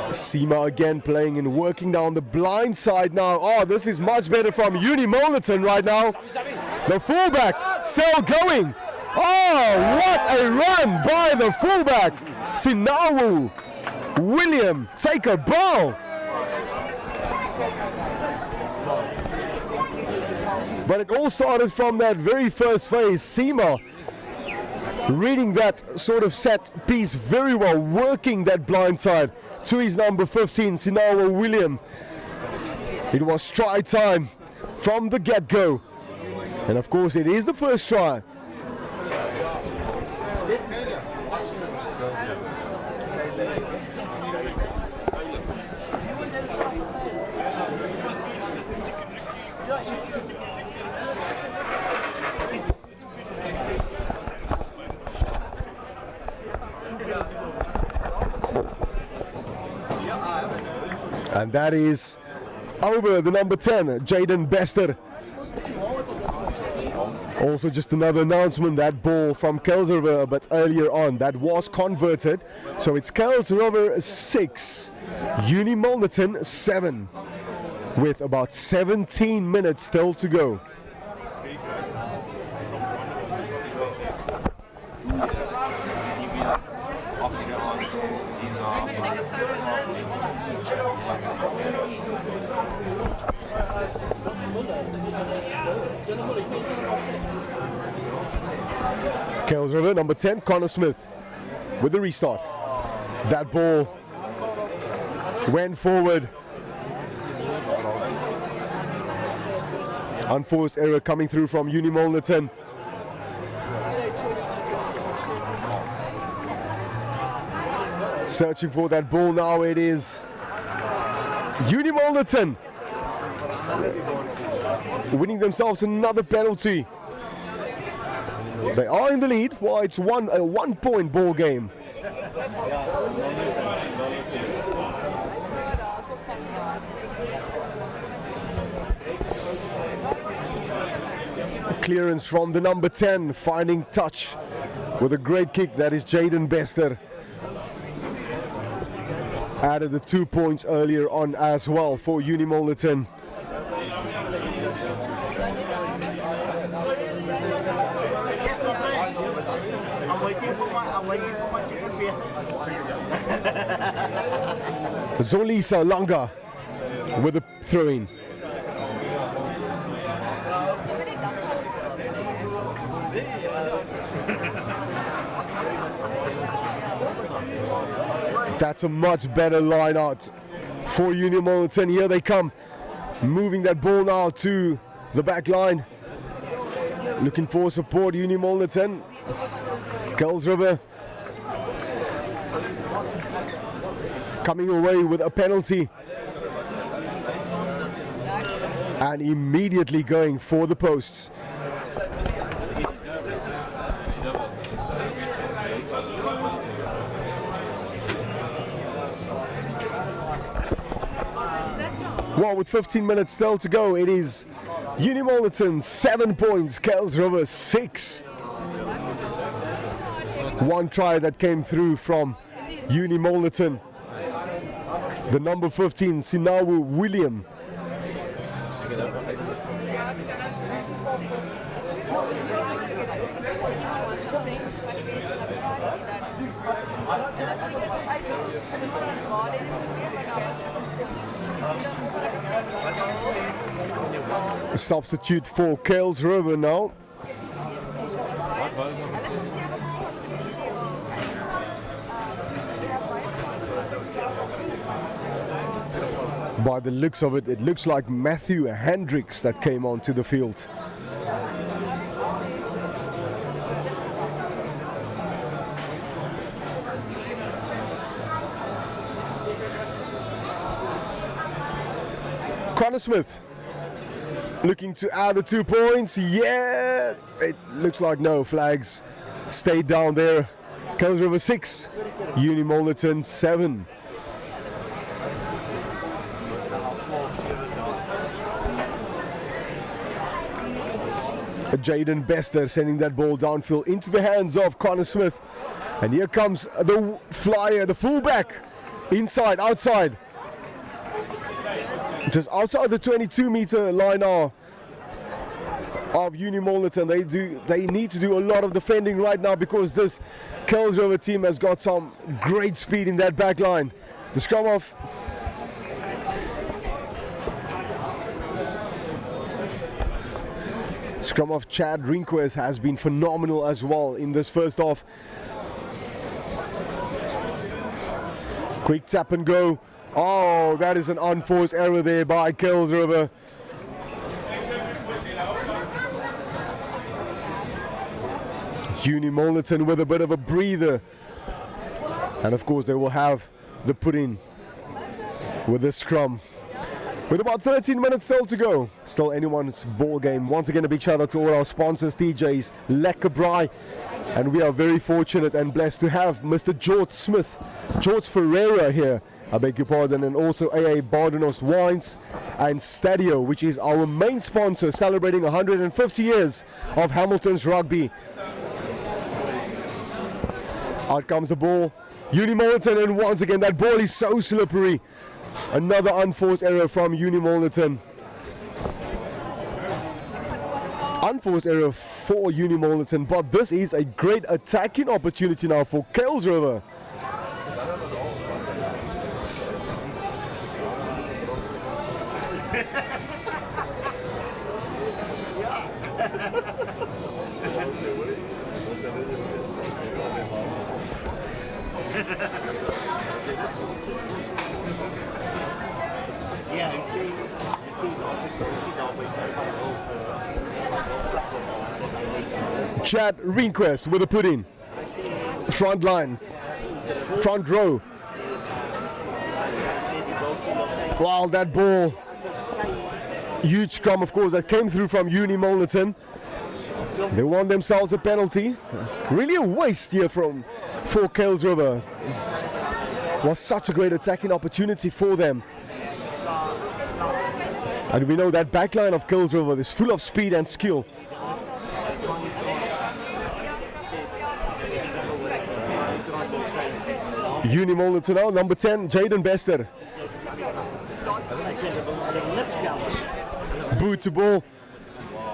Seema again playing and working down the blind side now. Oh, this is much better from Uni-Milnerton right now. The fullback still going. Oh, what a run by the fullback. Sinawu William, take a ball. But it all started from that very first phase. Seema reading that sort of set piece very well, working that blind side to his number 15, Sinawu William. It was try time from the get-go. And of course it is the first try. And that is over the number 10, Jaden Bester. Also just another announcement, that ball from Kuilsrivier, but earlier on, that was converted. So it's Kuilsrivier 6, Uni-Milnerton 7, with about 17 minutes still to go. Kuilsrivier, number 10, Connor Smith with the restart. That ball went forward. Unforced error coming through from Uni-Milnerton. Searching for that ball now. It is Uni-Milnerton winning themselves another penalty. They are in the lead. Well, it's a 1 point ball game. Clearance from the number 10, finding touch with a great kick. That is Jaden Bester. Added the 2 points earlier on as well for Uni-Milnerton. Zolisa Langa with the throw-in. That's a much better line out for Uni-Milnerton. Here they come, moving that ball now to the back line. Looking for support, Uni-Milnerton. Kuilsrivier coming away with a penalty. And immediately going for the posts. Well, with 15 minutes still to go, it is Uni-Milnerton 7 points, Kuilsrivier 6. One try that came through from Uni-Milnerton. The number 15, Sinawu William. Substitute for Kuilsrivier now. By the looks of it, it looks like Matthew Hendricks that came onto the field. Connor Smith looking to add the 2 points. Yeah, it looks like no flags stayed down there. Kuilsrivier 6, Uni-Milnerton 7. Jaden Bester sending that ball downfield into the hands of Connor Smith. And here comes the flyer, the fullback, inside, outside. Just outside the 22-meter line now of Uni-Milnerton. They need to do a lot of defending right now because this Kuilsrivier team has got some great speed in that back line. The scrum off. Scrum of Chad Rinquez has been phenomenal as well in this first half. Quick tap and go. Oh, that is an unforced error there by Kuilsrivier. Uni-Milnerton with a bit of a breather. And of course they will have the put-in with the scrum. With about 13 minutes still to go, still anyone's ball game. Once again, a big shout out to all our sponsors, DJs, Lekker, and we are very fortunate and blessed to have Mr. George Ferreira here, I beg your pardon, and also AA Bardenos Wines and STADIO, which is our main sponsor, celebrating 150 years of Hamilton's rugby. Out comes the ball, Uni-Milnerton, and once again that ball is so slippery. Another unforced error from Uni-Milnerton. Unforced error for Uni-Milnerton, but this is a great attacking opportunity now for Kuilsrivier. Chad Rinquest with a put-in. Front line. Front row. Wow, that ball. Huge scrum, of course, that came through from Uni-Milnerton. They won themselves a penalty. Really a waste here for Kuilsrivier. Was such a great attacking opportunity for them. And we know that backline of Kuilsrivier is full of speed and skill. Uni-Milnerton now, number 10, Jaden Bester. Boot to ball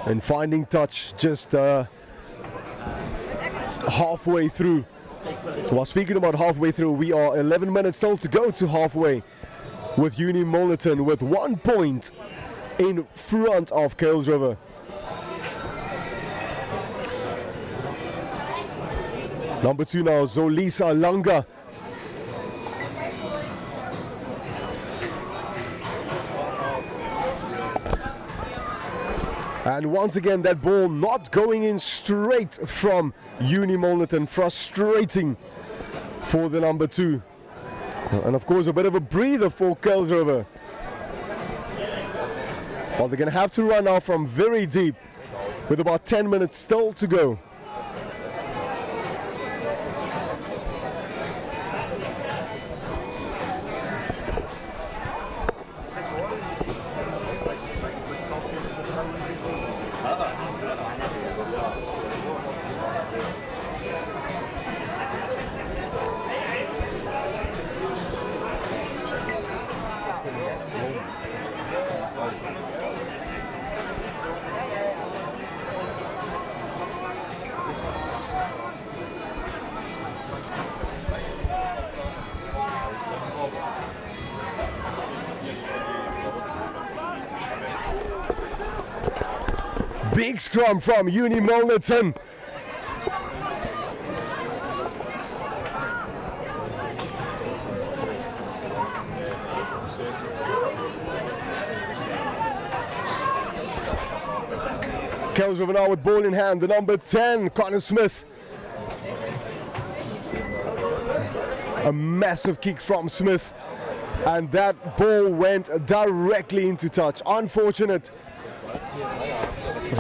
and finding touch just halfway through. Well, speaking about halfway through, we are 11 minutes still to go to halfway with Uni-Milnerton with 1 point in front of Kuilsrivier. Number 2 now, Zolisa Langa. And once again, that ball not going in straight from Uni-Milnerton. Frustrating for the number 2. And of course, a bit of a breather for Kuilsrivier. Well, they're going to have to run now from very deep with about 10 minutes still to go. Big scrum from Uni-Milnerton. Kuilsrivier now with ball in hand, the number 10, Connor Smith. A massive kick from Smith, and that ball went directly into touch. Unfortunate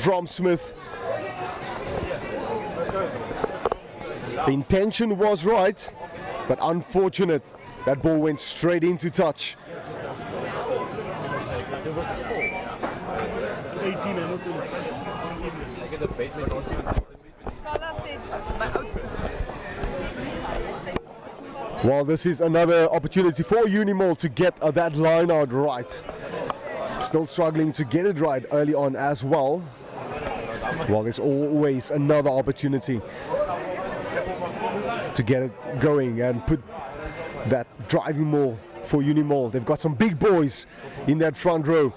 from Smith. The intention was right, but unfortunate. That ball went straight into touch. Well, this is another opportunity for Unimal to get that line out right. Still struggling to get it right early on as well. Well, there's always another opportunity to get it going and put that driving ball for Unimal. They've got some big boys in that front row.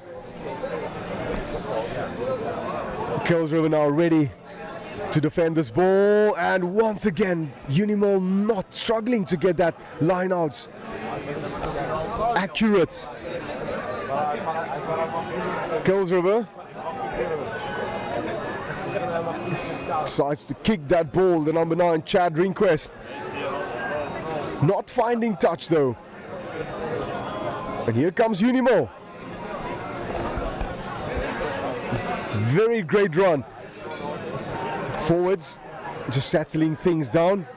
Kuilsrivier now ready to defend this ball, and once again Unimal not struggling to get that line out accurate. Kuilsrivier decides to kick that ball, the number 9, Chad Ringquest. Not finding touch though. And here comes Unimal. Very great run. Forwards just settling things down.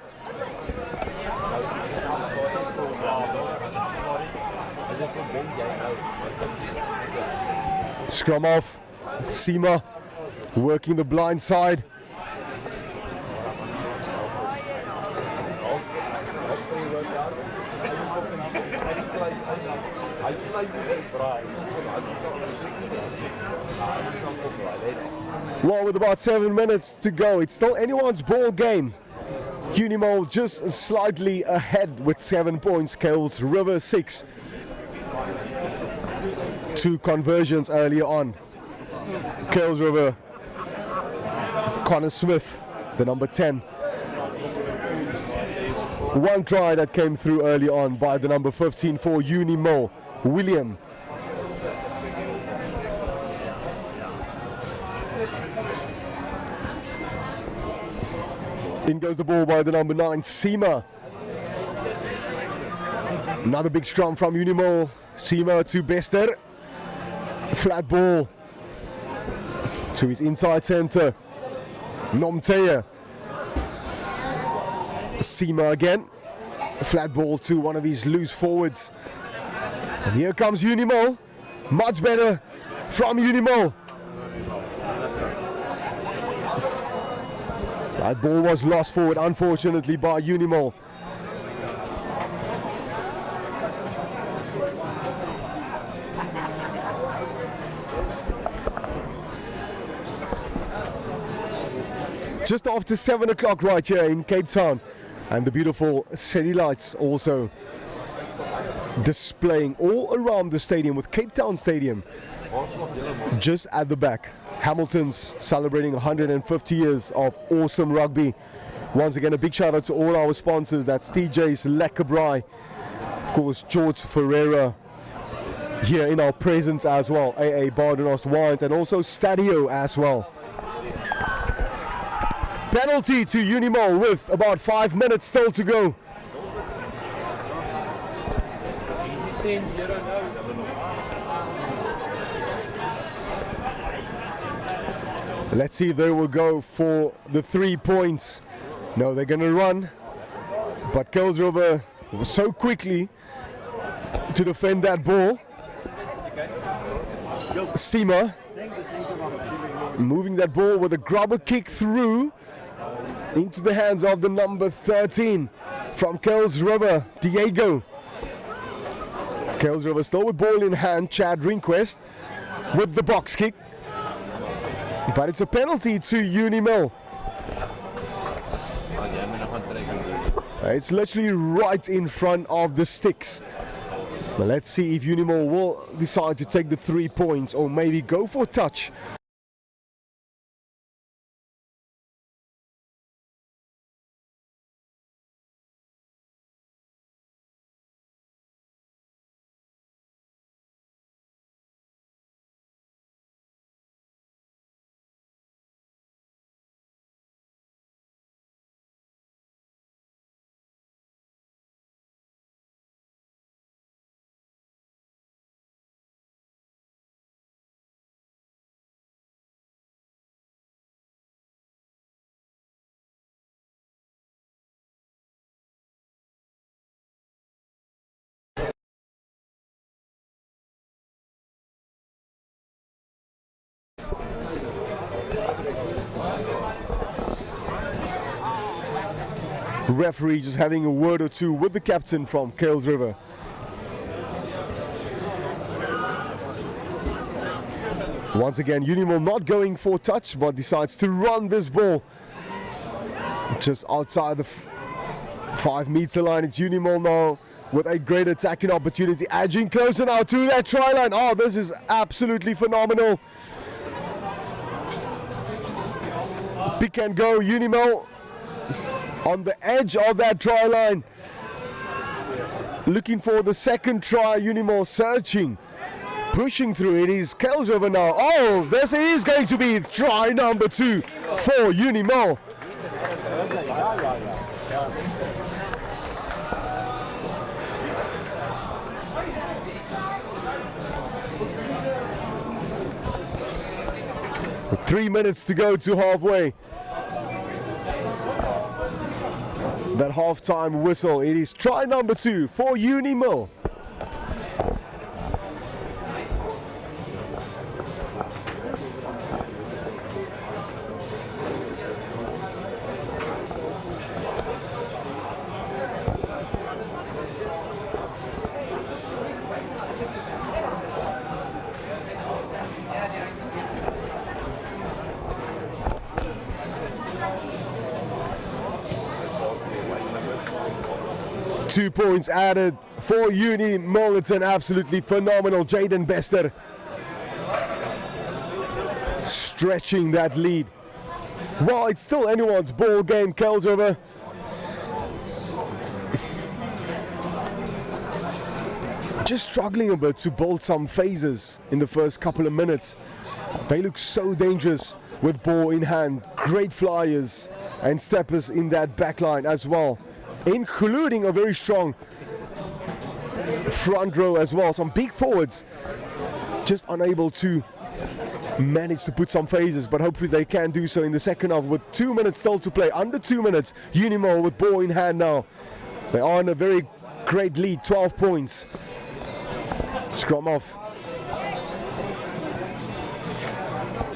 Scrum off. Seema working the blind side. Well, with about 7 minutes to go, it's still anyone's ball game. Unimal just slightly ahead with 7 points. Kuilsrivier 6. 2 conversions earlier on. Kuilsrivier, Connor Smith, the number 10. 1 try that came through early on by the number 15 for Uni-Mil, William. In goes the ball by the number 9, Seema. Another big scrum from Unimal. Seema to Bester. Flat ball to his inside centre. Nomteya. Seema again. Flat ball to one of his loose forwards. And here comes Unimal. Much better from Unimal. That ball was lost forward, unfortunately, by Unimal. just after 7 o'clock right here in Cape Town, and the beautiful city lights also displaying all around the stadium, with Cape Town Stadium just at the back. Hamilton's celebrating 150 years of awesome rugby. Once again, a big shout out to all our sponsors. That's TJ's Lekker, of course George Ferreira here in our presence as well, AA Bardenost Wines, and also Stadio as well. Penalty to Uni-Mil with about 5 minutes still to go. Let's see if they will go for the 3 points. No, they're going to run, but Kuilsrivier was so quickly to defend that ball. Seema moving that ball with a grubber kick through into the hands of the number 13 from Kuilsrivier, Diego. Kuilsrivier still with ball in hand, Chad Ringquest with the box kick. But it's a penalty to Uni-Mil. It's literally right in front of the sticks. But let's see if Unimal will decide to take the 3 points or maybe go for touch. Referee just having a word or two with the captain from Kuilsrivier. Once again, Unimal not going for touch, but decides to run this ball just outside the 5 meter line. It's Unimal now with a great attacking opportunity, edging closer now to that try line. Oh, this is absolutely phenomenal. Pick and go, Unimal on the edge of that try line, looking for the second try. Unimal searching, pushing through. It is Kuilsrivier now. Oh, this is going to be try number 2 for Unimal. With 3 minutes to go to halfway. That half-time whistle. It is try number 2 for Uni-Mil. Two points added for Uni-Milnerton. Absolutely phenomenal. Jaden Bester stretching that lead. Well, it's still anyone's ball game. Kuilsrivier just struggling a bit to bolt some phases in the first couple of minutes. They look so dangerous with ball in hand. Great flyers and steppers in that back line as well, including a very strong front row as well. Some big forwards just unable to manage to put some phases, but hopefully they can do so in the second half with 2 minutes still to play. Under 2 minutes, Unimal with ball in hand now. They are in a very great lead, 12 points. Scrum off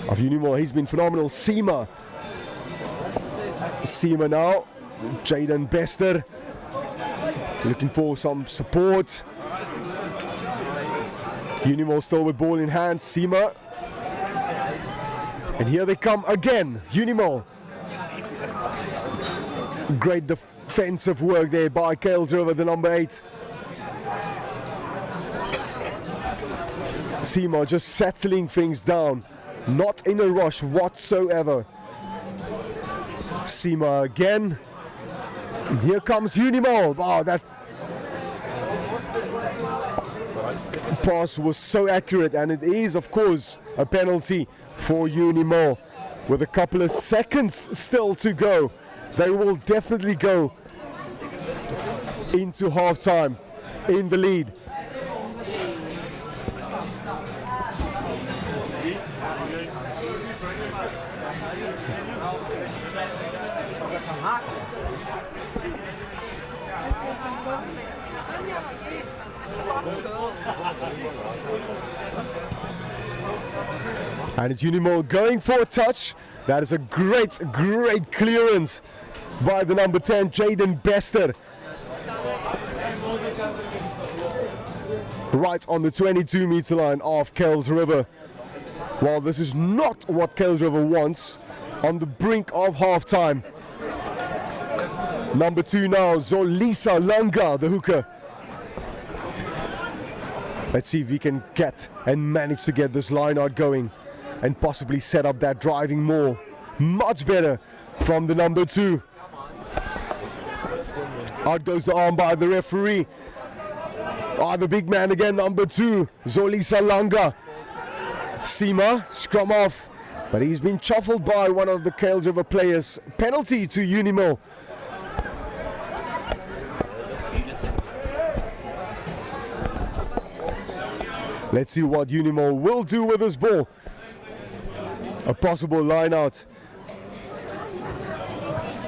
of Unimal. He's been phenomenal. Seema now. Jaden Bester looking for some support. Unimal still with ball in hand. Seema. And here they come again. Unimal Great defensive work there by Kuilsrivier, the number 8. Seema just settling things down, not in a rush whatsoever. Seema again. And here comes Unimal. Oh, that pass was so accurate, and it is, of course, a penalty for Uni-Mil. With a couple of seconds still to go, they will definitely go into halftime in the lead. And it's Unimal going for a touch. That is a great clearance by the number 10, Jaden Bester. Right on the 22-meter line of Kuilsrivier. Well, this is not what Kuilsrivier wants. On the brink of halftime. Number 2 now, Zolisa Langa, the hooker. Let's see if he can get and manage to get this line out going and possibly set up that driving more. Much better from the number 2. Out goes the arm by the referee. The big man again, number 2, Zolisa Langa. Seema, scrum off, but he's been chuffled by one of the Kuilsrivier players. Penalty to Uni-Mil. Let's see what Uni-Mil will do with this ball. A possible line out.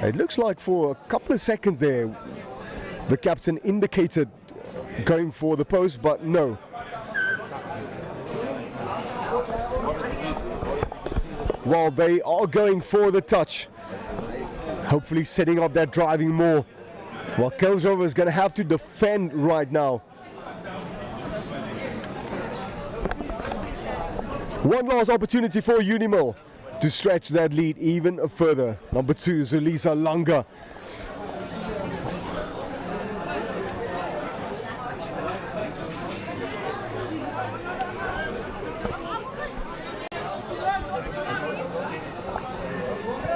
It looks like for a couple of seconds there, the captain indicated going for the post, but no. Well, they are going for the touch. Hopefully setting up that driving more. Well, Kuilsrivier is going to have to defend right now. One last opportunity for Uni-Mil to stretch that lead even further. Number 2, Zolisa Langa.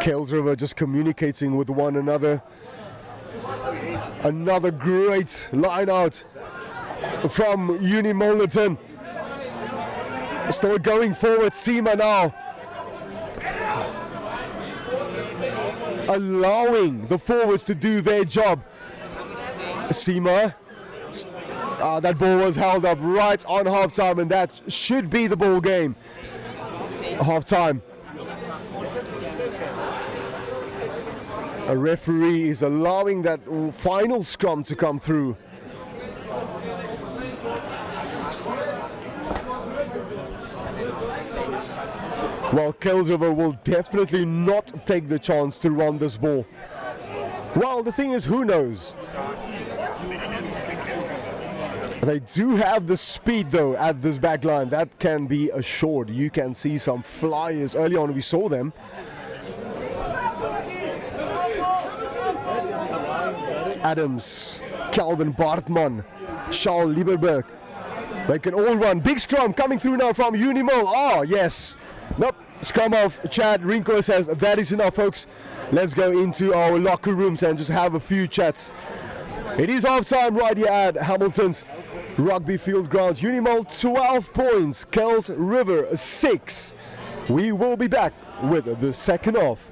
Kuilsrivier just communicating with one another. Another great line out from Uni-Milnerton. Still going forward, Seema now. Allowing the forwards to do their job. Seema. That ball was held up right on halftime, and that should be the ball game. Halftime. A referee is allowing that final scrum to come through. Well, Kuilsrivier will definitely not take the chance to run this ball. Well, the thing is, who knows? They do have the speed though at this back line, that can be assured. You can see some flyers. Early on we saw them. Adams, Calvin Bartman, Charles Lieberberg. They can all run. Big scrum coming through now from Unimal. Oh, yes. Nope. Scrum off. Chad Rinko says that is enough, folks. Let's go into our locker rooms and just have a few chats. It is half time right here at Hamilton's Rugby Field Grounds. Unimal 12 points. Kuilsrivier 6. We will be back with the second half.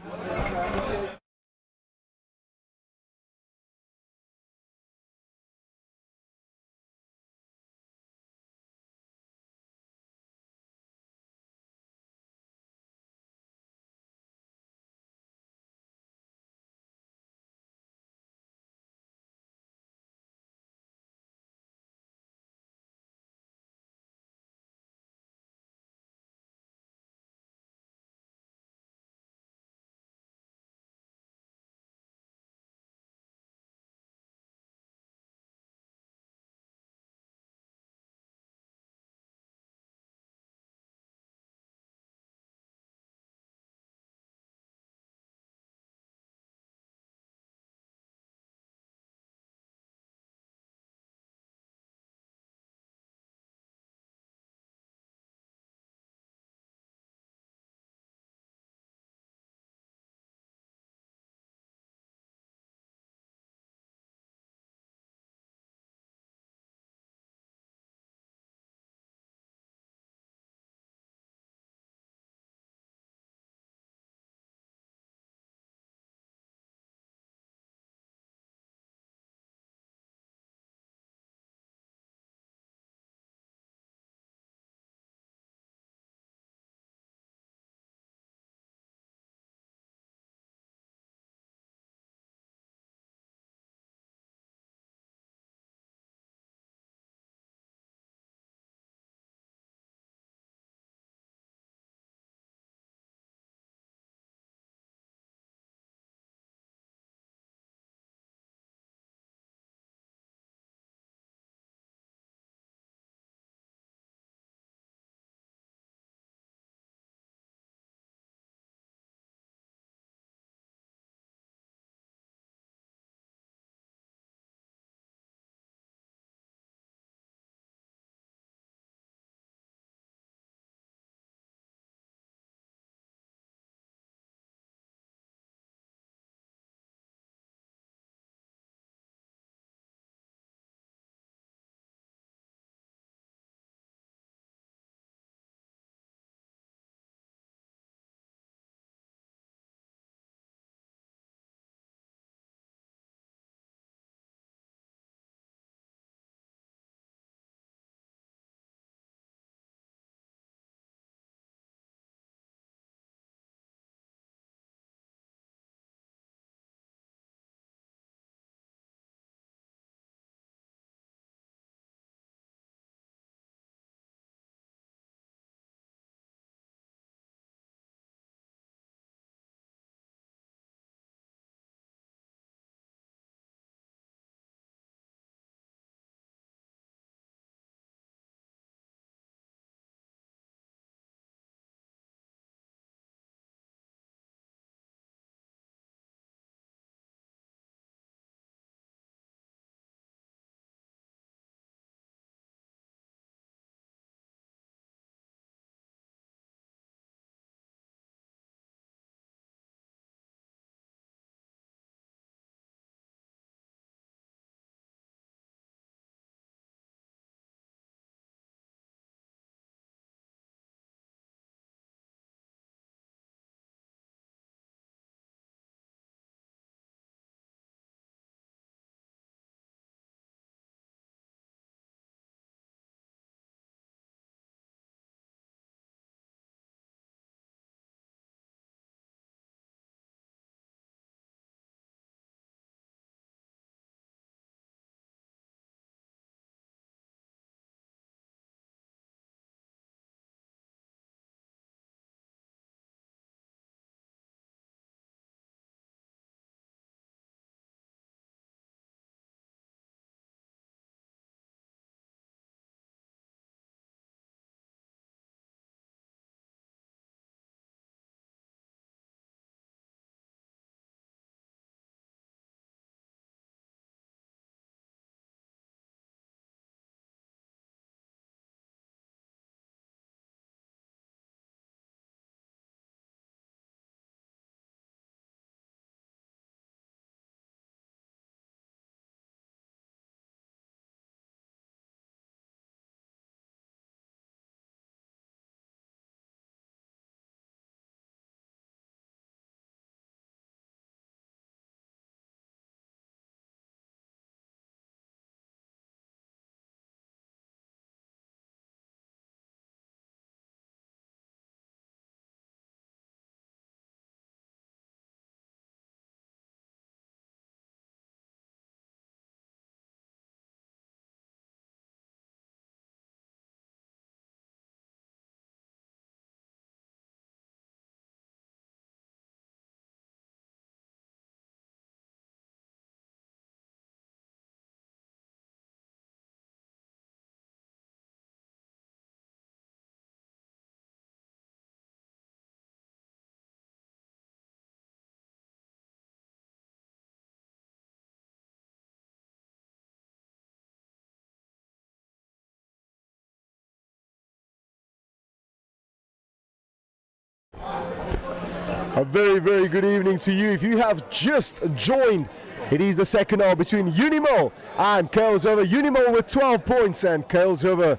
A very, very good evening to you. If you have just joined, it is the second half between Uni-Mil and Kuilsrivier. Uni-Mil with 12 points and Kuilsrivier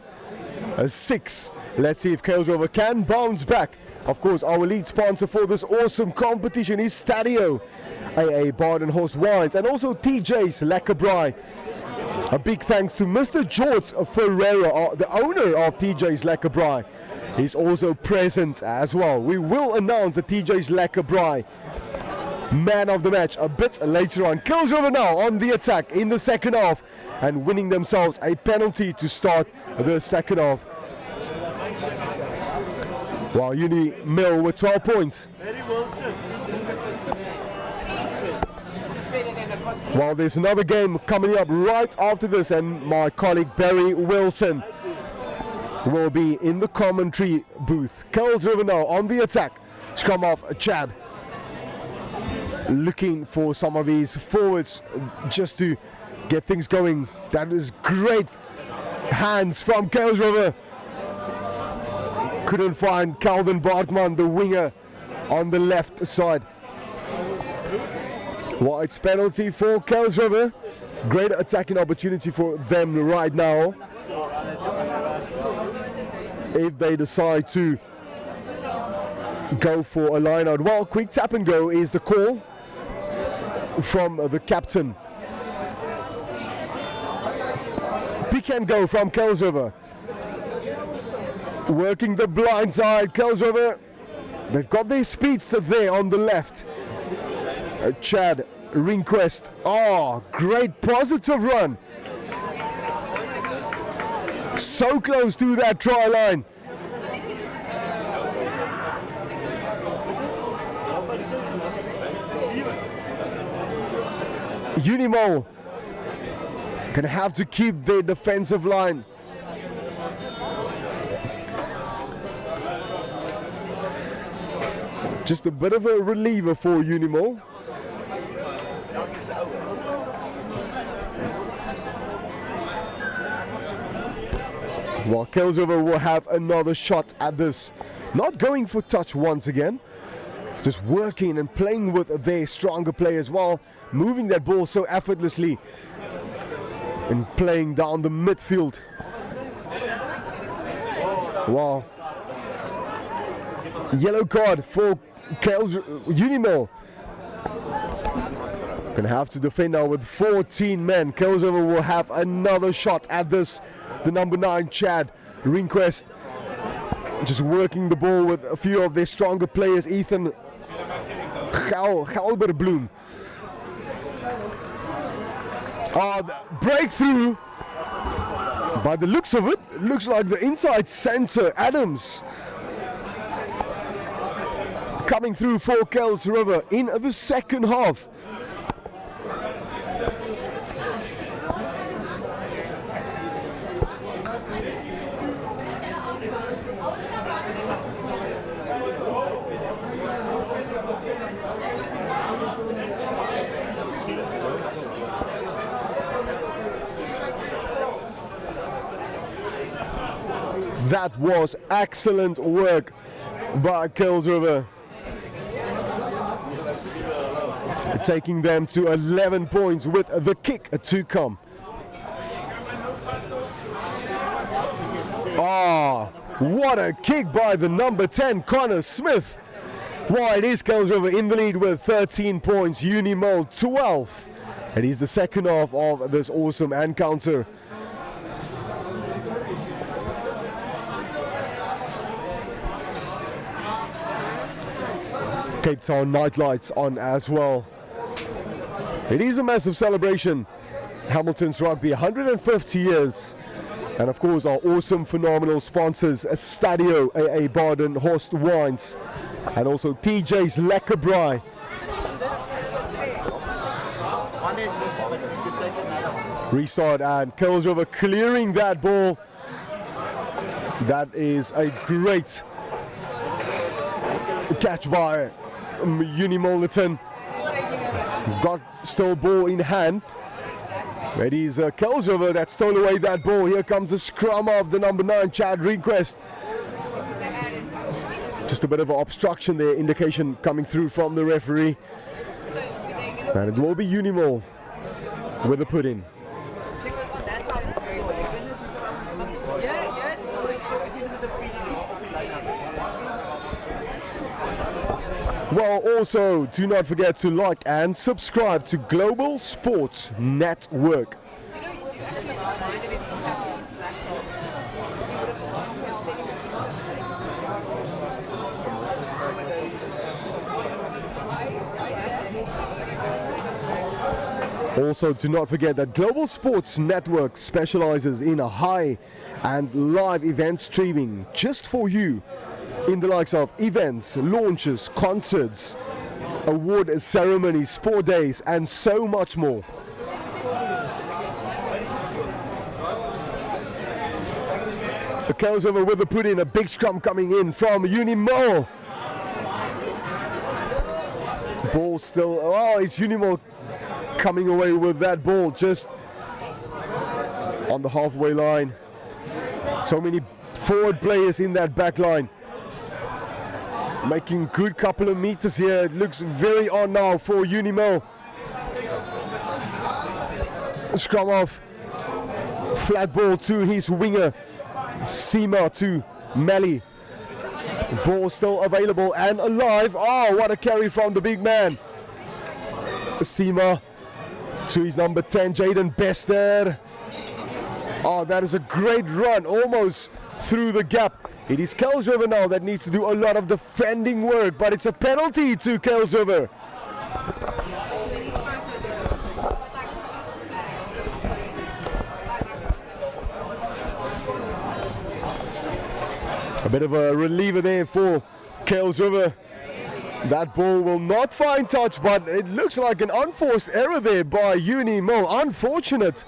6. Let's see if Kuilsrivier can bounce back. Of course, our lead sponsor for this awesome competition is STADIO Badenhorst Wines and also TJ's Lekker Braai. A big thanks to Mr. George Ferreira, the owner of TJ's Lekker Braai. He's also present as well. We will announce the TJ's Lekker Braai man of the match a bit later on. Kuilsrivier now on the attack in the second half and winning themselves a penalty to start the second half. While Uni-Mil with 12 points. While there's another game coming up right after this, and my colleague Barry Wilson will be in the commentary booth. Kuilsrivier now on the attack. Scrum off Chad. Looking for some of his forwards just to get things going. That is great hands from Kuilsrivier. Couldn't find Calvin Bartman, the winger, on the left side. Well, it's penalty for Kuilsrivier. Great attacking opportunity for them right now. If they decide to go for a line out. Well, quick tap and go is the call from the captain. Pick and go from Kuilsrivier. Working the blind side, Kuilsrivier. They've got their speedster there on the left. Chad Ringquest. Oh, great positive run. So close to that try line. Uni-Mil gonna have to keep their defensive line. Just a bit of a reliever for Uni-Mil. While Kuilsrivier will have another shot at this. Not going for touch once again. Just working and playing with their stronger players while moving that ball so effortlessly and playing down the midfield. Wow. Yellow card for Uni-Mil. Gonna have to defend now with 14 men. Kuilsrivier will have another shot at this. The number 9 Chad Ringquest just working the ball with a few of their stronger players. Ethan Galberbloem. The breakthrough. By the looks of it, looks like the inside centre Adams coming through for Kuilsrivier in the second half. That was excellent work by Kuilsrivier. Taking them to 11 points with the kick to come. What a kick by the number 10 Connor Smith. Well, it is Kuilsrivier in the lead with 13 points, Uni-Mil 12. It is the second half of this awesome encounter. Cape Town nightlights on as well. It is a massive celebration. Hamilton's Rugby, 150 years. And of course our awesome, phenomenal sponsors, STADIO Badenhorst Wines and also TJ's Lekker Braai. Restart and Kuilsrivier clearing that ball. That is a great catch by Uni-Milnerton. Got still ball in hand. It is Kuilsrivier that stole away that ball. Here comes the scrum of the number 9 Chad Ringquest. Just a bit of an obstruction there, indication coming through from the referee. And it will be Uni-Mil with the put in. Well, also do not forget to like and subscribe to Global Sports Network. Also, do not forget that Global Sports Network specializes in a high and live event streaming just for you in the likes of events, launches, concerts, award ceremonies, sport days, and so much more. The Kuilsrivier with the put in, a big scrum coming in from Uni-Mil. Ball still, oh, it's Uni-Mil coming away with that ball just on the halfway line. So many forward players in that back line. Making good couple of meters here. It looks very on now for Uni-Mil. Scrum off. Flat ball to his winger. Seema to Melly. Ball still available and alive. Oh, what a carry from the big man. Seema to his number 10, Jaden Bester. Oh, that is a great run, almost through the gap. It is Kuilsrivier now that needs to do a lot of defending work, but it's a penalty to Kuilsrivier. A bit of a reliever there for Kuilsrivier. That ball will not find touch, but it looks like an unforced error there by Uni-Mil. Unfortunate.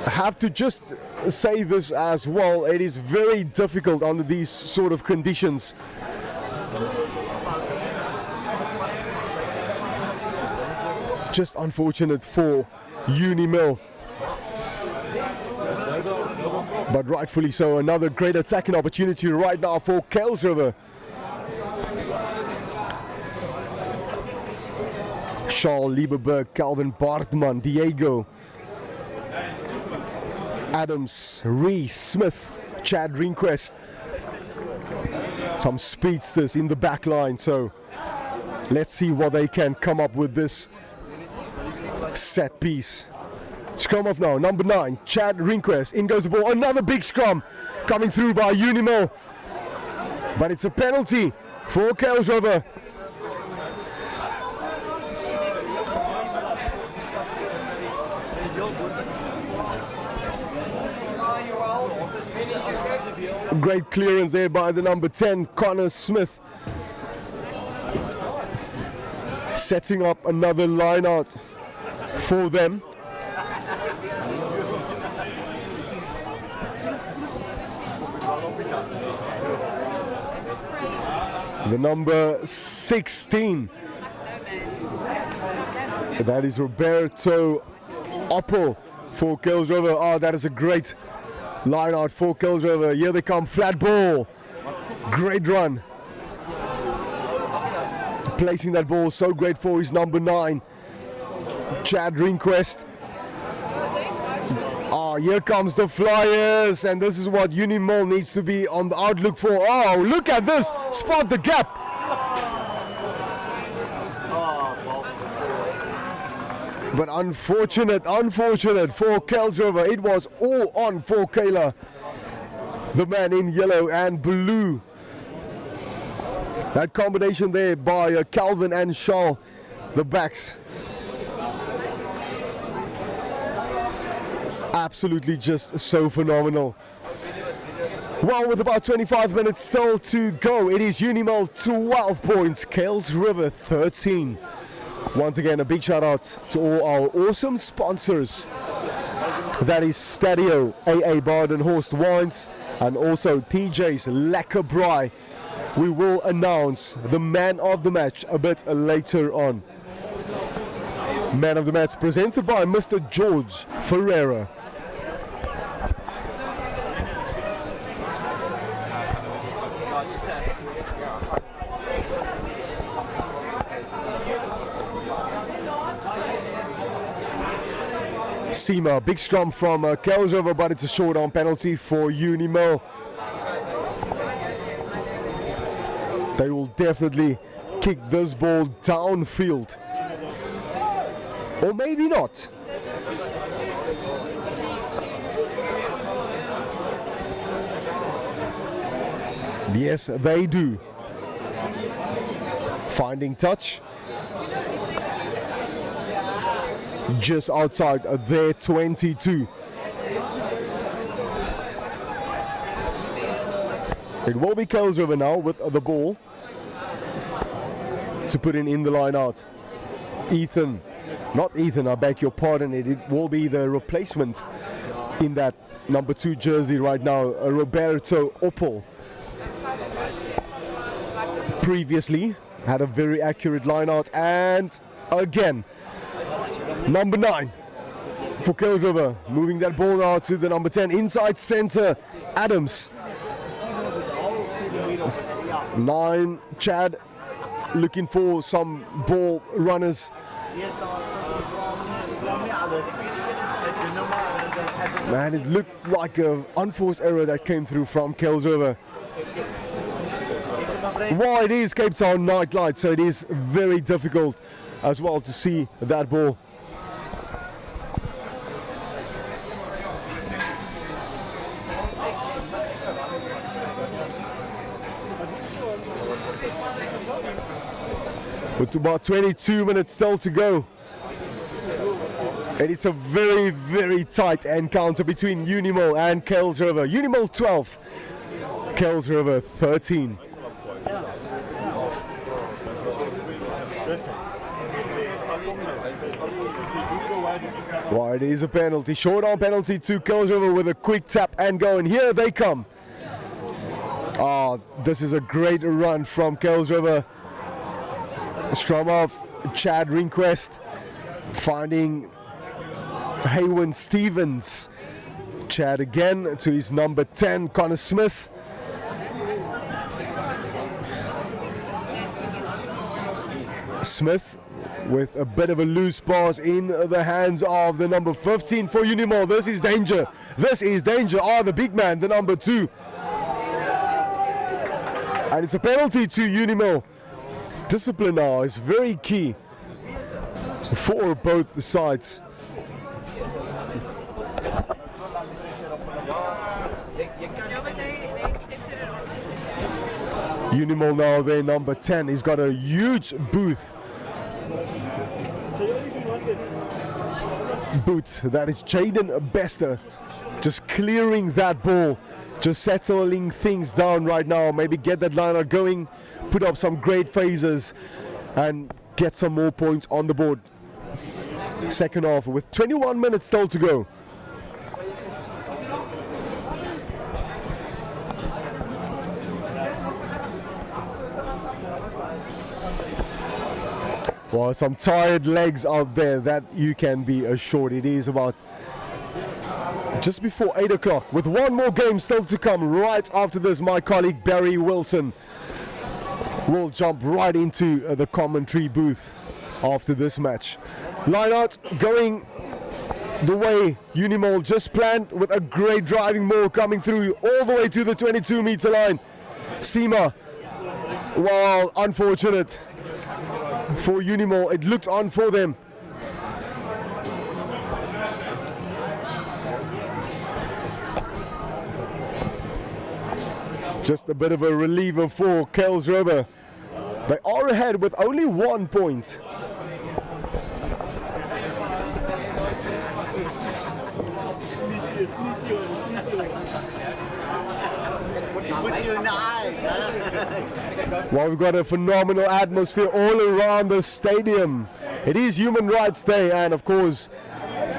I have to just say this as well. It is very difficult under these sort of conditions. Just unfortunate for Uni-Mil. But rightfully so. Another great attacking opportunity right now for Kuilsrivier. Charles Lieberberg, Calvin Bartman, Diego Adams, Reese Smith, Chad Rinquest. Some speedsters in the back line, so let's see what they can come up with this set piece. Scrum off now, number 9, Chad Rinquest. In goes the ball, another big scrum coming through by Uni-Mil. But it's a penalty for Kuilsrivier. Great clearance there by the number 10, Connor Smith. Setting up another line out for them. The number 16. That is Roberto Oppel for Kuilsrivier. Oh, that is a great line out for Kuilsrivier. Here they come, flat ball. Great run. Placing that ball so great for his number 9, Chad Rinquest. Oh, here comes the Flyers, and this is what Uni-Mil needs to be on the outlook for. Oh, look at this, spot the gap. But unfortunate for Kuilsrivier. It was all on for Kayla, the man in yellow and blue. That combination there by Calvin and Shaw, the backs. Absolutely just so phenomenal. Well, with about 25 minutes still to go, it is Uni-Mil 12 points, Kuilsrivier 13. Once again, a big shout out to all our awesome sponsors. That is Stadio, AA Baden-Horst Wines, and also TJ's Lekker Braai. We will announce the man of the match a bit later on. Man of the match presented by Mr. George Ferreira. Seema. Big scrum from Kuilsrivier, but it's a short arm penalty for Uni-Mil. They will definitely kick this ball downfield. Or maybe not. Yes, they do. Finding touch. Just outside their 22. It will be Kuilsrivier now with the ball to put in the line out. Ethan, not Ethan, I beg your pardon, it will be the replacement in that number 2 jersey right now, Roberto Oval. Previously had a very accurate line out, and again number 9 for Kuilsrivier, moving that ball out to the number 10 inside center, Adams. 9, Chad looking for some ball runners. Man, it looked like an unforced error that came through from Kuilsrivier. Well, it is Cape Town night light, so it is very difficult as well to see that ball. With about 22 minutes still to go. And it's a very, very tight encounter between Uni-Mil and Kuilsrivier. Uni-Mil 12, Kuilsrivier 13. Well, it is a penalty, short arm penalty to Kuilsrivier with a quick tap and go, and here they come. Oh, this is a great run from Kuilsrivier. Scrum off, Chad Ringquest finding Haywan Stevens. Chad again to his number 10, Connor Smith. Smith with a bit of a loose pass in the hands of the number 15 for Unimal. This is danger. This is danger. Oh, the big man, the number 2. And it's a penalty to Unimal. Discipline now is very key for both sides. Unimal now, their number 10. He's got a huge boot. That is Jaden Bester, just clearing that ball, just settling things down right now. Maybe get that liner going, put up some great phases and get some more points on the board. Second half with 21 minutes still to go. Well, some tired legs out there, that you can be assured. It is about just before 8 o'clock with one more game still to come. Right after this, my colleague Barry Wilson will jump right into the commentary booth after this match. Line out going the way Unimal just planned, with a great driving maul coming through all the way to the 22-meter line. Seema, well, unfortunate for Unimal, it looked on for them. Just a bit of a reliever for Kuilsrivier. They are ahead with only 1 point. Well, we've got a phenomenal atmosphere all around the stadium. It is Human Rights Day, and of course,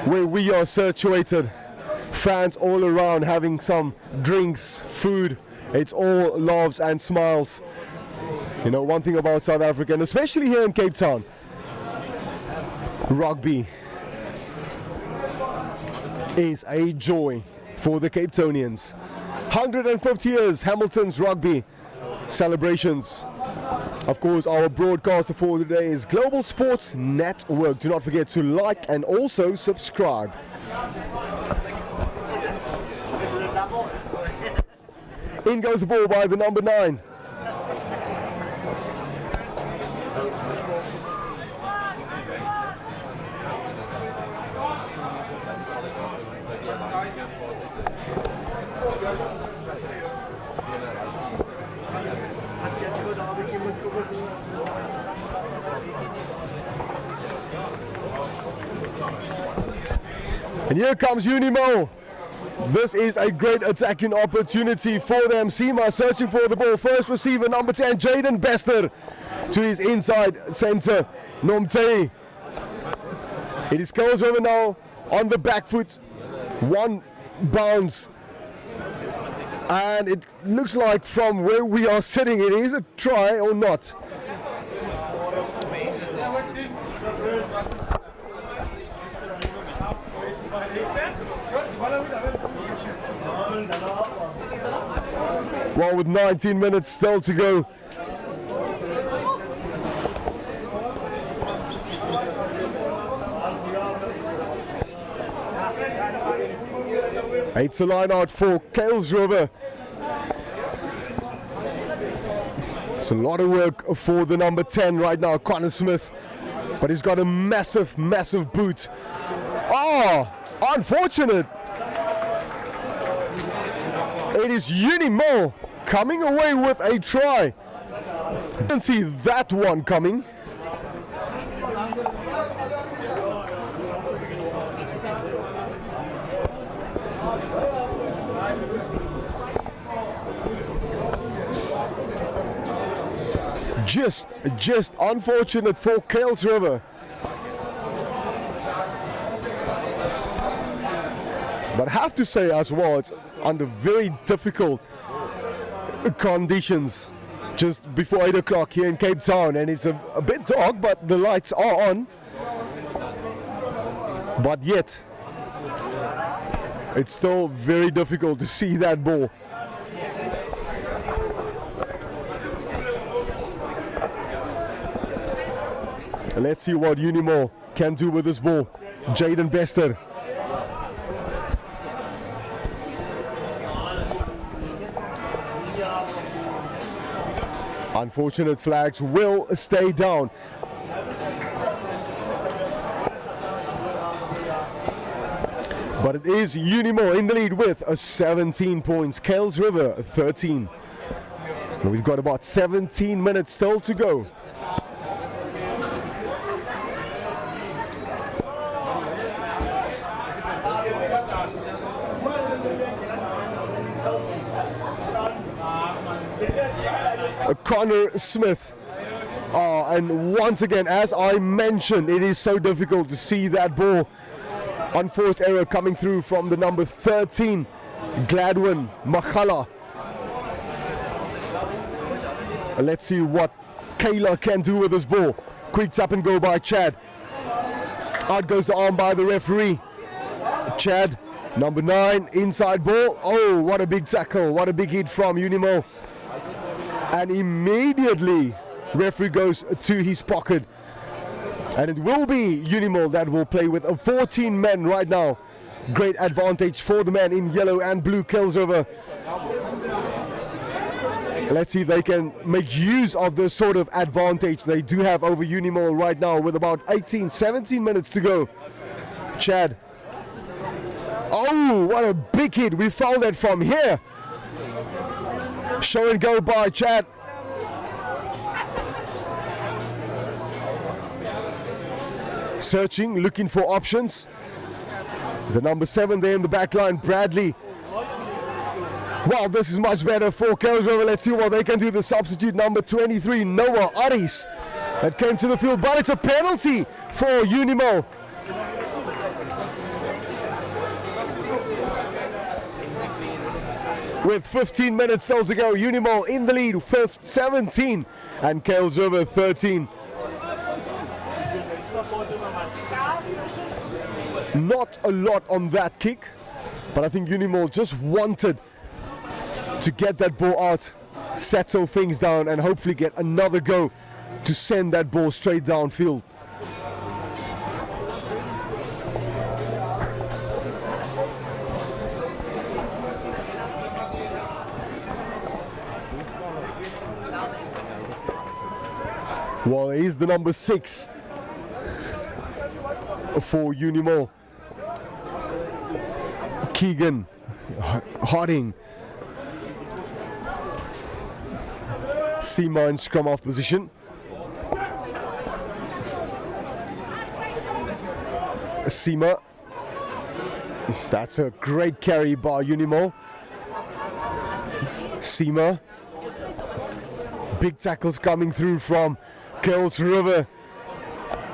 where we are situated, fans all around having some drinks, food. It's all loves and smiles. You know, one thing about South Africa, and especially here in Cape Town, rugby is a joy for the Cape Townians. 150 years Hamilton's rugby celebrations Of course, our broadcaster for today is Global Sports Network. Do not forget to like and also subscribe. In goes the ball by the number 9. And here comes Uni-Mil. This is a great attacking opportunity for them. Seema searching for the ball. First receiver, number 10, Jaden Bester, to his inside center, Nomte. It is Kuilsrivier now on the back foot. One bounce. And it looks like from where we are sitting, it is a try or not. Well, with 19 minutes still to go. It's a line out for Kuilsrivier. It's a lot of work for the number 10 right now, Connor Smith. But he's got a massive, massive boot. Oh, unfortunate. It is Uni-Mil coming away with a try. Didn't see that one coming. Just unfortunate for Kuilsrivier. But I have to say as well, it's under very difficult conditions just before 8 o'clock here in Cape Town, and it's a bit dark, but the lights are on. But yet, it's still very difficult to see that ball. Let's see what Unimal can do with this ball. Jaden Bester. Unfortunate flags will stay down. But it is Uni-Mil in the lead with 17 points. Kuilsrivier 13. And we've got about 17 minutes still to go. Connor Smith. And once again, as I mentioned, it is so difficult to see that ball. Unforced error coming through from the number 13, Gladwin Machala. Let's see what Kayla can do with this ball. Quick tap and go by Chad. Out goes the arm by the referee. Chad, number 9, inside ball. Oh, what a big tackle. What a big hit from Uni-Mil. And immediately, referee goes to his pocket. And it will be Uni-Mil that will play with 14 men right now. Great advantage for the men in yellow and blue, Kuilsrivier. Let's see if they can make use of the sort of advantage they do have over Uni-Mil right now with about 17 minutes to go. Chad. Oh, what a big hit. We found that from here. Show and go by Chad. Searching, looking for options. The number 7 there in the back line, Bradley. Wow, this is much better for Kuilsrivier. Let's see what they can do. The substitute, number 23, Noah Aris, that came to the field, but it's a penalty for Uni-Mil. With 15 minutes still to go, Uni-Mil in the lead, 17, and Kuilsrivier 13. Not a lot on that kick, but I think Uni-Mil just wanted to get that ball out settle things down and hopefully get another go to send that ball straight downfield. Well, he's the number 6 for Uni-Mil. Keegan Harding. Seema in scrum half position. Seema. That's a great carry by Uni-Mil. Seema. Big tackles coming through from Kuilsrivier.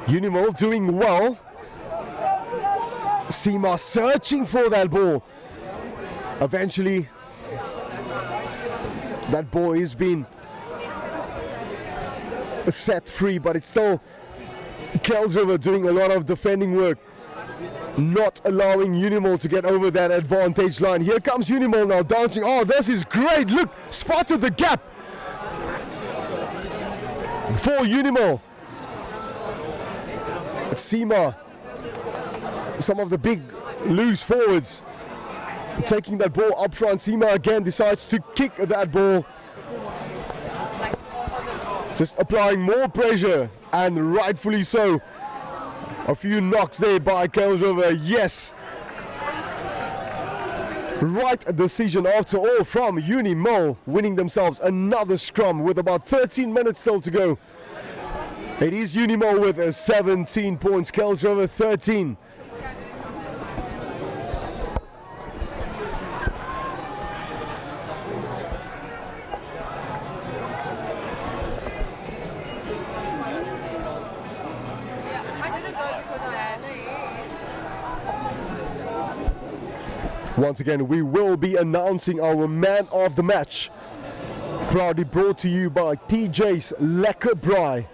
Uni-Mil doing well. Seema searching for that ball. Eventually, that ball is being set free, but it's still Kuilsrivier doing a lot of defending work, not allowing Uni-Mil to get over that advantage line. Here comes Uni-Mil now dancing. Oh, this is great. Look, spotted the gap for Uni-Mil. Seema, some of the big loose forwards taking that ball up front. Seema again decides to kick that ball, just applying more pressure, and rightfully so. A few knocks there by Kuilsrivier. Yes, right decision after all from Uni-Mil, winning themselves another scrum with about 13 minutes still to go. It is Uni-Mil with 17 points, Kuilsrivier 13. Once again, we will be announcing our man of the match. Proudly brought to you by TJ's Lekker Braai.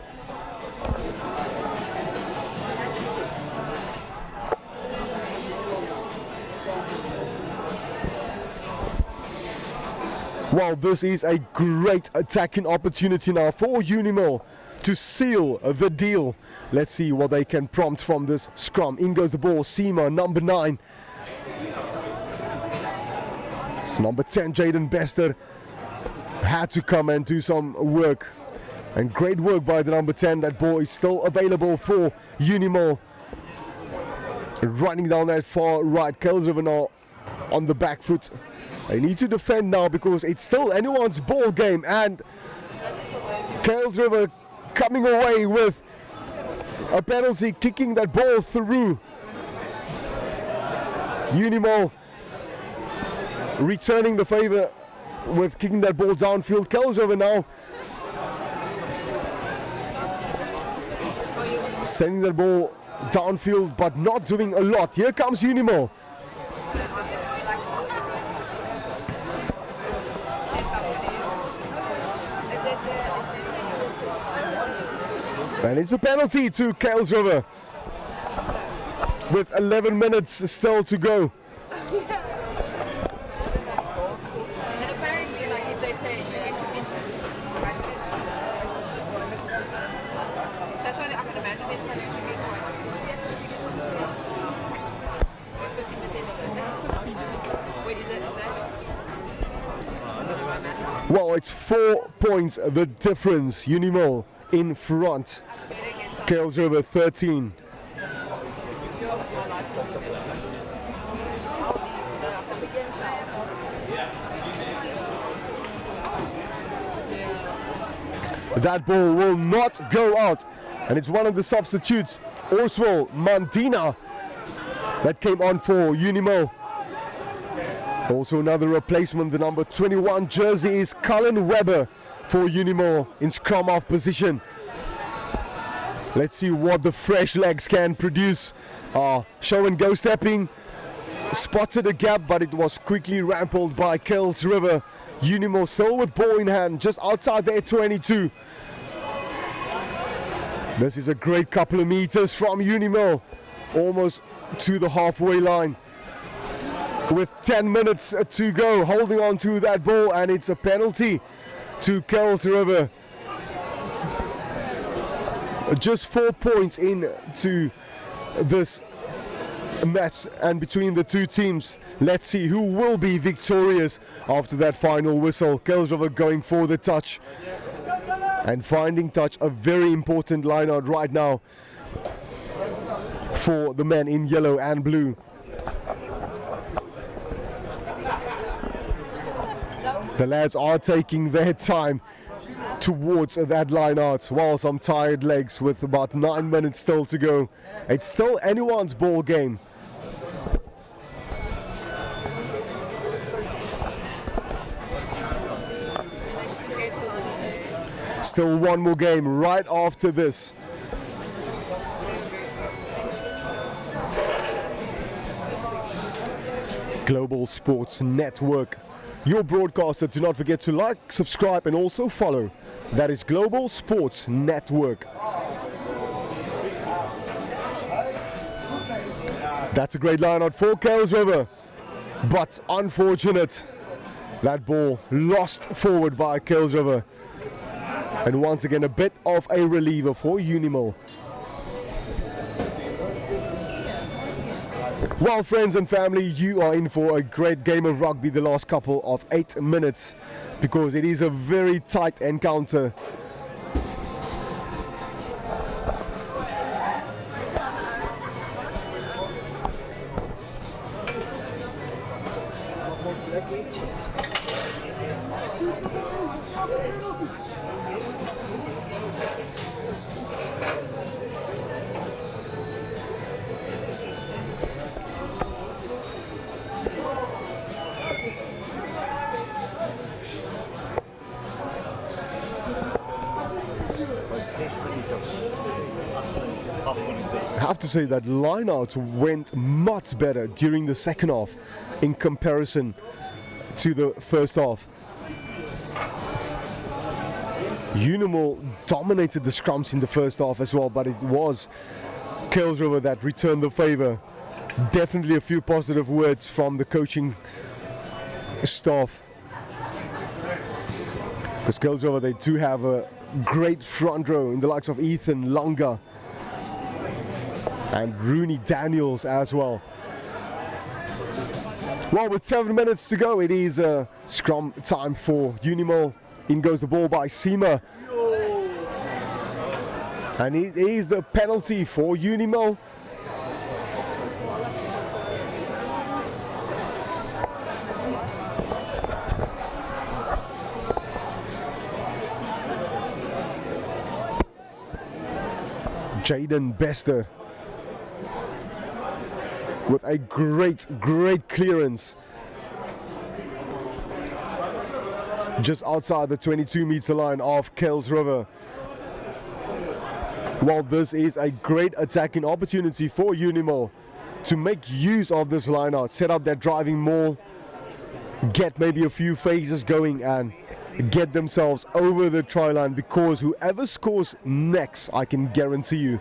Well, this is a great attacking opportunity now for Uni-Mil to seal the deal. Let's see what they can prompt from this scrum. In goes the ball, Seema, number 9. It's number 10, Jaden Bester, had to come and do some work. And great work by the number 10. That ball is still available for Uni-Mil. Running down that far right, Kuilsrivier now on the back foot. They need to defend now because it's still anyone's ball game, and Kuilsrivier coming away with a penalty, kicking that ball through. Uni-Mil returning the favor with kicking that ball downfield. Kuilsrivier now sending that ball downfield but not doing a lot. Here comes Uni-Mil. And it's a penalty to Kuilsrivier with 11 minutes still to go. Well, it's 4 points the difference. Uni-Mil in front. Kuilsrivier 13. That ball will not go out, and it's one of the substitutes, Oswald Mandina, that came on for Uni-Mil. Also another replacement, the number 21 jersey is Cullen Webber for Uni-Mil in scrum half position. Let's see what the fresh legs can produce. Show and go stepping, spotted a gap, but it was quickly rampled by Kuilsrivier. Uni-Mil still with ball in hand, just outside their 22. This is a great couple of meters from Uni-Mil, almost to the halfway line. With 10 minutes to go, holding on to that ball, and it's a penalty. to Kuilsrivier. Just 4 points into this match and between the two teams. Let's see who will be victorious after that final whistle. Kuilsrivier going for the touch and finding touch, a very important line out right now for the men in yellow and blue. The lads are taking their time towards that line out, while some tired legs with about 9 minutes still to go. It's still anyone's ball game. Still one more game right after this. Global Sports Network, your broadcaster. Do not forget to like, subscribe and also follow. That is Global Sports Network. That's a great line out for Kuilsrivier, but unfortunate. That ball lost forward by Kuilsrivier. And once again a bit of a reliever for Uni-Mil. Well, friends and family, you are in for a great game of rugby the last couple of 8 minutes, because it is a very tight encounter. I have to say that line-out went much better during the second half in comparison to the first half. Unimal dominated the scrums in the first half as well, but it was Kuilsrivier that returned the favour. Definitely a few positive words from the coaching staff, because Kuilsrivier, they do have a great front row in the likes of Ethan Langa and Rooney Daniels as well. Well, with 7 minutes to go, it is scrum time for Uni-Mil. In goes the ball by Seema, and it is the penalty for Uni-Mil. Jaden Bester with a great clearance just outside the 22-meter line of Kuilsrivier. Well, this is a great attacking opportunity for Uni-Mil to make use of this line out, set up their driving maul, get maybe a few phases going and get themselves over the try line, because whoever scores next, I can guarantee you,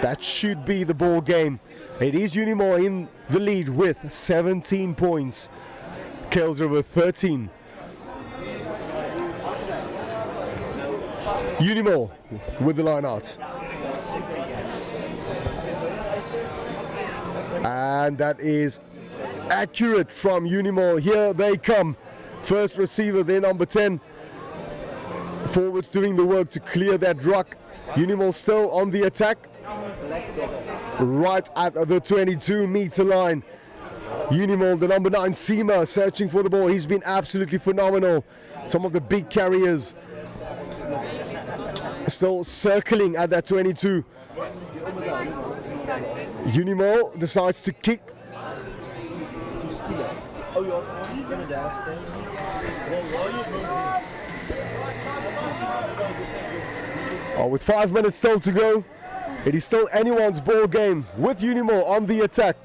that should be the ball game. It is Uni-Mil in the lead with 17 points, Kuilsrivier 13. Uni-Mil with the line out. And that is accurate from Uni-Mil. Here they come. First receiver, their number 10. Forwards doing the work to clear that ruck. Uni-Mil still on the attack. Right at the 22-meter line. Uni-Mil, the number 9, Seema, searching for the ball. He's been absolutely phenomenal. Some of the big carriers still circling at that 22. Uni-Mil decides to kick. Oh, with 5 minutes still to go, it is still anyone's ball game with Uni-Mil on the attack.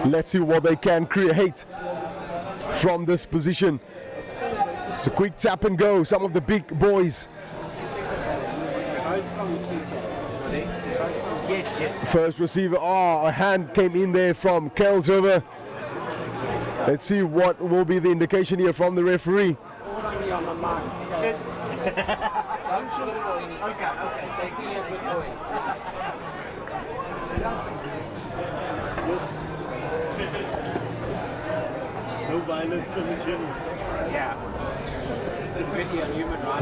Let's see what they can create from this position. It's a quick tap and go. Some of the big boys. First receiver, a hand came in there from Kuilsrivier. Let's see what will be the indication here from the referee.
No violence in the gym.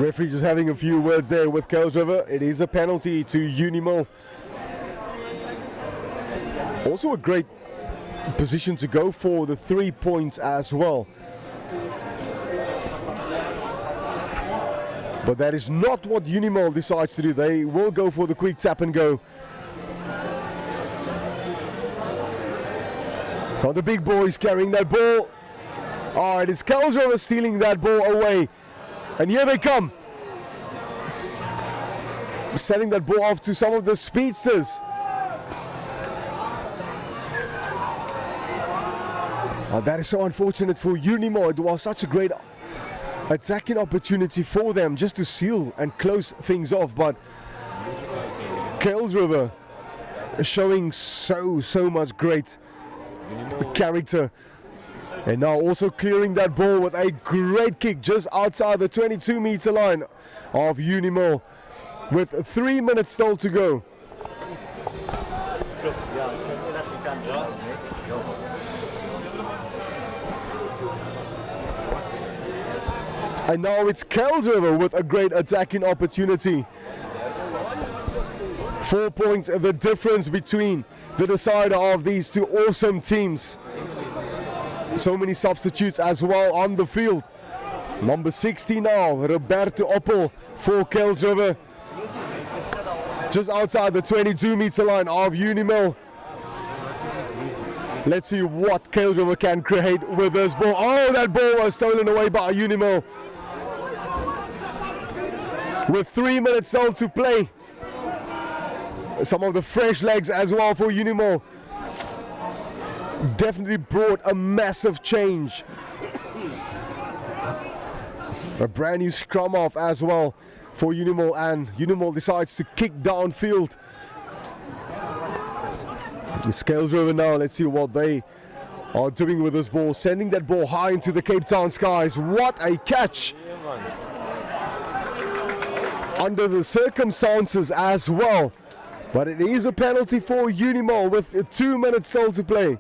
Referee just having a few words there with Kuilsrivier. It is a penalty to Uni-Mil. Also a great position to go for the 3 points as well. But that is not what Unimal decides to do. They will go for the quick tap and go. So the big boys carrying that ball. It is Kuilsrivier stealing that ball away. And here they come. Sending that ball off to some of the speedsters. That is so unfortunate for Unimal. It was such a great attacking opportunity for them just to seal and close things off, but Kuilsrivier is showing so much great character, and now also clearing that ball with a great kick just outside the 22-meter line of Uni-Mil with 3 minutes still to go. And now it's Kuilsrivier with a great attacking opportunity. 4 points the difference between the decider of these two awesome teams. So many substitutes as well on the field. Number 60 now, Roberto Oppel for Kuilsrivier. Just outside the 22-meter line of Uni-Mil. Let's see what Kuilsrivier can create with this ball. Oh, that ball was stolen away by Uni-Mil. With 3 minutes still to play. Some of the fresh legs as well for Uni-Mil. Definitely brought a massive change. A brand new scrum off as well for Uni-Mil, and Uni-Mil decides to kick downfield. It's Kuilsrivier now. Let's see what they are doing with this ball. Sending that ball high into the Cape Town skies. What a catch! Under the circumstances as well. But it is a penalty for Uni-Mil with 2 minutes still to play.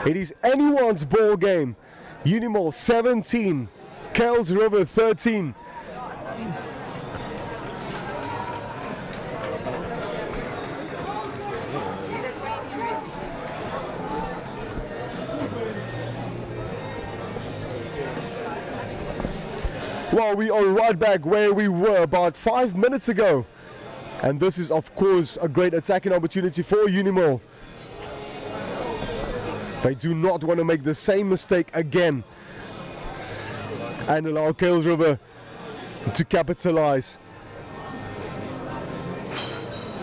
It is anyone's ball game. Uni-Mil 17, Kuilsrivier 13. Well, we are right back where we were about 5 minutes ago. And this is, of course, a great attacking opportunity for Uni-Mil. They do not want to make the same mistake again and allow Kuilsrivier to capitalize.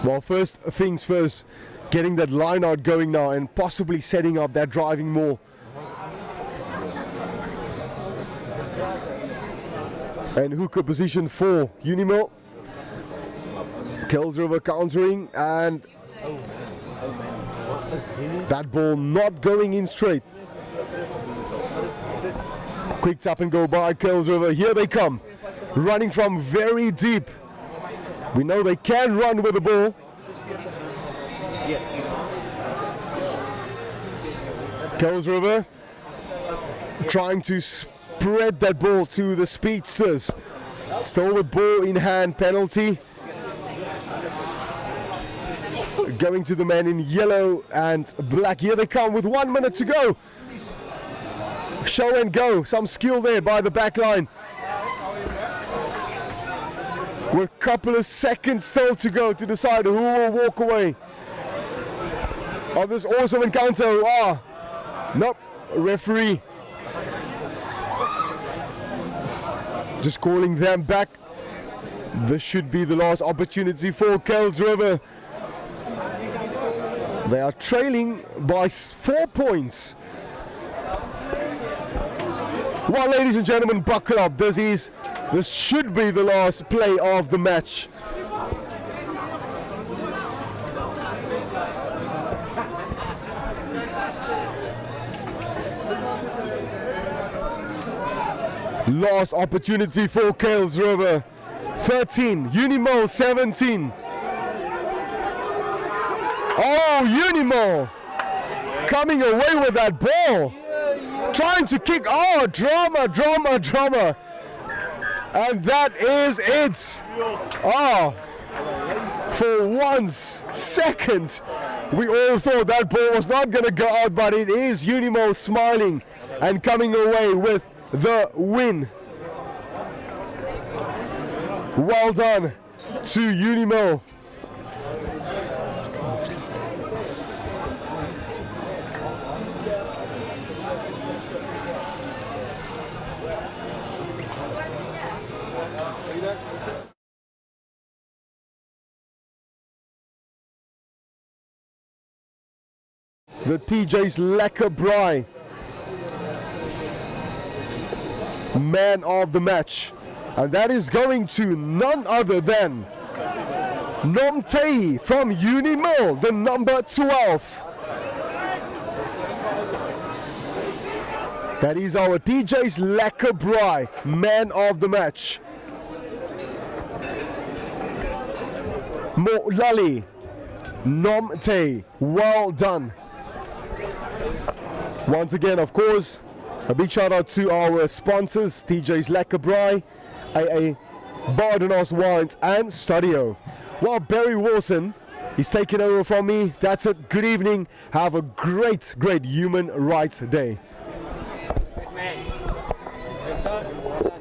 Well, first things first, getting that line out going now and possibly setting up that driving more. And hooker position for Uni-Mil. Kuilsrivier countering, and that ball not going in straight. Quick tap and go by Kuilsrivier. Here they come, running from very deep. We know they can run with the ball. Kuilsrivier trying to spread that ball to the speedsters. Still with ball in hand, penalty. Going to the man in yellow and black. Here they come with 1 minute to go. Show and go. Some skill there by the back line. With a couple of seconds still to go to decide who will walk away of this awesome encounter. Nope, referee just calling them back. This should be the last opportunity for Kuilsrivier. They are trailing by 4 points. Well, ladies and gentlemen, buckle up. This is This should be the last play of the match. Last opportunity for Kuilsrivier. 13, Uni-Mil 17. Oh, Unimal coming away with that ball. Trying to kick. Oh, drama. And that is it. Oh, for 1 second, we all thought that ball was not going to go out, but it is Unimal smiling and coming away with the win. Well done to Uni-Mil. The TJ's Lekker Braai, man of the match, and that is going to none other than Nomtei from Uni-Mil, the number 12. That is our TJ's Lekker Braai, man of the match. Molali, Nomtei, well done. Once again, of course, a big shout out to our sponsors, TJ's Lekker Braai, AA Bardenos Wines and STADIO. Well, Barry Wilson is taking over from me. That's it. Good evening. Have a great human rights day.
Good man. Good time. Well done.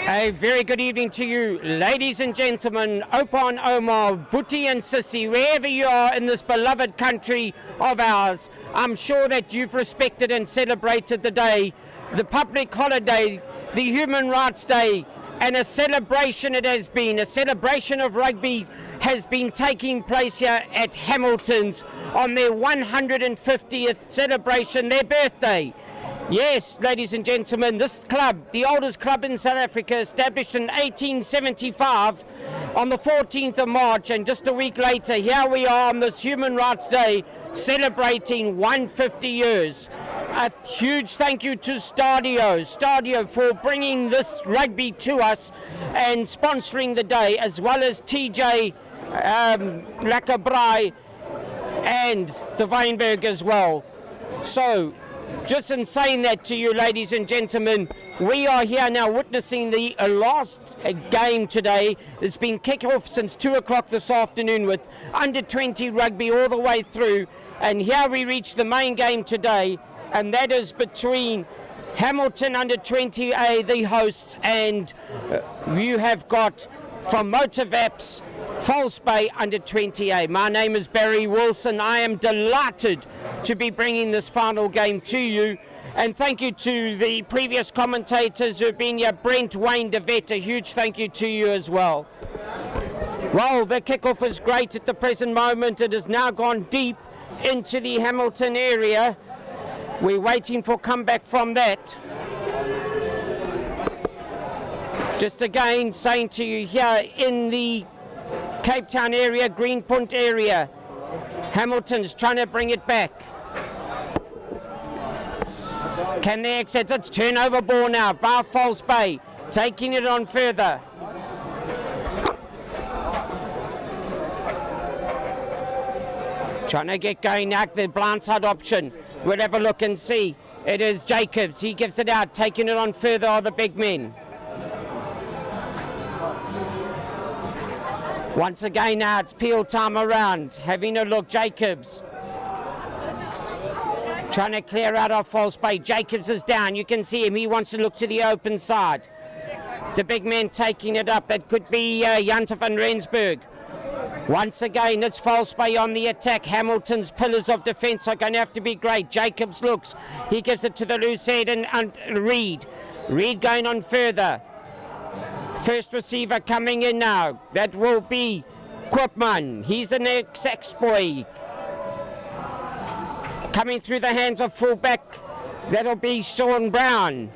A very good evening to you, ladies and gentlemen, Opan, Omar, Buti and Sissy, wherever you are in this beloved country of ours. I'm sure that you've respected and celebrated the day, the public holiday, the Human Rights Day, and a celebration it has been. A celebration of rugby has been taking place here at Hamilton's on their 150th celebration, their birthday. Yes, ladies and gentlemen, this club, the oldest club in South Africa, established in 1875 on the 14th of March, and just a week later, here we are on this Human Rights Day, celebrating 150 years. A huge thank you to STADIO for bringing this rugby to us and sponsoring the day, as well as TJ Lekker Braai and the Weinberg as well. So, just in saying that to you, ladies and gentlemen, we are here now witnessing the last game today. It's been kicked off since 2 o'clock this afternoon with under 20 rugby all the way through. And here we reach the main game today, and that is between Hamilton under 20A, the hosts, and you have got from Motivaps, False Bay under 20A. My name is Barry Wilson. I am delighted to be bringing this final game to you, And thank you to the previous commentators who've been here. Brent, Wayne, DeVette, a huge thank you to you as well. Well, the kickoff is great at the present moment. It has now gone deep into the Hamilton area. We're waiting for comeback from that. Just again saying to you here in the Cape Town area, Greenpoint area, Hamilton's trying to bring it back. Can they accept it? It's turnover ball now by False Bay, taking it on further. Trying to get going now, the blindside option. We'll have a look and see. It is Jacobs, he gives it out, taking it on further are the big men. Once again now it's Peel time around, having a look, Jacobs. Trying to clear out of False Bay. Jacobs is down, you can see him, he wants to look to the open side. The big man taking it up, that could be Jante van Rensburg. Once again it's False Bay on the attack. Hamilton's pillars of defence are going to have to be great. Jacobs looks, he gives it to the loose head and Reed. Reed going on further. First receiver coming in now, that will be Koopman, he's the next ex-boy. Coming through the hands of fullback, that'll be Sean Brown.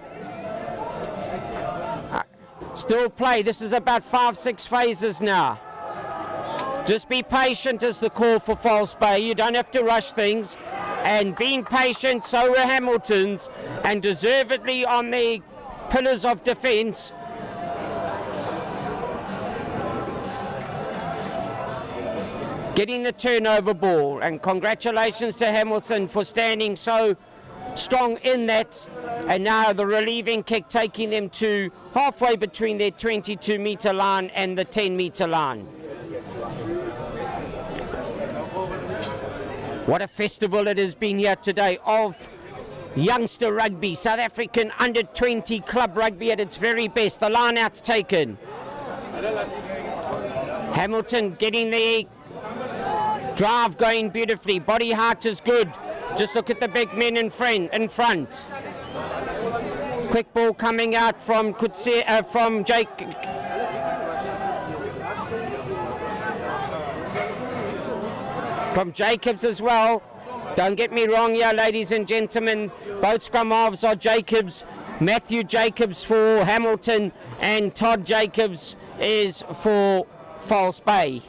Still play, this is about 5-6 phases now. Just be patient is the call for False Bay, you don't have to rush things. And being patient, so are Hamilton's, and deservedly on the pillars of defence. Getting the turnover ball, and congratulations to Hamilton for standing so strong in that. And now the relieving kick taking them to halfway between their 22-metre line and the 10-metre line. What a festival it has been here today of youngster rugby, South African under-20 club rugby at its very best. The line-out's taken. Hamilton getting the drive going beautifully. Body height is good. Just look at the big men in front. Quick ball coming out from Jake. From Jacobs as well. Don't get me wrong here, ladies and gentlemen. Both scrum halves are Jacobs. Matthew Jacobs for Hamilton and Todd Jacobs is for False Bay.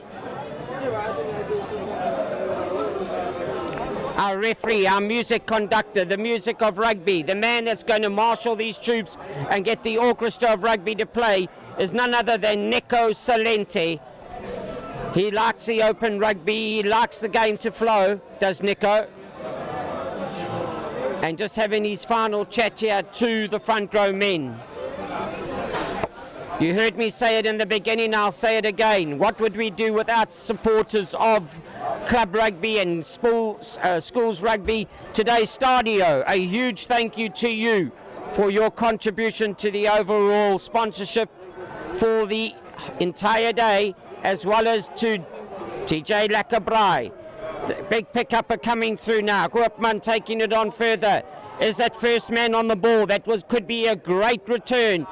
Our referee, our music conductor, the music of rugby, the man that's going to marshal these troops and get the orchestra of rugby to play is none other than Nico Salente. He likes the open rugby, he likes the game to flow, does Nico. And just having his final chat here to the front row men. You heard me say it in the beginning, I'll say it again. What would we do without supporters of club rugby and schools rugby? Today, Stadio, a huge thank you to you for your contribution to the overall sponsorship for the entire day, as well as to TJ Lacabrai. The big pick-upper coming through now. Koopman taking it on further. Is that first man on the ball? That could be a great return.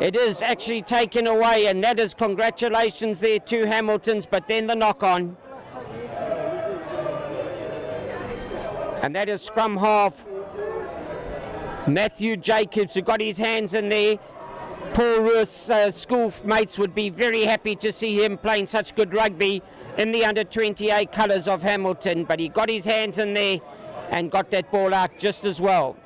It is actually taken away, and that is congratulations there to Hamilton's, but then the knock-on. And that is scrum half Matthew Jacobs, who got his hands in there. Paul Roos' schoolmates would be very happy to see him playing such good rugby in the under-28 colours of Hamilton, but he got his hands in there and got that ball out just as well.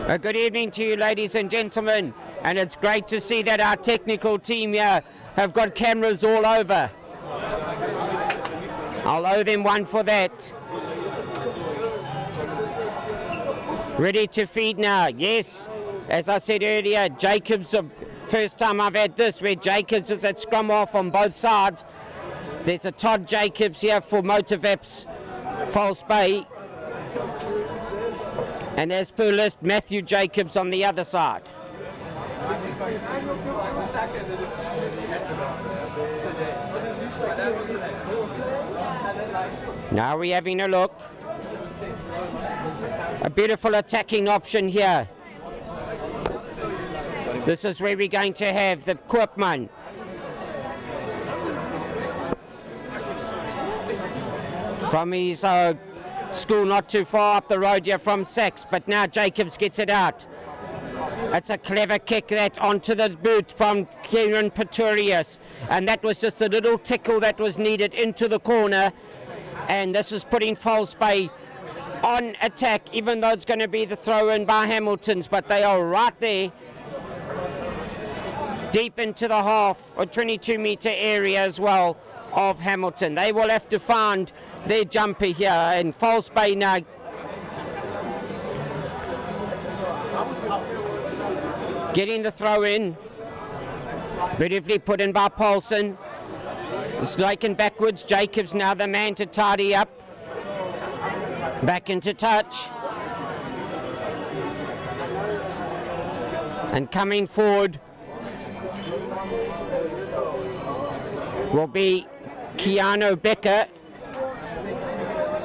A good evening to you, ladies and gentlemen, and it's great to see that our technical team here have got cameras all over. I'll owe them one for that. Ready to feed now, yes. As I said earlier, Jacobs, first time I've had this, where Jacobs is at scrum half on both sides. There's a Todd Jacobs here for Motivaps False Bay. And as per list, Matthew Jacobs on the other side. Now we're having a look. A beautiful attacking option here. This is where we're going to have the Koopman. From his school not too far up the road here from Sachs, but now Jacobs gets it out. It's a clever kick that onto the boot from Kieran Pretorius, and that was just a little tickle that was needed into the corner, and this is putting False Bay on attack, even though it's going to be the throw-in by Hamilton's, but they are right there, deep into the half or 22-metre area as well of Hamilton. They will have to find their jumper here, and False Bay now getting the throw in, beautifully put in by Paulson. It's taken backwards. Jacobs now the man to tidy up. Back into touch. And coming forward will be Keanu Becker.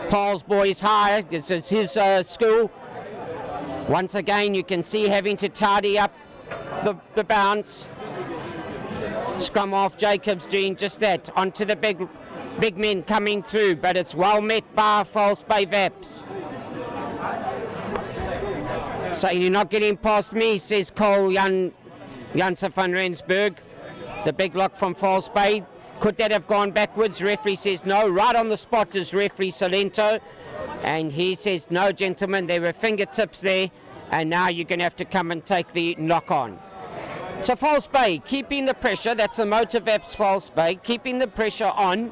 Paul's boys high. This is his school. Once again, you can see having to tidy up the bounce. Scrum off, Jacobs doing just that. Onto the big men coming through, but it's well met by False Bay Vaps. So you're not getting past me, says Cole Janse van Rensburg. The big lock from False Bay. Could that have gone backwards? Referee says no. Right on the spot is referee Salento. And he says, no, gentlemen, there were fingertips there. And now you're going to have to come and take the knock on. So False Bay keeping the pressure. That's the motive apps False Bay. Keeping the pressure on.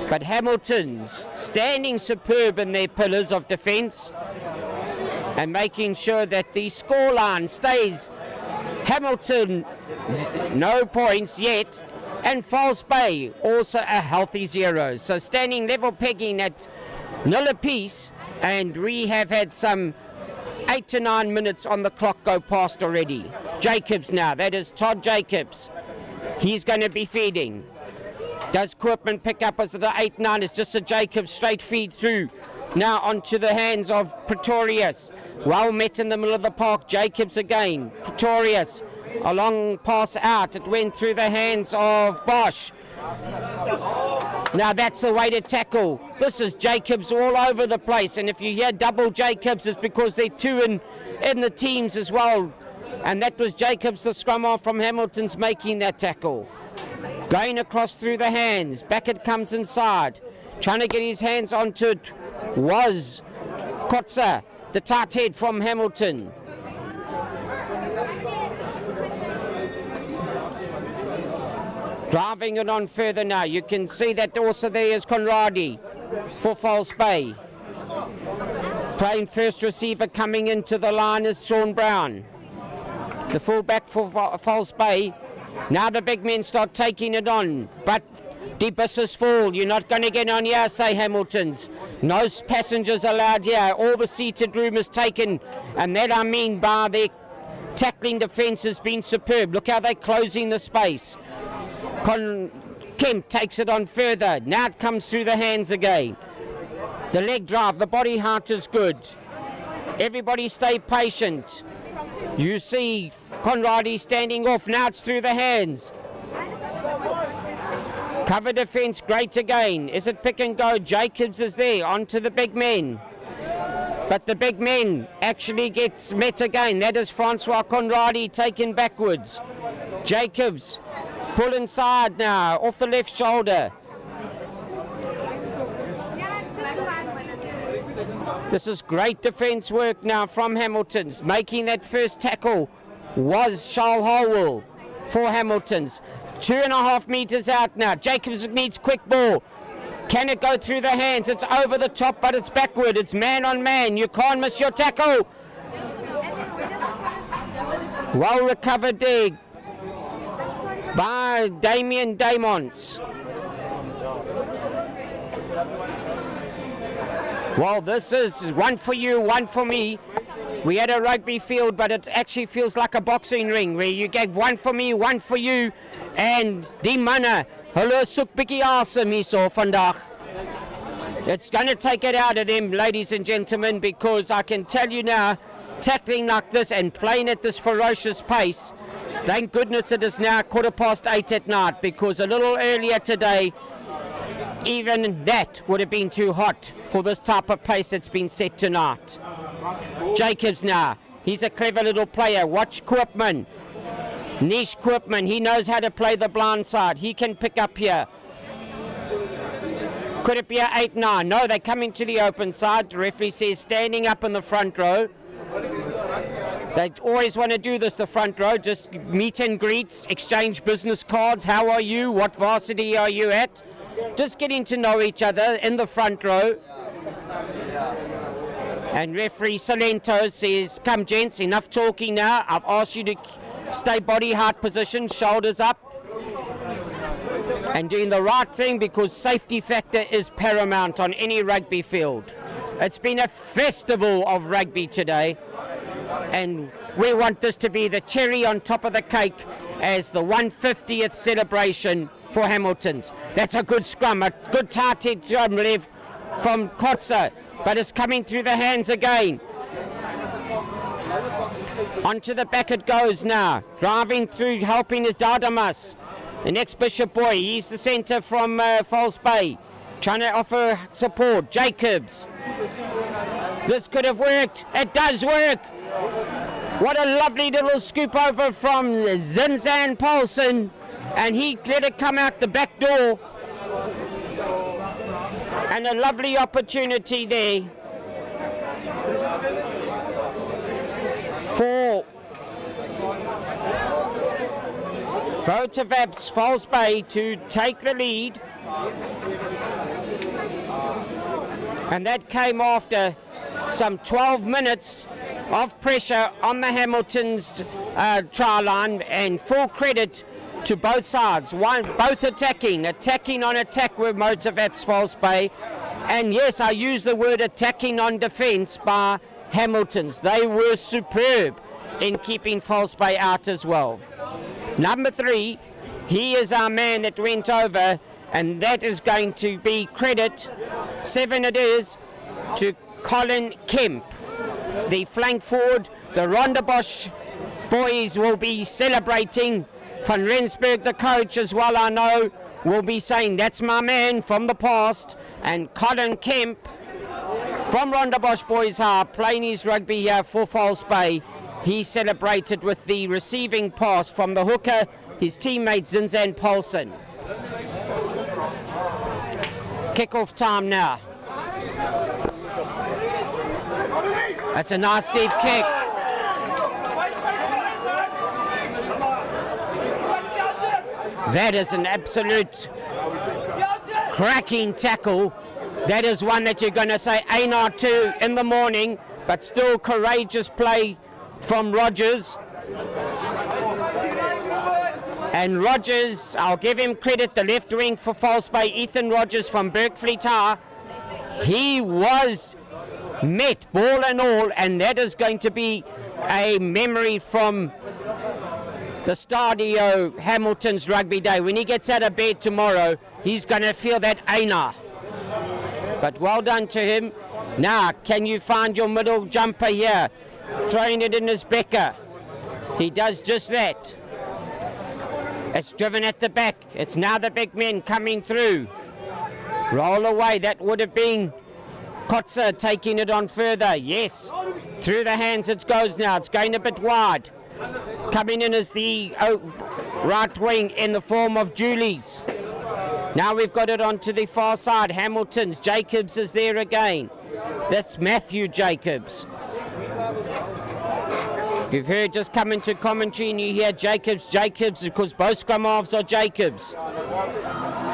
But Hamilton's standing superb in their pillars of defence. And making sure that the scoreline stays Hamilton, no points yet. And False Bay also a healthy 0. So standing level pegging at 0 apiece. And we have had some 8 to 9 minutes on the clock go past already. Jacobs now, that is Todd Jacobs. He's going to be feeding. Does Koopman pick up as the 8-9? It's just a Jacobs straight feed through. Now onto the hands of Pretorius. Well met in the middle of the park. Jacobs again. Pretorius. A long pass out. It went through the hands of Bosch. Now that's the way to tackle. This is Jacobs all over the place. And if you hear double Jacobs, it's because they're two in the teams as well. And that was Jacobs, the scrum off from Hamilton's, making that tackle. Going across through the hands. Back it comes inside. Trying to get his hands onto it was Kotza, the tight head from Hamilton. Driving it on further now. You can see that also there is Conradi for False Bay. Playing first receiver coming into the line is Sean Brown. The fullback for False Bay. Now the big men start taking it on. But Debusses fall. You're not going to get on here, say Hamilton's. No passengers allowed here. All the seated room is taken. And that I mean by their tackling defence has been superb. Look how they're closing the space. Kemp takes it on further. Now it comes through the hands again. The leg drive, the body heart is good. Everybody stay patient. You see Conradi standing off. Now it's through the hands. Cover defence, great again. Is it pick and go? Jacobs is there, onto the big men. But the big men actually gets met again. That is Francois Conradi taken backwards. Jacobs, pull inside now, off the left shoulder. This is great defence work now from Hamilton's. Making that first tackle was Charles Holwell for Hamilton's. 2.5 metres out now. Jacobs needs quick ball. Can it go through the hands? It's over the top, but it's backward. It's man on man. You can't miss your tackle. Well recovered there by Damien Damons. Well, this is one for you, one for me. We had a rugby field, but it actually feels like a boxing ring where you gave one for me, one for you, and die manne, hulle soek bietjie asem hierso vandag. It's going to take it out of them, ladies and gentlemen, because I can tell you now, tackling like this and playing at this ferocious pace, thank goodness it is now 8:15 at night, because a little earlier today, even that would have been too hot for this type of pace that's been set tonight. Jacobs now, he's a clever little player. Watch Koopman, Nish Koopman, he knows how to play the blind side. He can pick up here. Could it be a 8-9? No, they're coming to the open side. The referee says standing up in the front row. They always want to do this, the front row, just meet and greets, exchange business cards. How are you? What varsity are you at? Just getting to know each other in the front row. And referee Salento says, come gents, enough talking now. I've asked you to stay body height position, shoulders up. And doing the right thing, because safety factor is paramount on any rugby field. It's been a festival of rugby today, and we want this to be the cherry on top of the cake as the 150th celebration for Hamiltons. That's a good scrum, a good tight scrum left from Kotze, but it's coming through the hands again. Onto the back it goes now, driving through, helping his Dadamas. The next Bishop boy, he's the centre from False Bay, trying to offer support. Jacobs. This could have worked. It does work. What a lovely little scoop over from Zinzan Paulson, and he let it come out the back door. And a lovely opportunity there for Votavaps False Bay to take the lead. And that came after some 12 minutes of pressure on the Hamilton's try line, and full credit to both sides. Both attacking on attack with Votavaps False Bay. And yes, I use the word attacking on defence by Hamilton's. They were superb in keeping False Bay out as well. Number 3, he is our man that went over, and that is going to be credit, 7 it is, to Colin Kemp. The flank forward, the Rondebosch boys will be celebrating. Van Rensburg, the coach as well, I know, will be saying, that's my man from the past. And Colin Kemp from Rondebosch boys are playing his rugby here for False Bay. He celebrated with the receiving pass from the hooker, his teammate Zinzan Paulson. Kick-off time now. That's a nice deep kick. That is an absolute cracking tackle. That is one that you're going to say Einar to in the morning, but still courageous play from Rogers. And Rogers, I'll give him credit, the left wing for False Bay, Ethan Rogers from Berkfleet High. He was met, ball and all, and that is going to be a memory from the Stadio Hamilton's Rugby Day. When he gets out of bed tomorrow, he's going to feel that Einar. But well done to him. Now, can you find your middle jumper here? Throwing it in his Becker. He does just that. It's driven at the back. It's now the big men coming through. Roll away. That would have been Kotze taking it on further. Yes. Through the hands it goes now. It's going a bit wide. Coming in as the right wing in the form of Julie's. Now we've got it onto the far side. Hamilton's. Jacobs is there again. That's Matthew Jacobs. You've heard just come into commentary and you hear Jacobs, because both scrum halves are Jacobs.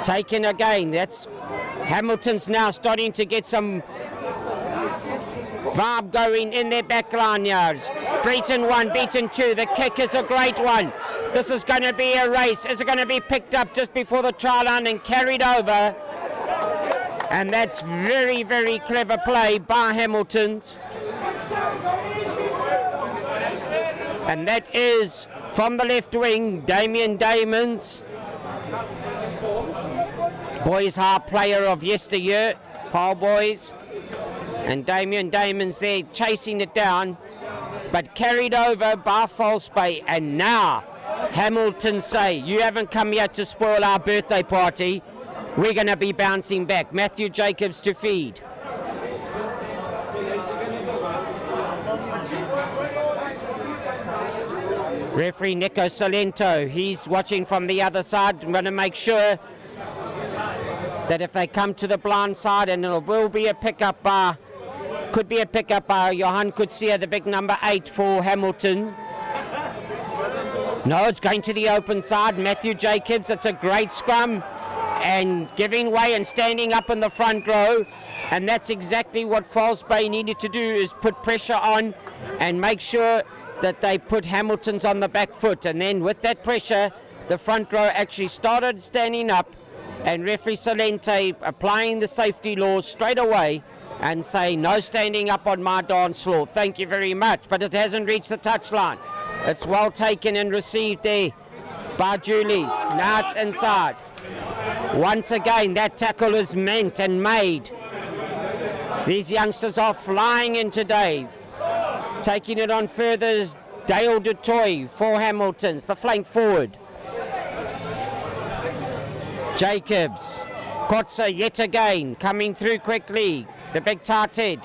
Taken again. That's Hamilton's now starting to get some vibe going in their back line now. Beaten 1, beaten 2. The kick is a great one. This is going to be a race. Is it going to be picked up just before the try line and carried over? And that's very, very clever play by Hamilton's. And that is from the left wing, Damien Damons, boys half player of yesteryear, Paul boys. And Damien Damons there chasing it down, but carried over by False Bay. And now Hamilton say, you haven't come here to spoil our birthday party. We're going to be bouncing back. Matthew Jacobs to feed. Referee Nico Salento, he's watching from the other side. I'm going to make sure that if they come to the blind side, and it will be a pickup bar, could be a pickup bar, Johan Kutsia, the big number 8 for Hamilton. No, it's going to the open side. Matthew Jacobs, it's a great scrum, and giving way and standing up in the front row. And that's exactly what False Bay needed to do, is put pressure on and make sure that they put Hamilton's on the back foot. And then with that pressure, the front row actually started standing up, and referee Salente applying the safety laws straight away and saying, no standing up on my dance floor. Thank you very much. But it hasn't reached the touchline. It's well taken and received there by Julies. Now it's inside. Once again, that tackle is meant and made. These youngsters are flying in today. Taking it on further is Dale DeToy for Hamilton's, the flank forward. Jacobs, Kotza yet again, coming through quickly. The big tarted.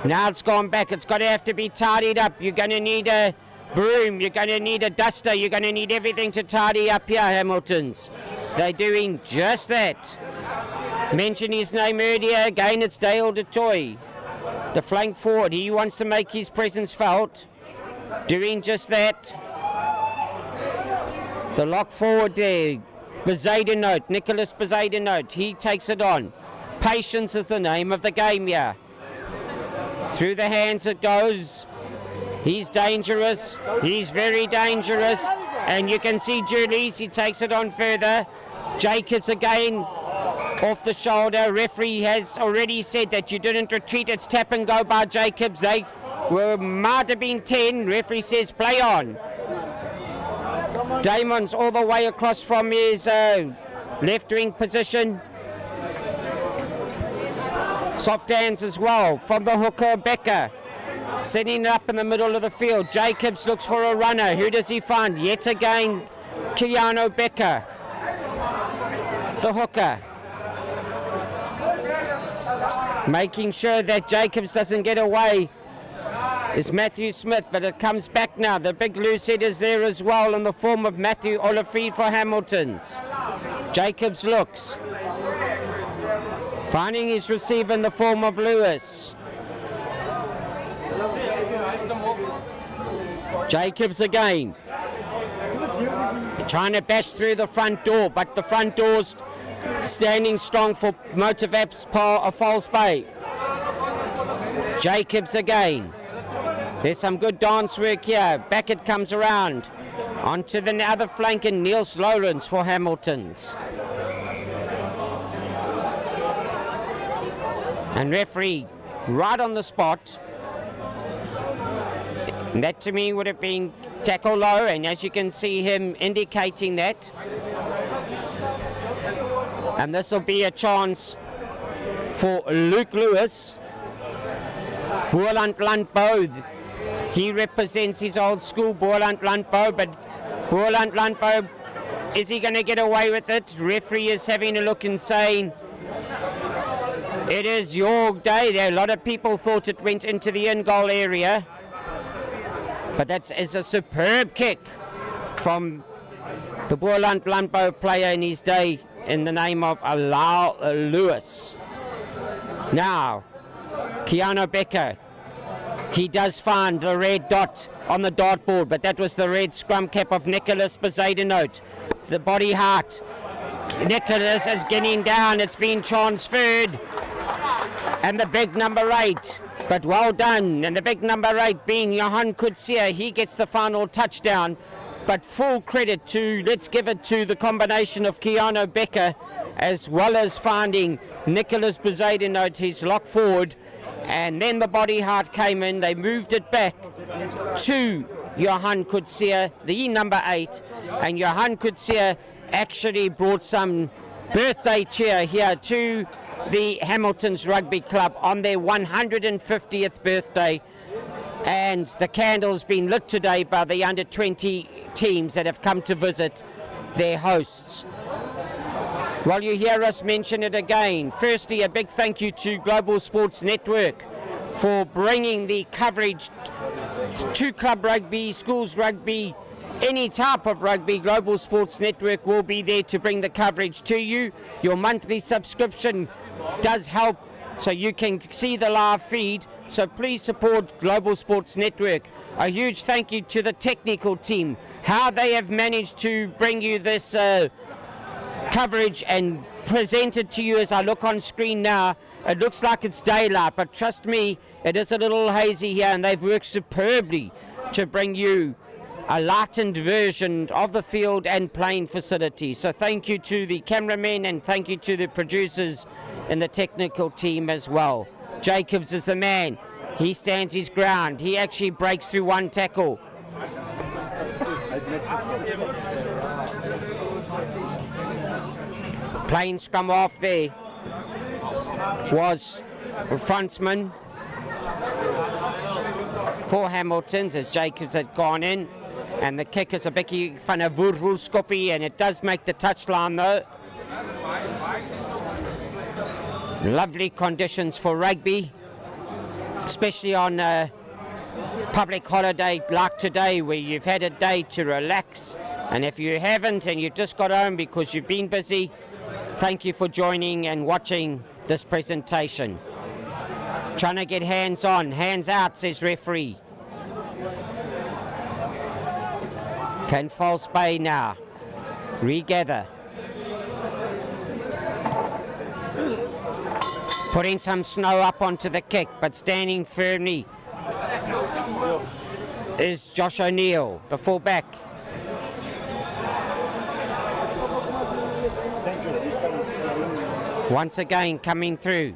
Now it's gone back. It's got to have to be tidied up. You're going to need a broom. You're going to need a duster. You're going to need everything to tidy up here, Hamilton's. They're doing just that. Mention his name earlier. Again, it's Dale DeToy. The flank forward. He wants to make his presence felt. Doing just that. The lock forward there. Bezadenote, Nicholas Bezadenote. He takes it on. Patience is the name of the game here. Through the hands it goes. He's dangerous. He's very dangerous. And you can see Julies, he takes it on further. Jacobs again off the shoulder. Referee has already said that you didn't retreat. It's tap and go by Jacobs. They might have been 10. Referee says play on. Damon's all the way across from his left wing position. Soft hands as well from the hooker, Becker. Setting it up in the middle of the field. Jacobs looks for a runner. Who does he find? Yet again, Keanu Becker. The hooker. Making sure that Jacobs doesn't get away is Matthew Smith, but it comes back now. The big loose head is there as well in the form of Matthew Olafried for Hamilton's. Jacobs looks. Finding his receiver in the form of Lewis. Jacobs again. Trying to bash through the front door, but the front door's standing strong for Motivaps False Bay. Jacobs again. There's some good dance work here. Back it comes around. Onto the other flank and Niels Lawrence for Hamilton's. And referee right on the spot. And that to me would have been tackle low, and as you can see him indicating that. And this will be a chance for Luke Lewis. Boerland Landbou. He represents his old school, Boerland Landbou, but Boerland Landbou, is he going to get away with it? Referee is having a look and saying, it is your day. There, a lot of people thought it went into the in-goal area. But that is a superb kick from the Boerland Landbou player in his day in the name of Alau Lewis. Now, Keanu Becker. He does find the red dot on the dartboard, but that was the red scrum cap of Nicholas Bezadenote. The body heart. Nicholas is getting down. It's been transferred. And the big number 8. But well done. And the big number 8 being Johan Kutsia. He gets the final touchdown. But full credit to, let's give it to the combination of Keanu Becker, as well as finding Nicholas Bezadenote, his lock forward. and then the body heart came in. They moved it back to Johan Kuilsrivier, the number 8, and Johan Kuilsrivier actually brought some birthday cheer here to the Hamilton's Rugby Club on their 150th birthday, and the candle's been lit today by the under 20 teams that have come to visit their hosts. Well, you hear us mention it again. Firstly, a big thank you to Global Sports Network for bringing the coverage to club rugby, schools rugby, any type of rugby. Global Sports Network will be there to bring the coverage to you. Your monthly subscription does help so you can see the live feed, so please support Global Sports Network. A huge thank you to the technical team, how they have managed to bring you this coverage and present it to you. As I look on screen now, it looks like it's daylight, but trust me, it is a little hazy here, and they've worked superbly to bring you a lightened version of the field and playing facilities. So thank you to the cameramen and thank you to the producers and the technical team as well. Jacobs is the man. He stands his ground. He actually breaks through one tackle. Playing scrum off there was the frontsman for Hamiltons as Jacobs had gone in, and the kick is a bietjie van 'n woerwoelskoppie, and it does make the touchline though. Lovely conditions for rugby, especially on a public holiday like today where you've had a day to relax, and if you haven't and you've just got home because you've been busy, thank you for joining and watching this presentation. Trying to get hands on, hands out, says referee. Can False Bay now regather. Putting some snow up onto the kick, but standing firmly is Josh O'Neill, the fullback. Once again coming through.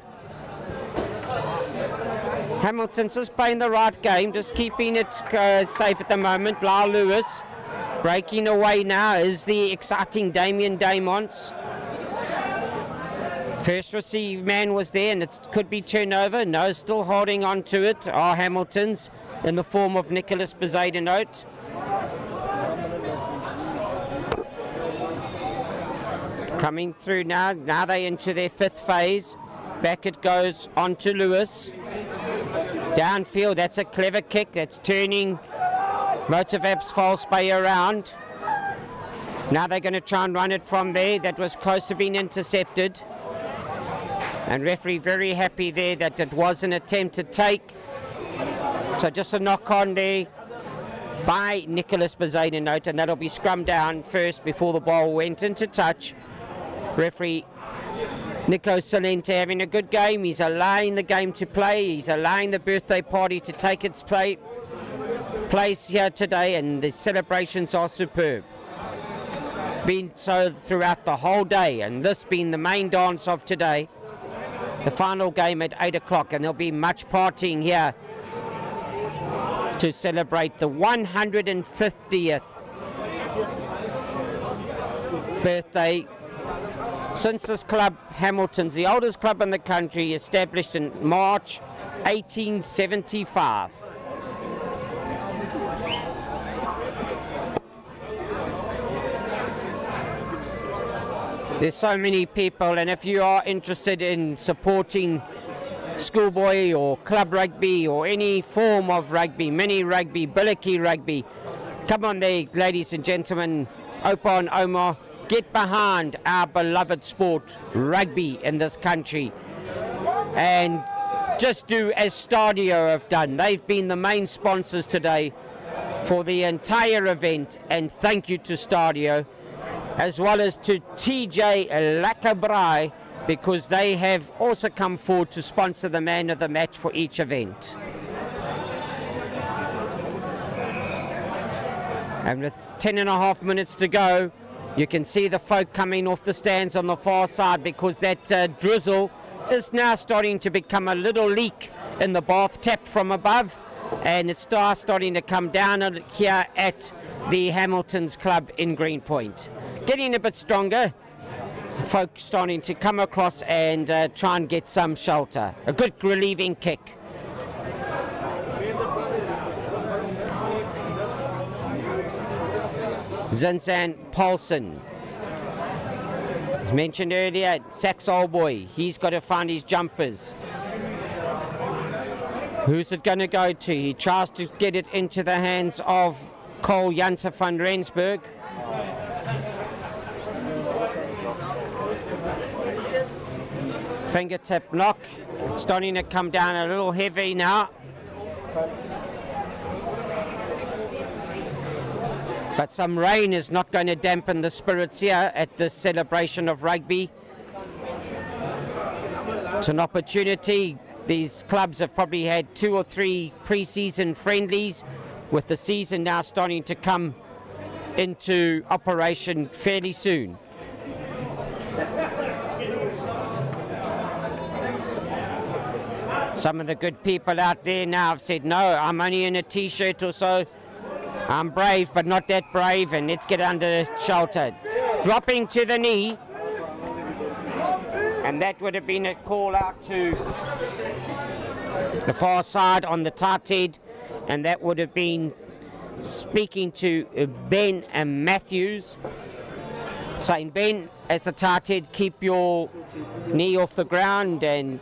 Hamilton's just playing the right game, just keeping it safe at the moment. Lyle Lewis breaking away now is the exciting Damien Damons. First receive man was there, and it could be turnover. No, still holding on to it are Hamiltons in the form of Nicholas Bezuidenhout. Coming through now. Now they into their 5th phase. Back it goes on to Lewis. Downfield, that's a clever kick. That's turning Motivap's False Bay around. Now they're going to try and run it from there. That was close to being intercepted. And referee very happy there that it was an attempt to take. So just a knock on there by Nicholas Bezuidenhout, and that'll be scrummed down first before the ball went into touch. Referee Nico Salente having a good game. He's allowing the game to play. He's allowing the birthday party to take its place here today, and the celebrations are superb. Been so throughout the whole day, and this being the main dance of today. The final game at 8 o'clock, and there'll be much partying here to celebrate the 150th birthday since this club, Hamilton's, the oldest club in the country, established in March 1875. There's so many people, and if you are interested in supporting schoolboy or club rugby or any form of rugby, mini rugby, billicky rugby, come on there, ladies and gentlemen, Opa and Oma, get behind our beloved sport, rugby, in this country. And just do as Stadio have done. They've been the main sponsors today for the entire event, and thank you to Stadio, as well as to TJ Lacabrai, because they have also come forward to sponsor the man of the match for each event. And with 10.5 minutes to go, you can see the folk coming off the stands on the far side, because that drizzle is now starting to become a little leak in the bath tap from above, and it's starting to come down here at the Hamilton's Club in Greenpoint. Getting a bit stronger, folks starting to come across and try and get some shelter. A good relieving kick. Zinzan Paulson. As mentioned earlier, Sax old boy, he's got to find his jumpers. Who's it going to go to? He tries to get it into the hands of Cole Janse van Rensburg. Fingertip knock. It's starting to come down a little heavy now. But some rain is not going to dampen the spirits here at this celebration of rugby. It's an opportunity. These clubs have probably had 2 or 3 pre-season friendlies, with the season now starting to come into operation fairly soon. Some of the good people out there now have said, no, I'm only in a t-shirt or so. I'm brave, but not that brave, and let's get under shelter. Dropping to the knee, and that would have been a call out to the far side on the tight head, and that would have been speaking to Ben and Matthews, saying, Ben, as the tight head, keep your knee off the ground, and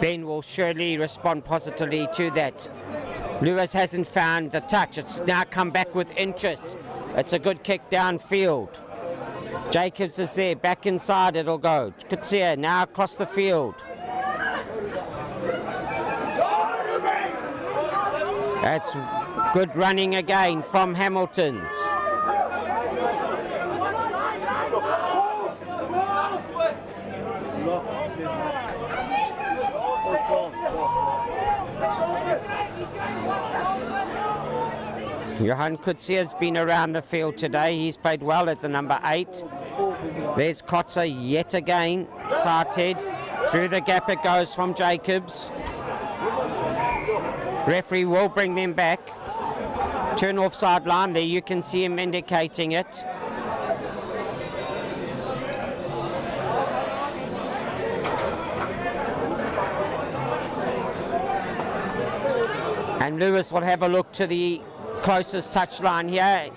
Ben will surely respond positively to that. Lewis hasn't found the touch. It's now come back with interest. It's a good kick downfield. Jacobs is there, back inside it'll go. Kuilsrivier now across the field. That's good running again from Hamilton's. Johan Kuilsrivier has been around the field today. He's played well at the number 8. There's Kotzer yet again. Tarted. Through the gap it goes from Jacobs. Referee will bring them back. Turn off sideline. There you can see him indicating it. And Lewis will have a look to the closest touchline here,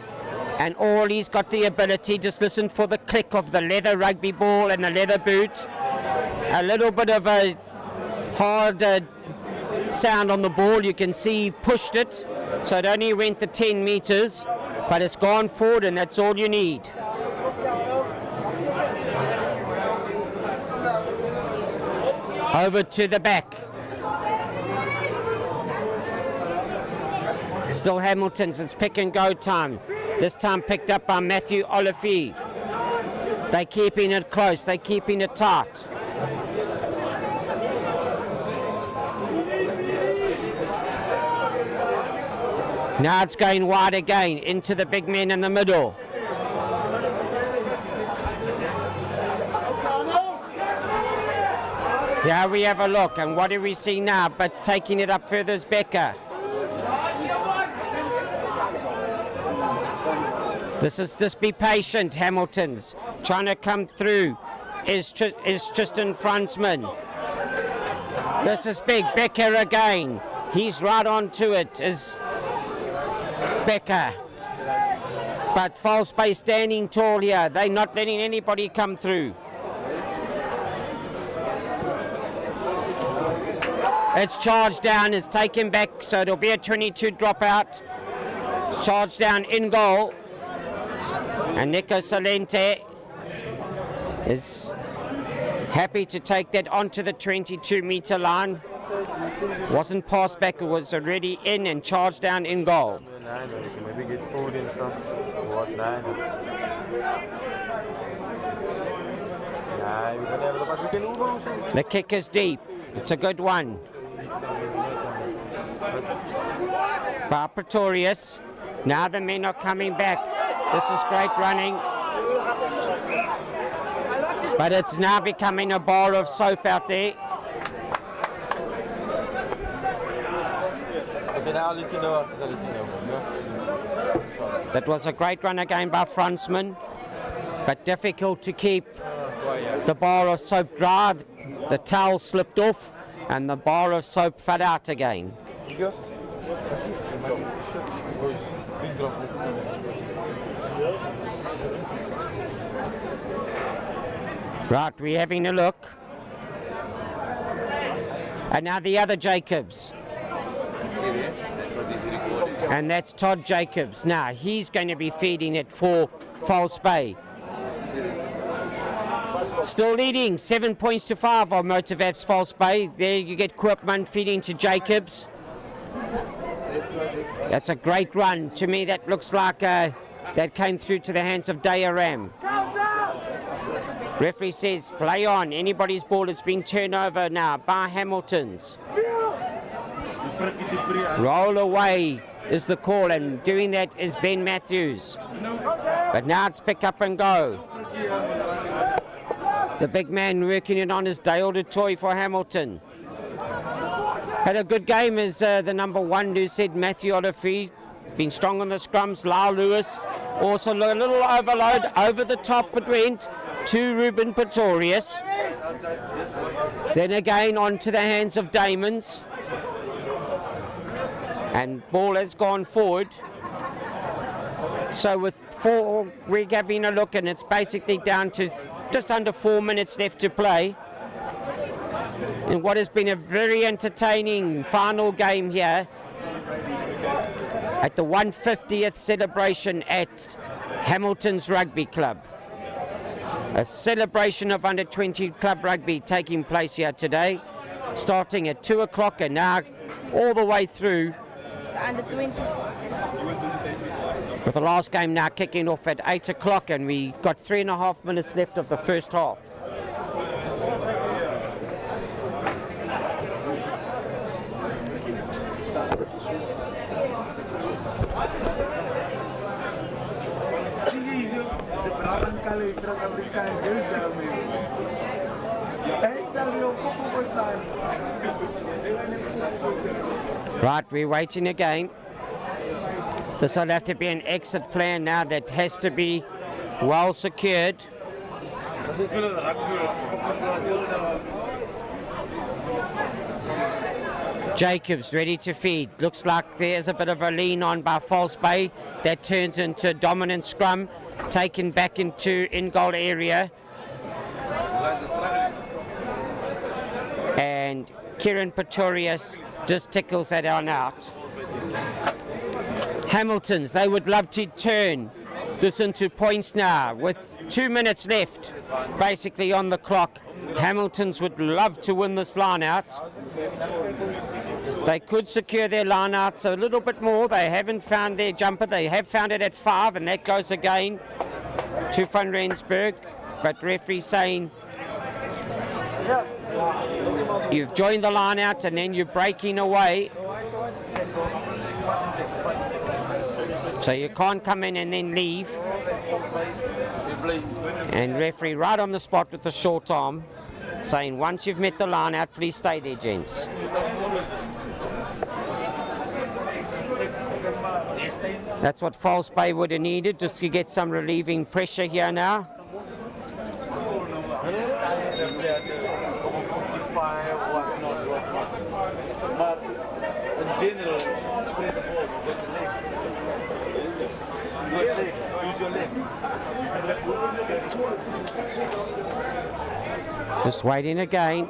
and all he's got the ability, just listen for the click of the leather rugby ball and the leather boot. A little bit of a hard sound on the ball. You can see he pushed it, so it only went the 10 meters, but it's gone forward, and that's all you need. Over to the back. Still Hamilton's, it's pick and go time. This time picked up by Matthew Olivier. They're keeping it close, they're keeping it tight. Now it's going wide again, into the big men in the middle. Here we have a look, and what do we see now? But taking it up further is Becker. Just be patient, Hamilton's. Trying to come through is Tristan Fransman. This is big. Becker again. He's right onto it, is Becker. But false Bay standing tall here. They're not letting anybody come through. It's charged down, it's taken back, so it'll be a 22 dropout. Charged down in goal. And Nico Salente is happy to take that onto the 22-meter line. Wasn't passed back, it was already in and charged down in goal. The kick is deep. It's a good one. By Pretorius. Now the men are coming back. This is great running. But it's now becoming a bar of soap out there. That was a great run again by Fransman, but difficult to keep the bar of soap dry. The towel slipped off and the bar of soap fell out again. Right, we're having a look. And now the other Jacobs. And that's Todd Jacobs. Now he's going to be feeding it for False Bay. Still leading 7 points to 5 on Motivap's False Bay. There you get Koopman feeding to Jacobs. That's a great run. To me that looks like that came through to the hands of Dayaram. Referee says play on. Anybody's ball has been turned over now by Hamilton's. Roll away is the call, and doing that is Ben Matthews. But now it's pick up and go. The big man working it on is Dale DeToy for Hamilton. Had a good game as the number 1 who said Matthew Oliphant. Been strong on the scrums. Lyle Lewis also a little overload over the top it went to Ruben Pretorius. Then again onto the hands of Damons. And ball has gone forward. So with 4, we're having a look, and it's basically down to just under 4 minutes left to play. In what has been a very entertaining final game here at the 150th celebration at Hamilton's Rugby Club. A celebration of under 20 club rugby taking place here today, starting at 2 o'clock and now all the way through.
Under 20.
With the last game now kicking off at 8 o'clock, and we got 3.5 minutes left of the first half. Right, we're waiting again. This will have to be an exit plan now that has to be well secured. Jacobs ready to feed. Looks like there's a bit of a lean on by False Bay. That turns into dominant scrum, taken back into in-goal area. And Kieran Pretorius just tickles that on out. Hamilton's, they would love to turn this into points now with 2 minutes left basically on the clock. Hamilton's would love to win this line out. They could secure their line outs a little bit more. They haven't found their jumper. They have found it at 5, and that goes again to Van Rensburg. But referee saying you've joined the line out and then you're breaking away. So you can't come in and then leave. And referee right on the spot with the short arm, saying once you've met the line out, please stay there, gents. That's what False Bay would have needed, just to get some relieving pressure here now. Just waiting again.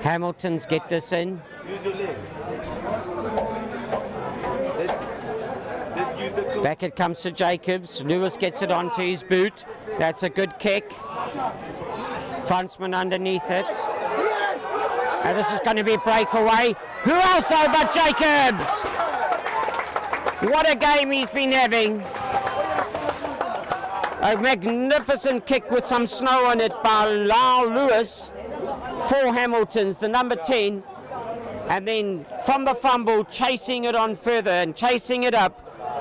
Hamilton's get this in. Back it comes to Jacobs. Lewis gets it onto his boot. That's a good kick. Fransman underneath it. And this is going to be a breakaway. Who else though but Jacobs? What a game he's been having. A magnificent kick with some snow on it by Lyle Lewis for Hamilton's, the number 10. And then from the fumble, chasing it on further and chasing it up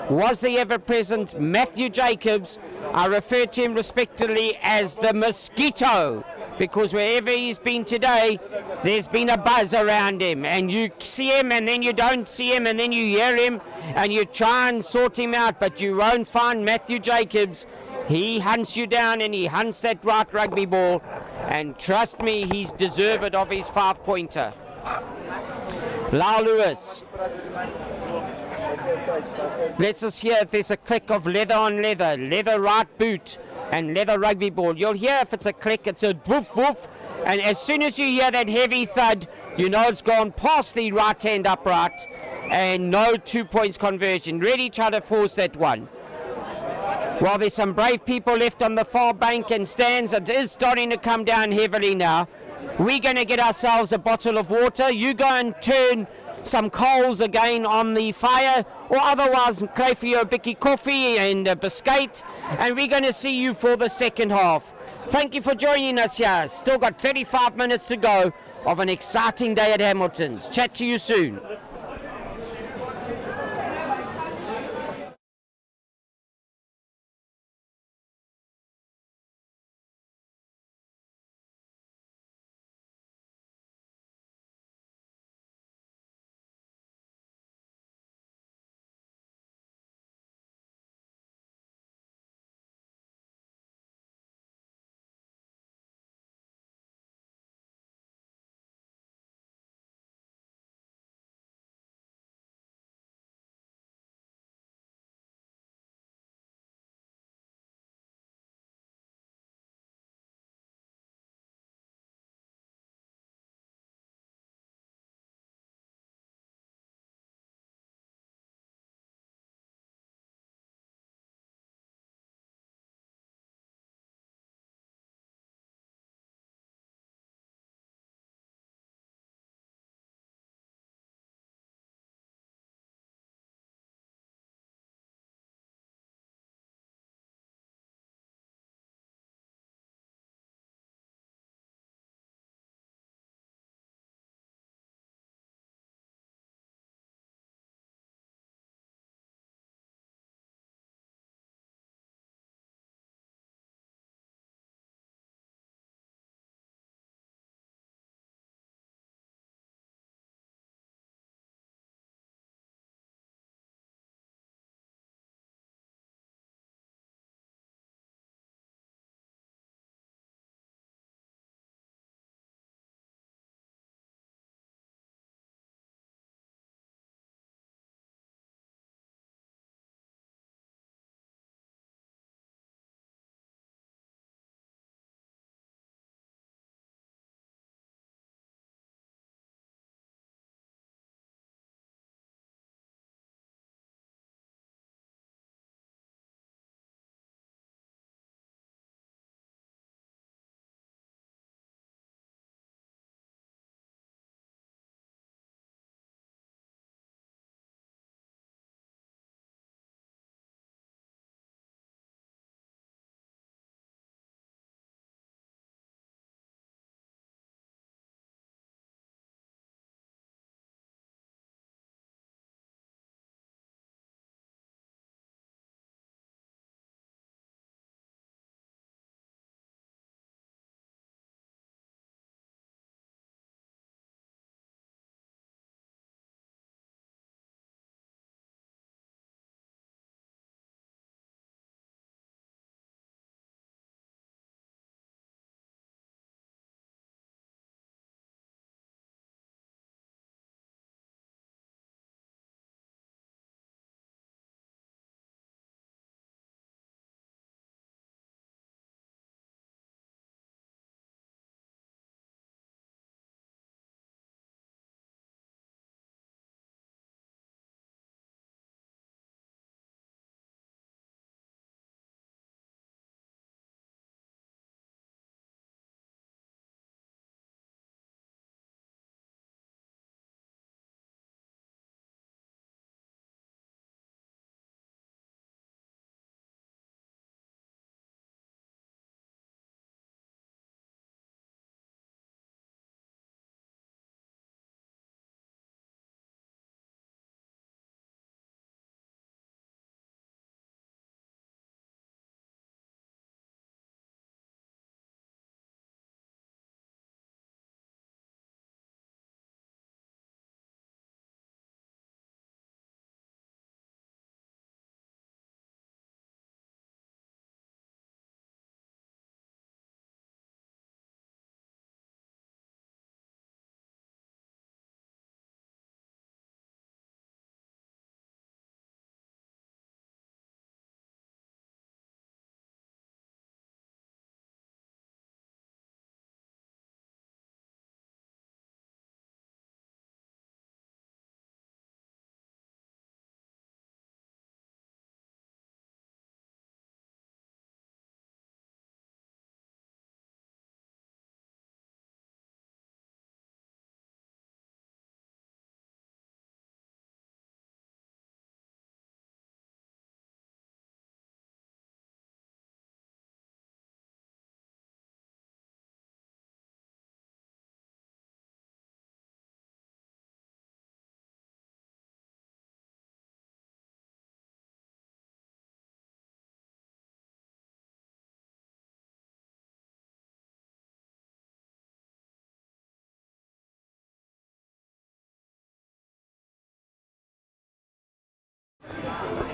was the ever-present Matthew Jacobs. I refer to him respectively as the Mosquito because wherever he's been today, there's been a buzz around him, and you see him and then you don't see him and then you hear him and you try and sort him out, but you won't find Matthew Jacobs. He hunts you down and he hunts that right rugby ball, and trust me, he's deserved of his 5-pointer. Lau Lewis. Let's just hear if there's a click of leather on leather, leather right boot and leather rugby ball. You'll hear if it's a click, it's a woof woof, and as soon as you hear that heavy thud, you know it's gone past the right hand upright, and no 2 points conversion. Really try to force that one. While there's some brave people left on the far bank and stands, it is starting to come down heavily now. We're going to get ourselves a bottle of water. You go and turn some coals again on the fire, or otherwise crave for your bicky coffee and a biscuit, and we're going to see you for the second half. Thank you for joining us here. Still got 35 minutes to go of an exciting day at Hamilton's. Chat to you soon.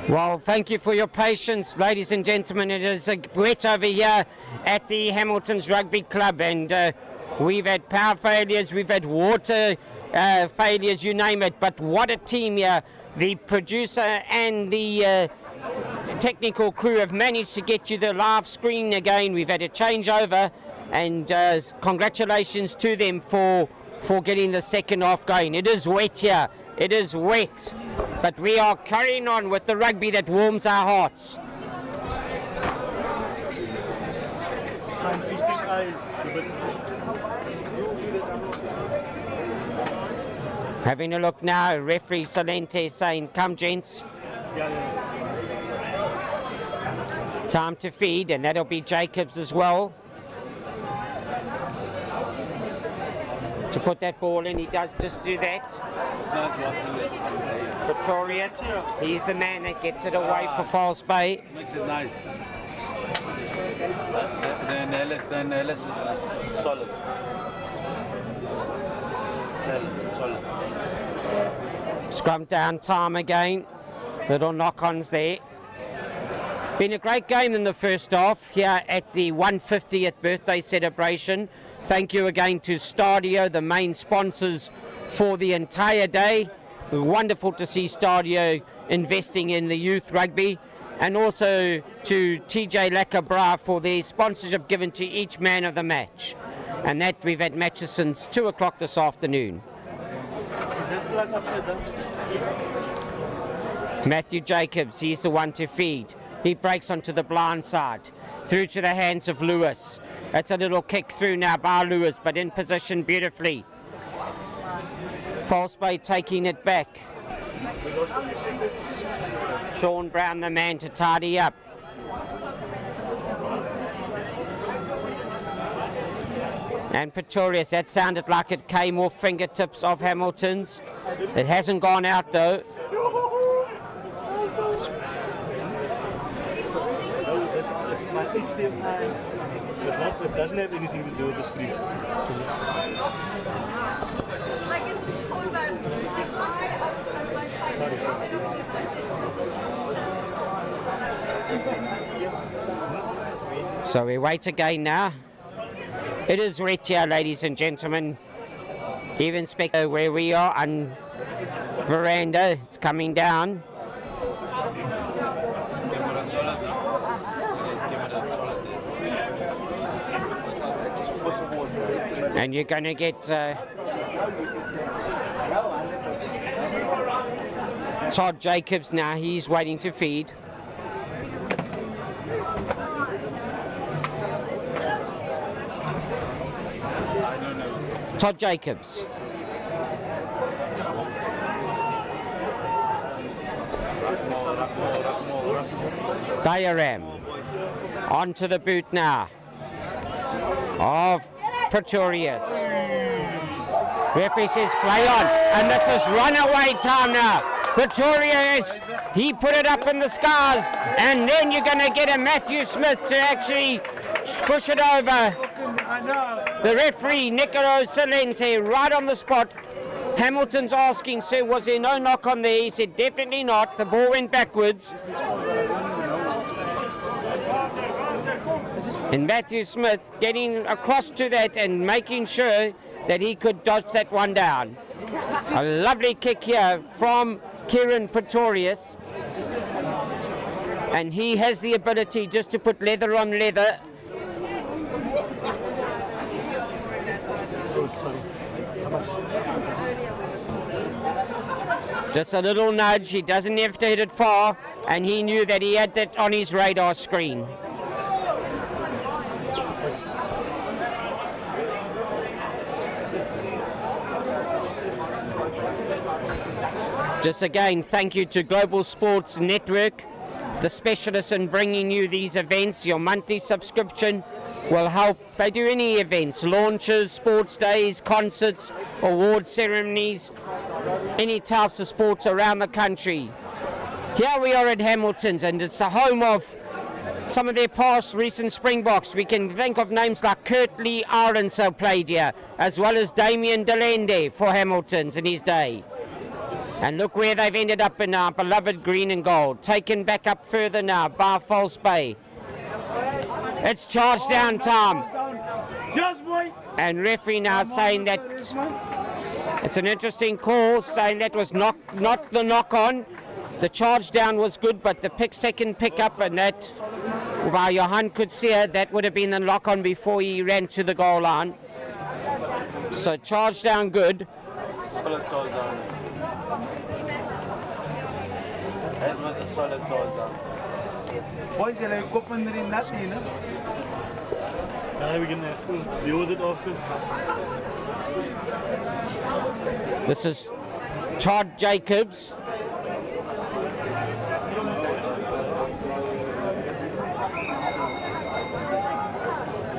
Well, thank you for your patience, ladies and gentlemen. It is wet over here at the Hamilton's Rugby Club, and we've had power failures, we've had water failures, you name it. But what a team here. The producer and the technical crew have managed to get you the live screen again. We've had a changeover, and congratulations to them for getting the second half going. It is wet here. It is wet. But we are carrying on with the rugby that warms our hearts. Having a look now, referee Salente saying, come gents. Time to feed, and that'll be Jacobs as well. To put that ball in, he does just do that. Pretorius, he's the man that gets it away for False Bay.
Makes it nice. Then Ellis is solid. Solid.
Scrum down time again. Little knock-ons there. Been a great game in the first half here at the 150th birthday celebration. Thank you again to STADIO, the main sponsors for the entire day. Wonderful to see STADIO investing in the youth rugby, and also to TJ Lacabra for their sponsorship given to each man of the match. And that we've had matches since 2 o'clock this afternoon. Matthew Jacobs, he's the one to feed. He breaks onto the blind side, through to the hands of Lewis. That's a little kick through now by Lewis, but in position beautifully. False Bay taking it back. Sean Brown, the man to tidy up. And Pretorius, that sounded like it came off fingertips of Hamilton's. It hasn't gone out though.
It doesn't have anything to do with the stream.
So we wait again now. It is wet here, ladies and gentlemen. Even spectator where we are on veranda, it's coming down. And you're going to get Todd Jacobs now. He's waiting to feed. Todd Jacobs. Diaram. Onto the boot now of Pretorius. Referee says play on, and this is runaway time now. Pretorius, he put it up in the skies, and then you're going to get a Matthew Smith to actually push it over. The referee, Nicolo Salente, right on the spot. Hamilton's asking, sir, was there no knock on there? He said, definitely not. The ball went backwards. And Matthew Smith getting across to that and making sure that he could dodge that one down. A lovely kick here from Kieran Pretorius. And he has the ability just to put leather on leather. Just a little nudge, he doesn't have to hit it far, and he knew that he had that on his radar screen. Just again, thank you to Global Sports Network, the specialists in bringing you these events. Your monthly subscription will help. They do any events, launches, sports days, concerts, award ceremonies, any types of sports around the country. Here we are at Hamilton's, and it's the home of some of their past recent Springboks. We can think of names like Kurt Lee Aronsel played here, as well as Damien Delende for Hamilton's in his day. And look where they've ended up in our beloved green and gold. Taken back up further now by False Bay. It's charge down time.
Yes, boy.
And referee now saying that it's an interesting call, saying that was not the knock on. The charge down was good, but the second pick up, and that, while Johan could see it, that would have been the lock on before he ran to the goal line. So charge down good.
Solid charge down. That was a solid charge down.
Boys, jullie koppen erin net nie, né?
We can have to deal with it after.
This is Todd Jacobs.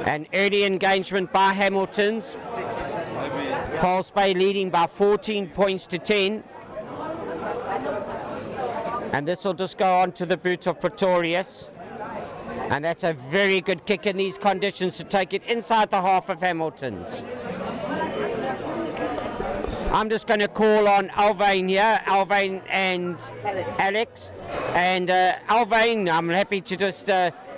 And early engagement by Hamilton's. False Bay leading by 14 points to 10. And this will just go on to the boot of Pretorius. And that's a very good kick in these conditions to take it inside the half of Hamilton's. I'm just going to call on Alvain here, Alvain and Alex. And Alvain, I'm happy to just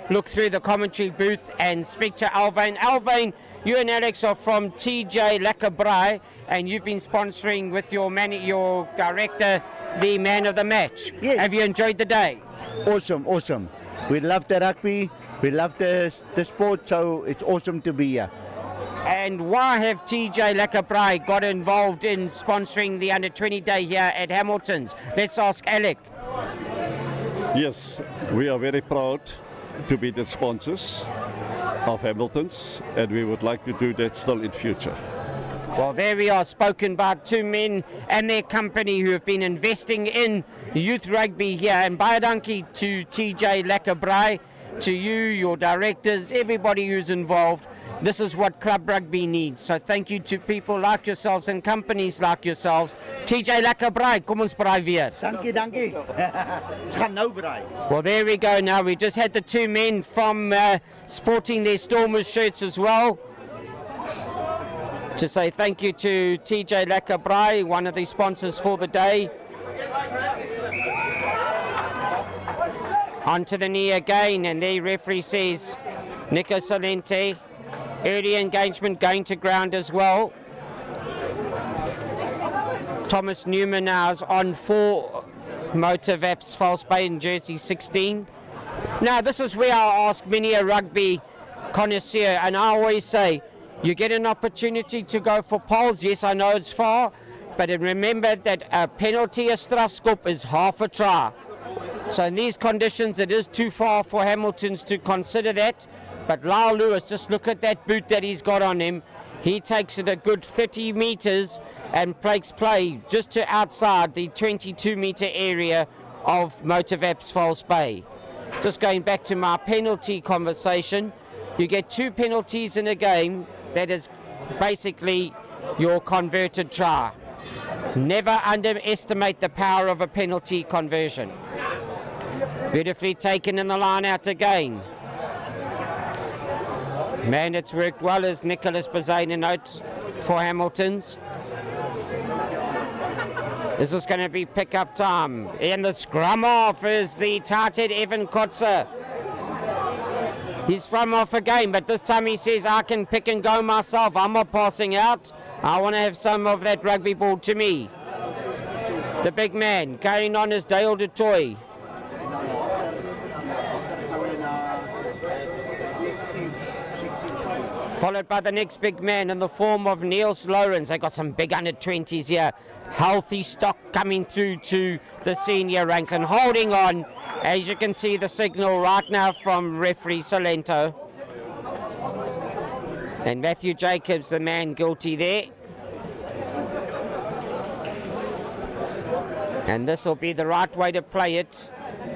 look through the commentary booth and speak to Alvain. Alvain, you and Alex are from TJ Lacabrai, and you've been sponsoring with your director, the man of the match.
Yes.
Have you enjoyed the day?
Awesome, awesome. We love the rugby, we love the sport, so it's awesome to be here.
And why have TJ Lacabrai got involved in sponsoring the under-20 day here at Hamilton's? Let's ask Alec.
Yes, we are very proud to be the sponsors of Hamilton's, and we would like to do that still in future.
Well, there we are, spoken by two men and their company who have been investing in youth rugby here. And baie to TJ Lacabrai, to you, your directors, everybody who's involved. This is what club rugby needs. So thank you to people like yourselves and companies like yourselves. TJ Lacabrai, kom ons braai weer.
Dankie, dankie. Ons gaan nou braai.
Well, there we go now. We just had the two men from sporting their Stormers shirts as well. To say thank you to TJ Lacabrai, one of the sponsors for the day. On to the knee again, and the referee says Nico Solente. Early engagement going to ground as well. Thomas Newman now is on for Motivaps False Bay in jersey 16. Now this is where I ask many a rugby connoisseur, and I always say, you get an opportunity to go for poles. Yes, I know it's far, but remember that a penalty, a strafskop, is half a try. So in these conditions, it is too far for Hamilton's to consider that. But Lyle Lewis, just look at that boot that he's got on him. He takes it a good 30 metres and makes play just to outside the 22-metre area of Motivaps False Bay. Just going back to my penalty conversation, you get 2 penalties in a game. That is basically your converted try. Never underestimate the power of a penalty conversion. Beautifully taken in the line out again. Man, it's worked well as Nicholas Bazane notes for Hamilton's. This is going to be pick-up time. In the scrum off is the tarted Evan Kotzer. He's from off again, but this time he says, I can pick and go myself. I'm not passing out. I want to have some of that rugby ball to me. The big man carrying on is Dale du Toit. Followed by the next big man in the form of Niels Lawrence. They got some big under-20s here. Healthy stock coming through to the senior ranks and holding on. As you can see, the signal right now from referee Solento. And Matthew Jacobs, the man guilty there. And this will be the right way to play it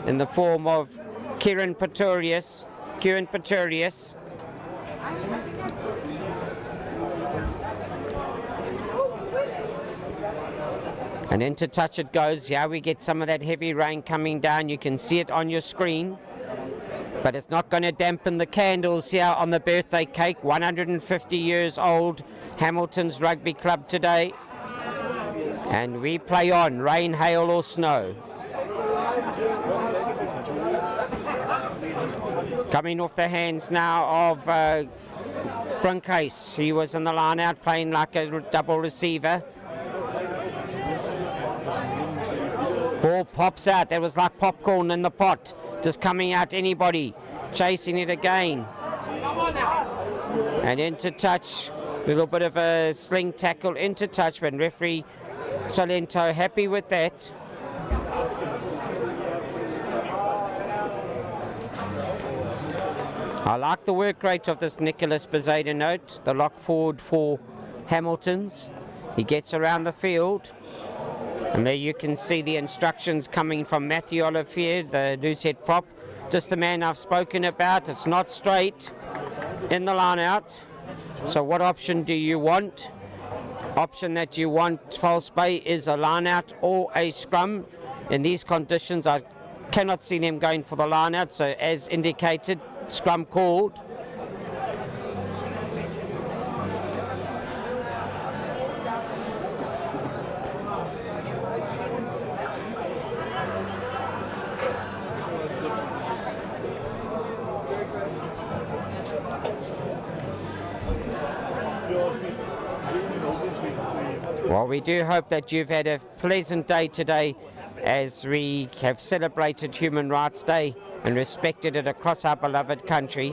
in the form of Kieran Pretorius. And into touch it goes. Yeah, we get some of that heavy rain coming down. You can see it on your screen. But it's not going to dampen the candles here on the birthday cake. 150 years old, Hamilton's Rugby Club today. And we play on, rain, hail or snow. Coming off the hands now of Bruncase. He was in the line out playing like a double receiver. Ball pops out. That was like popcorn in the pot. Just coming out anybody. Chasing it again. And into touch. A little bit of a sling tackle into touch, but referee Solento happy with that. I like the work rate of this Nicholas Bezadenote, the lock forward for Hamilton's. He gets around the field. And there you can see the instructions coming from Matthew Olivier, the loose head prop. Just the man I've spoken about. It's not straight in the line out. So what option do you want? Option that you want, false bay, is a line out or a scrum. In these conditions, I cannot see them going for the line out. So as indicated, scrum called. Well, we do hope that you've had a pleasant day today as we have celebrated Human Rights Day and respected it across our beloved country.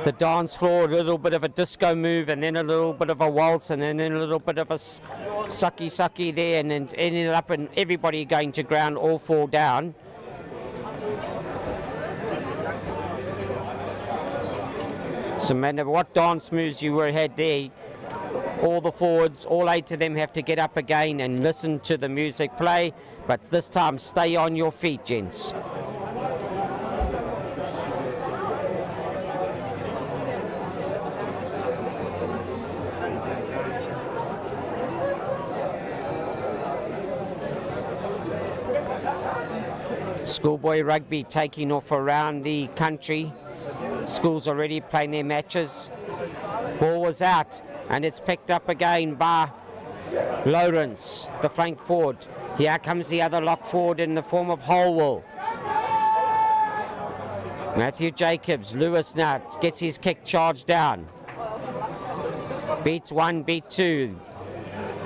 The dance floor, a little bit of a disco move and then a little bit of a waltz and then a little bit of a sucky there, and then ended up in everybody going to ground, all fall down. So no matter what dance moves you had there, all the forwards, all 8 of them have to get up again and listen to the music play, but this time stay on your feet, gents. Schoolboy rugby taking off around the country. Schools already playing their matches. Ball was out. And it's picked up again by Lawrence, the flank forward. Here comes the other lock forward in the form of Holwell. Matthew Jacobs, Lewis now gets his kick charged down. Beats 1, beat 2.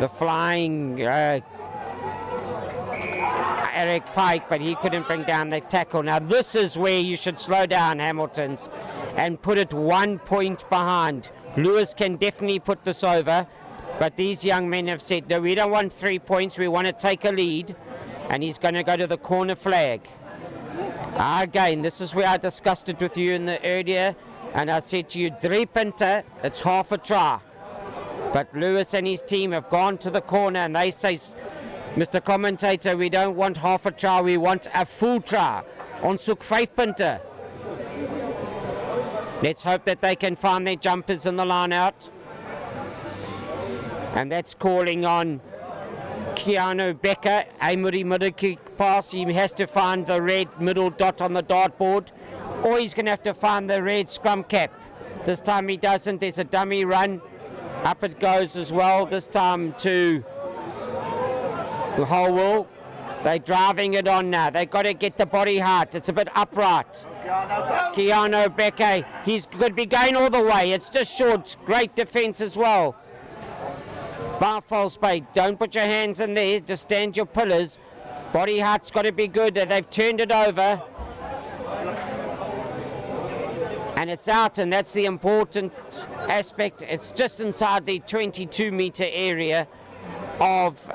The flying Eric Pike, but he couldn't bring down the tackle. Now this is where you should slow down, Hamilton's, and put it 1 point behind. Lewis can definitely put this over, but these young men have said, no, we don't want 3 points, we want to take a lead, and he's going to go to the corner flag. Again, this is where I discussed it with you in the earlier, and I said to you, 3 punter, it's half a try. But Lewis and his team have gone to the corner, and they say, Mr. Commentator, we don't want half a try, we want a full try. Ons soek 5 punte. Let's hope that they can find their jumpers in the line out. And that's calling on Keanu Becker. A Uri kick pass. He has to find the red middle dot on the dartboard, or he's going to have to find the red scrum cap. This time he doesn't. There's a dummy run. Up it goes as well. This time to Holwell. They're driving it on now. They've got to get the body height. It's a bit upright. Keanu Becker, he could be going all the way. It's just short. Great defence as well. Bar false bait. Don't put your hands in there. Just stand your pillars. Body height's got to be good. They've turned it over. And it's out, and that's the important aspect. It's just inside the 22-metre area of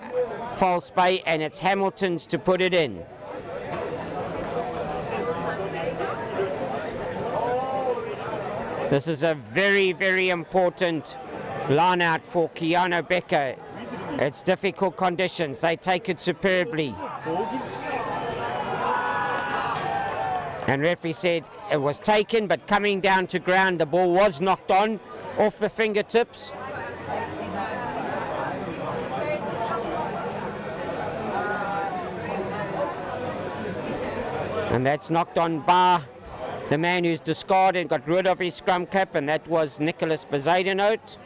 false bay, and it's Hamilton's to put it in. This is a very, very important line out for Keanu Becker. It's difficult conditions. They take it superbly. And referee said it was taken, but coming down to ground, the ball was knocked on off the fingertips. And that's knocked on by the man who's discarded and got rid of his scrum cap, and that was Nicholas Bezadenote.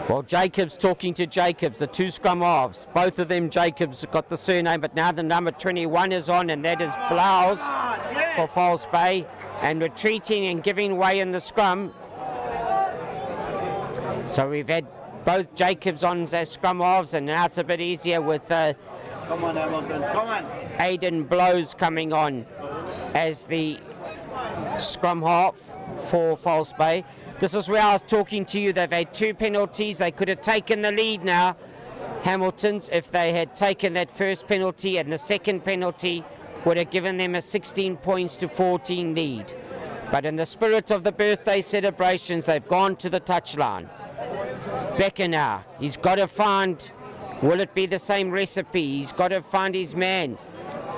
Well, Jacobs talking to Jacobs, the two scrum halves. Both of them, Jacobs got the surname, but now the number 21 is on, and that is Blouse for False Bay, and retreating and giving way in the scrum. So we've had both Jacobs on as scrum halves, and now it's a bit easier with
Come on, Hamilton, come on.
Aiden Blows coming on as the scrum half for False Bay. This is where I was talking to you. They've had 2 penalties. They could have taken the lead now, Hamiltons, if they had taken that first penalty, and the second penalty would have given them a 16 points to 14 lead. But in the spirit of the birthday celebrations, they've gone to the touchline. Becker now, he's got to find, will it be the same recipe? He's got to find his man,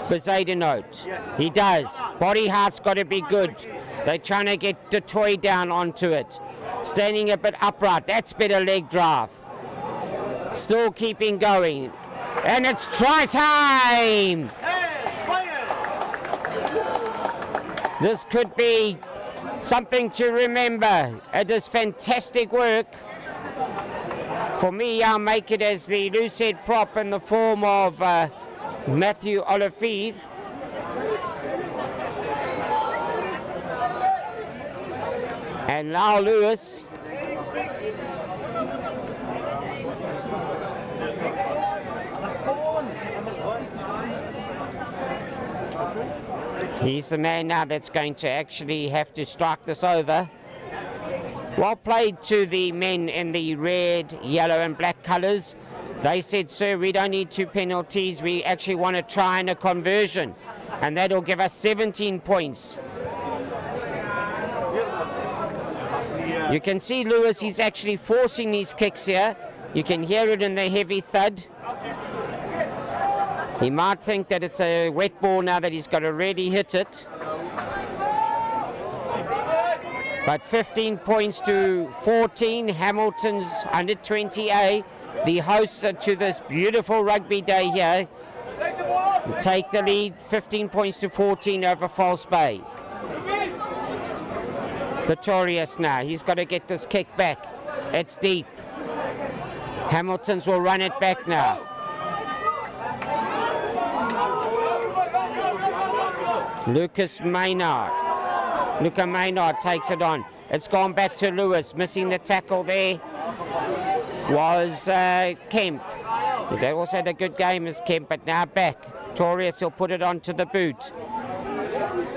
Bezaidenhout. He does. Body heart's got to be good. They're trying to get the toy down onto it. Standing a bit upright. That's better leg drive. Still keeping going. And it's try time! This could be something to remember. It is fantastic work. For me, I'll make it as the loose head prop in the form of Matthew Olivier. And now Lewis. He's the man now that's going to actually have to strike this over. Well played to the men in the red, yellow and black colours. They said, sir, we don't need 2 penalties. We actually want to try and a conversion. And that'll give us 17 points. You can see Lewis, he's actually forcing these kicks here. You can hear it in the heavy thud. He might think that it's a wet ball now that he's got to really hit it. But 15 points to 14, Hamilton's under 20A, the hosts to this beautiful rugby day here, take the lead, 15 points to 14 over False Bay. Pretorius now, he's got to get this kick back. It's deep. Hamiltons will run it back now. Luca Maynard takes it on. It's gone back to Lewis. Missing the tackle there was Kemp. He's also had a good game as Kemp, but now back. Pretorius will put it onto the boot.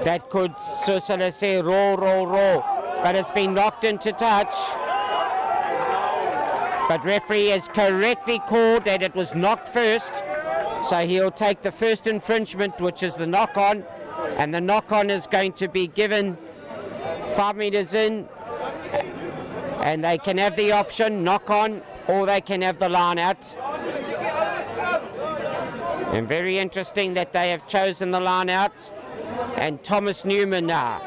That could say roll. But it's been knocked into touch. But referee has correctly called that it was knocked first. So he'll take the first infringement, which is the knock-on. And the knock-on is going to be given 5 meters in. And they can have the option, knock-on, or they can have the line out. And very interesting that they have chosen the line out. And Thomas Newman now.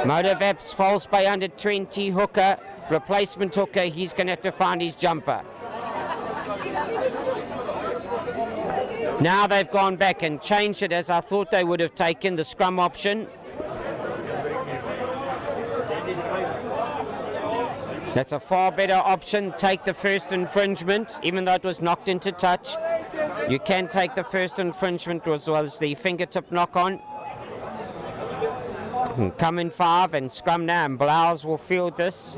Motivaps False Bay under 20 hooker, replacement hooker, he's going to have to find his jumper. Now they've gone back and changed it as I thought they would have taken the scrum option. That's a far better option. Take the first infringement, even though it was knocked into touch. You can take the first infringement, which was the fingertip knock-on. Come in 5 and scrum now, and Blouse will field this.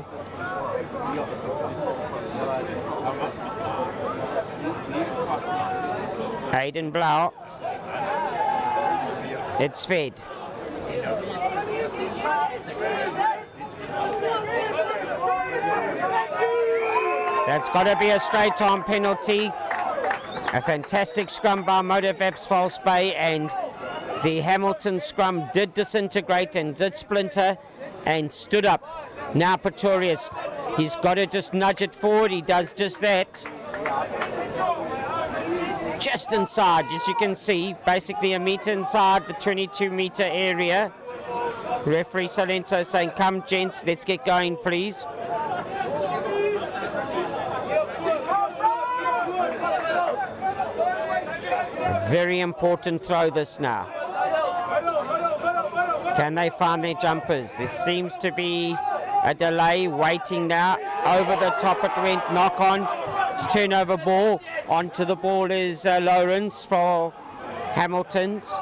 Aiden Blau. It's fed. That's got to be a straight on penalty. A fantastic scrum by Motivaps False Bay, and the Hamilton scrum did disintegrate and did splinter and stood up. Now Pretorius, he's got to just nudge it forward. He does just that. Just inside, as you can see, basically a meter inside the 22-meter area. Referee Salento saying, come gents, let's get going please. A very important throw this now. Can they find their jumpers? There seems to be a delay, waiting now. Over the top it went, knock on. It's turnover ball. Onto the ball is Lawrence for Hamilton's.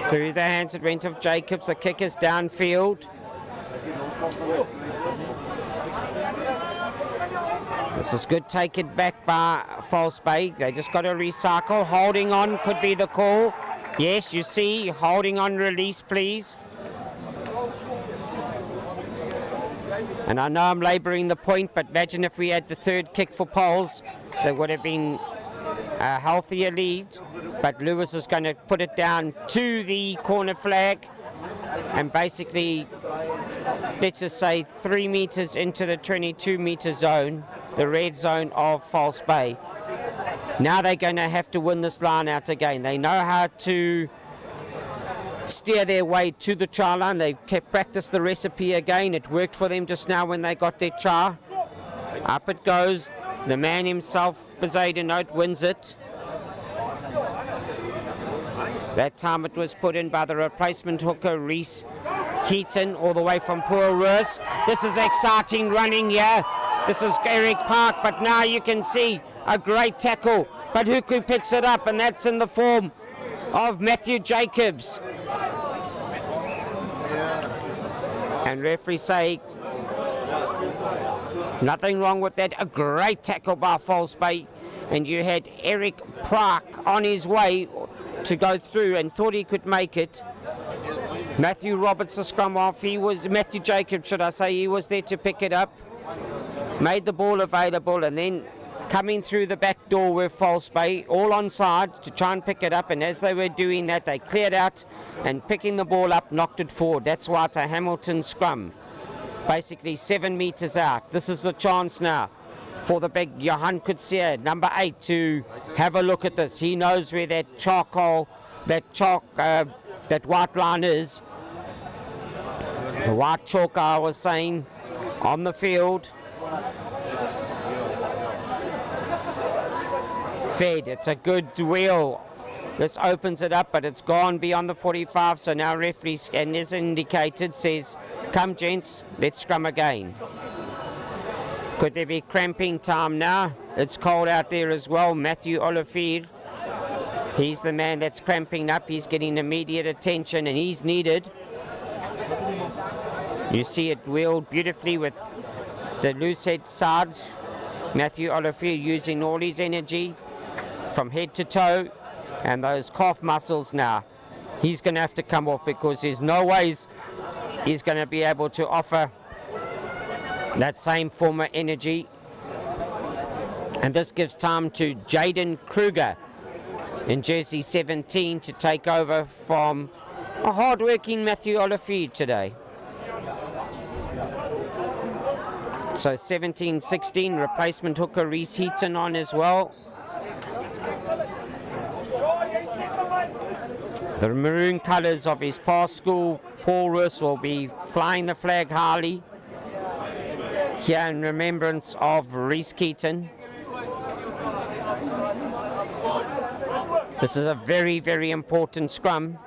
Through the hands it went of Jacobs. The kick is downfield. This is good, taken back by False Bay. They just got to recycle. Holding on could be the call. Yes, you see, holding on, release please. And I know I'm labouring the point, but imagine if we had the third kick for poles, there would have been a healthier lead. But Lewis is going to put it down to the corner flag and basically, let's just say 3 meters into the 22-meter zone, the red zone of False Bay. Now they're going to have to win this line out again. They know how to steer their way to the try line. They've practiced the recipe again. It worked for them just now when they got their try. Up it goes. The man himself, Bezuidenhout, wins it. That time it was put in by the replacement hooker, Reese Heaton, all the way from Poorus. This is exciting running here. This is Eric Park, but now you can see a great tackle. But Huku picks it up, and that's in the form of Matthew Jacobs. And referees say nothing wrong with that. A great tackle by False Bay. And you had Eric Park on his way to go through and thought he could make it. Matthew Roberts, the scrum off. Matthew Jacobs, should I say, he was there to pick it up. Made the ball available, and then coming through the back door with False Bay, all on side to try and pick it up. And as they were doing that, they cleared out and picking the ball up, knocked it forward. That's why it's a Hamilton scrum. Basically 7 meters out. This is the chance now for the big Johan Kutsia, number 8, to have a look at this. He knows where that that white line is. The white chalk, I was saying, on the field. Fed, it's a good wheel. This opens it up, but it's gone beyond the 45, so now referee, and as indicated, says, come gents, let's scrum again. Could there be cramping time now? It's cold out there as well. Matthew Olivier, he's the man that's cramping up. He's getting immediate attention, and he's needed. You see it wheeled beautifully with the loose head side. Matthew Olivier using all his energy from head to toe, and those calf muscles now. He's going to have to come off because there's no ways he's going to be able to offer that same form of energy. And this gives time to Jaden Kruger in jersey 17 to take over from a hard-working Matthew Olivier today. So 17-16, replacement hooker Reese Heaton on as well. The maroon colours of his past school, Paul Russ, will be flying the flag highly here in remembrance of Reese Keaton. This is a very, very important scrum.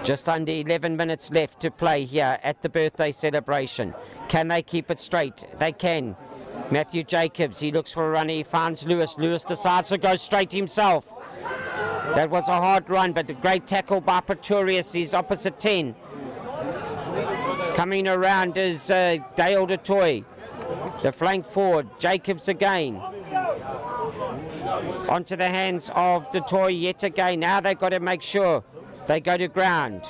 Just under 11 minutes left to play here at the birthday celebration. Can they keep it straight? They can. Matthew Jacobs, he looks for a run, he finds Lewis. Lewis decides to go straight himself. That was a hard run, but a great tackle by Pretorius, he's opposite 10. Coming around is Dale DeToy, the flank forward. Jacobs again. Onto the hands of DeToy yet again. Now they've got to make sure they go to ground.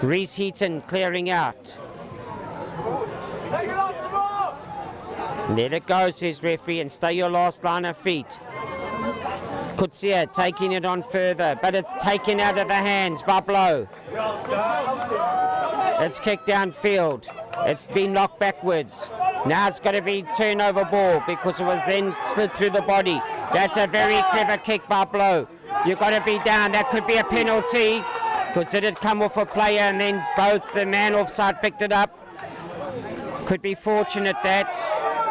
Reese Heaton clearing out. Let it go, says referee, and stay your last line of feet. Kutsia taking it on further, but it's taken out of the hands by Blow. It's kicked downfield. It's been knocked backwards. Now it's got to be turnover ball because it was then slid through the body. That's a very clever kick by Blow. You've got to be down. That could be a penalty because it had come off a player and then both the man offside picked it up. Could be fortunate that.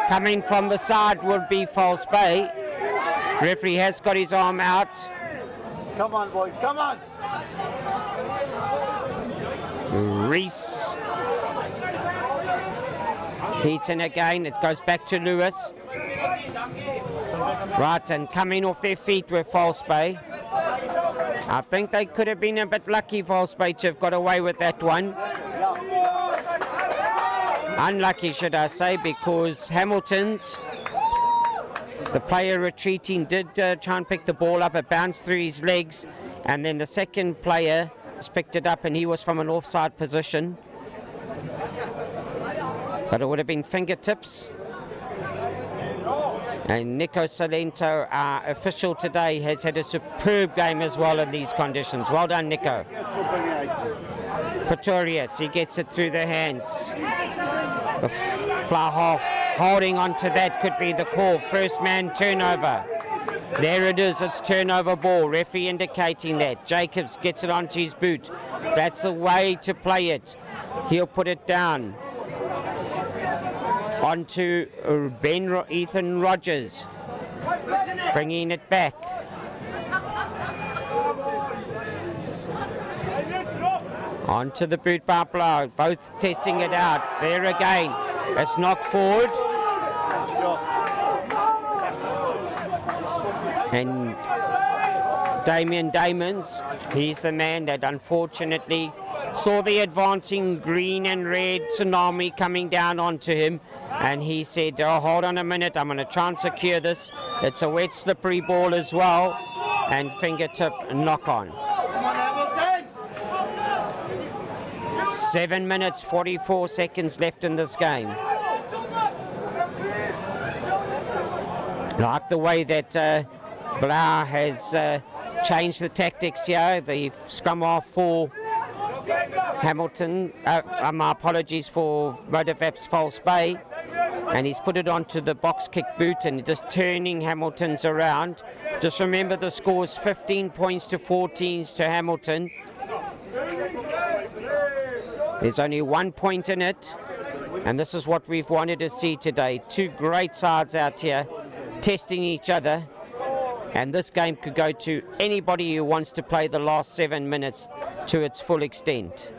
Coming from the side would be False Bay. Referee has got his arm out.
Come on, boys, come on.
Reese. Heaton again, it goes back to Lewis. Right, and coming off their feet with False Bay. I think they could have been a bit lucky, False Bay, to have got away with that one. Unlucky, should I say, because Hamilton's, the player retreating, did try and pick the ball up. It bounced through his legs, and then the second player picked it up, and he was from an offside position. But it would have been fingertips. And Nico Salento, our official today, has had a superb game as well in these conditions. Well done, Nico. Pretorius, he gets it through the hands. The fly half holding on to that could be the call. First man turnover. There it is, it's turnover ball. Referee indicating that. Jacobs gets it onto his boot. That's the way to play it. He'll put it down. Onto Ethan Rogers, bringing it back. Onto the boot by Blow, both testing it out. There again, it's knocked forward. And Damien Damons, he's the man that unfortunately saw the advancing green and red tsunami coming down onto him, and he said, oh, hold on a minute, I'm going to try and secure this. It's a wet, slippery ball as well, and fingertip knock on. 7 minutes, 44 seconds left in this game. Like the way that Blau has changed the tactics here, the scrum off for Hamilton, my apologies for Motivap's False Bay, and he's put it onto the box kick boot and just turning Hamilton's around. Just remember the score is 15 points to 14 to Hamilton. There's only 1 point in it, and this is what we've wanted to see today. Two great sides out here testing each other, and this game could go to anybody who wants to play the last 7 minutes to its full extent,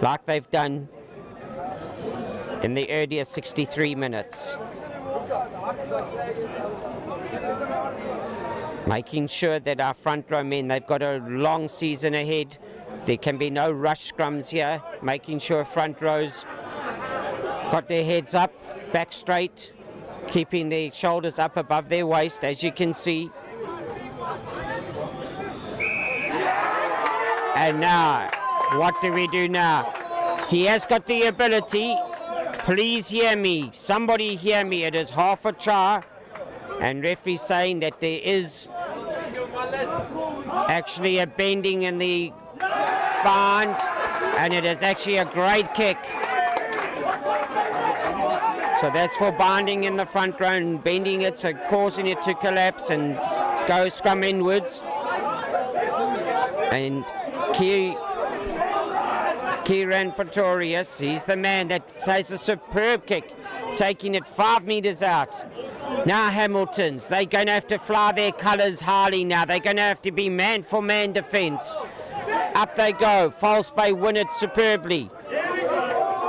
like they've done in the earlier 63 minutes. Making sure that our front row men, they've got a long season ahead. There can be no rush scrums here. Making sure front rows got their heads up, back straight, keeping their shoulders up above their waist, as you can see. And now, what do we do now? He has got the ability. Please hear me. Somebody hear me. It is half a try. And referee saying that there is actually a bending in the band, and it is actually a great kick. So that's for binding in the front row and bending it, so causing it to collapse and go scrum inwards. And Kieran Pretorius, he's the man that plays a superb kick, taking it 5 meters out. Now Hamilton's, they're going to have to fly their colours highly now. They're going to have to be man-for-man defence. Up they go. False Bay win it superbly.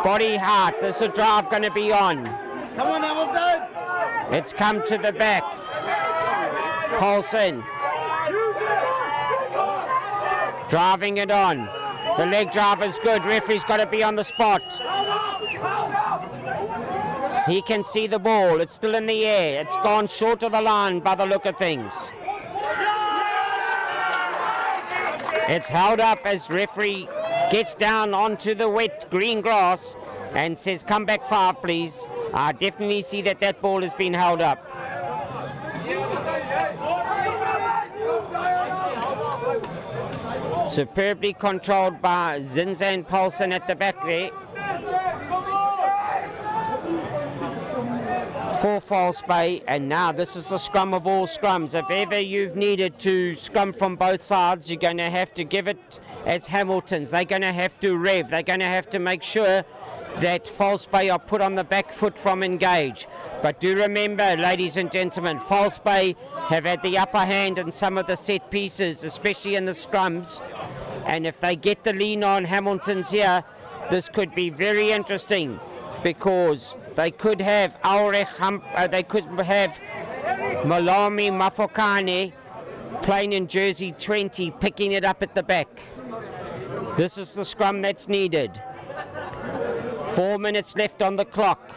Body heart. There's a drive going to be on.
Come on, Hamilton.
It's come to the back. Paulson. Driving it on. The leg drive is good. Referee's got to be on the spot. He can see the ball. It's still in the air. It's gone short of the line by the look of things. It's held up as referee gets down onto the wet green grass and says, come back 5, please. I definitely see that that ball has been held up. Superbly controlled by Zinzan Paulson at the back there. For False Bay, and now this is the scrum of all scrums. If ever you've needed to scrum from both sides, you're going to have to give it as Hamiltons. They're going to have to rev. They're going to have to make sure that False Bay are put on the back foot from engage. But do remember, ladies and gentlemen, False Bay have had the upper hand in some of the set pieces, especially in the scrums. And if they get the lean on Hamilton's here, this could be very interesting, because they could have they could have Malami Mafokane playing in jersey 20, picking it up at the back. This is the scrum that's needed. 4 minutes left on the clock.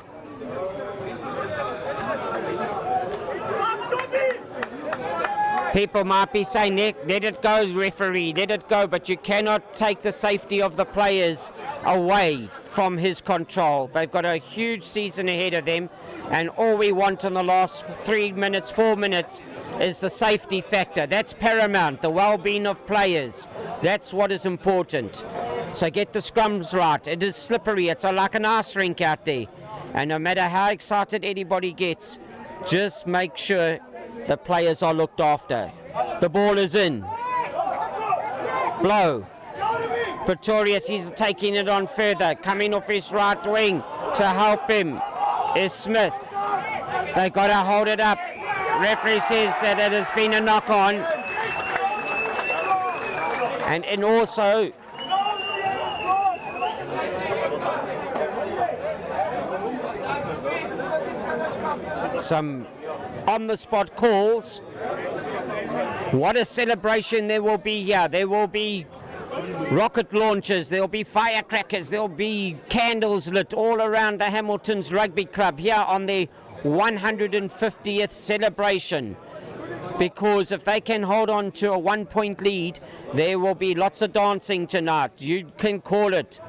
People might be saying, let it go, referee, let it go, but you cannot take the safety of the players away from his control. They've got a huge season ahead of them, and all we want in the last 3 minutes, 4 minutes, is the safety factor. That's paramount, the well-being of players. That's what is important. So get the scrums right. It is slippery. It's like an ice rink out there. And no matter how excited anybody gets, just make sure the players are looked after. The ball is in. Blow. Pretorius is taking it on further. Coming off his right wing to help him is Smith. They got to hold it up. Referee says that it has been a knock on. And also some on-the-spot calls. What a celebration there will be here. There will be rocket launches, there will be firecrackers, there will be candles lit all around the Hamilton's Rugby Club here on their 150th celebration. Because if they can hold on to a 1-point lead, there will be lots of dancing tonight. You can call it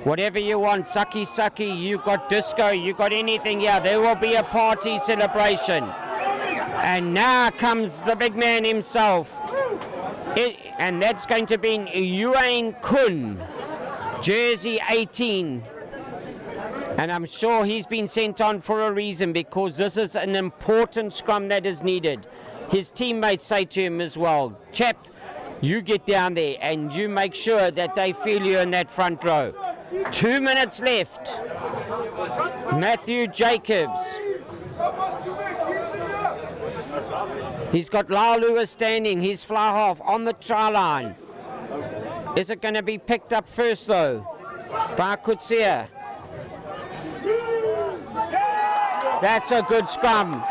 whatever you want, sucky sucky, you got disco, you got anything here. There will be a party celebration. And now comes the big man himself. And that's going to be Yuan Kun, jersey 18. And I'm sure he's been sent on for a reason, because this is an important scrum that is needed. His teammates say to him as well, chap, you get down there and you make sure that they feel you in that front row. 2 minutes left. Matthew Jacobs. He's got Lyle Lewis standing, his fly half on the try line. Is it going to be picked up first though? By Kuilsrivier. That's a good scrum.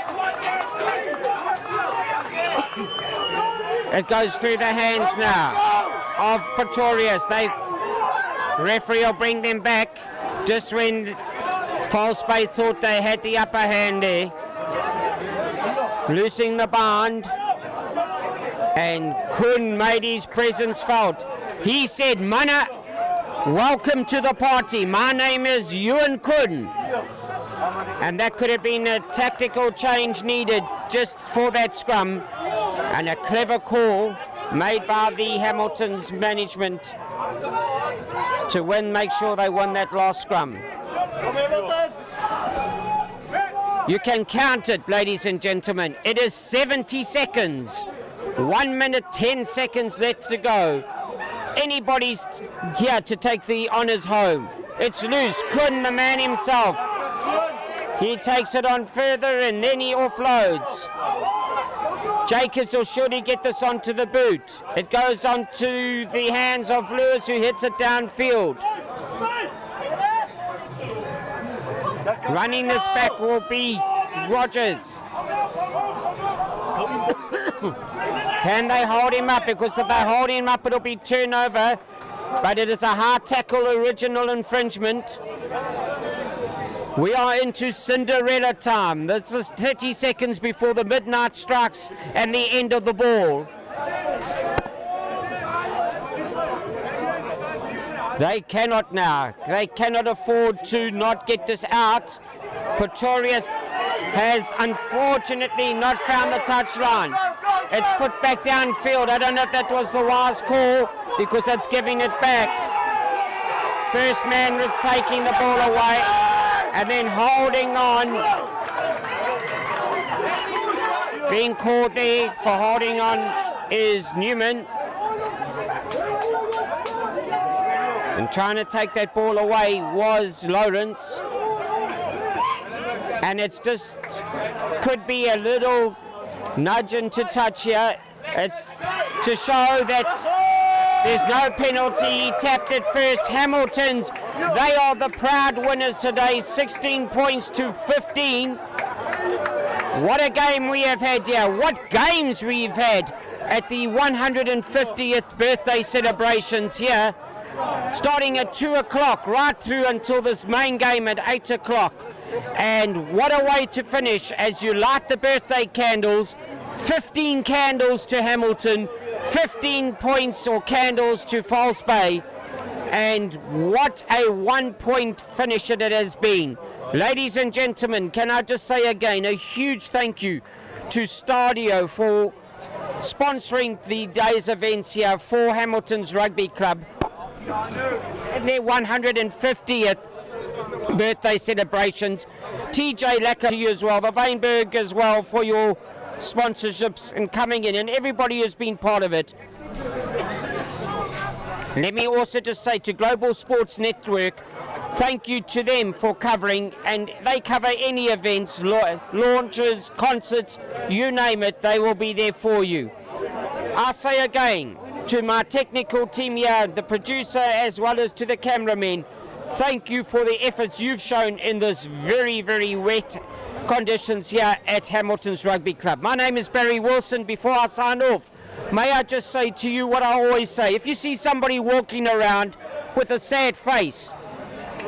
It goes through the hands now of Pretorius. Referee will bring them back just when False Bay thought they had the upper hand there. Loosing the band, and Kun made his presence felt. He said, Mana, welcome to the party. My name is Yuan Kun. And that could have been a tactical change needed just for that scrum, and a clever call made by the Hamilton's management to make sure they won that last scrum. You can count it, ladies and gentlemen. It is 70 seconds. 1 minute, 10 seconds left to go. Anybody's here to take the honours home. It's loose. Kun, the man himself. He takes it on further and then he offloads. Jacobs will surely get this onto the boot. It goes onto the hands of Lewis, who hits it downfield. Running this back will be Rogers. Can they hold him up? Because if they hold him up, it'll be turnover. But it is a hard tackle, original infringement. We are into Cinderella time. This is 30 seconds before the midnight strikes and the end of the ball. They cannot now. They cannot afford to not get this out. Pretorius has unfortunately not found the touchline. It's put back downfield. I don't know if that was the wise call, because that's giving it back. First man was taking the ball away and then holding on. Being called there for holding on is Newman. And trying to take that ball away was Lawrence. And it's just, could be a little nudge into touch here. It's to show that there's no penalty. He tapped it first. Hamilton's, they are the proud winners today, 16 points to 15. What a game we have had here. What games we've had at the 150th birthday celebrations here, starting at 2 o'clock right through until this main game at 8 o'clock. And what a way to finish as you light the birthday candles. 15 candles to Hamilton, 15 points or candles to False Bay, and what a 1 point finish it has been. Ladies and gentlemen, can I just say again a huge thank you to STADIO for sponsoring the day's events here for Hamilton's Rugby Club and their 150th birthday celebrations. TJ Lacka to you as well, the Weinberg as well for your sponsorships and coming in, and everybody has been part of it. Let me also just say to Global Sports Network, thank you to them for covering, and they cover any events, launches, concerts, you name it, they will be there for you. I say again to my technical team here, the producer as well as to the cameramen, thank you for the efforts you've shown in this very, very wet conditions here at Hamilton's Rugby Club. My name is Barry Wilson. Before I sign off, may I just say to you what I always say. If you see somebody walking around with a sad face,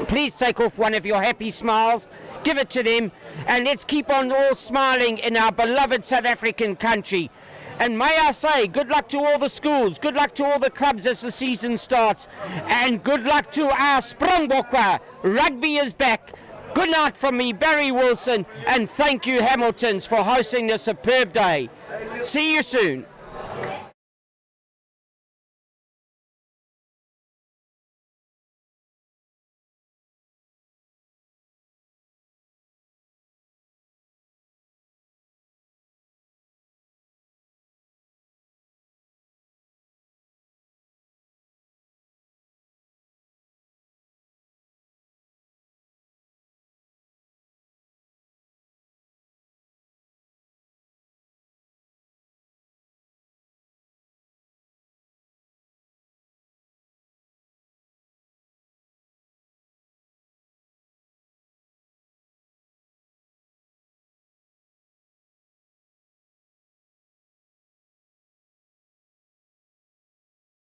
please take off one of your happy smiles, give it to them, and let's keep on all smiling in our beloved South African country. And may I say, good luck to all the schools, good luck to all the clubs as the season starts, and good luck to our Springbokwa. Rugby is back. Good night from me, Barry Wilson, and thank you, Hamiltons, for hosting this superb day. See you soon.